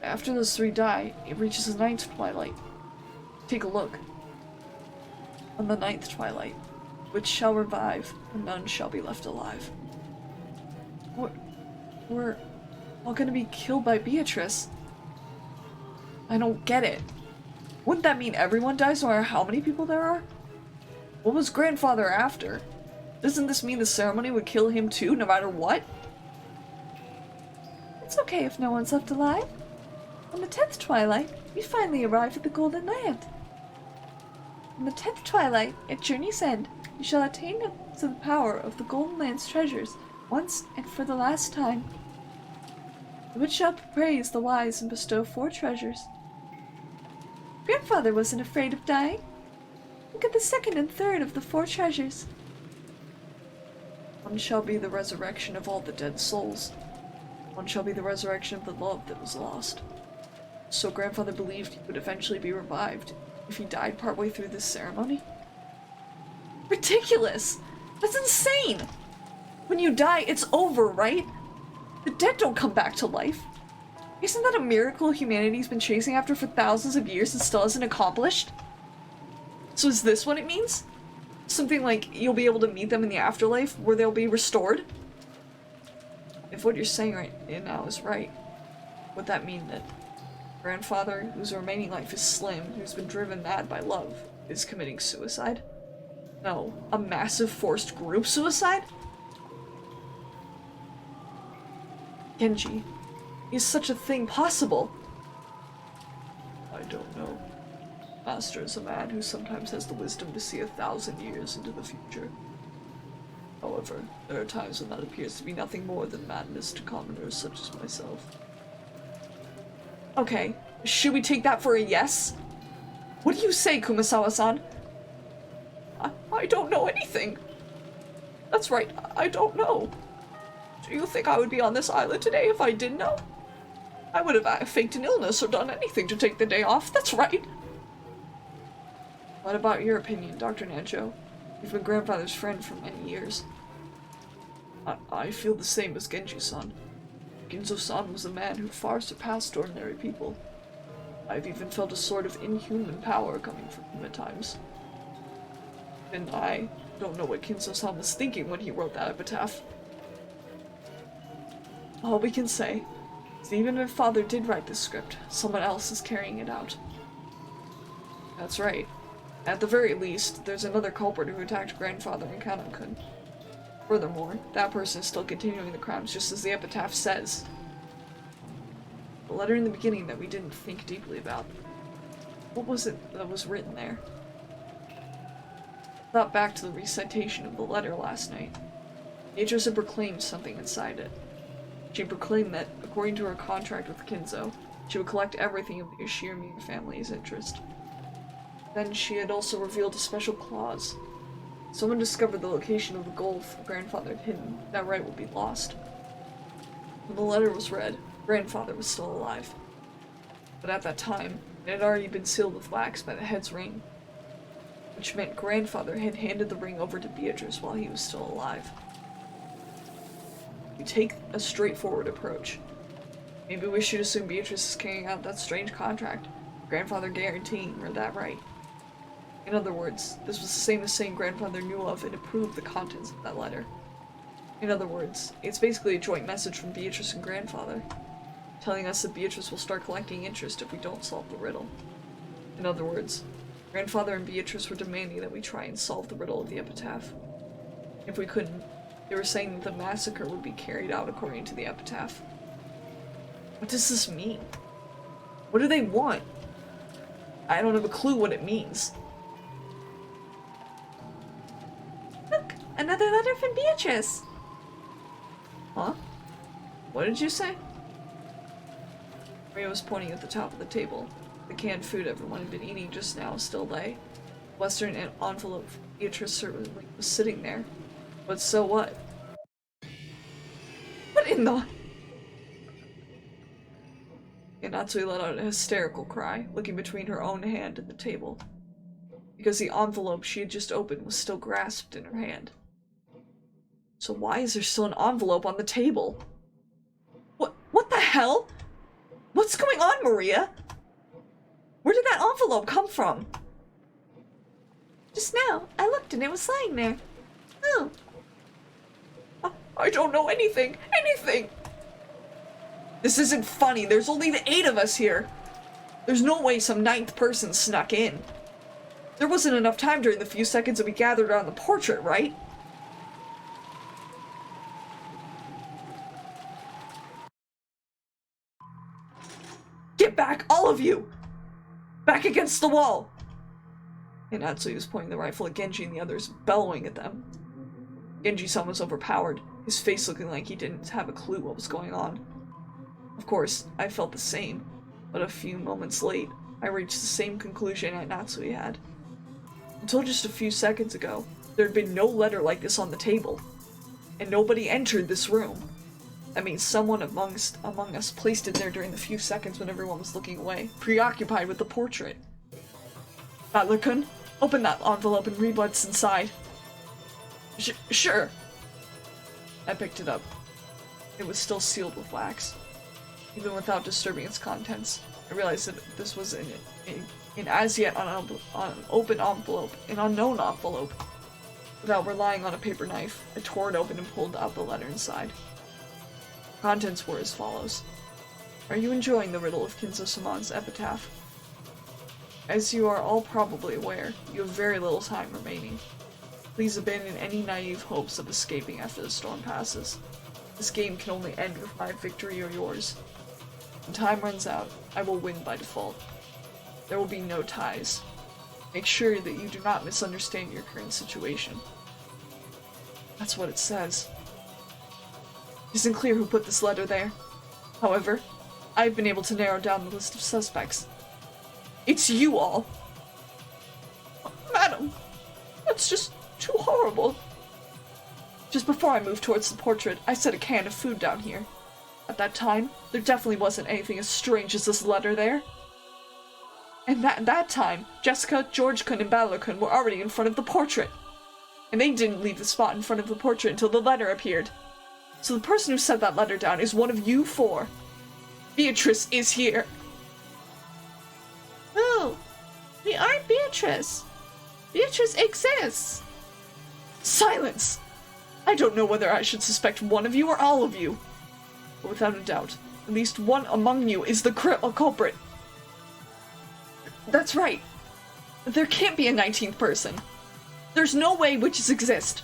After those 3 die, it reaches the ninth twilight. Take a look. On the ninth twilight, which shall revive, and none shall be left alive. We're all gonna be killed by Beatrice. I don't get it. Wouldn't that mean everyone dies no matter how many people there are? What was grandfather after? Doesn't this mean the ceremony would kill him too, no matter what? It's okay if no one's left alive. On the 10th twilight, we finally arrive at the Golden Land. On the 10th twilight, at Journey's End, you shall attain to the power of the Golden Land's treasures, once and for the last time. The witch shall praise the wise and bestow 4 treasures. Grandfather wasn't afraid of dying. Look at the second and third of the 4 treasures. One shall be the resurrection of all the dead souls. One shall be the resurrection of the love that was lost. So grandfather believed he would eventually be revived if he died partway through this ceremony? Ridiculous! That's insane! When you die, it's over, right? The dead don't come back to life. Isn't that a miracle humanity's been chasing after for thousands of years and still hasn't accomplished? So is this what it means? Something like you'll be able to meet them in the afterlife where they'll be restored? If what you're saying right now is right, would that mean that grandfather, whose remaining life is slim, who's been driven mad by love, is committing suicide? No, a massive forced group suicide? Genji, is such a thing possible? I don't know. Master is a man who sometimes has the wisdom to see 1,000 years into the future. However, there are times when that appears to be nothing more than madness to commoners such as myself. Okay, should we take that for a yes? What do you say, Kumasawa-san? I don't know anything. That's right, I don't know. Do you think I would be on this island today if I did know? I would have faked an illness or done anything to take the day off, that's right. What about your opinion, Dr. Nancho? You've been grandfather's friend for many years. I feel the same as Genji-san. Ginzo-san was a man who far surpassed ordinary people. I've even felt a sort of inhuman power coming from him at times. And I don't know what Ginzo-san was thinking when he wrote that epitaph. All we can say is even if Father did write the script, someone else is carrying it out. That's right. At the very least, there's another culprit who attacked Grandfather and Kanokun. Furthermore, that person is still continuing the crimes just as the epitaph says. The letter in the beginning that we didn't think deeply about. What was it that was written there? I thought back to the recitation of the letter last night. Beatrice had proclaimed something inside it. She proclaimed that, according to her contract with Kinzo, she would collect everything of the Ishirmi family's interest. Then she had also revealed a special clause. Someone discovered the location of the gold Grandfather had hidden. That right would be lost. When the letter was read, Grandfather was still alive. But at that time, it had already been sealed with wax by the head's ring, which meant Grandfather had handed the ring over to Beatrice while he was still alive. We take a straightforward approach. Maybe we should assume Beatrice is carrying out that strange contract, Grandfather guaranteeing her that right. In other words, this was the same as saying Grandfather knew of and approved the contents of that letter. In other words, it's basically a joint message from Beatrice and Grandfather, telling us that Beatrice will start collecting interest if we don't solve the riddle. In other words, Grandfather and Beatrice were demanding that we try and solve the riddle of the epitaph. If we couldn't, they were saying that the massacre would be carried out according to the epitaph. What does this mean? What do they want? I don't have a clue what it means. Look, another letter from Beatrice. Huh? What did you say? Maria was pointing at the top of the table. The canned food everyone had been eating just now still lay. Western envelope Beatrice certainly was sitting there. But so what? What in the... Natsui let out a hysterical cry, looking between her own hand and the table, because the envelope she had just opened was still grasped in her hand. So why is there still an envelope on the table? What the hell? What's going on, Maria? Where did that envelope come from? Just now, I looked and it was lying there. Oh. I don't know anything. This isn't funny. There's only the 8 of us here. There's no way some 9th person snuck in. There wasn't enough time during the few seconds that we gathered around the portrait, right? Get back, all of you! Back against the wall! And Natsui was pointing the rifle at Genji and the others, bellowing at them. Genji-san was overpowered, his face looking like he didn't have a clue what was going on. Of course, I felt the same, but a few moments late, I reached the same conclusion that Natsui had. Until just a few seconds ago, there had been no letter like this on the table, and nobody entered this room. That means someone among us placed it there during the few seconds when everyone was looking away, preoccupied with the portrait. Butler-kun, open that envelope and read what's inside. Sure. I picked it up. It was still sealed with wax. Even without disturbing its contents, I realized that this was an as yet open envelope, an unknown envelope. Without relying on a paper knife, I tore it open and pulled out the letter inside. The contents were as follows. Are you enjoying the riddle of Kinzo-sama's epitaph? As you are all probably aware, you have very little time remaining. Please abandon any naive hopes of escaping after the storm passes. This game can only end with my victory or yours. When time runs out, I will win by default. There will be no ties. Make sure that you do not misunderstand your current situation. That's what it says. It isn't clear who put this letter there. However, I've been able to narrow down the list of suspects. It's you all! Madam, that's just too horrible. Just before I moved towards the portrait, I set a can of food down here. At that time, there definitely wasn't anything as strange as this letter there. And that time, Jessica, George-kun, and Balor-kun were already in front of the portrait. And they didn't leave the spot in front of the portrait until the letter appeared. So the person who set that letter down is one of you 4. Beatrice is here. Oh, we aren't Beatrice. Beatrice exists. Silence! I don't know whether I should suspect one of you or all of you. But without a doubt, at least one among you is the culprit. That's right. There can't be a 19th person. There's no way witches exist.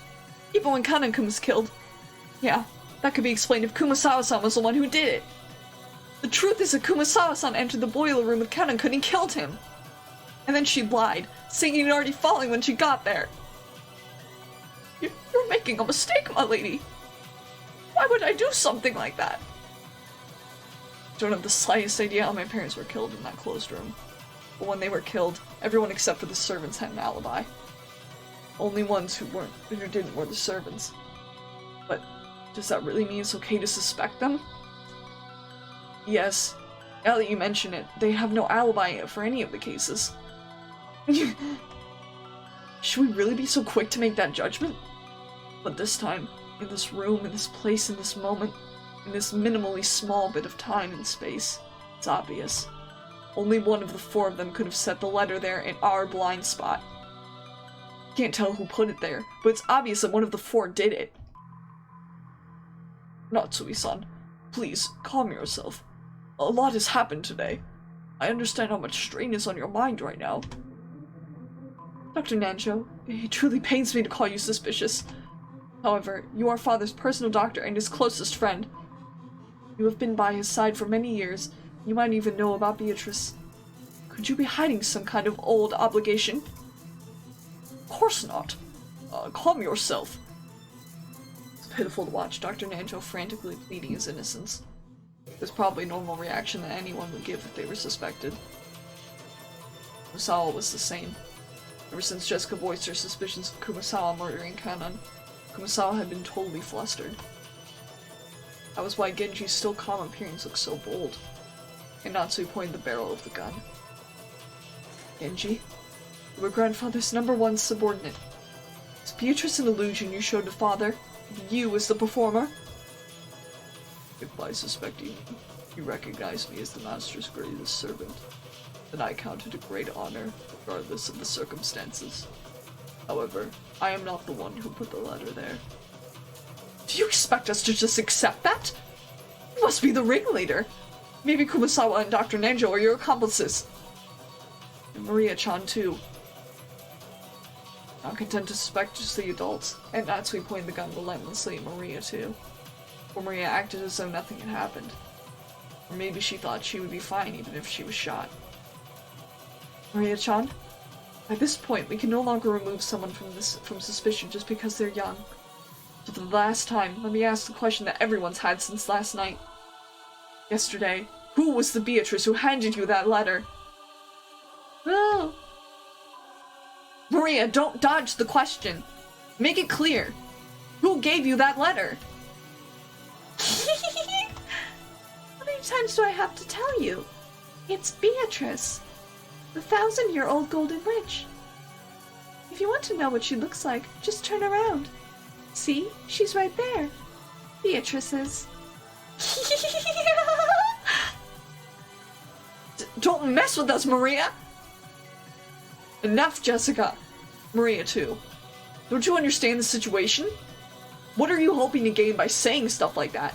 Even when Kanekun was killed. Yeah, that could be explained if Kumasawa-san was the one who did it. The truth is that Kumasawa-san entered the boiler room with Kanekun and killed him. And then she lied, saying he'd already fallen when she got there. You're making a mistake, my lady. Why would I do something like that? I don't have the slightest idea how my parents were killed in that closed room. But when they were killed, everyone except for the servants had an alibi. Only ones who didn't were the servants. But does that really mean it's okay to suspect them? Yes. Now that you mention it, they have no alibi for any of the cases. Should we really be so quick to make that judgment? But this time, in this room, in this place, in this moment, in this minimally small bit of time and space, it's obvious. Only one of the 4 of them could have set the letter there in our blind spot. Can't tell who put it there, but it's obvious that one of the 4 did it. Natsui-san, please, calm yourself. A lot has happened today. I understand how much strain is on your mind right now. Dr. Nanjo, it truly pains me to call you suspicious. However, you are father's personal doctor and his closest friend. You have been by his side for many years. You might even know about Beatrice. Could you be hiding some kind of old obligation? Of course not. Calm yourself. It's pitiful to watch Dr. Nanjo frantically pleading his innocence. It's probably a normal reaction that anyone would give if they were suspected. Kumasawa was the same. Ever since Jessica voiced her suspicions of Kumasawa murdering Kanan, Kumasawa had been totally flustered. That was why Genji's still calm appearance looked so bold. And Natsui pointed the barrel of the gun. Genji, you were grandfather's #1 subordinate. Is Beatrice an illusion you showed to father? You as the performer? If by suspecting you recognize me as the master's greatest servant, then I count it a great honor, regardless of the circumstances. However, I am not the one who put the letter there. Do you expect us to just accept that? You must be the ringleader. Maybe Kumasawa and Dr. Nanjo are your accomplices. And Maria-chan too. Not content to suspect just the adults, and Natsui pointed the gun relentlessly at Maria too. Or Maria acted as though nothing had happened. Or maybe she thought she would be fine even if she was shot. Maria-chan, at this point we can no longer remove someone from suspicion just because they're young. So for the last time, let me ask the question that everyone's had since last night. Yesterday, who was the Beatrice who handed you that letter? Oh. Maria, don't dodge the question. Make it clear. Who gave you that letter? How many times do I have to tell you? It's Beatrice, the 1,000-year-old golden witch. If you want to know what she looks like, just turn around. See? She's right there. Beatrice is. Don't mess with us, Maria! Enough, Jessica. Maria, too. Don't you understand the situation? What are you hoping to gain by saying stuff like that?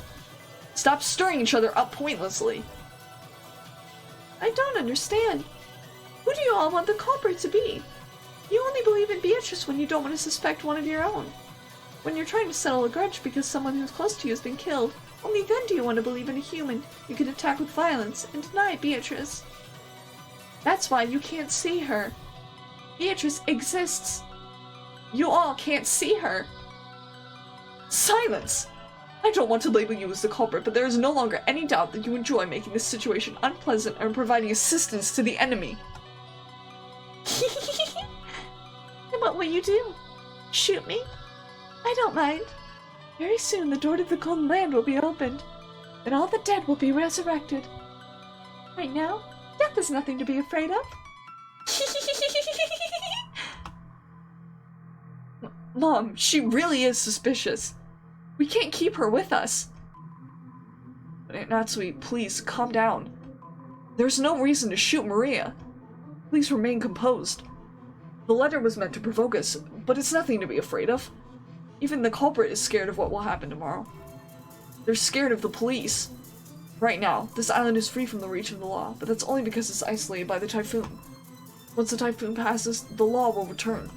Stop stirring each other up pointlessly. I don't understand. Who do you all want the culprit to be? You only believe in Beatrice when you don't want to suspect one of your own. When you're trying to settle a grudge because someone who's close to you has been killed, only then do you want to believe in a human you can attack with violence and deny Beatrice. That's why you can't see her. Beatrice exists. You all can't see her. Silence! I don't want to label you as the culprit, but there is no longer any doubt that you enjoy making this situation unpleasant and providing assistance to the enemy. And what will you do? Shoot me? I don't mind. Very soon the door to the Golden Land will be opened, and all the dead will be resurrected. Right now, death is nothing to be afraid of. Mom, she really is suspicious. We can't keep her with us. Natsui, please, calm down. There's no reason to shoot Maria. Please remain composed. The letter was meant to provoke us, but it's nothing to be afraid of. Even the culprit is scared of what will happen tomorrow. They're scared of the police. Right now, this island is free from the reach of the law, but that's only because it's isolated by the typhoon. Once the typhoon passes, the law will return.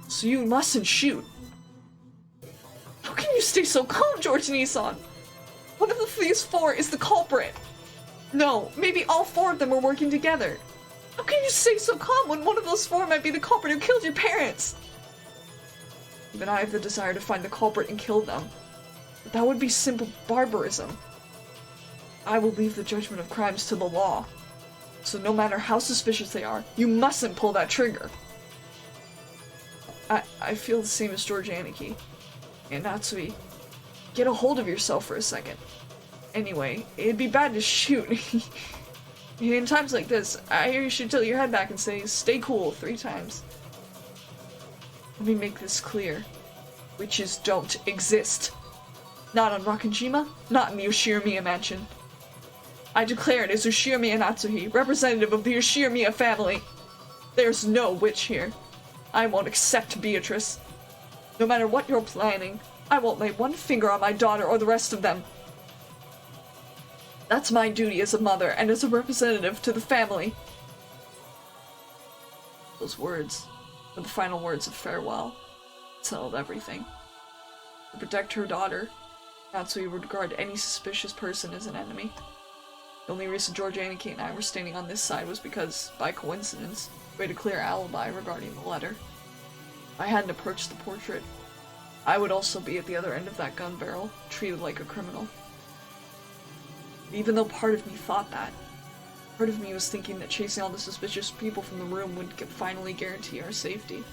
So you mustn't shoot. How can you stay so calm, George Nissan? One of these four is the culprit. No, maybe all four of them are working together. How can you stay so calm when one of those four might be the culprit who killed your parents? Even I have the desire to find the culprit and kill them. But that would be simple barbarism. I will leave the judgment of crimes to the law. So no matter how suspicious they are, you mustn't pull that trigger. I feel the same as George Aniki. And Natsui, get a hold of yourself for a second. Anyway, it'd be bad to shoot. In times like this, I hear you should tilt your head back and say, "Stay cool," 3 times. Let me make this clear. Witches don't exist. Not on Rakanjima, not in the Yoshirimiya mansion. I declare it as Yoshirimiya Natsuhi, representative of the Yoshirimiya family. There's no witch here. I won't accept Beatrice. No matter what you're planning, I won't lay one finger on my daughter or the rest of them. That's my duty as a mother and as a representative to the family. Those words were the final words of farewell. It settled everything. To protect her daughter, Natsui would regard any suspicious person as an enemy. The only reason George Aniki and I were standing on this side was because, by coincidence, we had a clear alibi regarding the letter. If I hadn't approached the portrait, I would also be at the other end of that gun barrel, treated like a criminal. Even though part of me thought that, part of me was thinking that chasing all the suspicious people from the room would finally guarantee our safety.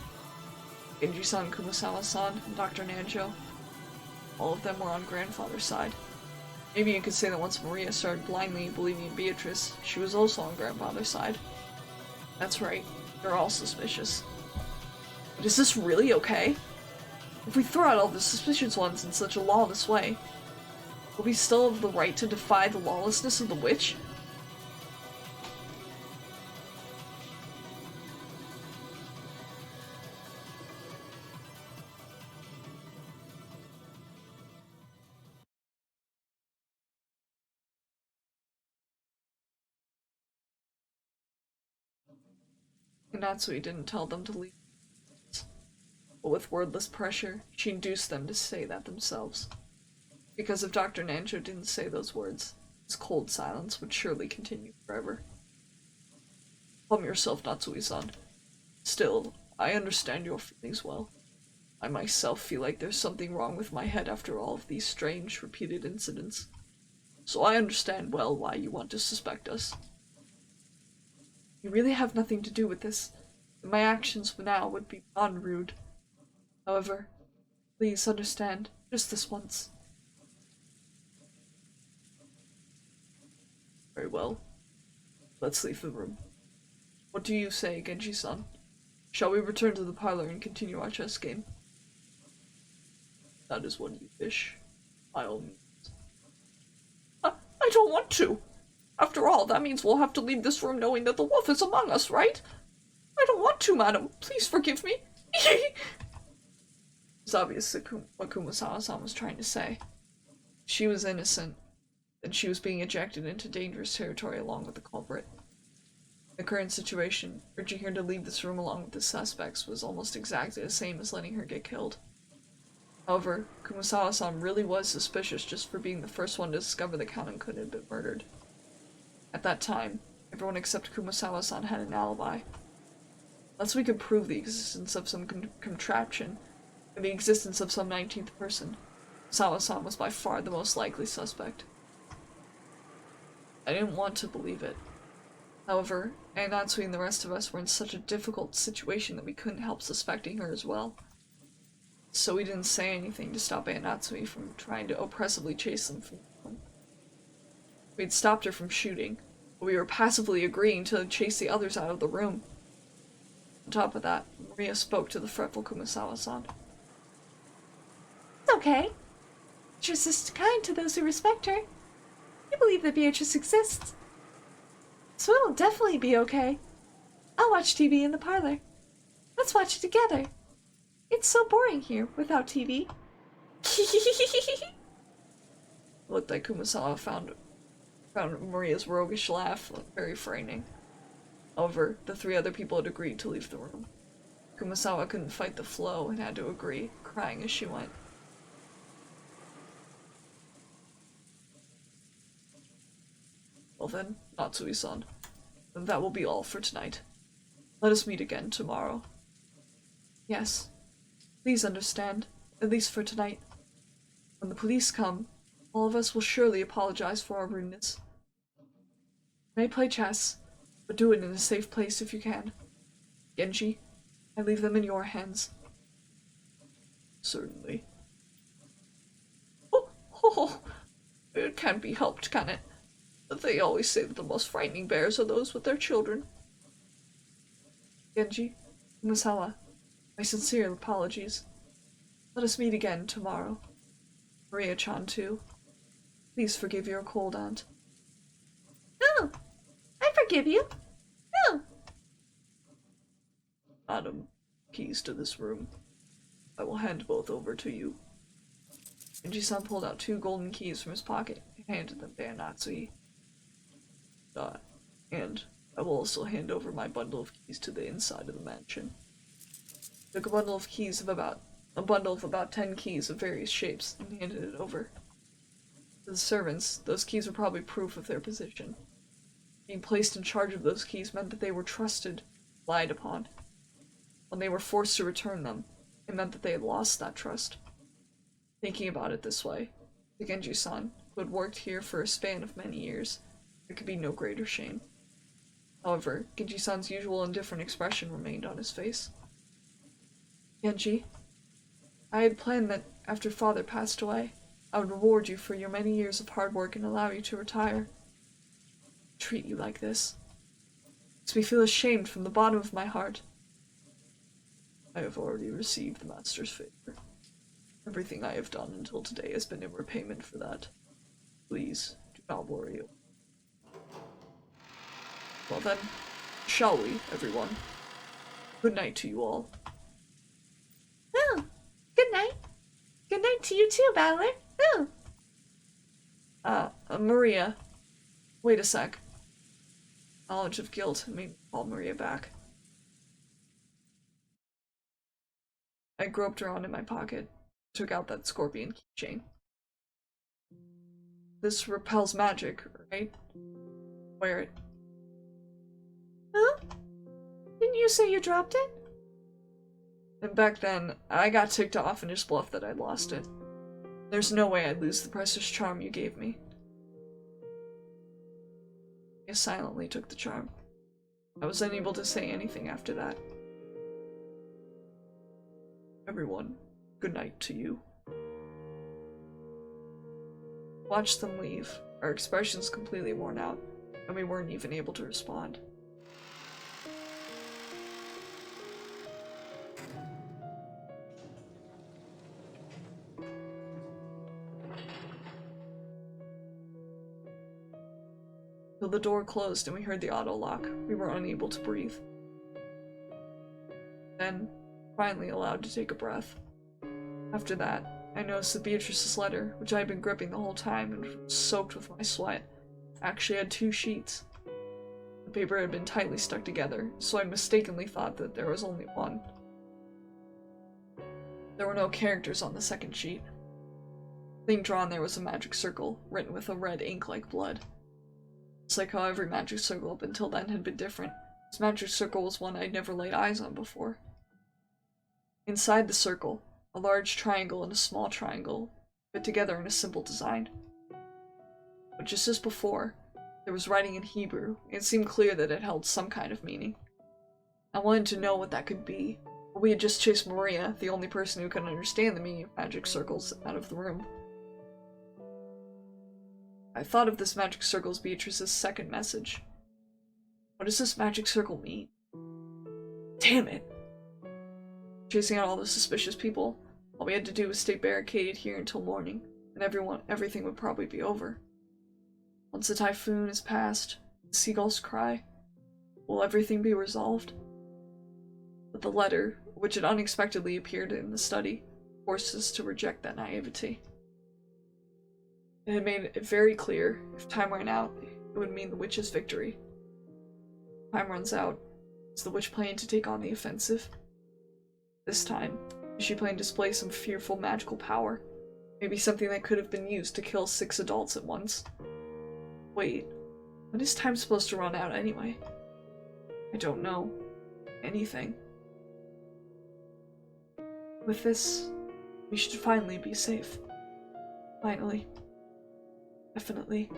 Genji-san, Kumasawa-san, and Dr. Nanjo, all of them were on grandfather's side. Maybe you could say that once Maria started blindly believing in Beatrice, she was also on grandfather's side. That's right, they're all suspicious. But is this really okay? If we throw out all the suspicious ones in such a lawless way, will we still have the right to defy the lawlessness of the witch? Natsui didn't tell them to leave, but with wordless pressure, she induced them to say that themselves. Because if Dr. Nanjo didn't say those words, his cold silence would surely continue forever. Calm yourself, Natsui-san. Still, I understand your feelings well. I myself feel like there's something wrong with my head after all of these strange, repeated incidents. So I understand well why you want to suspect us. You really have nothing to do with this, and my actions now would be beyond rude. However, please understand, just this once. Very well. Let's leave the room. What do you say, Genji-san? Shall we return to the parlor and continue our chess game? That is what you wish, by all means. I don't want to! After all, that means we'll have to leave this room knowing that the wolf is among us, right? I don't want to, madam. Please forgive me. It's obvious what Kumasawa-san was trying to say. She was innocent, and she was being ejected into dangerous territory along with the culprit. In the current situation, urging her to leave this room along with the suspects was almost exactly the same as letting her get killed. However, Kumasawa-san really was suspicious just for being the first one to discover that Kanan-kun had been murdered. At that time, everyone except Kumasawa-san had an alibi. Unless we could prove the existence of some contraption, or the existence of some 19th person, Kumasawa-san was by far the most likely suspect. I didn't want to believe it. However, Natsui and the rest of us were in such a difficult situation that we couldn't help suspecting her as well. So we didn't say anything to stop Natsui from trying to oppressively chase them from the room. We'd stopped her from shooting, but we were passively agreeing to chase the others out of the room. On top of that, Maria spoke to the fretful Kumasawa-san. It's okay. Beatrice is kind to those who respect her. I believe that Beatrice exists. So it'll definitely be okay. I'll watch TV in the parlor. Let's watch it together. It's so boring here without TV. looked like Kumasawa found Maria's roguish laugh very frightening. However, the 3 other people had agreed to leave the room. Kumasawa couldn't fight the flow and had to agree, crying as she went. Well then, Natsui-san, that will be all for tonight. Let us meet again tomorrow. Yes. Please understand, at least for tonight. When the police come, all of us will surely apologize for our rudeness. You may play chess, but do it in a safe place if you can. Genji, I leave them in your hands. Certainly. Oh, it can't be helped, can it? They always say that the most frightening bears are those with their children. Genji, Kumasawa, my sincere apologies. Let us meet again tomorrow. Maria-chan, too. Please forgive your cold aunt. No! I forgive you! No! Madam, keys to this room. I will hand both over to you. Genji-san pulled out 2 golden keys from his pocket and handed them to Natsui. And I will also hand over my bundle of keys to the inside of the mansion. Took a bundle of about 10 keys of various shapes and handed it over. To the servants, those keys were probably proof of their position. Being placed in charge of those keys meant that they were trusted, relied upon. When they were forced to return them, it meant that they had lost that trust. Thinking about it this way, the Genji-san, who had worked here for a span of many years, there could be no greater shame. However, Genji-san's usual indifferent expression remained on his face. Genji, I had planned that after father passed away, I would reward you for your many years of hard work and allow you to retire. To treat you like this makes me feel ashamed from the bottom of my heart. I have already received the master's favor. Everything I have done until today has been in repayment for that. Please, do not worry. Well then, shall we, everyone? Good night to you all. Oh, good night. Good night to you too, Battler. Oh. Maria. Wait a sec. Knowledge of guilt made me call Maria back. I groped around in my pocket, took out that scorpion keychain. This repels magic, right? Wear it. Huh? Didn't you say you dropped it? And back then, I got ticked off and just bluffed that I'd lost it. There's no way I'd lose the precious charm you gave me. I silently took the charm. I was unable to say anything after that. Everyone, good night to you. Watched them leave, our expressions completely worn out, and we weren't even able to respond. Till the door closed and we heard the auto lock, we were unable to breathe. Then, finally allowed to take a breath. After that, I noticed that Beatrice's letter, which I had been gripping the whole time and was soaked with my sweat, actually had 2 sheets. The paper had been tightly stuck together, so I mistakenly thought that there was only one. There were no characters on the second sheet. The thing drawn there was a magic circle, written with a red ink like blood. It's like how every magic circle up until then had been different. This magic circle was one I'd never laid eyes on before. Inside the circle, a large triangle and a small triangle fit together in a simple design. But just as before, there was writing in Hebrew, and it seemed clear that it held some kind of meaning. I wanted to know what that could be, but we had just chased Maria, the only person who could understand the meaning of magic circles, out of the room. I thought of this magic circle as Beatrice's second message. What does this magic circle mean? Damn it! Chasing out all the suspicious people, all we had to do was stay barricaded here until morning, and everything would probably be over. Once the typhoon is past, the seagulls cry, will everything be resolved? But the letter, which had unexpectedly appeared in the study, forced us to reject that naivety. It had made it very clear if time ran out, it would mean the witch's victory. Time runs out. Is the witch planning to take on the offensive? This time, is she planning to display some fearful magical power? Maybe something that could have been used to kill 6 adults at once? Wait, when is time supposed to run out anyway? I don't know. Anything. With this, we should finally be safe. Finally. Definitely.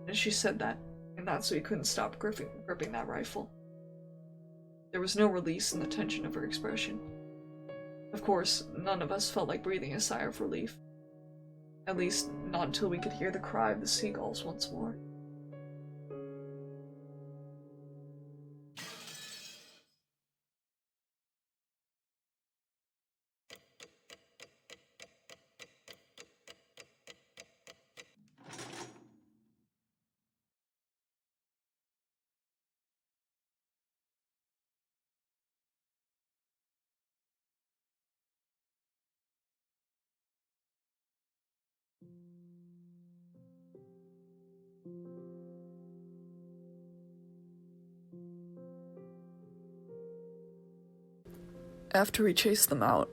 And she said that, and that's so he couldn't stop gripping that rifle. There was no release in the tension of her expression. Of course, none of us felt like breathing a sigh of relief. At least, not until we could hear the cry of the seagulls once more. After we chased them out,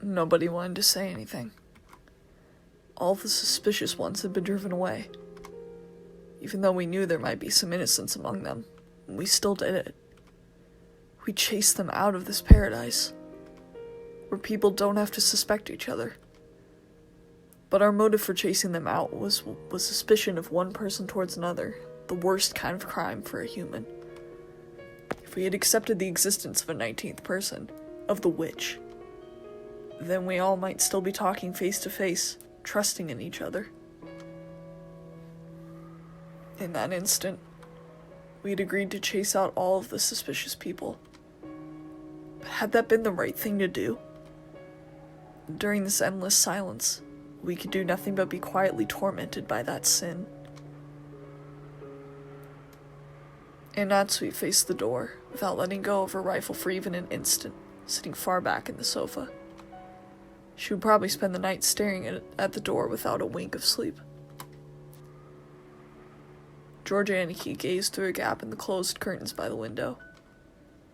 nobody wanted to say anything. All the suspicious ones had been driven away. Even though we knew there might be some innocents among them, we still did it. We chased them out of this paradise, where people don't have to suspect each other. But our motive for chasing them out was suspicion of one person towards another, the worst kind of crime for a human. If we had accepted the existence of a 19th person, of the witch, then we all might still be talking face to face, trusting in each other. In that instant, we had agreed to chase out all of the suspicious people. But had that been the right thing to do? During this endless silence, we could do nothing but be quietly tormented by that sin. And Natsui faced the door, without letting go of her rifle for even an instant, sitting far back in the sofa. She would probably spend the night staring at the door without a wink of sleep. George Aniki gazed through a gap in the closed curtains by the window,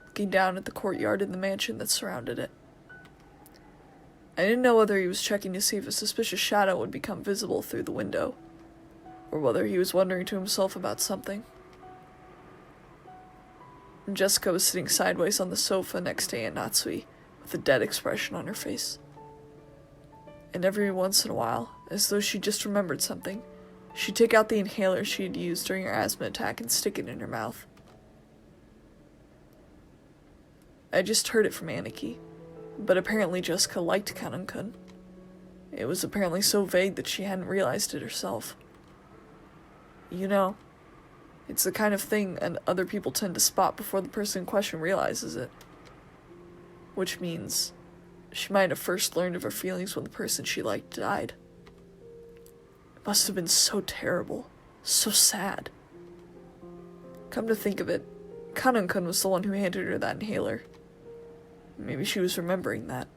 looking down at the courtyard and the mansion that surrounded it. I didn't know whether he was checking to see if a suspicious shadow would become visible through the window, or whether he was wondering to himself about something. Jessica was sitting sideways on the sofa next to Aunt Natsui, with a dead expression on her face. And every once in a while, as though she just remembered something, she'd take out the inhaler she had used during her asthma attack and stick it in her mouth. I just heard it from Aniki, but apparently Jessica liked Kanun-kun. It was apparently so vague that she hadn't realized it herself. You know, it's the kind of thing other people tend to spot before the person in question realizes it. Which means she might have first learned of her feelings when the person she liked died. It must have been so terrible, so sad. Come to think of it, Kanun-kun was the one who handed her that inhaler. Maybe she was remembering that.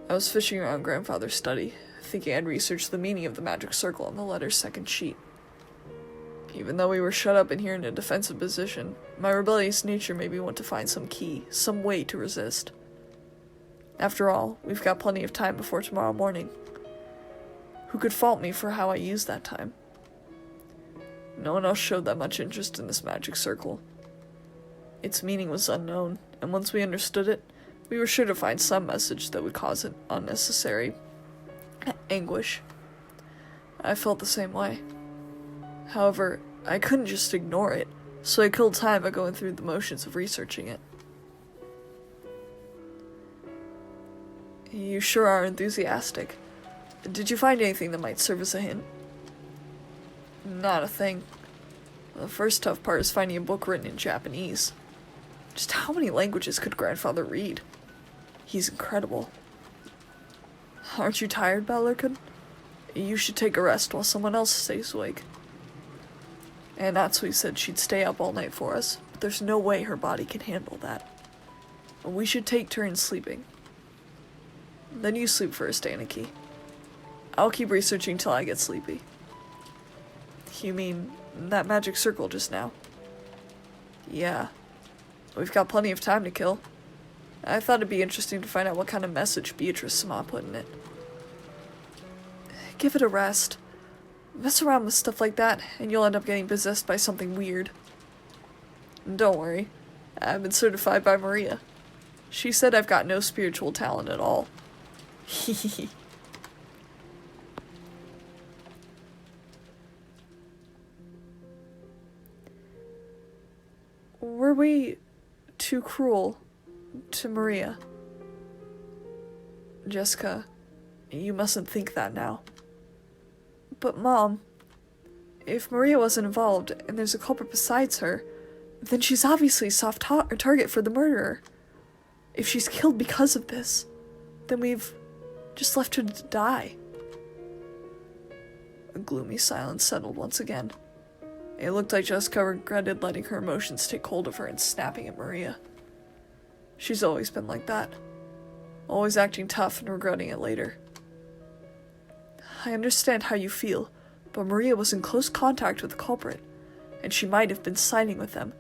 I was fishing around Grandfather's study, thinking I'd research the meaning of the magic circle on the letter's second sheet. Even though we were shut up in here in a defensive position, my rebellious nature made me want to find some key, some way to resist. After all, we've got plenty of time before tomorrow morning. Who could fault me for how I used that time? No one else showed that much interest in this magic circle. Its meaning was unknown, and once we understood it, we were sure to find some message that would cause it unnecessary anguish. I felt the same way. However, I couldn't just ignore it, so I killed time by going through the motions of researching it. You sure are enthusiastic. Did you find anything that might serve as a hint? Not a thing. The first tough part is finding a book written in Japanese. Just how many languages could Grandfather read? He's incredible. Aren't you tired, Ballerkun? You should take a rest while someone else stays awake. And Natsui said she'd stay up all night for us, but there's no way her body can handle that. We should take turns sleeping. Then you sleep first, Aniki. I'll keep researching till I get sleepy. You mean that magic circle just now? Yeah. We've got plenty of time to kill. I thought it'd be interesting to find out what kind of message Beatrice Ma put in it. Give it a rest. Mess around with stuff like that, and you'll end up getting possessed by something weird. Don't worry. I've been certified by Maria. She said I've got no spiritual talent at all. Hehehe. Were we too cruel to Maria? Jessica, you mustn't think that now. But Mom, if Maria wasn't involved and there's a culprit besides her, then she's obviously a soft target for the murderer. If she's killed because of this, then we've just left her to die. A gloomy silence settled once again. It looked like Jessica regretted letting her emotions take hold of her and snapping at Maria. She's always been like that. Always acting tough and regretting it later. I understand how you feel, but Maria was in close contact with the culprit, and she might have been siding with them,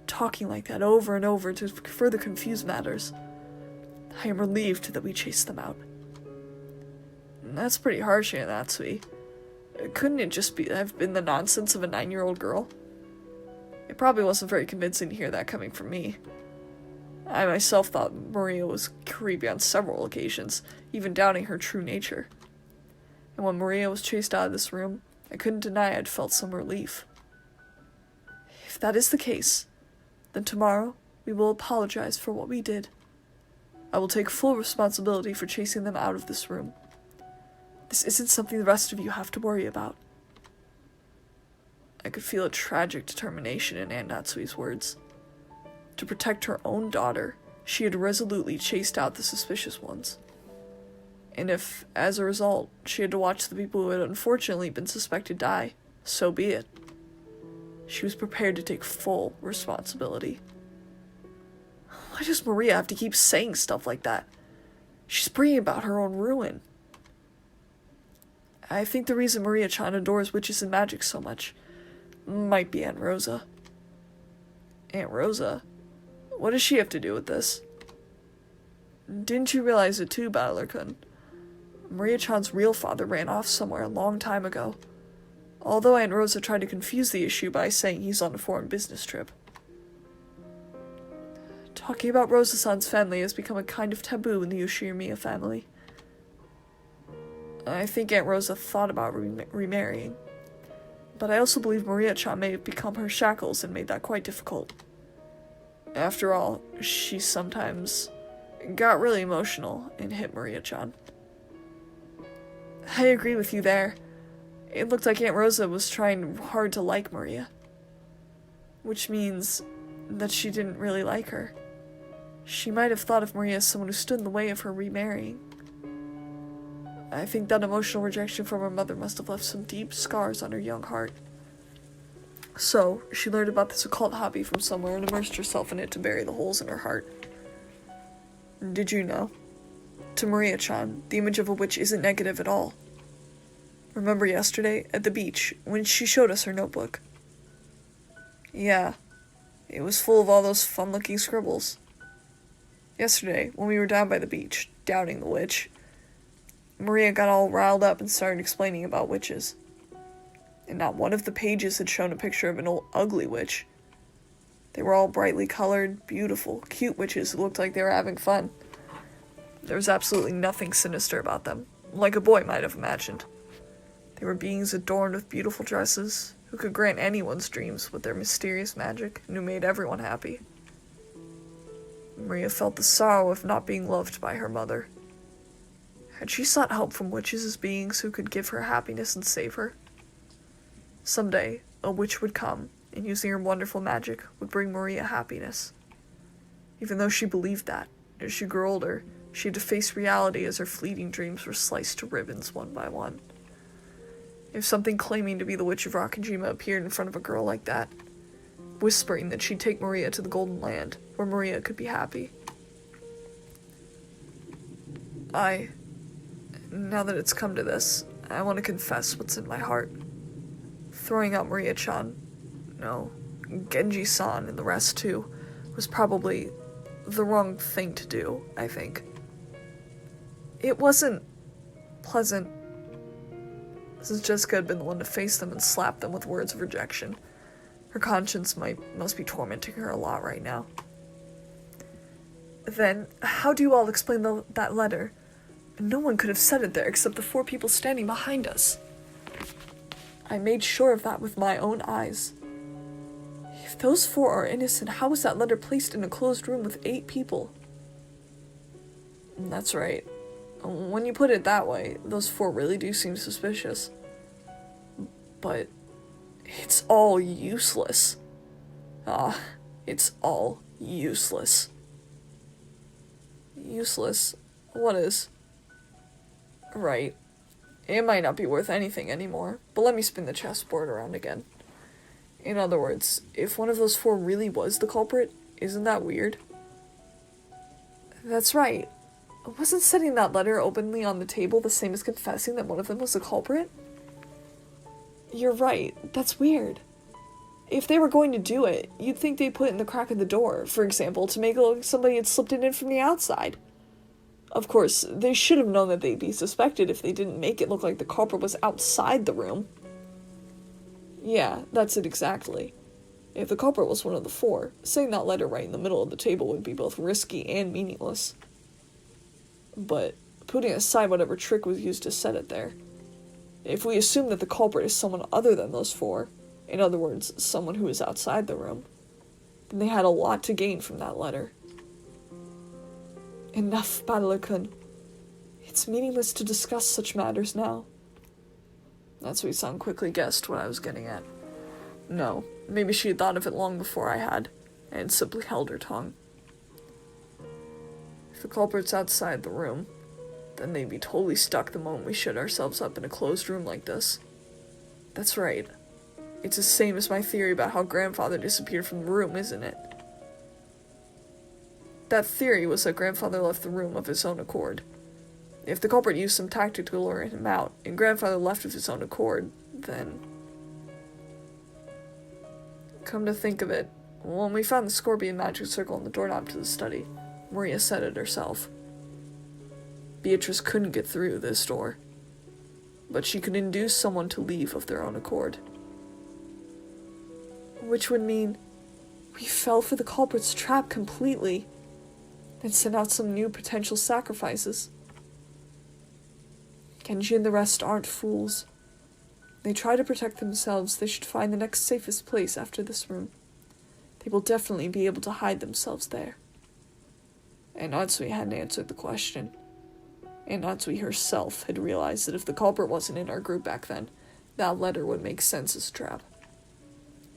talking like that over and over to further confuse matters. I am relieved that we chased them out. That's pretty harsh, Natsui. Couldn't it just have been the nonsense of a 9-year-old girl? It probably wasn't very convincing to hear that coming from me. I myself thought Maria was creepy on several occasions, even doubting her true nature. And when Maria was chased out of this room, I couldn't deny I'd felt some relief. If that is the case, then tomorrow we will apologize for what we did. I will take full responsibility for chasing them out of this room. This isn't something the rest of you have to worry about. I could feel a tragic determination in Aunt Natsui's words. To protect her own daughter, she had resolutely chased out the suspicious ones. And if, as a result, she had to watch the people who had unfortunately been suspected die, so be it. She was prepared to take full responsibility. Why does Maria have to keep saying stuff like that? She's bringing about her own ruin. I think the reason Maria-chan adores witches and magic so much might be Aunt Rosa. Aunt Rosa? What does she have to do with this? Didn't you realize it too, Battler-kun? Maria-chan's real father ran off somewhere a long time ago, although Aunt Rosa tried to confuse the issue by saying he's on a foreign business trip. Talking about Rosa-san's family has become a kind of taboo in the Yoshimiya family. I think Aunt Rosa thought about remarrying, but I also believe Maria-chan may have become her shackles and made that quite difficult. After all, she sometimes got really emotional and hit Maria-chan. I agree with you there. It looked like Aunt Rosa was trying hard to like Maria, which means that she didn't really like her. She might have thought of Maria as someone who stood in the way of her remarrying. I think that emotional rejection from her mother must have left some deep scars on her young heart. So, she learned about this occult hobby from somewhere and immersed herself in it to bury the holes in her heart. Did you know? To Maria-chan, the image of a witch isn't negative at all. Remember yesterday, at the beach, when she showed us her notebook? Yeah, it was full of all those fun-looking scribbles. Yesterday, when we were down by the beach, doubting the witch, Maria got all riled up and started explaining about witches. And not one of the pages had shown a picture of an old ugly witch. They were all brightly colored, beautiful, cute witches who looked like they were having fun. There was absolutely nothing sinister about them, like a boy might have imagined. They were beings adorned with beautiful dresses, who could grant anyone's dreams with their mysterious magic, and who made everyone happy. Maria felt the sorrow of not being loved by her mother. Had she sought help from witches as beings who could give her happiness and save her? Someday, a witch would come, and using her wonderful magic, would bring Maria happiness. Even though she believed that, as she grew older, she had to face reality as her fleeting dreams were sliced to ribbons one by one. If something claiming to be the Witch of Rakajima appeared in front of a girl like that, whispering that she'd take Maria to the Golden Land, where Maria could be happy. Now that it's come to this, I want to confess what's in my heart. Throwing out Maria-chan, no, Genji-san and the rest too, was probably the wrong thing to do, I think. It wasn't pleasant, since Jessica had been the one to face them and slap them with words of rejection. Her conscience must be tormenting her a lot right now. Then, how do you all explain that letter? No one could have said it there except the 4 people standing behind us. I made sure of that with my own eyes. If those 4 are innocent, how was that letter placed in a closed room with 8 people? That's right. When you put it that way, those 4 really do seem suspicious. But it's all useless. It's all useless. Useless? What is? Right. It might not be worth anything anymore, but let me spin the chessboard around again. In other words, if one of those 4 really was the culprit, isn't that weird? That's right. Wasn't setting that letter openly on the table the same as confessing that one of them was the culprit? You're right. That's weird. If they were going to do it, you'd think they'd put it in the crack of the door, for example, to make it look like somebody had slipped it in from the outside. Of course, they should have known that they'd be suspected if they didn't make it look like the culprit was outside the room. Yeah, that's it exactly. If the culprit was one of the 4, saying that letter right in the middle of the table would be both risky and meaningless. But, putting aside whatever trick was used to set it there, if we assume that the culprit is someone other than those 4, in other words, someone who is outside the room, then they had a lot to gain from that letter. Enough, Battler-kun. It's meaningless to discuss such matters now. Natsui-san quickly guessed what I was getting at. No, maybe she had thought of it long before I had, and simply held her tongue. If the culprit's outside the room, then they'd be totally stuck the moment we shut ourselves up in a closed room like this. That's right. It's the same as my theory about how grandfather disappeared from the room, isn't it? That theory was that grandfather left the room of his own accord. If the culprit used some tactic to lure him out, and grandfather left of his own accord, then... Come to think of it, when we found the scorpion magic circle on the doorknob to the study, Maria said it herself. Beatrice couldn't get through this door, but she could induce someone to leave of their own accord. Which would mean we fell for the culprit's trap completely, and sent out some new potential sacrifices. Genji and the rest aren't fools. They try to protect themselves. They should find the next safest place after this room. They will definitely be able to hide themselves there. And Natsui hadn't answered the question. And Natsui herself had realized that if the culprit wasn't in our group back then, that letter would make sense as a trap.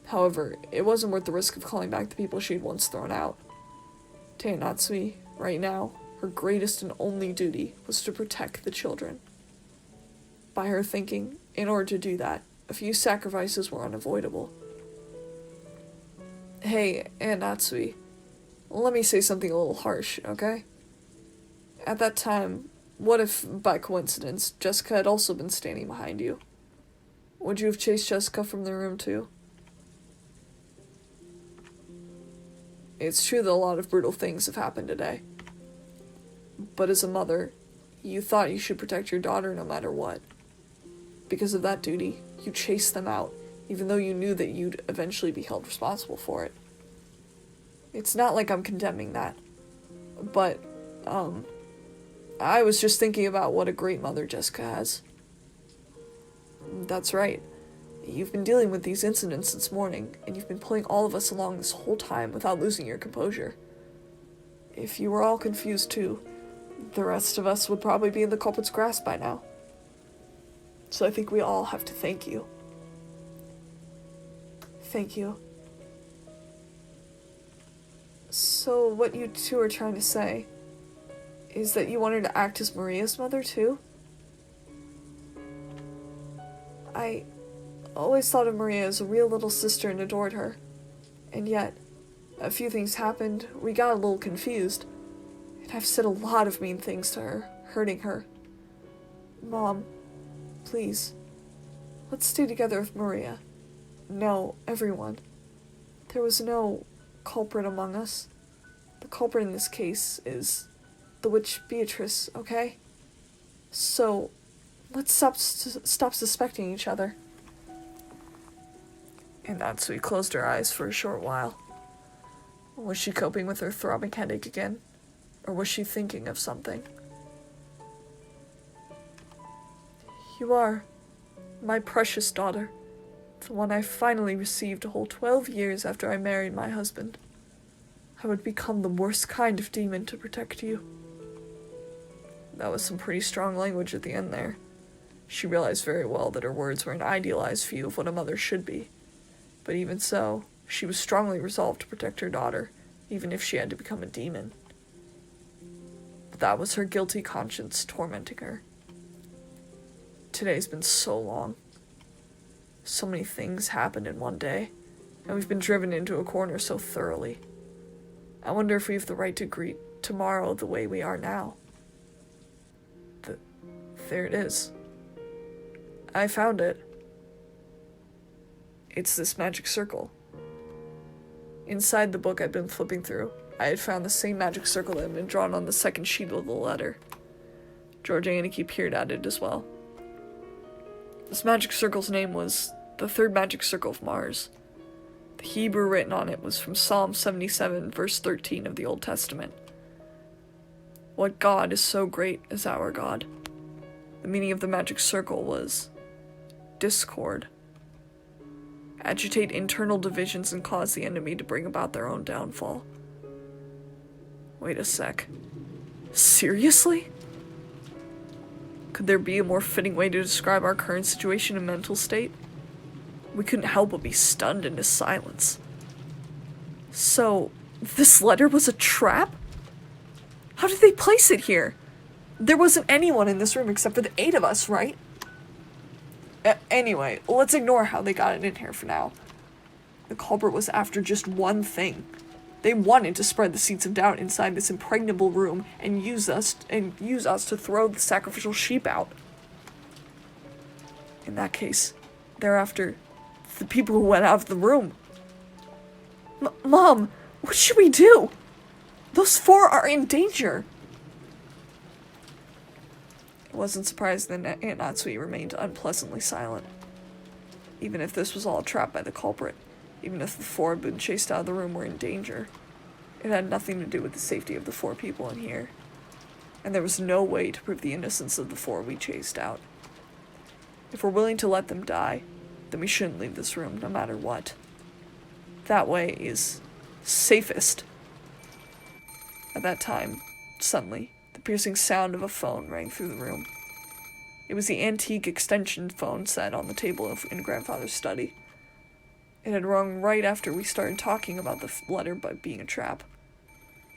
However, it wasn't worth the risk of calling back the people she'd once thrown out. To Natsui, right now, her greatest and only duty was to protect the children. By her thinking, in order to do that, a few sacrifices were unavoidable. Hey, Aunt Natsui, let me say something a little harsh, okay? At that time, what if, by coincidence, Jessica had also been standing behind you? Would you have chased Jessica from the room too? It's true that a lot of brutal things have happened today. But as a mother, you thought you should protect your daughter no matter what. Because of that duty, you chased them out, even though you knew that you'd eventually be held responsible for it. It's not like I'm condemning that. But, I was just thinking about what a great mother Jessica has. That's right. You've been dealing with these incidents since morning, and you've been pulling all of us along this whole time without losing your composure. If you were all confused too, the rest of us would probably be in the culprit's grasp by now. So I think we all have to thank you. Thank you. So what you two are trying to say is that you want her to act as Maria's mother too? I always thought of Maria as a real little sister and adored her. And yet, a few things happened, we got a little confused, and I've said a lot of mean things to her, hurting her. Mom, please. Let's stay together with Maria. No, everyone. There was no culprit among us. The culprit in this case is the witch Beatrice, okay? So, let's stop suspecting each other. And Natsui closed her eyes for a short while. Was she coping with her throbbing headache again? Or was she thinking of something? You are my precious daughter, the one I finally received a whole 12 years after I married my husband. I would become the worst kind of demon to protect you. That was some pretty strong language at the end there. She realized very well that her words were an idealized view of what a mother should be. But even so, she was strongly resolved to protect her daughter, even if she had to become a demon. But that was her guilty conscience tormenting her. Today's been so long. So many things happened in one day, and we've been driven into a corner so thoroughly. I wonder if we have the right to greet tomorrow the way we are now. There it is. I found it. It's this magic circle. Inside the book I'd been flipping through, I had found the same magic circle that had been drawn on the second sheet of the letter. George Anarchy peered at it as well. This magic circle's name was the Third Magic Circle of Mars. The Hebrew written on it was from Psalm 77, verse 13 of the Old Testament. What God is so great as our God? The meaning of the magic circle was discord. Agitate internal divisions and cause the enemy to bring about their own downfall. Wait a sec. Seriously? Could there be a more fitting way to describe our current situation and mental state? We couldn't help but be stunned into silence. So, this letter was a trap? How did they place it here? There wasn't anyone in this room except for the 8 of us, right? Anyway, let's ignore how they got it in here for now. The culprit was after just one thing. They wanted to spread the seeds of doubt inside this impregnable room and use us to throw the sacrificial sheep out. In that case, they're after the people who went out of the room. Mom, what should we do? Those 4 are in danger. I wasn't surprised that Aunt Natsui remained unpleasantly silent. Even if this was all a trap by the culprit, even if the 4 had been chased out of the room were in danger, it had nothing to do with the safety of the 4 people in here. And there was no way to prove the innocence of the 4 we chased out. If we're willing to let them die, then we shouldn't leave this room, no matter what. That way is safest. At that time, suddenly, the piercing sound of a phone rang through the room. It was the antique extension phone set on the table in Grandfather's study. It had rung right after we started talking about the letter being a trap.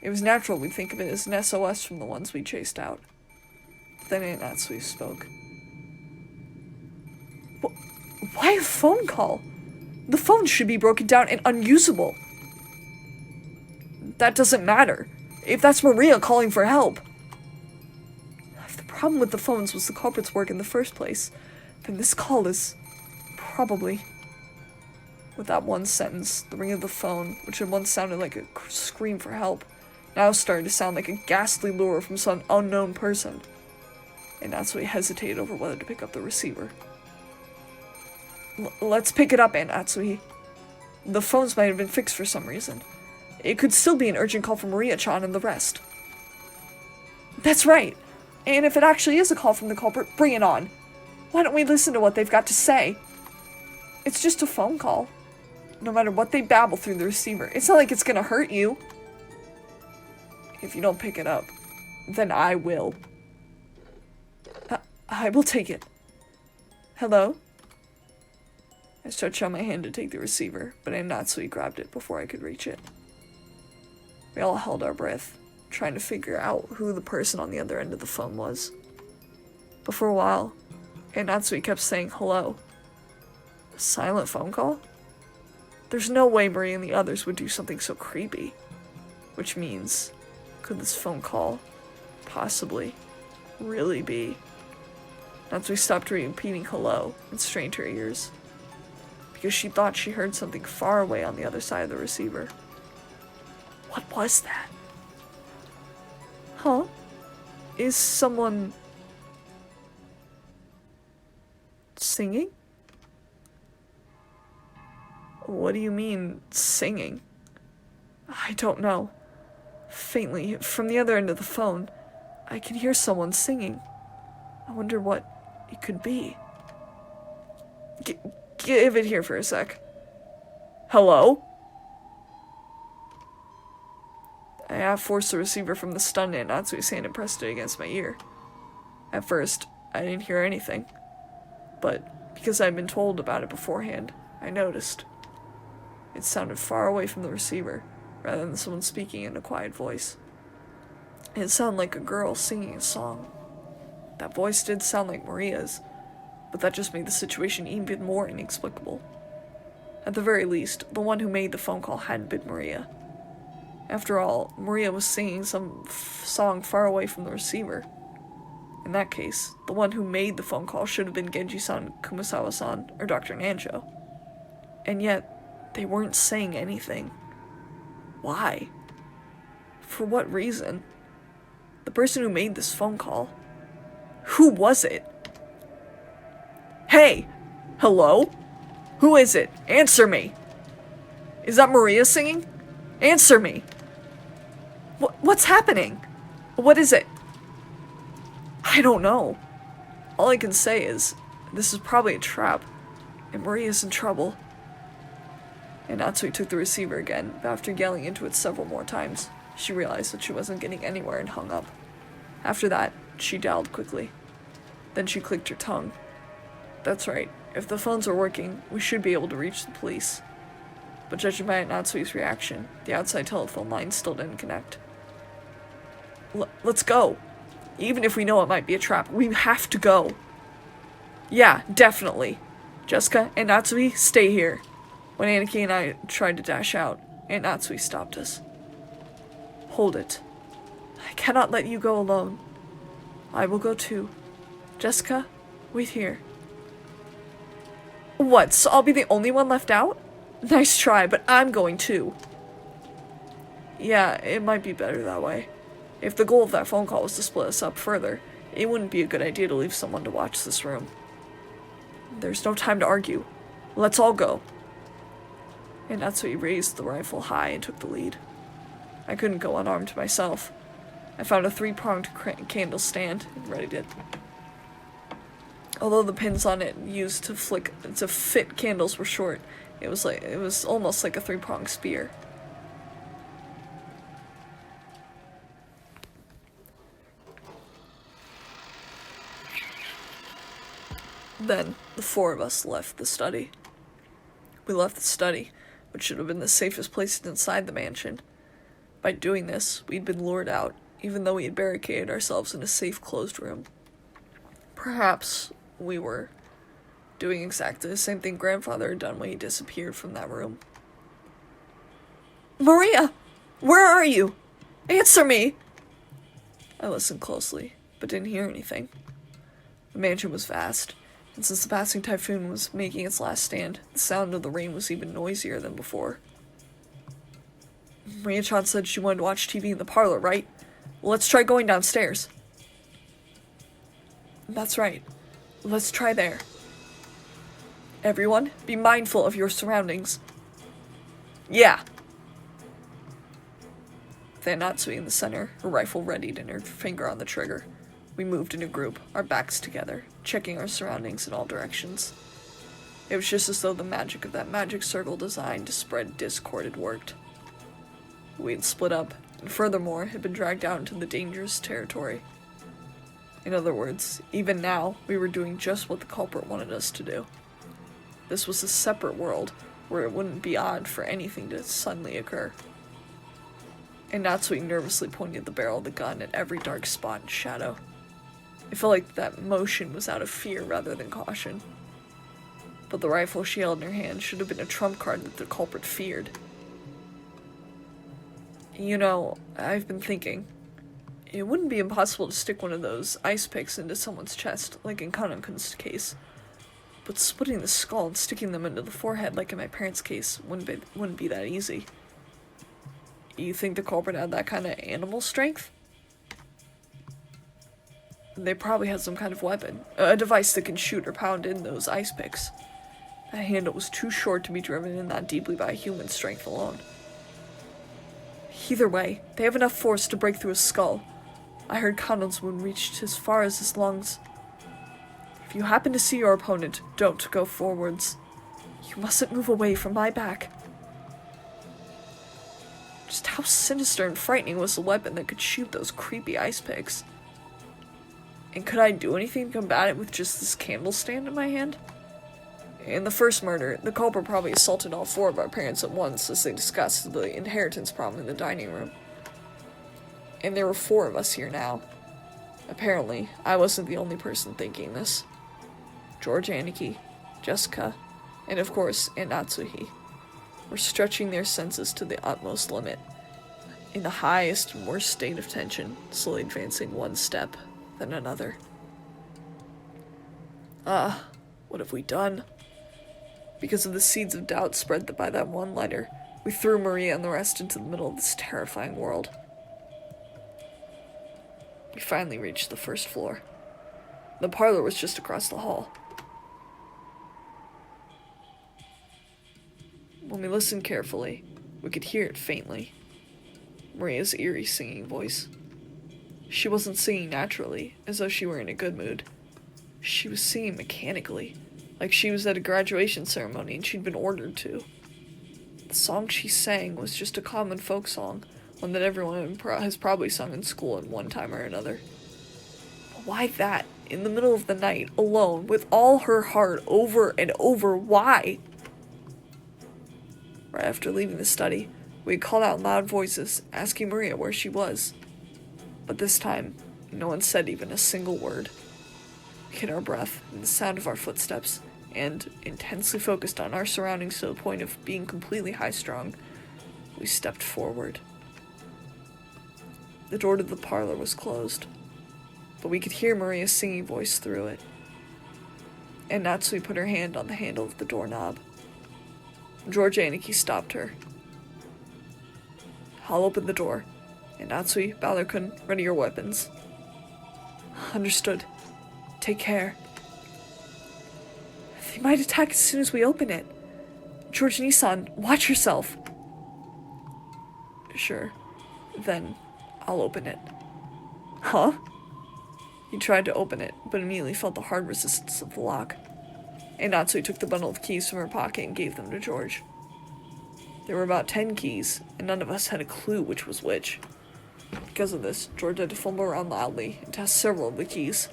It was natural we'd think of it as an SOS from the ones we chased out. But then Aunt Natsui spoke. Why a phone call? The phone should be broken down and unusable. That doesn't matter. If that's Maria calling for help. If the problem with the phones was the culprit's work in the first place, then this call is probably... With that one sentence, the ring of the phone, which had once sounded like a scream for help, now started to sound like a ghastly lure from some unknown person. And Natsui hesitated over whether to pick up the receiver. Let's pick it up, Aunt Natsui. The phones might have been fixed for some reason. It could still be an urgent call from Maria-chan and the rest. That's right. And if it actually is a call from the culprit, bring it on. Why don't we listen to what they've got to say? It's just a phone call. No matter what they babble through the receiver, it's not like it's gonna hurt you. If you don't pick it up, then I will. I will take it. Hello? I stretched out my hand to take the receiver, but Aunt Natsui grabbed it before I could reach it. We all held our breath, trying to figure out who the person on the other end of the phone was. But for a while, Aunt Natsui kept saying hello. A silent phone call? There's no way Marie and the others would do something so creepy. Which means, could this phone call possibly really be Natsui stopped repeating hello and strained her ears, because she thought she heard something far away on the other side of the receiver. What was that? Huh? Is someone singing? What do you mean, singing? I don't know. Faintly, from the other end of the phone, I can hear someone singing. I wonder what it could be. Give it here for a sec. Hello? I half forced the receiver from the stun in Natsui's hand and pressed it against my ear. At first, I didn't hear anything, but because I'd been told about it beforehand, I noticed. It sounded far away from the receiver, rather than someone speaking in a quiet voice. It sounded like a girl singing a song. That voice did sound like Maria's, but that just made the situation even more inexplicable. At the very least, the one who made the phone call hadn't been Maria. After all, Maria was singing some song far away from the receiver. In that case, the one who made the phone call should have been Genji-san, Kumasawa-san, or Dr. Nancho. And yet, they weren't saying anything. Why? For what reason? The person who made this phone call. Who was it? Hey! Hello? Who is it? Answer me! Is that Maria singing? Answer me! What's happening? What is it? I don't know. All I can say is, this is probably a trap, and Maria's in trouble. And Natsui took the receiver again, but after yelling into it several more times, she realized that she wasn't getting anywhere and hung up. After that, she dialed quickly. Then she clicked her tongue. That's right, if the phones are working, we should be able to reach the police. But judging by Natsui's reaction, the outside telephone line still didn't connect. Let's go. Even if we know it might be a trap, we have to go. Yeah, definitely. Jessica and Natsui, stay here. When Aniki and I tried to dash out, Aunt Natsui stopped us. Hold it. I cannot let you go alone. I will go too. Jessica, wait here. What, so I'll be the only one left out? Nice try, but I'm going too. Yeah, it might be better that way. If the goal of that phone call was to split us up further, it wouldn't be a good idea to leave someone to watch this room. There's no time to argue. Let's all go. And Natsui raised the rifle high and took the lead. I couldn't go unarmed myself. I found a 3-pronged candle stand and readied it. Although the pins on it used to fit candles were short, it was almost like a 3-pronged spear. Then, the 4 of us left the study. We left the study, which should have been the safest place inside the mansion. By doing this, we'd been lured out, even though we had barricaded ourselves in a safe, closed room. Perhaps we were doing exactly the same thing Grandfather had done when he disappeared from that room. Maria! Where are you? Answer me! I listened closely, but didn't hear anything. The mansion was vast, and since the passing typhoon was making its last stand, the sound of the rain was even noisier than before. Maria-chan said she wanted to watch TV in the parlor, right? Well, let's try going downstairs. That's right. Let's try there. Everyone, be mindful of your surroundings. Yeah. Then Natsui in the center, her rifle readied and her finger on the trigger. We moved in a group, our backs together, checking our surroundings in all directions. It was just as though the magic of that magic circle designed to spread discord had worked. We had split up, and furthermore had been dragged out into the dangerous territory. In other words, even now, we were doing just what the culprit wanted us to do. This was a separate world, where it wouldn't be odd for anything to suddenly occur. And Natsui nervously pointed the barrel of the gun at every dark spot and shadow. It felt like that motion was out of fear rather than caution. But the rifle she held in her hand should have been a trump card that the culprit feared. You know, I've been thinking, It wouldn't be impossible to stick one of those ice picks into someone's chest, like in Kanonkun's case. But splitting the skull and sticking them into the forehead, like in my parents' case, wouldn't be that easy. You think the culprit had that kind of animal strength? They probably had some kind of weapon, a device that can shoot or pound in those ice picks. That handle was too short to be driven in that deeply by human strength alone. Either way, they have enough force to break through his skull. I heard Kanon's wound reached as far as his lungs. If you happen to see your opponent, don't go forwards. You mustn't move away from my back. Just how sinister and frightening was the weapon that could shoot those creepy ice picks? And could I do anything to combat it with just this candle stand in my hand? In the first murder, the culprit probably assaulted all 4 of our parents at once as they discussed the inheritance problem in the dining room. And there were 4 of us here now. Apparently, I wasn't the only person thinking this. George Aniki, Jessica, and of course, Aunt Natsuhi were stretching their senses to the utmost limit, in the highest and worst state of tension, slowly advancing one step, then another. What have we done? Because of the seeds of doubt spread by that one letter, we threw Maria and the rest into the middle of this terrifying world. We finally reached the first floor. The parlor was just across the hall. When we listened carefully, we could hear it faintly. Maria's eerie singing voice. She wasn't singing naturally, as though she were in a good mood. She was singing mechanically, like she was at a graduation ceremony and she'd been ordered to. The song she sang was just a common folk song, one that everyone has probably sung in school at one time or another. But why that, in the middle of the night, alone, with all her heart, over and over? Why? Right after leaving the study, we had called out in loud voices, asking Maria where she was. But this time, no one said even a single word. We hid our breath in the sound of our footsteps, and, intensely focused on our surroundings to the point of being completely high-strung, we stepped forward. The door to the parlor was closed, but we could hear Maria's singing voice through it. And Natsui put her hand on the handle of the doorknob. George Aniki stopped her. I'll open the door. And Natsui, Balor-kun, ready your weapons. Understood. Take care. They might attack as soon as we open it. George Nisan, watch yourself. Sure. Then, I'll open it. Huh? He tried to open it, but immediately felt the hard resistance of the lock. And Natsui took the bundle of keys from her pocket and gave them to George. There were about 10 keys, and none of us had a clue which was which. Because of this, George had to fumble around loudly and test several of the keys.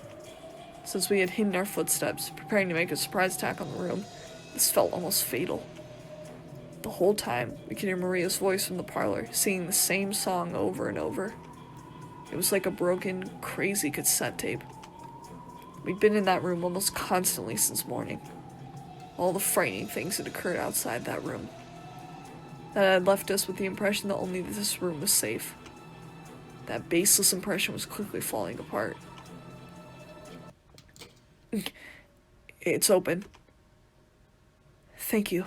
Since we had hidden our footsteps, preparing to make a surprise attack on the room, this felt almost fatal. The whole time, we could hear Maria's voice from the parlor, singing the same song over and over. It was like a broken, crazy cassette tape. We'd been in that room almost constantly since morning. All the frightening things had occurred outside that room. That had left us with the impression that only this room was safe. That baseless impression was quickly falling apart. It's open. Thank you.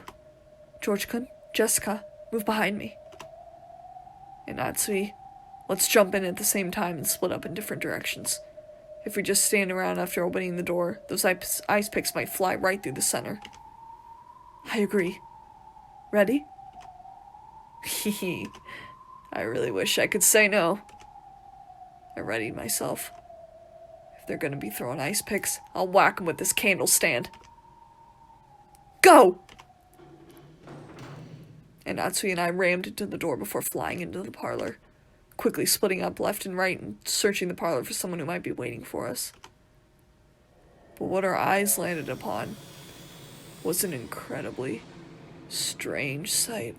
George-kun, Jessica, move behind me. And Natsui, let's jump in at the same time and split up in different directions. If we just stand around after opening the door, those ice picks might fly right through the center. I agree. Ready? Hehe. I really wish I could say no. I readied myself. If they're gonna be throwing ice picks, I'll whack them with this candle stand. Go! And Natsui and I rammed into the door before flying into the parlor, quickly splitting up left and right and searching the parlor for someone who might be waiting for us. But what our eyes landed upon was an incredibly strange sight.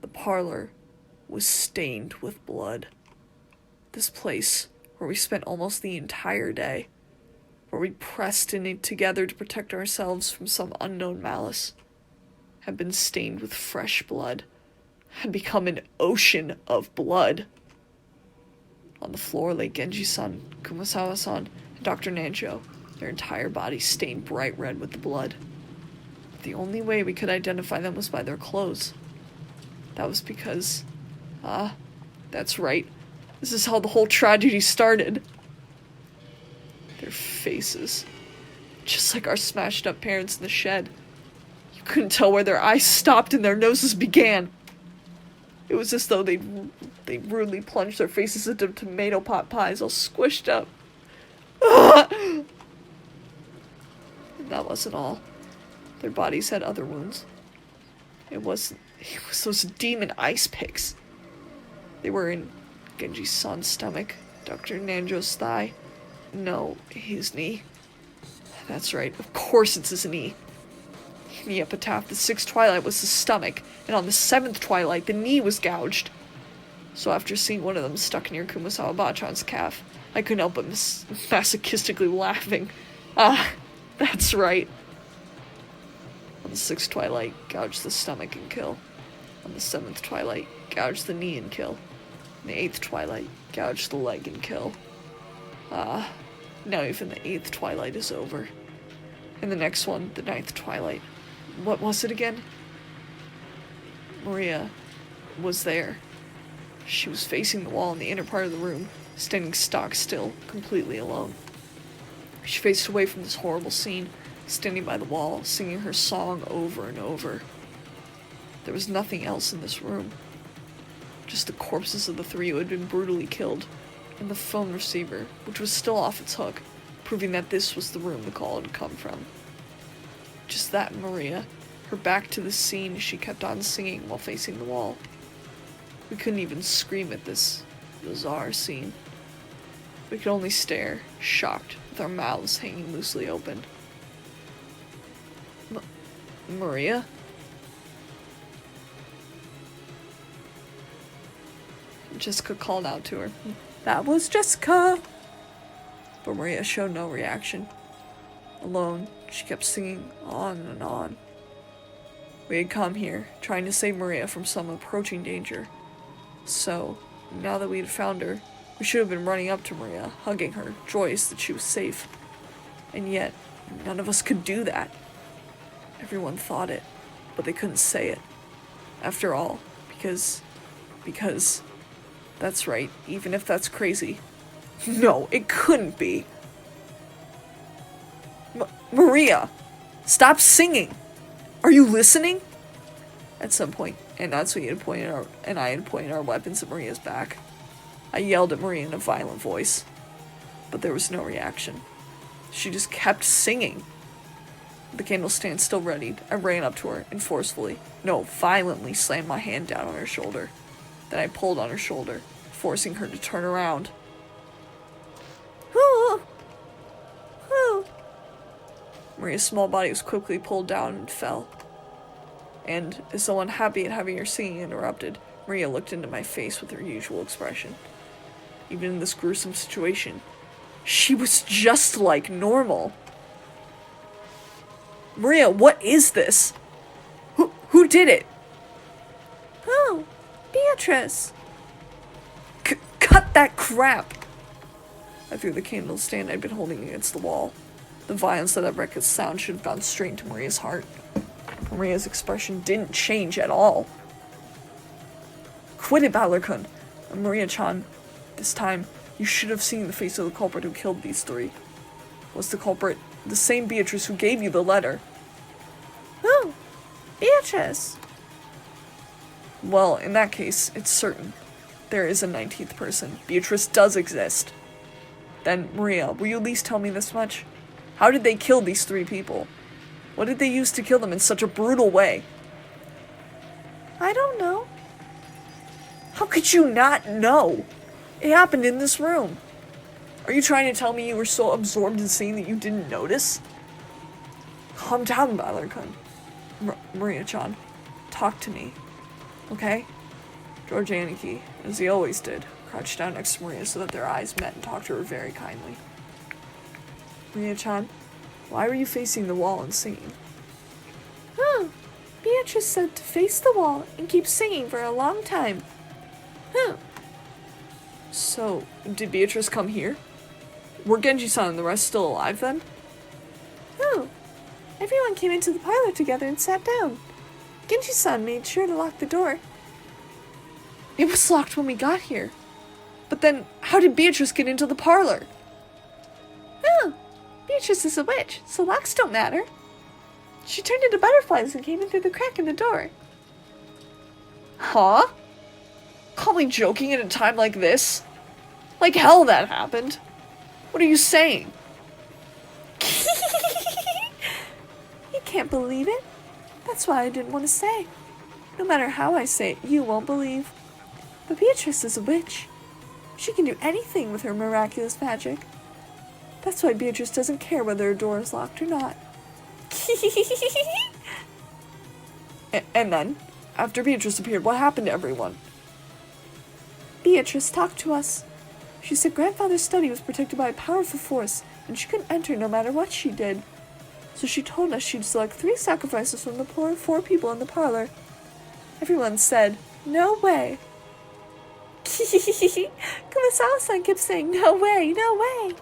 The parlor was stained with blood. This place, where we spent almost the entire day, where we pressed in it together to protect ourselves from some unknown malice, had been stained with fresh blood, had become an ocean of blood. On the floor lay Genji-san, Kumasawa-san, and Dr. Nanjo, their entire bodies stained bright red with the blood. But the only way we could identify them was by their clothes. That was because... that's right. This is how the whole tragedy started. Their faces. Just like our smashed up parents in the shed. You couldn't tell where their eyes stopped and their noses began. It was as though they'd rudely plunged their faces into tomato pot pies all squished up. And that wasn't all. Their bodies had other wounds. It was those demon ice picks. They were in Genji-san's stomach, Dr. Nanjo's thigh. No, his knee. That's right, of course it's his knee. In the epitaph, the 6th twilight was the stomach, and on the 7th twilight, the knee was gouged. So after seeing one of them stuck near Kumasawa Bachan's calf, I couldn't help but masochistically laughing. That's right. On the 6th twilight, gouge the stomach and kill. On the 7th twilight, gouge the knee and kill. On the 8th twilight, gouge the leg and kill. Now even the 8th twilight is over. And the next one, the 9th twilight. What was it again? Maria was there. She was facing the wall in the inner part of the room, standing stock still, completely alone. She faced away from this horrible scene, standing by the wall, singing her song over and over. There was nothing else in this room. Just the corpses of the 3 who had been brutally killed, and the phone receiver, which was still off its hook, proving that this was the room the call had come from. Just that Maria, her back to the scene, she kept on singing while facing the wall. We couldn't even scream at this bizarre scene. We could only stare, shocked, with our mouths hanging loosely open. Maria? Jessica called out to her. That was Jessica! But Maria showed no reaction. Alone, she kept singing on and on. We had come here, trying to save Maria from some approaching danger. So, now that we had found her, we should have been running up to Maria, hugging her, joyous that she was safe. And yet, none of us could do that. Everyone thought it, but they couldn't say it. After all, because, that's right, even if that's crazy. No, it couldn't be. Maria, stop singing. Are you listening? At some point, and that's when I had pointed our weapons at Maria's back. I yelled at Maria in a violent voice, but there was no reaction. She just kept singing. The candle stand still readied, I ran up to her and violently slammed my hand down on her shoulder. Then I pulled on her shoulder, forcing her to turn around. Maria's small body was quickly pulled down and fell. And, as though unhappy at having her singing interrupted, Maria looked into my face with her usual expression. Even in this gruesome situation, she was just like normal. Maria, what is this? Who did it? Oh, Beatrice! Cut that crap! I threw the candle stand I'd been holding against the wall. The violence of that reckless sound should have gone straight into Maria's heart. Maria's expression didn't change at all. Quit it, Butler-kun. Maria-chan, this time, you should have seen the face of the culprit who killed these 3. Was the culprit the same Beatrice who gave you the letter? Oh, Beatrice! Well, in that case, it's certain. There is a 19th person. Beatrice does exist. Then, Maria, will you at least tell me this much? How did they kill these 3 people? What did they use to kill them in such a brutal way? I don't know. How could you not know? It happened in this room. Are you trying to tell me you were so absorbed in seeing that you didn't notice? Calm down, Butler-kun. Maria-chan, talk to me. Okay? George Aniki, as he always did, crouched down next to Maria so that their eyes met and talked to her very kindly. Maria-chan, why were you facing the wall and singing? Beatrice said to face the wall and keep singing for a long time. So, did Beatrice come here? Were Genji-san and the rest still alive then? No. Everyone came into the parlor together and sat down. Genji-san made sure to lock the door. It was locked when we got here. But then, how did Beatrice get into the parlor? Oh, Beatrice is a witch, so locks don't matter. She turned into butterflies and came in through the crack in the door. Huh? Call me joking at a time like this? Like hell that happened. What are you saying? You can't believe it. That's why I didn't want to say. No matter how I say it, you won't believe. But Beatrice is a witch. She can do anything with her miraculous magic. That's why Beatrice doesn't care whether her door is locked or not. And then, after Beatrice appeared, what happened to everyone? Beatrice talked to us. She said grandfather's study was protected by a powerful force, and she couldn't enter no matter what she did. So she told us she'd select 3 sacrifices from the poor 4 people in the parlor. Everyone said, "No way." Kumasawa-san kept saying, "No way, no way."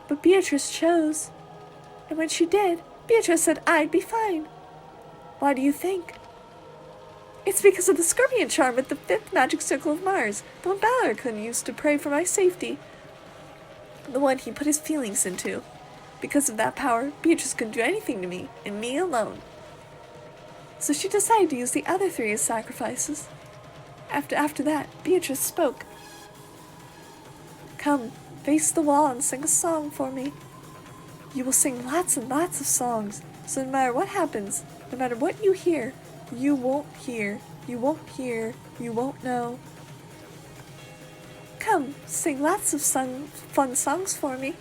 But Beatrice chose. And when she did, Beatrice said I'd be fine. Why do you think? It's because of the scorpion charm with the 5th magic circle of Mars, the one Balor used to pray for my safety. The one he put his feelings into. Because of that power, Beatrice couldn't do anything to me, and me alone. So she decided to use the other 3 as sacrifices. After that, Beatrice spoke. Come, face the wall and sing a song for me. You will sing lots and lots of songs, so no matter what happens, no matter what you hear, you won't hear, you won't hear, you won't know. Come, sing lots of fun songs for me.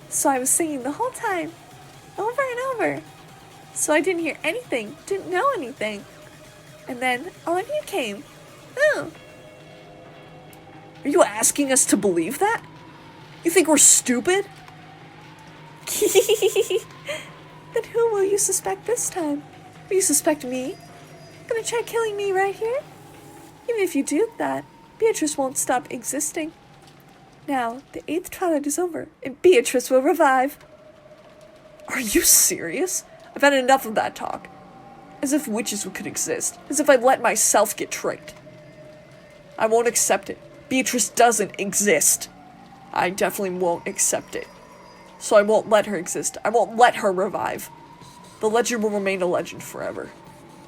So I was singing the whole time, over and over. So I didn't hear anything, didn't know anything. And then all of you came. Oh. Are you asking us to believe that? You think we're stupid? Then who will you suspect this time? Will you suspect me? Gonna try killing me right here? Even if you do that, Beatrice won't stop existing. Now, the 8th twilight is over, and Beatrice will revive. Are you serious? I've had enough of that talk. As if witches could exist. As if I'd let myself get tricked. I won't accept it. Beatrice doesn't exist. I definitely won't accept it. So I won't let her exist. I won't let her revive. The legend will remain a legend forever.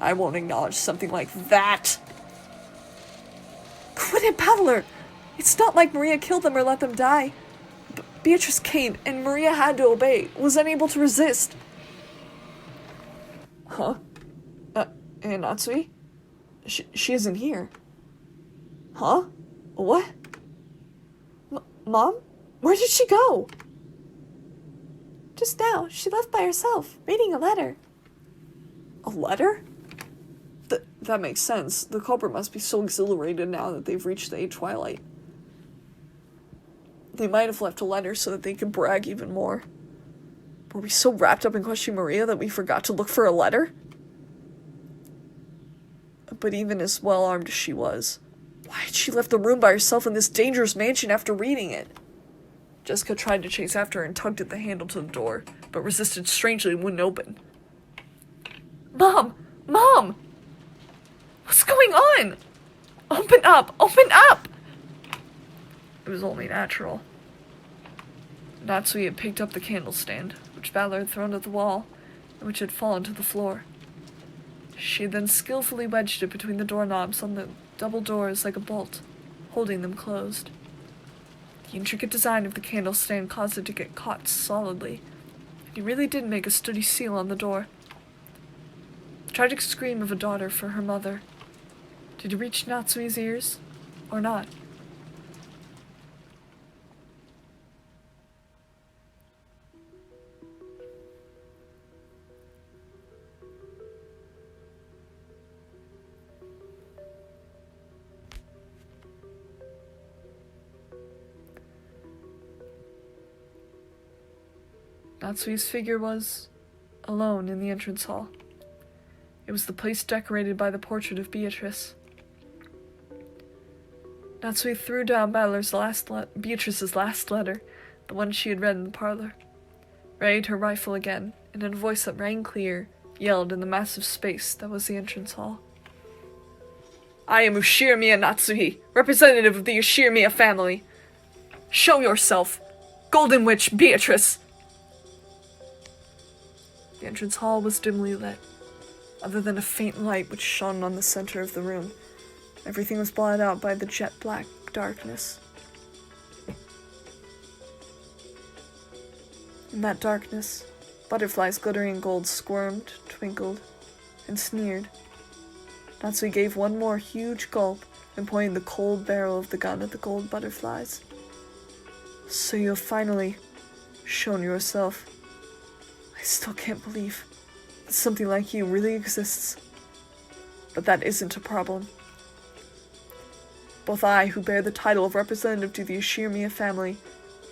I won't acknowledge something like that. Quit it, Paddler! It's not like Maria killed them or let them die. Beatrice came, and Maria had to obey, was unable to resist. Huh? And Natsui? She isn't here. Huh? What? Mom? Where did she go? Just now, she left by herself, reading a letter. A letter? That makes sense. The culprit must be so exhilarated now that they've reached the 8th twilight. They might have left a letter so that they could brag even more. Were we so wrapped up in questioning Maria that we forgot to look for a letter? But even as well-armed as she was, why had she left the room by herself in this dangerous mansion after reading it? Jessica tried to chase after her and tugged at the handle to the door, but resisted strangely and wouldn't open. Mom! Mom! What's going on? Open up! Open up! It was only natural. Natsui had picked up the candle stand, which Valor had thrown at the wall, and which had fallen to the floor. She had then skillfully wedged it between the doorknobs on the double doors like a bolt, holding them closed. The intricate design of the candle stand caused it to get caught solidly, and he really did make a sturdy seal on the door. The tragic scream of a daughter for her mother. Did it reach Natsui's ears, or not? Natsui's figure was alone in the entrance hall. It was the place decorated by the portrait of Beatrice. Natsui threw down Beatrice's last letter, the one she had read in the parlor, readied her rifle again, and in a voice that rang clear, yelled in the massive space that was the entrance hall. I am Ushirimiya Natsui, representative of the Ushirimiya family. Show yourself, Golden Witch Beatrice! The entrance hall was dimly lit, other than a faint light which shone on the center of the room. Everything was blotted out by the jet-black darkness. In that darkness, butterflies glittering in gold squirmed, twinkled, and sneered. Natsui gave one more huge gulp and pointed the cold barrel of the gun at the gold butterflies. So you have finally shown yourself. I still can't believe that something like you really exists. But that isn't a problem. Both I, who bear the title of representative to the Ushirimiya family,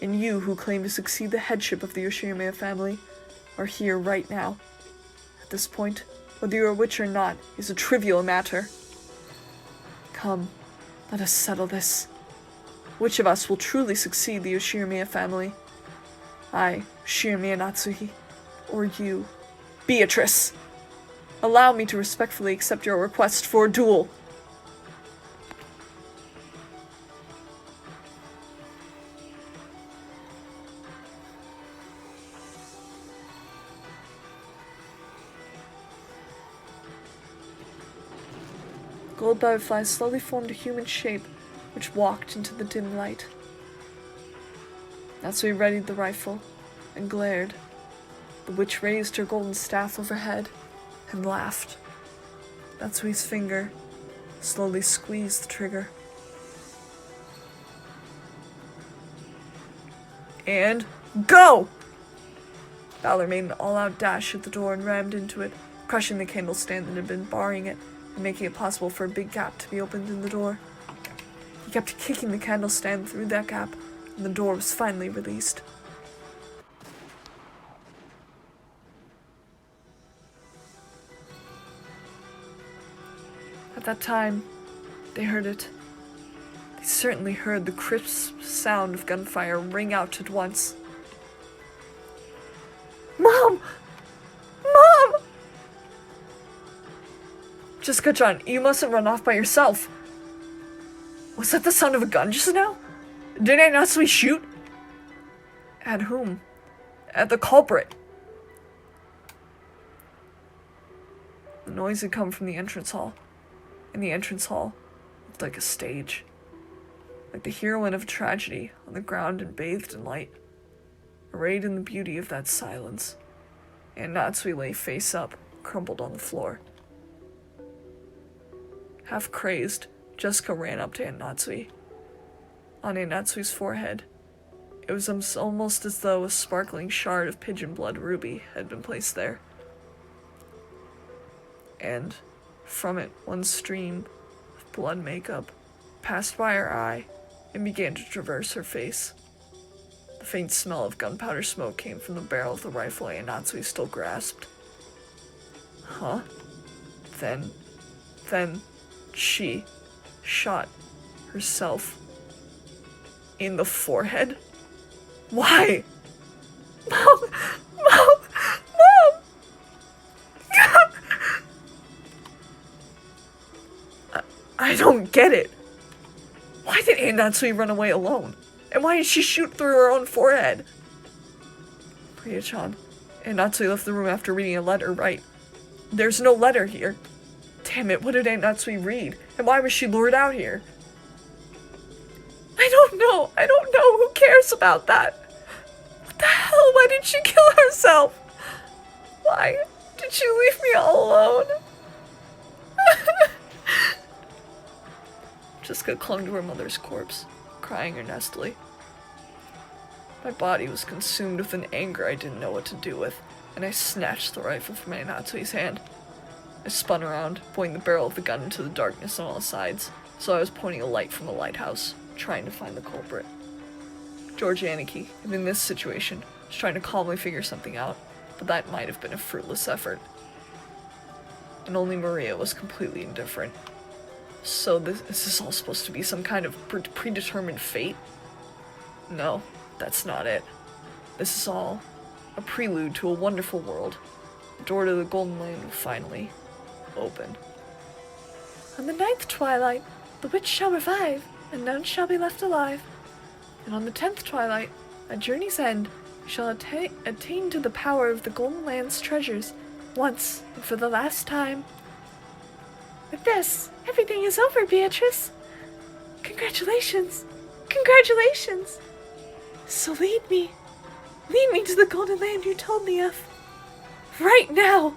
and you, who claim to succeed the headship of the Ushirimiya family, are here right now. At this point, whether you are a witch or not is a trivial matter. Come, let us settle this. Which of us will truly succeed the Ushirimiya family? I, Ushirimiya Natsui, or you, Beatrice? Allow me to respectfully accept your request for a duel. Gold butterflies slowly formed a human shape, which walked into the dim light. Natsui readied the rifle, and glared. The witch raised her golden staff overhead, and laughed. Natsui's finger slowly squeezed the trigger. And go! Valor made an all-out dash at the door and rammed into it, crushing the candle stand that had been barring it, and making it possible for a big gap to be opened in the door. He kept kicking the candle stand through that gap, and the door was finally released. At that time, they heard it. They certainly heard the crisp sound of gunfire ring out at once. Mom! Mom! Jessica-chan, you mustn't run off by yourself. Was that the sound of a gun just now? Did I not shoot? At whom? At the culprit. The noise had come from the entrance hall, and the entrance hall looked like a stage. Like the heroine of a tragedy on the ground and bathed in light, arrayed in the beauty of that silence, and Natsui lay face up, crumpled on the floor. Half crazed, Jessica ran up to Aunt Natsui. On Aunt Natsui's forehead, it was almost as though a sparkling shard of pigeon blood ruby had been placed there. And from it, one stream of blood makeup passed by her eye and began to traverse her face. The faint smell of gunpowder smoke came from the barrel of the rifle Aunt Natsui still grasped. Huh? Then she shot herself in the forehead? Why? Mom! Mom! Mom! I don't get it. Why did Aunt Natsui run away alone? And why did she shoot through her own forehead? Priya-chan, Aunt Natsui left the room after reading a letter, right? There's no letter here. Damn it, what did Aunt Natsui read? And why was she lured out here? I don't know. Who cares about that? What the hell? Why did she kill herself? Why did she leave me all alone? Jessica clung to her mother's corpse, crying earnestly. My body was consumed with an anger I didn't know what to do with, and I snatched the rifle from Aunt Natsui's hand. I spun around, pointing the barrel of the gun into the darkness on all sides, so I was pointing a light from the lighthouse, trying to find the culprit. George Aniki, in this situation, was trying to calmly figure something out, but that might have been a fruitless effort. And only Maria was completely indifferent. So this is all supposed to be some kind of predetermined fate? No, that's not it. This is all a prelude to a wonderful world. The door to the Golden Land will finally open. On the 9th twilight, the witch shall revive, and none shall be left alive. And on the 10th twilight, at journey's end, you shall attain to the power of the Golden Land's treasures, once and for the last time. With this, everything is over, Beatrice. Congratulations. Congratulations. So lead me to the Golden Land you told me of. Right now.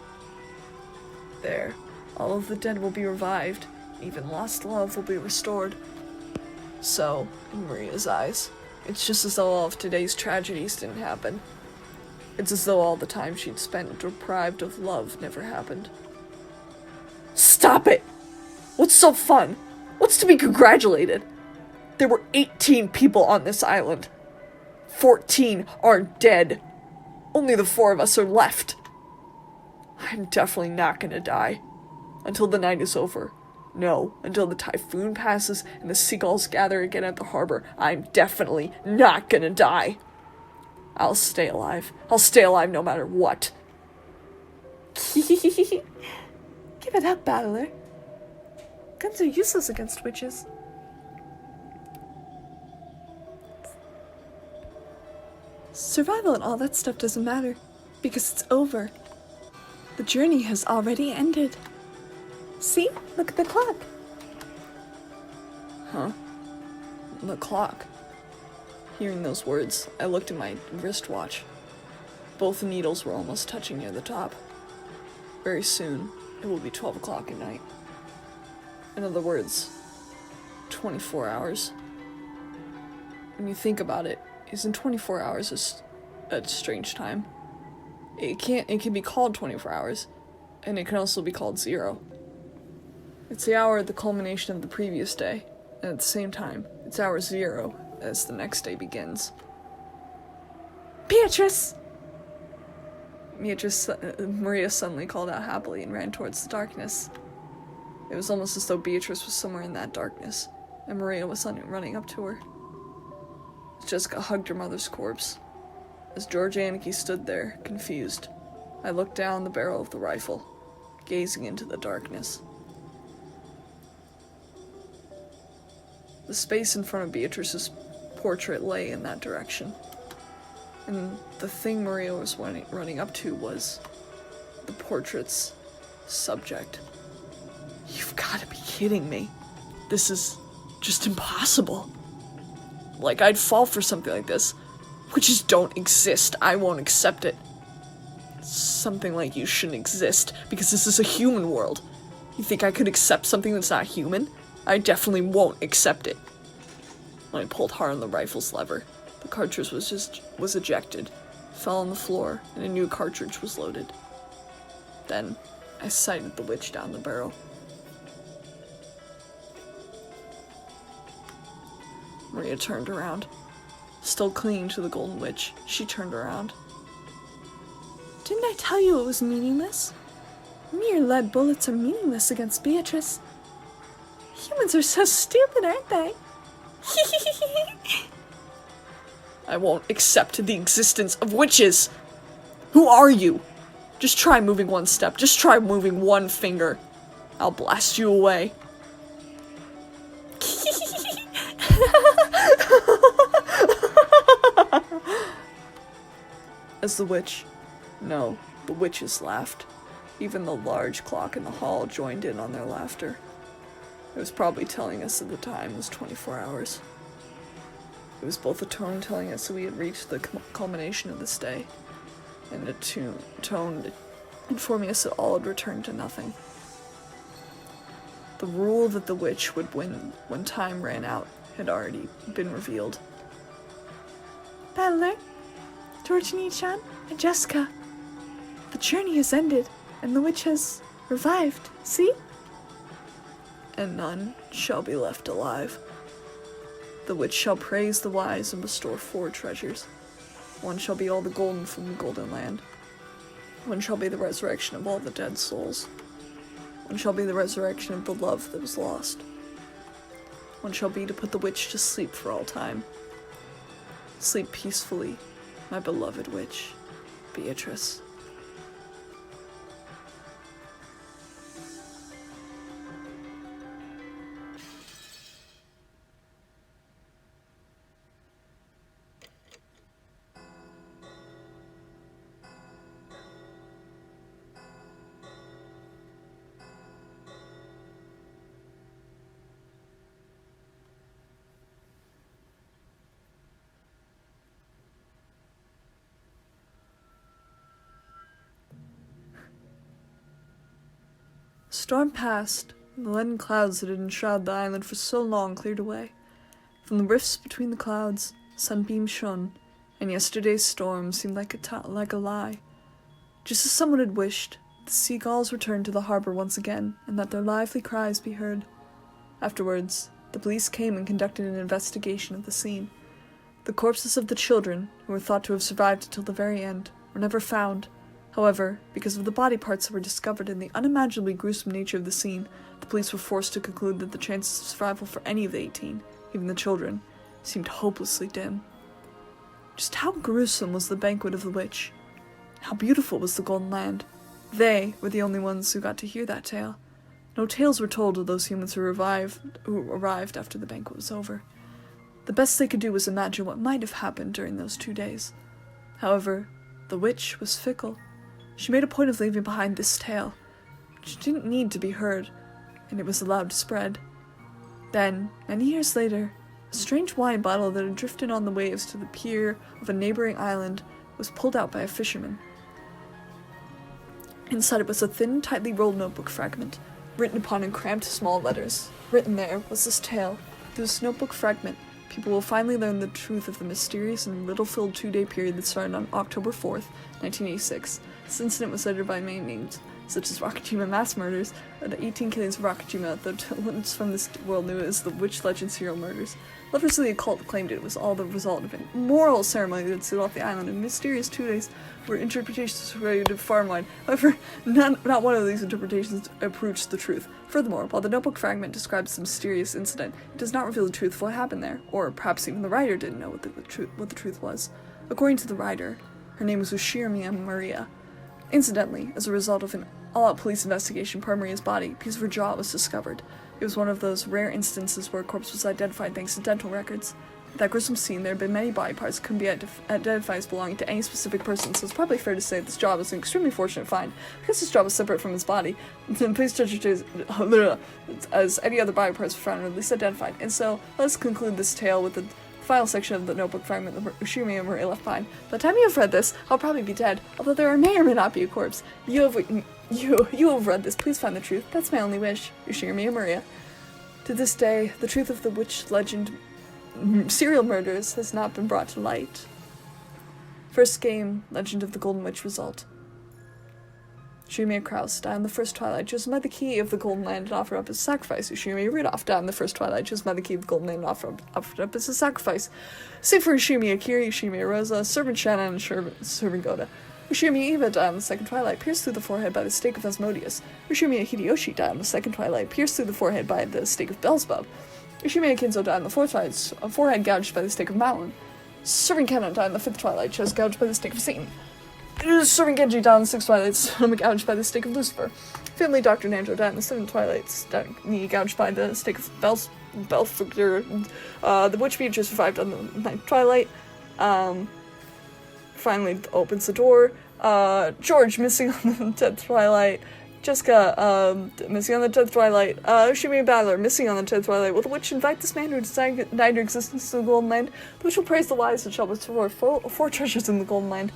There, all of the dead will be revived. Even lost love will be restored. So, in Maria's eyes, it's just as though all of today's tragedies didn't happen. It's as though all the time she'd spent deprived of love never happened. Stop it! What's so fun? What's to be congratulated? There were 18 people on this island. 14 are dead. Only the 4 of us are left. I'm definitely not gonna die. Until the night is over. No, until the typhoon passes and the seagulls gather again at the harbor, I'm definitely not gonna die. I'll stay alive. I'll stay alive no matter what. Give it up, battler. Guns are useless against witches. Survival and all that stuff doesn't matter, because it's over. The journey has already ended. See? Look at the clock. Huh? The clock. Hearing those words, I looked at my wristwatch. Both needles were almost touching near the top. Very soon, it will be 12 o'clock at night. In other words, 24 hours. When you think about it, isn't 24 hours a strange time? It can be called 24 hours, and it can also be called 0. It's the hour at the culmination of the previous day, and at the same time, it's hour 0 as the next day begins. Beatrice! Maria suddenly called out happily and ran towards the darkness. It was almost as though Beatrice was somewhere in that darkness, and Maria was running up to her. Jessica hugged her mother's corpse. As George Anarchy stood there, confused, I looked down the barrel of the rifle, gazing into the darkness. The space in front of Beatrice's portrait lay in that direction, and the thing Maria was running up to was the portrait's subject. You've got to be kidding me. This is just impossible. Like, I'd fall for something like this. Witches don't exist. I won't accept it. Something like you shouldn't exist, because this is a human world. You think I could accept something that's not human? I definitely won't accept it. When I pulled hard on the rifle's lever, the cartridge was ejected, fell on the floor, and a new cartridge was loaded. Then, I sighted the witch down the barrel. Maria turned around. Still clinging to the golden witch, she turned around. Didn't I tell you it was meaningless? Mere lead bullets are meaningless against Beatrice. Humans are so stupid, aren't they? I won't accept the existence of witches! Who are you? Just try moving one step. Just try moving one finger. I'll blast you away. As the witches laughed. Even the large clock in the hall joined in on their laughter. It was probably telling us that the time was 24 hours. It was both a tone telling us that we had reached the culmination of this day, and a tone informing us that all had returned to nothing. The rule that the witch would win when time ran out had already been revealed. Battler, George Nichan, and Jessica. The journey has ended, and the witch has revived, see? And none shall be left alive. The witch shall praise the wise and bestow 4 treasures. One shall be all the golden from the Golden Land. One shall be the resurrection of all the dead souls. One shall be the resurrection of the love that was lost. one shall be to put the witch to sleep for all time. Sleep peacefully, my beloved witch, Beatrice. Storm passed, and the leaden clouds that had enshrouded the island for so long cleared away. From the rifts between the clouds, sunbeams shone, and yesterday's storm seemed like a lie. Just as someone had wished, the seagulls returned to the harbor once again, and let their lively cries be heard. Afterwards, the police came and conducted an investigation of the scene. The corpses of the children, who were thought to have survived until the very end, were never found. However, because of the body parts that were discovered and the unimaginably gruesome nature of the scene, the police were forced to conclude that the chances of survival for any of the 18, even the children, seemed hopelessly dim. Just how gruesome was the banquet of the witch? How beautiful was the Golden Land? They were the only ones who got to hear that tale. No tales were told of those humans who arrived after the banquet was over. The best they could do was imagine what might have happened during those 2 days. However, the witch was fickle. She made a point of leaving behind this tale. She didn't need to be heard, and it was allowed to spread. Then, many years later, a strange wine bottle that had drifted on the waves to the pier of a neighboring island was pulled out by a fisherman. Inside it was a thin, tightly rolled notebook fragment, written upon in cramped small letters. Written there was this tale. Through this notebook fragment, people will finally learn the truth of the mysterious and riddle-filled 2-day period that started on October 4th, 1986. This incident was cited by many names, such as Rakajima mass murders, or the 18 killings of Rakajima, though ones from this world knew it as the witch legend serial murders. Lovers of the occult claimed it was all the result of an immoral ceremony that set off the island in mysterious 2 days, where interpretations circulated far and wide. However, not one of these interpretations approached the truth. Furthermore, while the notebook fragment describes the mysterious incident, it does not reveal the truth of what happened there, or perhaps even the writer didn't know what the truth was. According to the writer, her name was Ushirimiya Maria. Incidentally, as a result of an all-out police investigation, part of Maria's body, a piece of her jaw, was discovered. It was one of those rare instances where a corpse was identified thanks to dental records. At that gruesome scene, there had been many body parts that couldn't be identified as belonging to any specific person, so it's probably fair to say this jaw was an extremely fortunate find. Because this jaw was separate from his body, the police judged it as any other body parts were found, or at least identified. And so, let's conclude this tale with the final section of the notebook fragment that Ushimi and Maria left behind. By the time you have read this, I'll probably be dead, although there may or may not be a corpse. You have read this, please find the truth. That's my only wish. Ushimi and Maria. To this day, the truth of the witch legend serial murders has not been brought to light. First game, Legend of the Golden Witch result. Ushimi Kraus died in the first twilight, chosen by the key of the Golden Land and offered up as a sacrifice. Ushimi Rudolph died in the first twilight, chosen by the key of the Golden Land and offered up as a sacrifice. Save for Ushimi Akiri, Ushimi Rosa, Servant Shannon, and Servant Goda. Ushimi Eva died on the second twilight, pierced through the forehead by the stake of Asmodeus. Ushimi Hideyoshi died on the second twilight, pierced through the forehead by the stake of Beelzebub. Ushimi Kinzo died on the fourth twilight, forehead gouged by the stake of Malin. Servant Kennen died on the fifth twilight, chest gouged by the stake of Satan. Servant Genji died on the sixth twilight, stomach gouged by the stake of Lucifer. Family Dr. Nanjo died on the seventh twilight, knee gouged by the stake of Belfegor. The witch Beatrice survived on the ninth twilight. Finally opens the door. George missing on the 10th twilight. Jessica, missing on the 10th twilight. Ushimi Battler, missing on the 10th twilight. Will the witch invite this man who denied her existence to the Golden Land? The witch will praise the wise and shall restore four treasures in the Golden Land.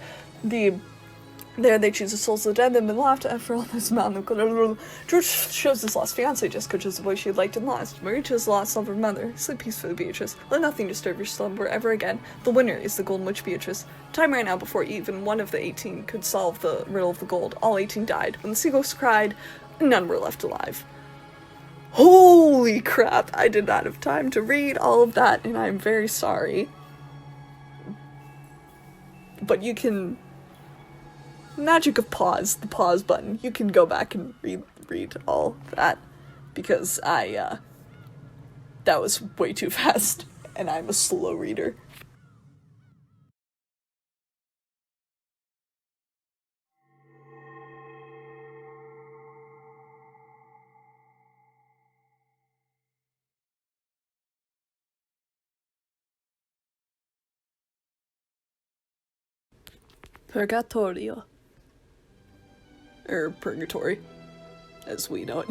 There they choose the souls of the dead that have been left for all this mountain. George shows his lost fiancée, Jessica chose the boy she had liked and lost. Marie chose the lost love of her mother. Sleep peacefully, Beatrice. Let nothing disturb your slumber ever again. The winner is the Golden Witch Beatrice. Time ran out before even one of the 18 could solve the riddle of the gold. All 18 died. When the seagulls cried, none were left alive. Holy crap, I did not have time to read all of that, and I'm very sorry. But you can... Magic of pause, the pause button. You can go back and read all that, because I That was way too fast, and I'm a slow reader. Purgatorio. Or purgatory, as we know it.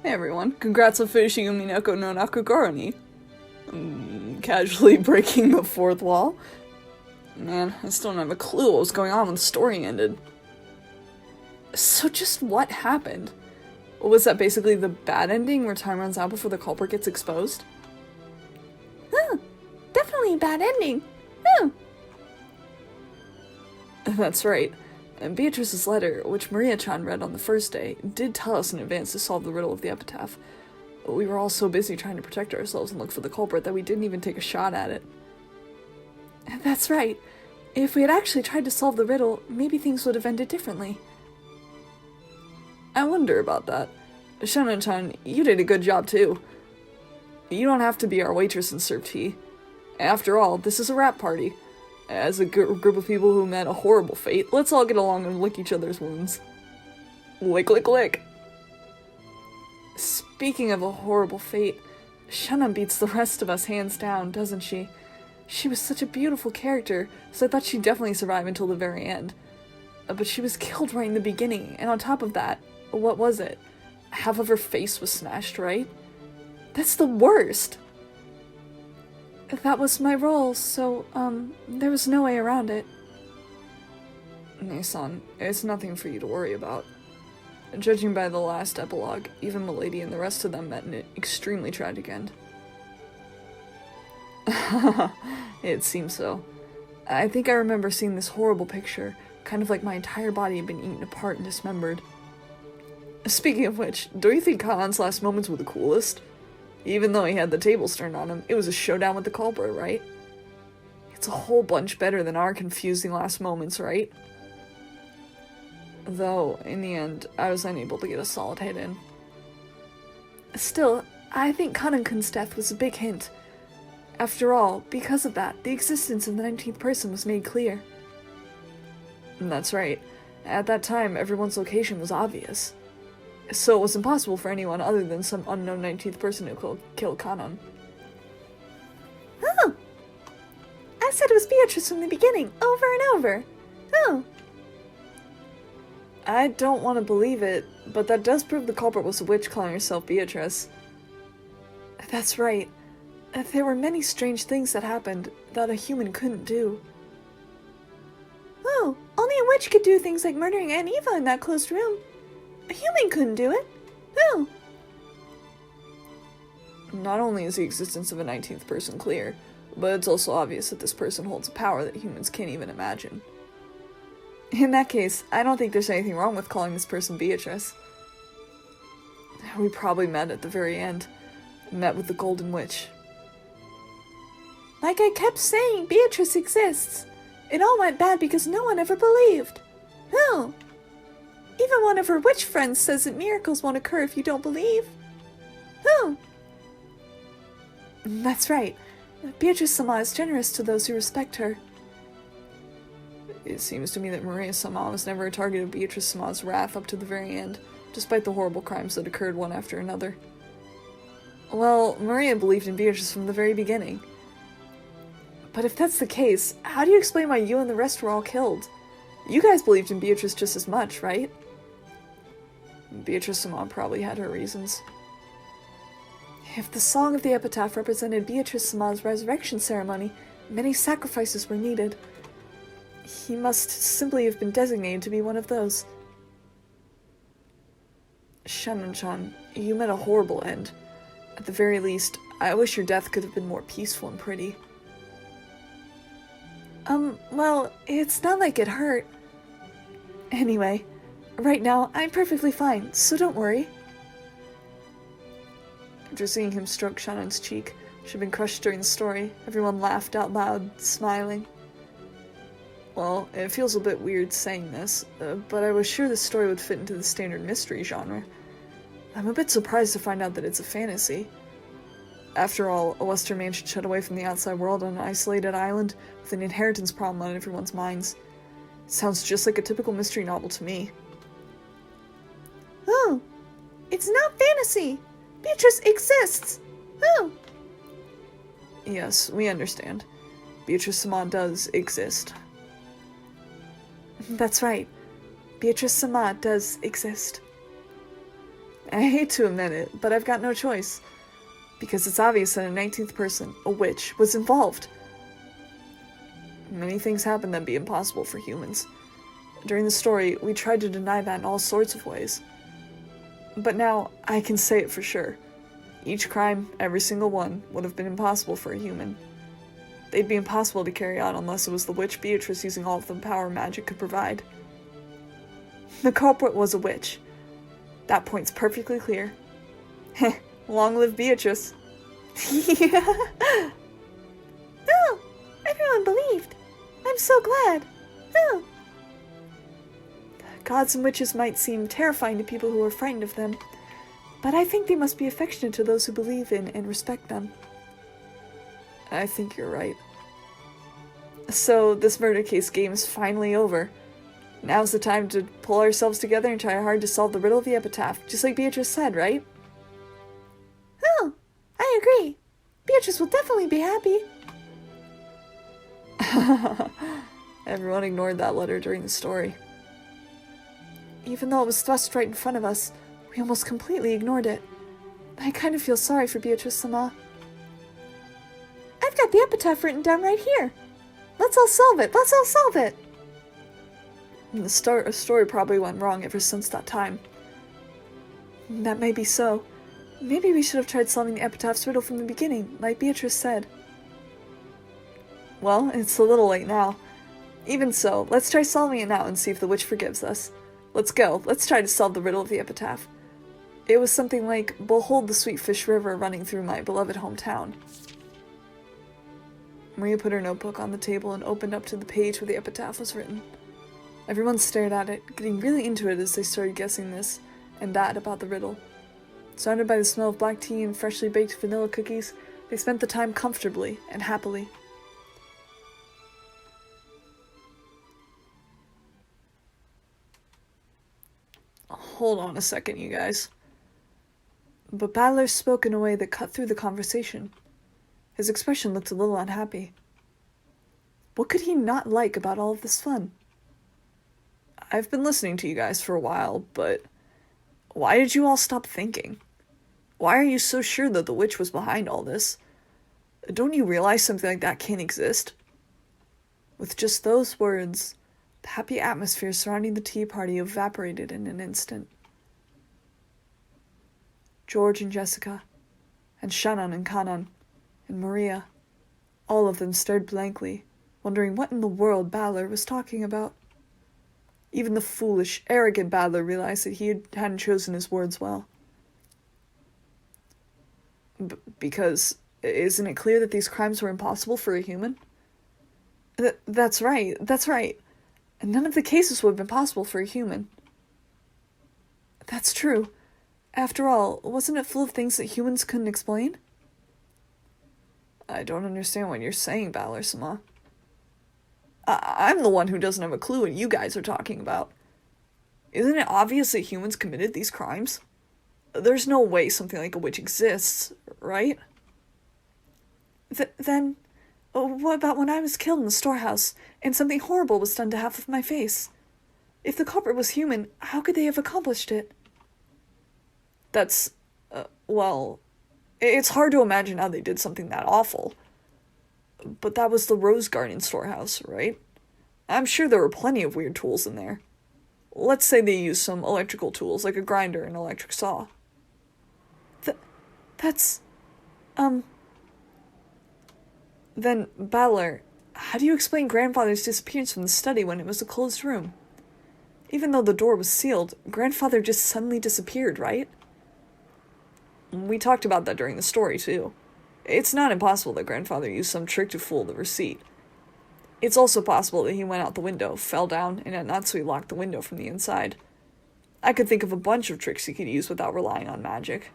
Hey everyone, congrats on finishing Umineko no Nakugoro ni. Casually breaking the fourth wall. Man, I still don't have a clue what was going on when the story ended. So just what happened? Was that basically the bad ending where time runs out before the culprit gets exposed? Definitely a bad ending. That's right. And Beatrice's letter, which Maria-chan read on the first day, did tell us in advance to solve the riddle of the epitaph. But we were all so busy trying to protect ourselves and look for the culprit that we didn't even take a shot at it. That's right. If we had actually tried to solve the riddle, maybe things would have ended differently. I wonder about that. Shannon-chan, you did a good job too. You don't have to be our waitress and serve tea. After all, this is a rap party. As a group of people who met a horrible fate, let's all get along and lick each other's wounds. Lick, lick, lick. Speaking of a horrible fate, Shannon beats the rest of us hands down, doesn't she? She was such a beautiful character, so I thought she'd definitely survive until the very end. But she was killed right in the beginning, and on top of that, what was it? Half of her face was smashed, right? That's the worst! That was my role, so, there was no way around it. Nason, it's nothing for you to worry about. Judging by the last epilogue, even Milady and the rest of them met an extremely tragic end. It seems so. I think I remember seeing this horrible picture, kind of like my entire body had been eaten apart and dismembered. Speaking of which, don't you think Kaan's last moments were the coolest? Even though he had the tables turned on him, it was a showdown with the culprit, right? It's a whole bunch better than our confusing last moments, right? Though, in the end, I was unable to get a solid hit in. Still, I think Kanankun's death was a big hint. After all, because of that, the existence of the 19th person was made clear. That's right. At that time, everyone's location was obvious. So it was impossible for anyone other than some unknown 19th person who killed Kanan. Oh! I said it was Beatrice from the beginning, over and over. Oh! I don't want to believe it, but that does prove the culprit was a witch calling herself Beatrice. That's right. There were many strange things that happened that a human couldn't do. Oh, only a witch could do things like murdering Aunt Eva in that closed room. A human couldn't do it. Oh. Not only is the existence of a 19th person clear, but it's also obvious that this person holds a power that humans can't even imagine. In that case, I don't think there's anything wrong with calling this person Beatrice. We probably met at the very end. Met with the Golden Witch. Like I kept saying, Beatrice exists. It all went bad because no one ever believed. Oh. Even one of her witch friends says that miracles won't occur if you don't believe. Oh. That's right. Beatrice-sama is generous to those who respect her. It seems to me that Maria-sama was never a target of Beatrice-sama's wrath up to the very end, despite the horrible crimes that occurred one after another. Well, Maria believed in Beatrice from the very beginning. But if that's the case, how do you explain why you and the rest were all killed? You guys believed in Beatrice just as much, right? Beatrice-sama probably had her reasons. If the song of the epitaph represented Beatrice-sama's resurrection ceremony, many sacrifices were needed. He must simply have been designated to be one of those. Shannon-chan, you met a horrible end. At the very least, I wish your death could have been more peaceful and pretty. Well, it's not like it hurt. Anyway, right now, I'm perfectly fine, so don't worry. After seeing him stroke Shannon's cheek, which had been crushed during the story, everyone laughed out loud, smiling. Well, it feels a bit weird saying this, but I was sure this story would fit into the standard mystery genre. I'm a bit surprised to find out that it's a fantasy. After all, a Western man should shut away from the outside world on an isolated island with an inheritance problem on everyone's minds. It sounds just like a typical mystery novel to me. Oh, it's not fantasy! Beatrice exists! Oh! Yes, we understand. Beatrice Sama does exist. That's right. Beatrice Sama does exist. I hate to admit it, but I've got no choice. Because it's obvious that a 19th person, a witch, was involved. Many things happen that'd be impossible for humans. During the story, we tried to deny that in all sorts of ways. But now, I can say it for sure. Each crime, every single one, would have been impossible for a human. They'd be impossible to carry out unless it was the witch Beatrice using all of the power magic could provide. The culprit was a witch. That point's perfectly clear. Heh, long live Beatrice. Oh, everyone believed. I'm so glad. Oh. Gods and witches might seem terrifying to people who are frightened of them, but I think they must be affectionate to those who believe in and respect them. I think you're right. So, this murder case game is finally over. Now's the time to pull ourselves together and try hard to solve the riddle of the epitaph, just like Beatrice said, right? Oh, I agree. Beatrice will definitely be happy. Everyone ignored that letter during the story. Even though it was thrust right in front of us, we almost completely ignored it. I kind of feel sorry for Beatrice Sama. I've got the epitaph written down right here. Let's all solve it. Let's all solve it. And the story probably went wrong ever since that time. That may be so. Maybe we should have tried solving the epitaph's riddle from the beginning, like Beatrice said. Well, it's a little late now. Even so, let's try solving it now and see if the witch forgives us. Let's go. Let's try to solve the riddle of the epitaph. It was something like, "Behold the sweet fish river running through my beloved hometown." Maria put her notebook on the table and opened up to the page where the epitaph was written. Everyone stared at it, getting really into it as they started guessing this and that about the riddle. Surrounded by the smell of black tea and freshly baked vanilla cookies, they spent the time comfortably and happily. Hold on a second, you guys. But Battler spoke in a way that cut through the conversation. His expression looked a little unhappy. What could he not like about all of this fun? I've been listening to you guys for a while, but why did you all stop thinking? Why are you so sure that the witch was behind all this? Don't you realize something like that can't exist? With just those words, the happy atmosphere surrounding the tea party evaporated in an instant. George and Jessica, and Shannon and Kanan, and Maria, all of them stared blankly, wondering what in the world Battler was talking about. Even the foolish, arrogant Battler realized that he hadn't chosen his words well. Because isn't it clear that these crimes were impossible for a human? That's right. And none of the cases would have been possible for a human. That's true. After all, wasn't it full of things that humans couldn't explain? I don't understand what you're saying, Battler-sama. I'm the one who doesn't have a clue what you guys are talking about. Isn't it obvious that humans committed these crimes? There's no way something like a witch exists, right? Then, what about when I was killed in the storehouse, and something horrible was done to half of my face? If the culprit was human, how could they have accomplished it? That's, well, it's hard to imagine how they did something that awful. But that was the Rose Garden storehouse, right? I'm sure there were plenty of weird tools in there. Let's say they used some electrical tools, like a grinder and electric saw. Then, Battler, how do you explain Grandfather's disappearance from the study when it was a closed room? Even though the door was sealed, Grandfather just suddenly disappeared, right? We talked about that during the story, too. It's not impossible that Grandfather used some trick to fool the receipt. It's also possible that he went out the window, fell down, and Natsui locked the window from the inside. I could think of a bunch of tricks he could use without relying on magic.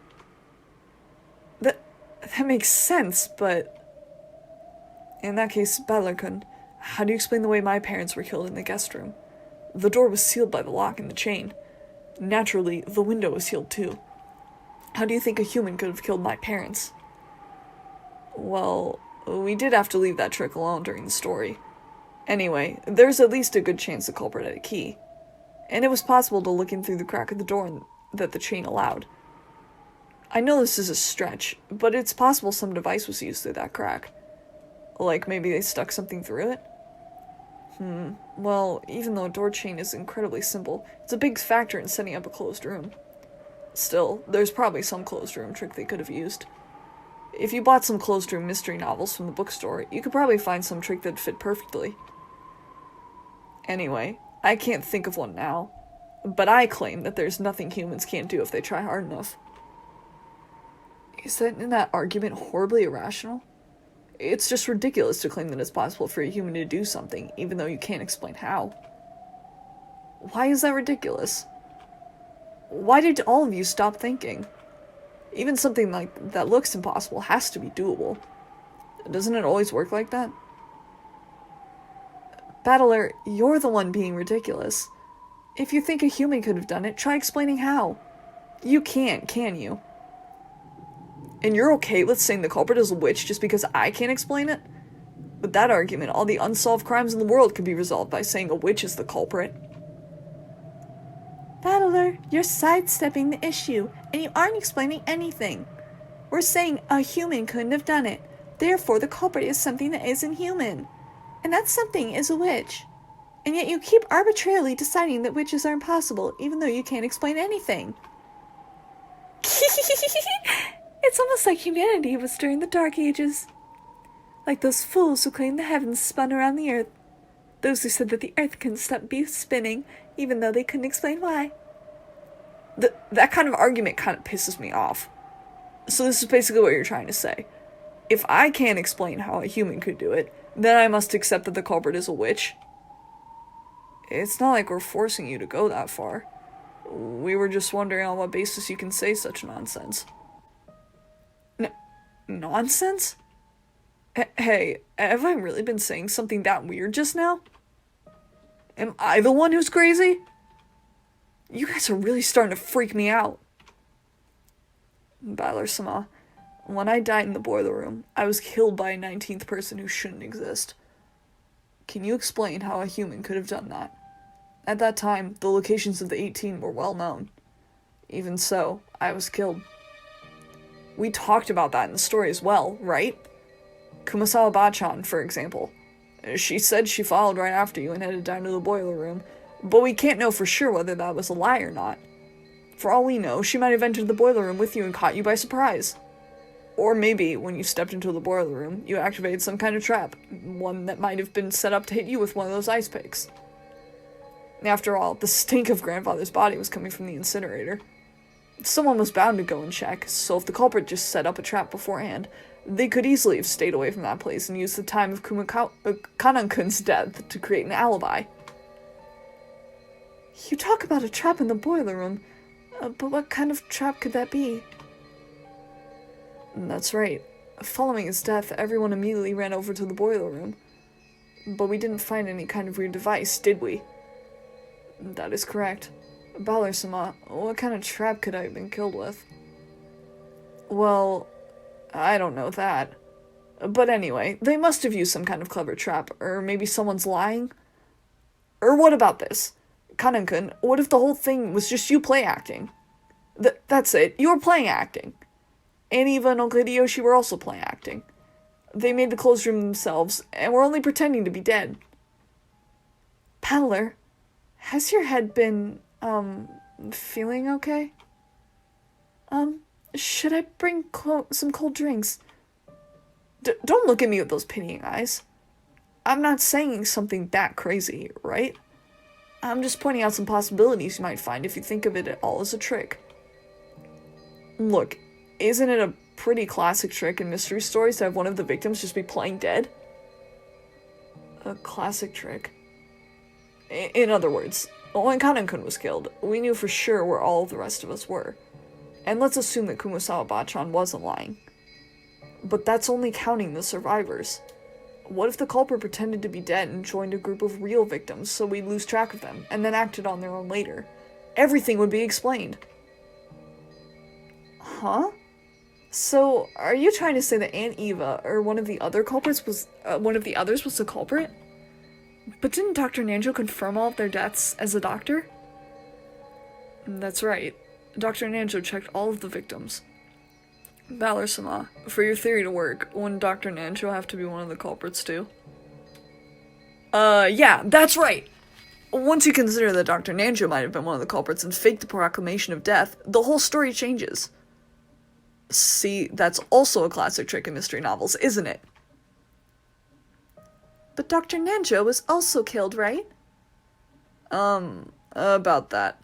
That makes sense, but... In that case, Battler-kun, how do you explain the way my parents were killed in the guest room? The door was sealed by the lock and the chain. Naturally, the window was sealed too. How do you think a human could have killed my parents? Well, we did have to leave that trick alone during the story. Anyway, there's at least a good chance the culprit had a key. And it was possible to look in through the crack of the door that the chain allowed. I know this is a stretch, but it's possible some device was used through that crack. Like maybe they stuck something through it? Well, even though a door chain is incredibly simple, it's a big factor in setting up a closed room. Still, there's probably some closed room trick they could have used. If you bought some closed room mystery novels from the bookstore, you could probably find some trick that'd fit perfectly. Anyway, I can't think of one now, but I claim that there's nothing humans can't do if they try hard enough. Isn't that argument horribly irrational? It's just ridiculous to claim that it's possible for a human to do something, even though you can't explain how. Why is that ridiculous? Why did all of you stop thinking? Even something like that looks impossible has to be doable. Doesn't it always work like that? Battler, you're the one being ridiculous. If you think a human could have done it, try explaining how. You can't, can you? And you're okay with saying the culprit is a witch just because I can't explain it? With that argument, all the unsolved crimes in the world could be resolved by saying a witch is the culprit. Battler, you're sidestepping the issue, and you aren't explaining anything. We're saying a human couldn't have done it. Therefore, the culprit is something that isn't human. And that something is a witch. And yet you keep arbitrarily deciding that witches are impossible, even though you can't explain anything. It's almost like humanity was during the Dark Ages. Like those fools who claimed the heavens spun around the earth. Those who said that the earth couldn't stop spinning, even though they couldn't explain why. That kind of argument kind of pisses me off. So this is basically what you're trying to say. If I can't explain how a human could do it, then I must accept that the culprit is a witch? It's not like we're forcing you to go that far. We were just wondering on what basis you can say such nonsense. Nonsense? Hey, have I really been saying something that weird just now? Am I the one who's crazy? You guys are really starting to freak me out. Battler-sama, when I died in the boiler room, I was killed by a 19th person who shouldn't exist. Can you explain how a human could have done that? At that time, the locations of the 18 were well known. Even so, I was killed. We talked about that in the story as well, right? Kumasawa Bachan, for example. She said she followed right after you and headed down to the boiler room, but we can't know for sure whether that was a lie or not. For all we know, she might have entered the boiler room with you and caught you by surprise. Or maybe, when you stepped into the boiler room, you activated some kind of trap, one that might have been set up to hit you with one of those ice picks. After all, the stink of grandfather's body was coming from the incinerator. Someone was bound to go and check, so if the culprit just set up a trap beforehand, they could easily have stayed away from that place and used the time of Kanan-kun's death to create an alibi. You talk about a trap in the boiler room, but what kind of trap could that be? That's right. Following his death, everyone immediately ran over to the boiler room. But we didn't find any kind of weird device, did we? That is correct. Battler-sama, what kind of trap could I have been killed with? Well, I don't know that. But anyway, they must have used some kind of clever trap, or maybe someone's lying? Or what about this? Kanan-kun, what if the whole thing was just you play acting? That's it, you were playing acting. And Eva and Uncle Hideyoshi were also playing acting. They made the closed room themselves, and were only pretending to be dead. Battler, has your head been, feeling okay? Should I bring some cold drinks? Don't look at me with those pitying eyes. I'm not saying something that crazy, right? I'm just pointing out some possibilities you might find if you think of it at all as a trick. Look, isn't it a pretty classic trick in mystery stories to have one of the victims just be playing dead? A classic trick. In other words, when Kanan-kun was killed, we knew for sure where all the rest of us were. And let's assume that Kumasawa Bachan wasn't lying. But that's only counting the survivors. What if the culprit pretended to be dead and joined a group of real victims so we'd lose track of them, and then acted on their own later? Everything would be explained. Huh? So, are you trying to say that Aunt Eva, or one of the others was the culprit? But didn't Dr. Nanjo confirm all of their deaths as a doctor? That's right. Dr. Nanjo checked all of the victims. Valor-sama, for your theory to work, wouldn't Dr. Nanjo have to be one of the culprits too? Yeah, that's right! Once you consider that Dr. Nanjo might have been one of the culprits and faked the proclamation of death, the whole story changes. See, that's also a classic trick in mystery novels, isn't it? But Dr. Nanjo was also killed, right? About that.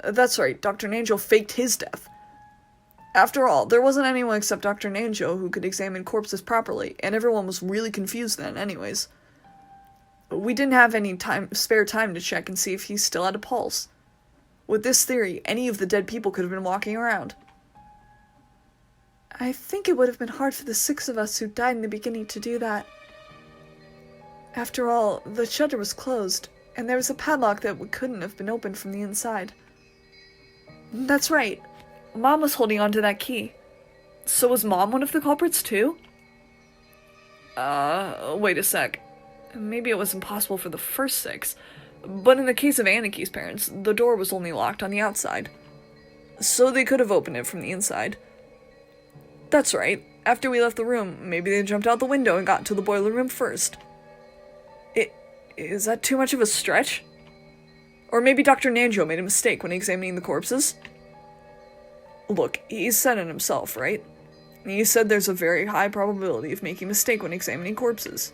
That's right, Dr. Nanjo faked his death. After all, there wasn't anyone except Dr. Nanjo who could examine corpses properly, and everyone was really confused then anyways. We didn't have any spare time to check and see if he still had a pulse. With this theory, any of the dead people could have been walking around. I think it would have been hard for the 6 of us who died in the beginning to do that. After all, the shutter was closed, and there was a padlock that couldn't have been opened from the inside. That's right. Mom was holding on to that key. So was Mom one of the culprits too? Wait a sec. Maybe it was impossible for the first 6, but in the case of Aniki's parents, the door was only locked on the outside. So they could have opened it from the inside. That's right. After we left the room, maybe they jumped out the window and got into the boiler room first. Is that too much of a stretch? Or maybe Dr. Nanjo made a mistake when examining the corpses? Look, he said it himself, right? He said there's a very high probability of making a mistake when examining corpses.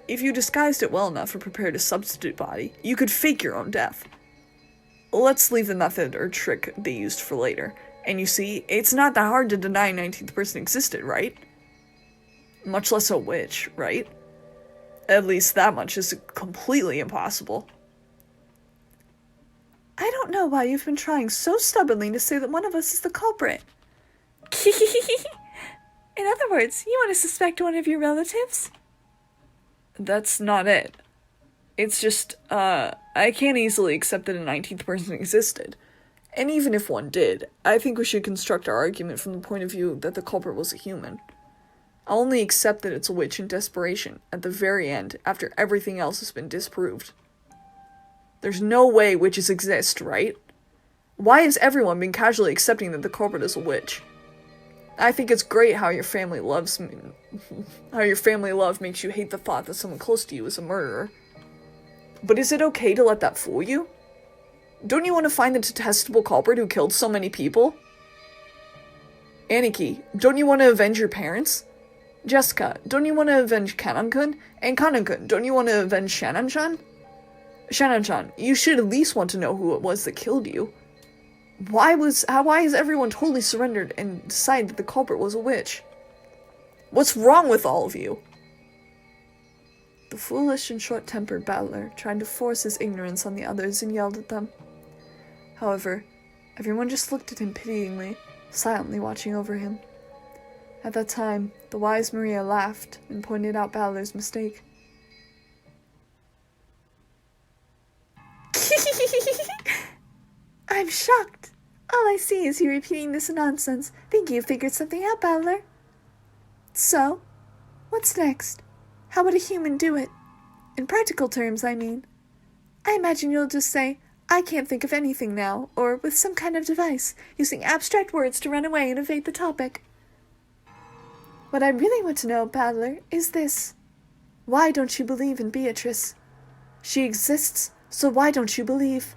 If you disguised it well enough or prepared a substitute body, you could fake your own death. Let's leave the method or trick they used for later. And you see, it's not that hard to deny a 19th person existed, right? Much less a witch, right? At least that much is completely impossible. I don't know why you've been trying so stubbornly to say that one of us is the culprit. In other words, you want to suspect one of your relatives? That's not it. It's just, I can't easily accept that a 19th person existed. And even if one did, I think we should construct our argument from the point of view that the culprit was a human. I'll only accept that it's a witch in desperation, at the very end, after everything else has been disproved. There's no way witches exist, right? Why has everyone been casually accepting that the culprit is a witch? I think it's great how your family love makes you hate the thought that someone close to you is a murderer. But is it okay to let that fool you? Don't you want to find the detestable culprit who killed so many people? Aniki, don't you want to avenge your parents? Jessica, don't you want to avenge Kanan-kun? And Kanan-kun, don't you want to avenge Shannon-chan? Shannon-chan, you should at least want to know who it was that killed you. Why has everyone totally surrendered and decided that the culprit was a witch? What's wrong with all of you? The foolish and short-tempered battler tried to force his ignorance on the others and yelled at them. However, everyone just looked at him pityingly, silently watching over him. At that time, the wise Maria laughed and pointed out Battler's mistake. I'm shocked. All I see is you repeating this nonsense. Think you figured something out, Battler. So, what's next? How would a human do it? In practical terms, I mean. I imagine you'll just say, I can't think of anything now, or with some kind of device, using abstract words to run away and evade the topic. What I really want to know, Battler, is this. Why don't you believe in Beatrice? She exists, so why don't you believe?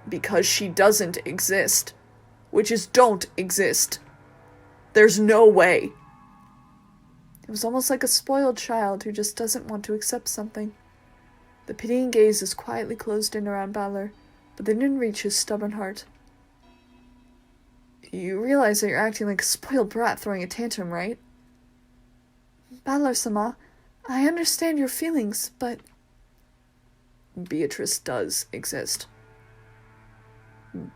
Because she doesn't exist. Witches don't exist. There's no way. It was almost like a spoiled child who just doesn't want to accept something. The pitying gazes quietly closed in around Battler, but they didn't reach his stubborn heart. You realize that you're acting like a spoiled brat throwing a tantrum, right? Battler-sama, I understand your feelings, but Beatrice does exist.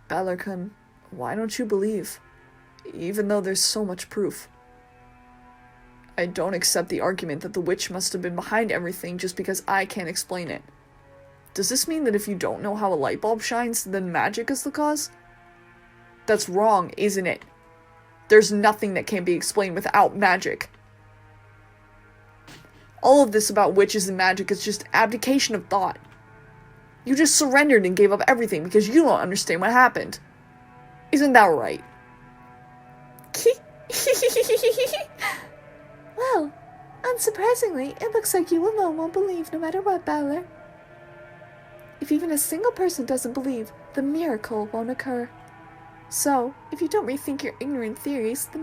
Balor-kun, why don't you believe? Even though there's so much proof. I don't accept the argument that the witch must have been behind everything just because I can't explain it. Does this mean that if you don't know how a light bulb shines, then magic is the cause? That's wrong, isn't it? There's nothing that can be explained without magic. All of this about witches and magic is just abdication of thought. You just surrendered and gave up everything because you don't understand what happened. Isn't that right? well, unsurprisingly, it looks like you alone won't believe no matter what, Balor. If even a single person doesn't believe, the miracle won't occur. So, if you don't rethink your ignorant theories, the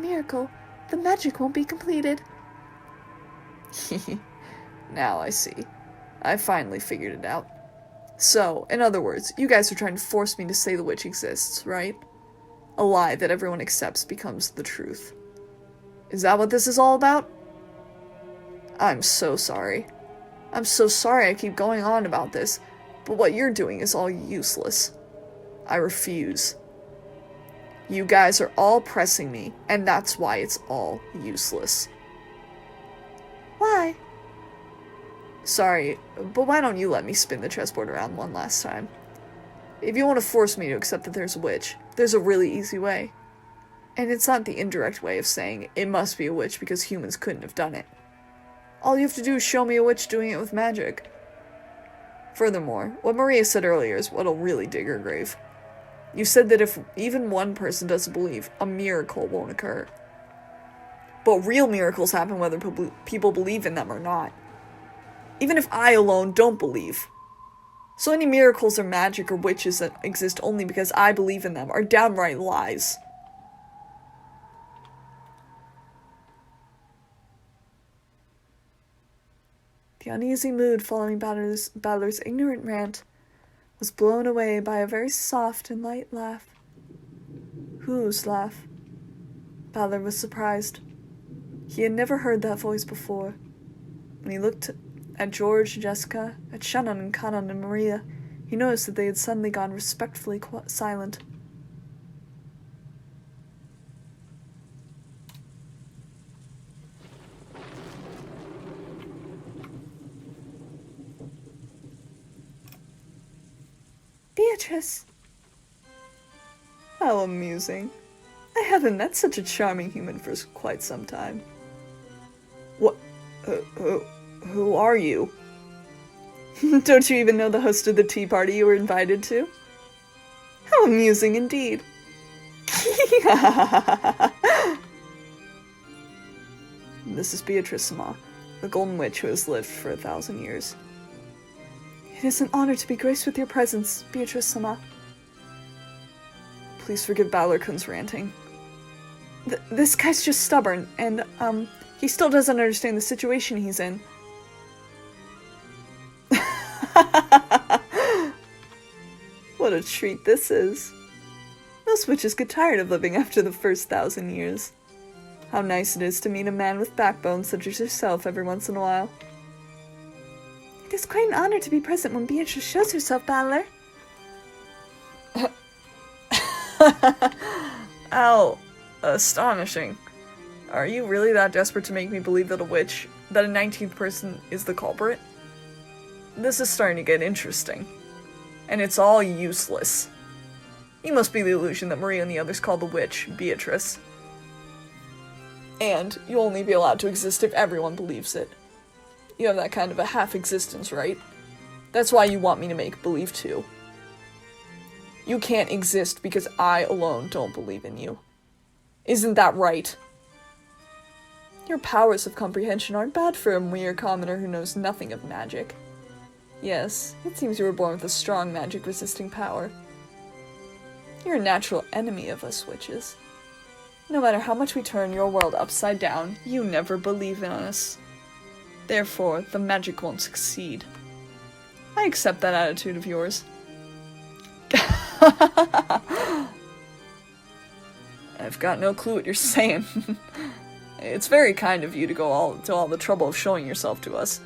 magic won't be completed. Now I see. I finally figured it out. So, in other words, you guys are trying to force me to say the witch exists, right? A lie that everyone accepts becomes the truth. Is that what this is all about? I'm so sorry. I'm so sorry I keep going on about this, but what you're doing is all useless. I refuse. You guys are all pressing me, and that's why it's all useless. Why? Sorry, but why don't you let me spin the chessboard around one last time? If you want to force me to accept that there's a witch, there's a really easy way. And it's not the indirect way of saying it must be a witch because humans couldn't have done it. All you have to do is show me a witch doing it with magic. Furthermore, what Maria said earlier is what'll really dig her grave. You said that if even one person doesn't believe, a miracle won't occur. But real miracles happen whether people believe in them or not. Even if I alone don't believe. So any miracles or magic or witches that exist only because I believe in them are downright lies. The uneasy mood following Balor's ignorant rant was blown away by a very soft and light laugh. Whose laugh? Balor was surprised. He had never heard that voice before. When he looked at George, Jessica, at Shannon and Kanan and Maria, he noticed that they had suddenly gone respectfully silent. Beatrice! How amusing. I haven't met such a charming human for quite some time. What? Who are you? Don't you even know the host of the tea party you were invited to? How amusing indeed. This is Beatrice-sama, the Golden Witch who has lived for 1,000 years. It is an honor to be graced with your presence, Beatrice-sama. Please forgive Balor-kun's ranting. This guy's just stubborn, and, he still doesn't understand the situation he's in. What a treat this is. Most witches get tired of living after the first 1,000 years. How nice it is to meet a man with backbone such as yourself every once in a while. It is quite an honor to be present when Beatrice shows herself, Balor. Ow. Astonishing. Are you really that desperate to make me believe that a 19th person is the culprit? This is starting to get interesting. And it's all useless. You must be the illusion that Maria and the others call the witch, Beatrice. And you'll only be allowed to exist if everyone believes it. You have that kind of a half-existence, right? That's why you want me to make believe too. You can't exist because I alone don't believe in you. Isn't that right? Your powers of comprehension aren't bad for a mere commoner who knows nothing of magic. Yes, it seems you were born with a strong magic-resisting power. You're a natural enemy of us witches. No matter how much we turn your world upside down, you never believe in us. Therefore, the magic won't succeed. I accept that attitude of yours. I've got no clue what you're saying. It's very kind of you to go to all the trouble of showing yourself to us,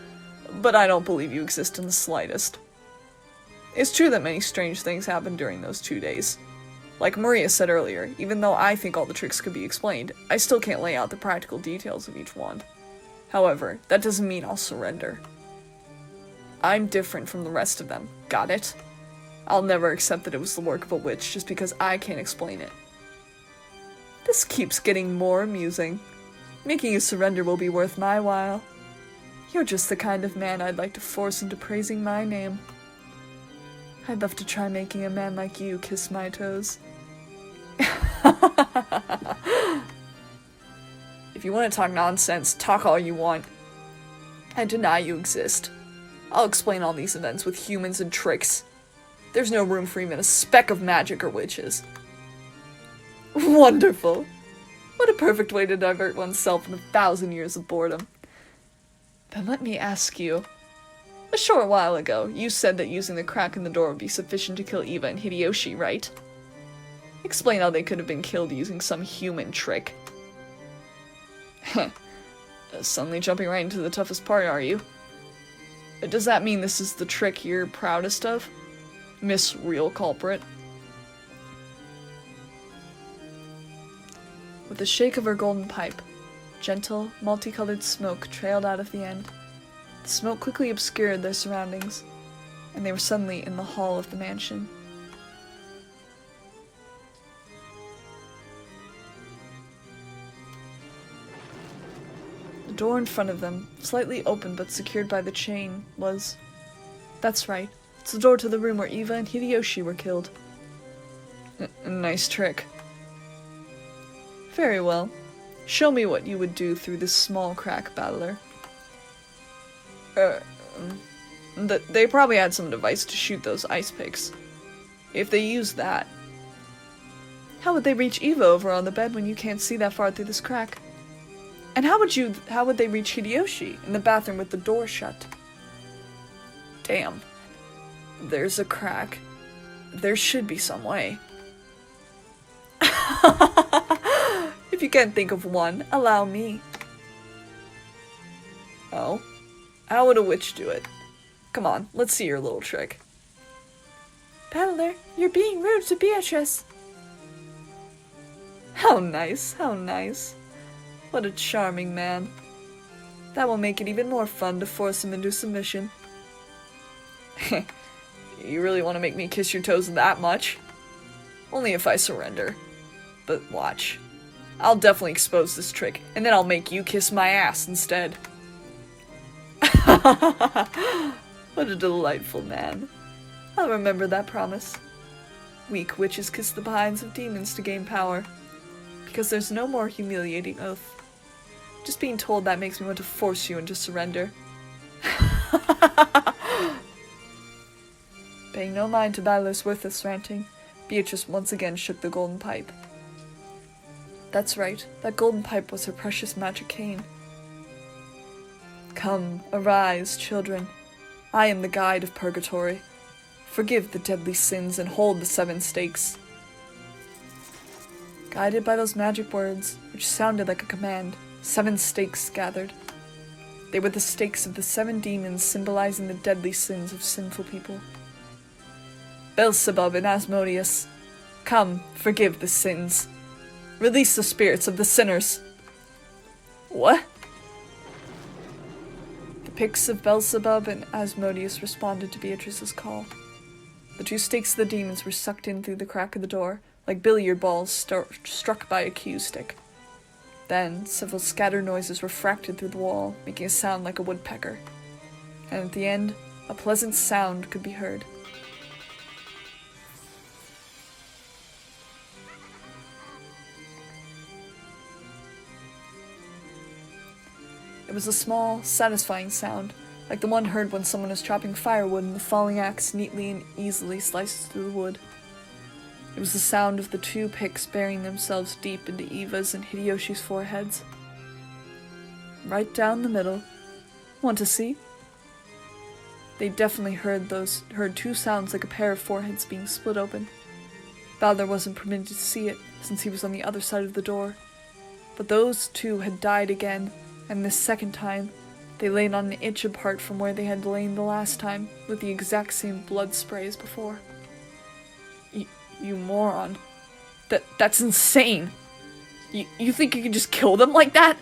but I don't believe you exist in the slightest. It's true that many strange things happened during those 2 days. Like Maria said earlier, even though I think all the tricks could be explained, I still can't lay out the practical details of each one. However, that doesn't mean I'll surrender. I'm different from the rest of them, got it? I'll never accept that it was the work of a witch just because I can't explain it. This keeps getting more amusing. Making you surrender will be worth my while. You're just the kind of man I'd like to force into praising my name. I'd love to try making a man like you kiss my toes. If you want to talk nonsense, talk all you want. I deny you exist. I'll explain all these events with humans and tricks. There's no room for even a speck of magic or witches. Wonderful. What a perfect way to divert oneself from 1,000 years of boredom. Then let me ask you. A short while ago, you said that using the crack in the door would be sufficient to kill Eva and Hideyoshi, right? Explain how they could have been killed using some human trick. Suddenly jumping right into the toughest part, are you? Does that mean this is the trick you're proudest of, Miss Real Culprit? With a shake of her golden pipe, gentle, multicolored smoke trailed out of the end. The smoke quickly obscured their surroundings, and they were suddenly in the hall of the mansion. The door in front of them, slightly open but secured by the chain, was... That's right, it's the door to the room where Eva and Hideyoshi were killed. Nice trick. Very well. Show me what you would do through this small crack, battler. They probably had some device to shoot those ice picks. If they used that. How would they reach Eva over on the bed when you can't see that far through this crack? And how would they reach Hideyoshi in the bathroom with the door shut? Damn. There's a crack. There should be some way. If you can't think of one, allow me. Oh? How would a witch do it? Come on, let's see your little trick. Battler, you're being rude to Beatrice. How nice, how nice. What a charming man. That will make it even more fun to force him into submission. You really want to make me kiss your toes that much? Only if I surrender. But watch. I'll definitely expose this trick, and then I'll make you kiss my ass instead. What a delightful man. I'll remember that promise. Weak witches kiss the behinds of demons to gain power. Because there's no more humiliating oath. Just being told that makes me want to force you into surrender. Paying no mind to Battler's worthless ranting, Beatrice once again shook the golden pipe. That's right, that golden pipe was her precious magic cane. Come, arise, children. I am the guide of purgatory. Forgive the deadly sins and hold the 7 stakes. Guided by those magic words, which sounded like a command, 7 stakes gathered. They were the stakes of the 7 demons symbolizing the deadly sins of sinful people. Beelzebub and Asmodeus, come, forgive the sins. Release the spirits of the sinners. What? The picks of Beelzebub and Asmodeus responded to Beatrice's call. The 2 stakes of the demons were sucked in through the crack of the door, like billiard balls struck by a cue stick. Then, several scattered noises refracted through the wall, making a sound like a woodpecker. And at the end, a pleasant sound could be heard. It was a small, satisfying sound, like the one heard when someone is chopping firewood and the falling axe neatly and easily slices through the wood. It was the sound of the 2 picks burying themselves deep into Eva's and Hideyoshi's foreheads. Right down the middle. Want to see? They definitely heard 2 sounds like a pair of foreheads being split open. Balder wasn't permitted to see it, since he was on the other side of the door. But those two had died again, and this second time, they lay not an inch apart from where they had lain the last time, with the exact same blood spray as before. You moron. That's insane! You think you can just kill them like that?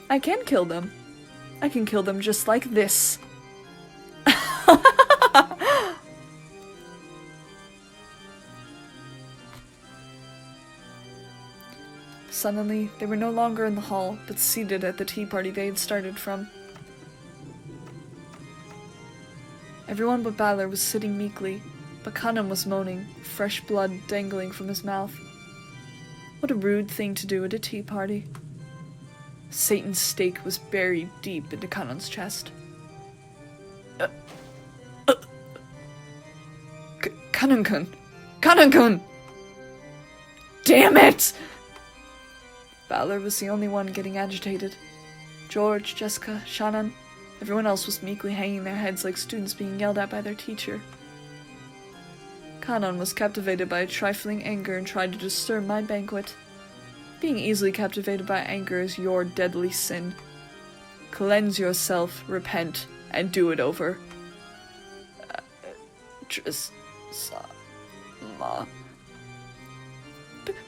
I can kill them. I can kill them just like this. Suddenly, they were no longer in the hall, but seated at the tea party they had started from. Everyone but Balor was sitting meekly, but Kanan was moaning, fresh blood dangling from his mouth. What a rude thing to do at a tea party. Satan's stake was buried deep into Kanan's chest. Kanan-kun! Kanan-kun! Damn it! Balor was the only one getting agitated. George, Jessica, Shannon, everyone else was meekly hanging their heads like students being yelled at by their teacher. Kanan was captivated by a trifling anger and tried to disturb my banquet. Being easily captivated by anger is your deadly sin. Cleanse yourself, repent, and do it over.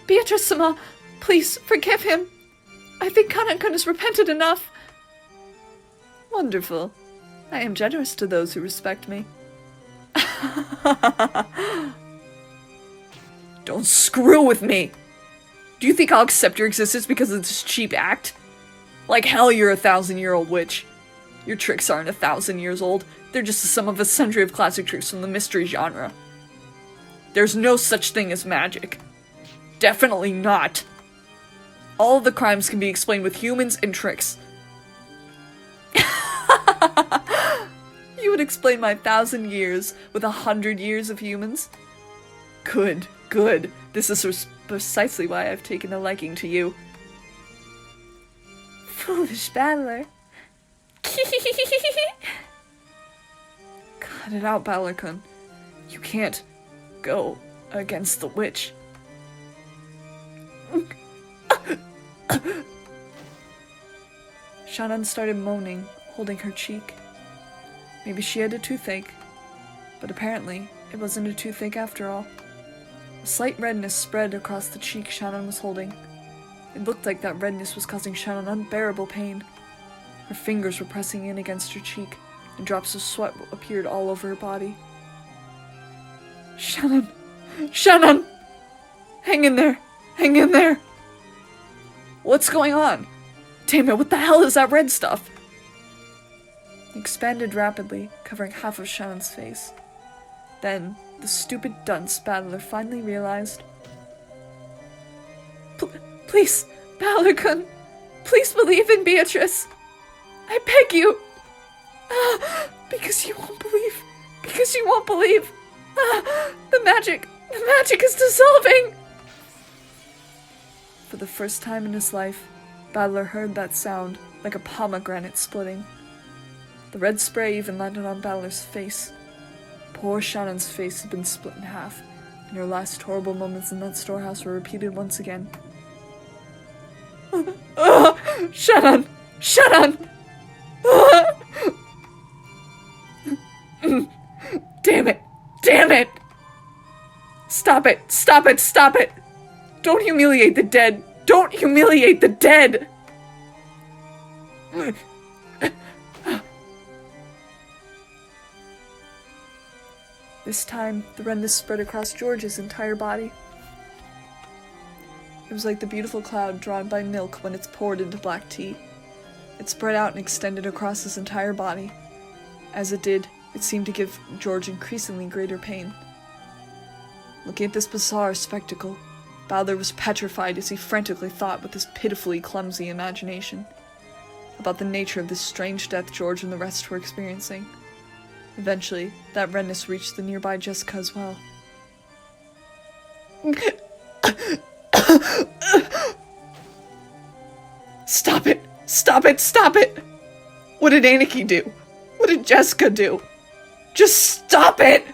Beatrice-sama, please forgive him. I think Kanan-kun has repented enough. Wonderful. I am generous to those who respect me. Don't screw with me! Do you think I'll accept your existence because of this cheap act? Like hell you're a 1,000-year-old witch. Your tricks aren't 1,000 years old. They're just the sum of a century of classic tricks from the mystery genre. There's no such thing as magic. Definitely not. All of the crimes can be explained with humans and tricks. You would explain my 1,000 years with 100 years of humans? Good, good. This is precisely why I've taken a liking to you. Foolish battler. Cut it out, Balor-kun. You can't go against the witch. Shannon started moaning, holding her cheek. Maybe she had a toothache, but apparently it wasn't a toothache after all. A slight redness spread across the cheek Shannon was holding. It looked like that redness was causing Shannon unbearable pain. Her fingers were pressing in against her cheek, and drops of sweat appeared all over her body. Shannon! Shannon! Hang in there! Hang in there! What's going on? Damn it, what the hell is that red stuff? It expanded rapidly, covering half of Shannon's face. Then, the stupid dunce Battler finally realized. Please, Balor-kun, please believe in Beatrice. I beg you. Because you won't believe. Because you won't believe. The magic is dissolving. For the first time in his life, Battler heard that sound like a pomegranate splitting. The red spray even landed on Battler's face. Poor Shannon's face had been split in half, and her last horrible moments in that storehouse were repeated once again. Shannon! Shannon! Damn it! Damn it! Stop it! Stop it! Stop it! Don't humiliate the dead! Don't humiliate the dead! This time, the redness spread across George's entire body. It was like the beautiful cloud drawn by milk when it's poured into black tea. It spread out and extended across his entire body. As it did, it seemed to give George increasingly greater pain. Looking at this bizarre spectacle, Balor was petrified as he frantically thought with his pitifully clumsy imagination about the nature of this strange death George and the rest were experiencing. Eventually, that redness reached the nearby Jessica as well. Stop it! Stop it! Stop it! What did Aniki do? What did Jessica do? Just stop it!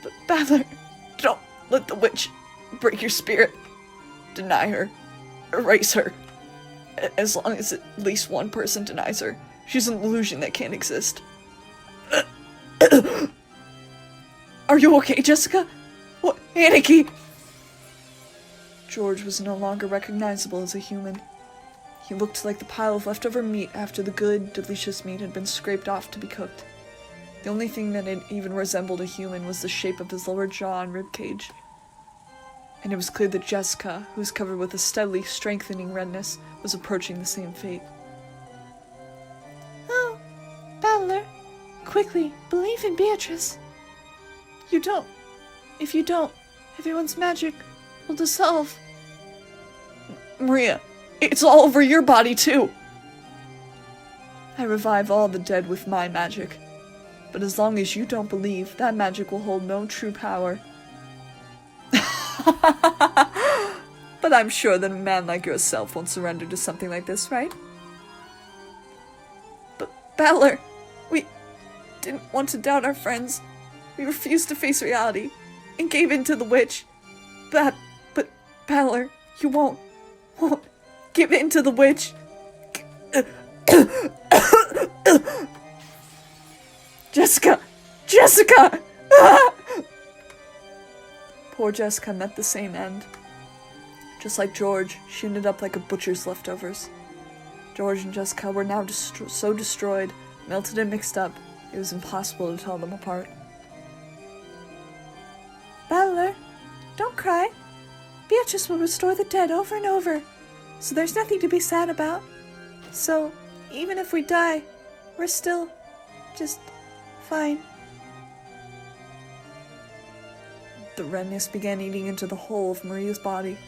But Balor, don't let the witch break your spirit. deny her, erase her. As long as at least one person denies her, she's an illusion that can't exist. Are you okay, Jessica? What? Aniki! George was no longer recognizable as a human. He looked like the pile of leftover meat after the good, delicious meat had been scraped off to be cooked. The only thing that had even resembled a human was the shape of his lower jaw and ribcage. And it was clear that Jessica, who was covered with a steadily strengthening redness, was approaching the same fate. Oh, Battler, quickly, believe in Beatrice. If you don't, everyone's magic will dissolve. Maria, it's all over your body too! I revive all the dead with my magic. But as long as you don't believe, that magic will hold no true power. But I'm sure that a man like yourself won't surrender to something like this, right? But, Battler, we didn't want to doubt our friends. We refused to face reality and gave in to the witch. But, Battler, you won't give in to the witch. Jessica! Jessica! Poor Jessica met the same end. Just like George, she ended up like a butcher's leftovers. George and Jessica were now so destroyed, melted and mixed up, it was impossible to tell them apart. Battler, don't cry. Beatrice will restore the dead over and over, so there's nothing to be sad about. So, even if we die, we're still just fine. The redness began eating into the whole of Maria's body.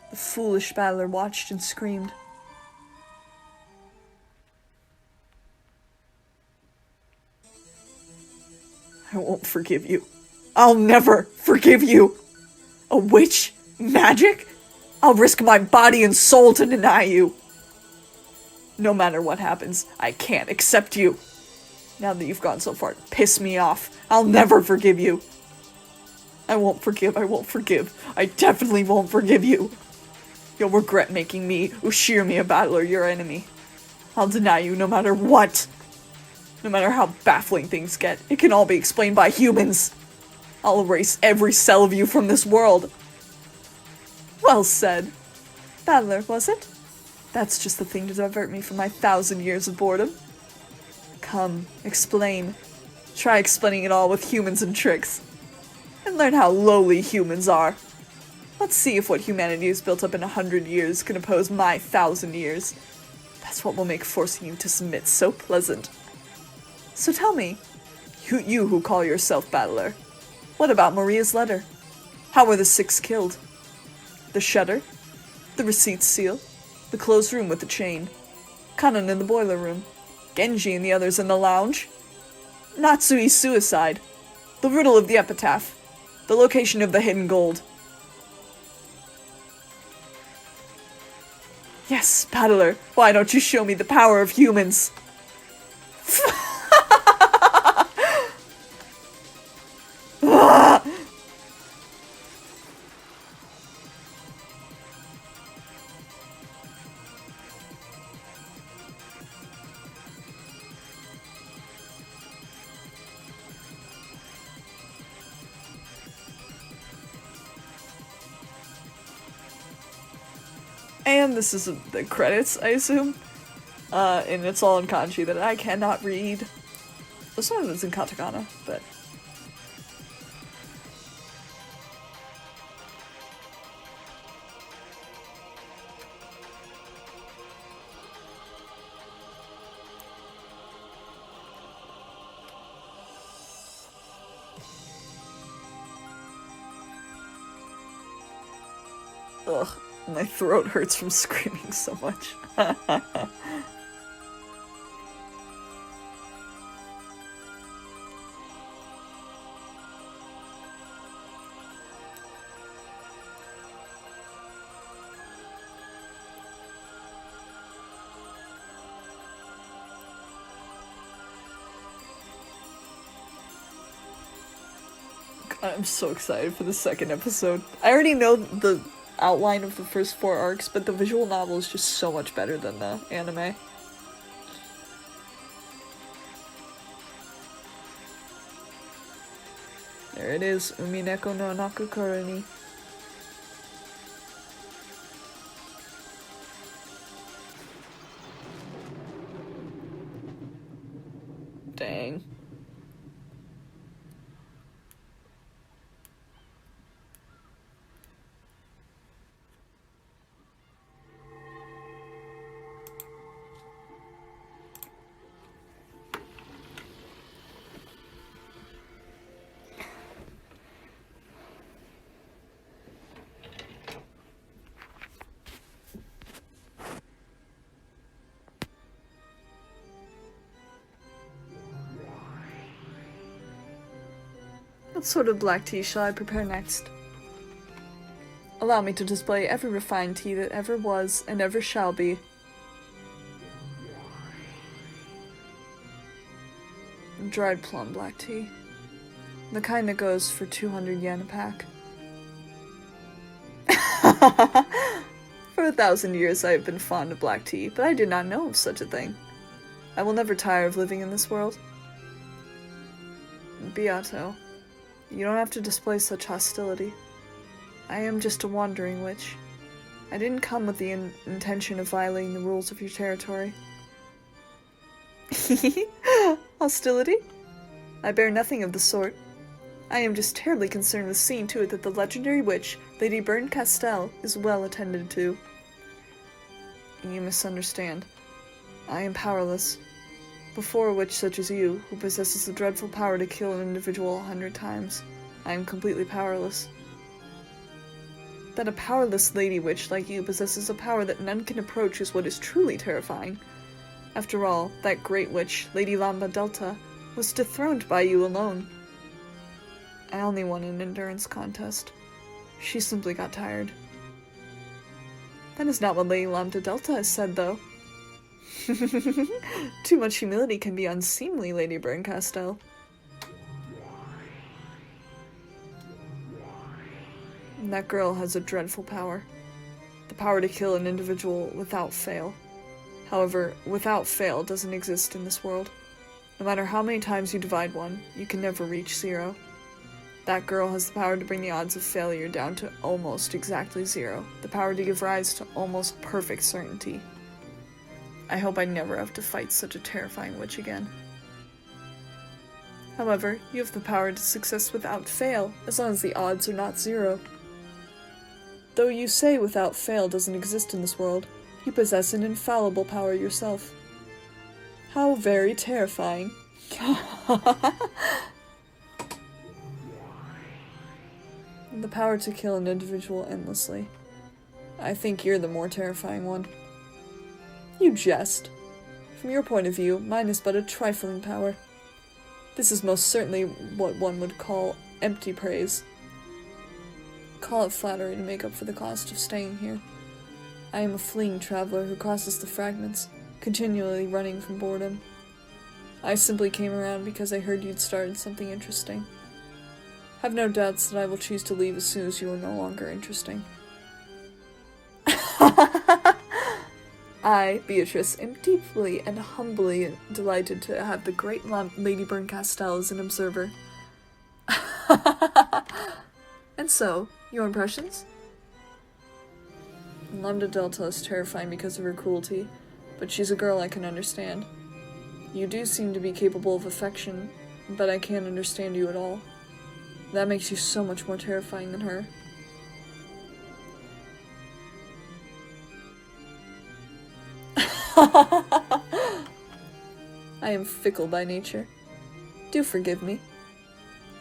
The foolish Battler watched and screamed. I won't forgive you. I'll never forgive you! A witch? Magic? I'll risk my body and soul to deny you. No matter what happens, I can't accept you. Now that you've gone so far to piss me off, I'll never forgive you. I won't forgive. I definitely won't forgive you. You'll regret making me, Ushirmi, a Battler, your enemy. I'll deny you no matter what. No matter how baffling things get, it can all be explained by humans. I'll erase every cell of you from this world. Well said. Battler, was it? That's just the thing to divert me from my 1,000 years of boredom. Come, explain. Try explaining it all with humans and tricks. And learn how lowly humans are. Let's see if what humanity has built up in 100 years can oppose my 1,000 years. That's what will make forcing you to submit so pleasant. So tell me, you who call yourself Battler, what about Maria's letter? How were the 6 killed? The shutter? The receipt seal? The closed room with the chain? Kanan in the boiler room? Genji and the others in the lounge? Natsui's suicide? The riddle of the epitaph? The location of the hidden gold? Yes, Battler, why don't you show me the power of humans? And this is the credits, I assume. And it's all in kanji that I cannot read. Well, some of it's in katakana, but... Ugh, my throat hurts from screaming so much. I'm so excited for the second episode. I already know the outline of the first 4 arcs, but the visual novel is just so much better than the anime. There it is, Umineko no Nakukura ni. Dang. What sort of black tea shall I prepare next? Allow me to display every refined tea that ever was and ever shall be. Dried plum black tea. The kind that goes for 200 yen a pack. For 1,000 years I have been fond of black tea, but I did not know of such a thing. I will never tire of living in this world. Beato, you don't have to display such hostility. I am just a wandering witch. I didn't come with the intention of violating the rules of your territory. Hostility? I bear nothing of the sort. I am just terribly concerned with seeing to it that the legendary witch, Lady Berncastel, is well attended to. You misunderstand. I am powerless. Before a witch such as you, who possesses the dreadful power to kill an individual 100 times, I am completely powerless. That a powerless lady witch like you possesses a power that none can approach is what is truly terrifying. After all, that great witch, Lady Lamba Delta, was dethroned by you alone. I only won an endurance contest. She simply got tired. That is not what Lady Lambda Delta has said, though. Too much humility can be unseemly, Lady Berncastel. That girl has a dreadful power. The power to kill an individual without fail. However, without fail doesn't exist in this world. No matter how many times you divide one, you can never reach 0. That girl has the power to bring the odds of failure down to almost exactly 0. The power to give rise to almost perfect certainty. I hope I never have to fight such a terrifying witch again. However, you have the power to success without fail, as long as the odds are not 0. Though you say without fail doesn't exist in this world, you possess an infallible power yourself. How very terrifying. The power to kill an individual endlessly. I think you're the more terrifying one. You jest. From your point of view, mine is but a trifling power. This is most certainly what one would call empty praise. Call it flattery to make up for the cost of staying here. I am a fleeing traveler who crosses the fragments, continually running from boredom. I simply came around because I heard you'd started something interesting. Have no doubts that I will choose to leave as soon as you are no longer interesting. I, Beatrice, am deeply and humbly delighted to have the great Lady Berncastel as an observer. And so, your impressions? Lambda Delta is terrifying because of her cruelty, but she's a girl I can understand. You do seem to be capable of affection, but I can't understand you at all. That makes you so much more terrifying than her. I am fickle by nature. Do forgive me.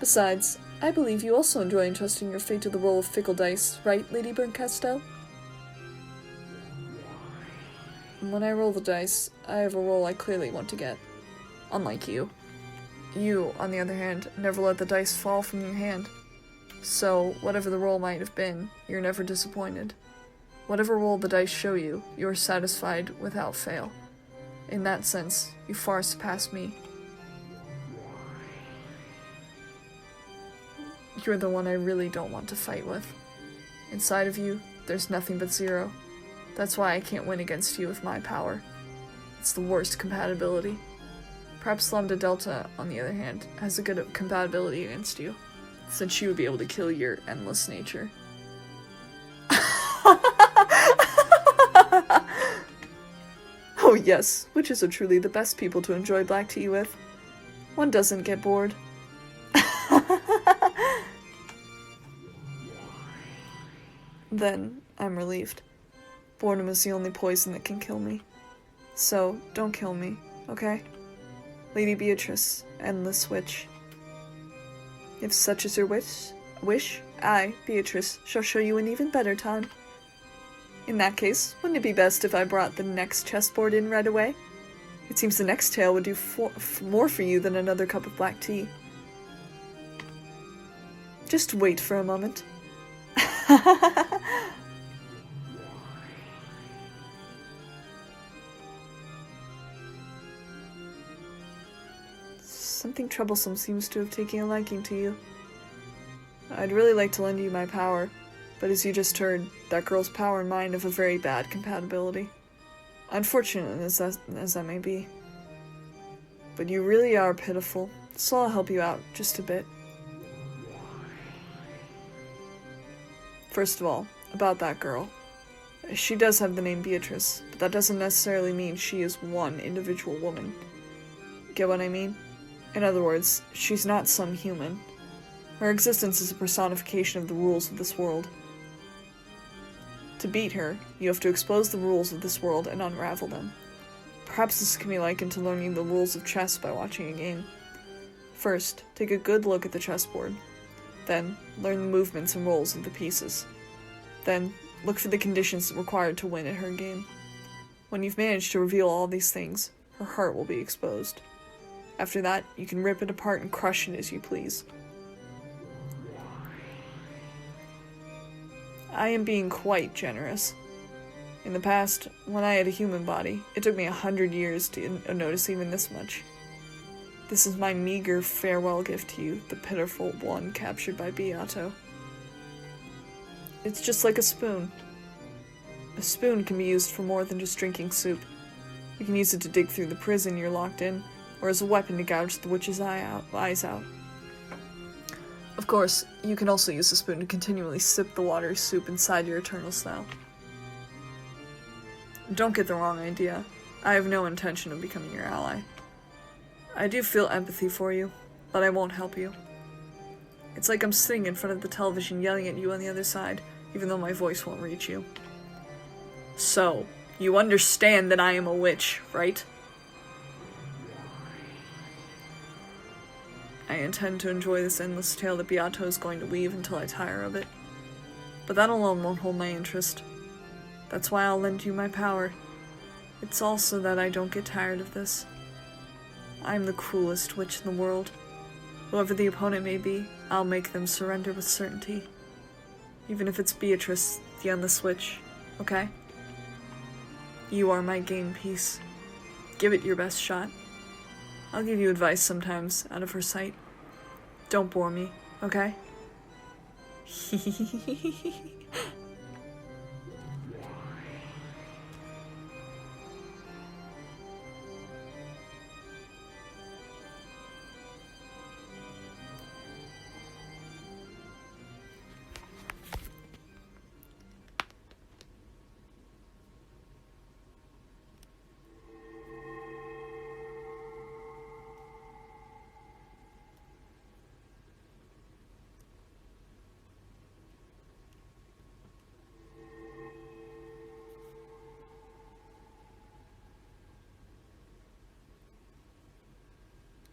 Besides, I believe you also enjoy entrusting your fate to the roll of fickle dice, right, Lady Berncastel? When I roll the dice, I have a roll I clearly want to get. Unlike you. You, on the other hand, never let the dice fall from your hand. So, whatever the roll might have been, you're never disappointed. Whatever roll the dice show you, you're satisfied without fail. In that sense, you far surpass me. You're the one I really don't want to fight with. Inside of you, there's nothing but 0. That's why I can't win against you with my power. It's the worst compatibility. Perhaps Lambda Delta, on the other hand, has a good compatibility against you, since she would be able to kill your endless nature. Oh yes, witches are truly the best people to enjoy black tea with. One doesn't get bored. Then, I'm relieved. Boredom is the only poison that can kill me. So, don't kill me, okay? Lady Beatrice, Endless Witch. If such is your wish, I, Beatrice, shall show you an even better time. In that case, wouldn't it be best if I brought the next chessboard in right away? It seems the next tale would do more for you than another cup of black tea. Just wait for a moment. Something troublesome seems to have taken a liking to you. I'd really like to lend you my power, but as you just heard, that girl's power and mine have a very bad compatibility. Unfortunate as that may be. But you really are pitiful, so I'll help you out just a bit. First of all, about that girl. She does have the name Beatrice, but that doesn't necessarily mean she is one individual woman. Get what I mean? In other words, she's not some human. Her existence is a personification of the rules of this world. To beat her, you have to expose the rules of this world and unravel them. Perhaps this can be likened to learning the rules of chess by watching a game. First, take a good look at the chessboard. Then, learn the movements and roles of the pieces. Then, look for the conditions required to win at her game. When you've managed to reveal all these things, her heart will be exposed. After that, you can rip it apart and crush it as you please. I am being quite generous. In the past, when I had a human body, it took me 100 years to notice even this much. This is my meager farewell gift to you, the pitiful one captured by Beato. It's just like a spoon. A spoon can be used for more than just drinking soup. You can use it to dig through the prison you're locked in, or as a weapon to gouge the witch's eyes out. Of course, you can also use the spoon to continually sip the watery soup inside your eternal snow. Don't get the wrong idea. I have no intention of becoming your ally. I do feel empathy for you, but I won't help you. It's like I'm sitting in front of the television yelling at you on the other side, even though my voice won't reach you. So, you understand that I am a witch, right? I intend to enjoy this endless tale that Beato is going to weave until I tire of it. But that alone won't hold my interest. That's why I'll lend you my power. It's also that I don't get tired of this. I'm the cruelest witch in the world. Whoever the opponent may be, I'll make them surrender with certainty. Even if it's Beatrice, the endless witch, okay? You are my game piece. Give it your best shot. I'll give you advice sometimes, out of her sight. Don't bore me, okay?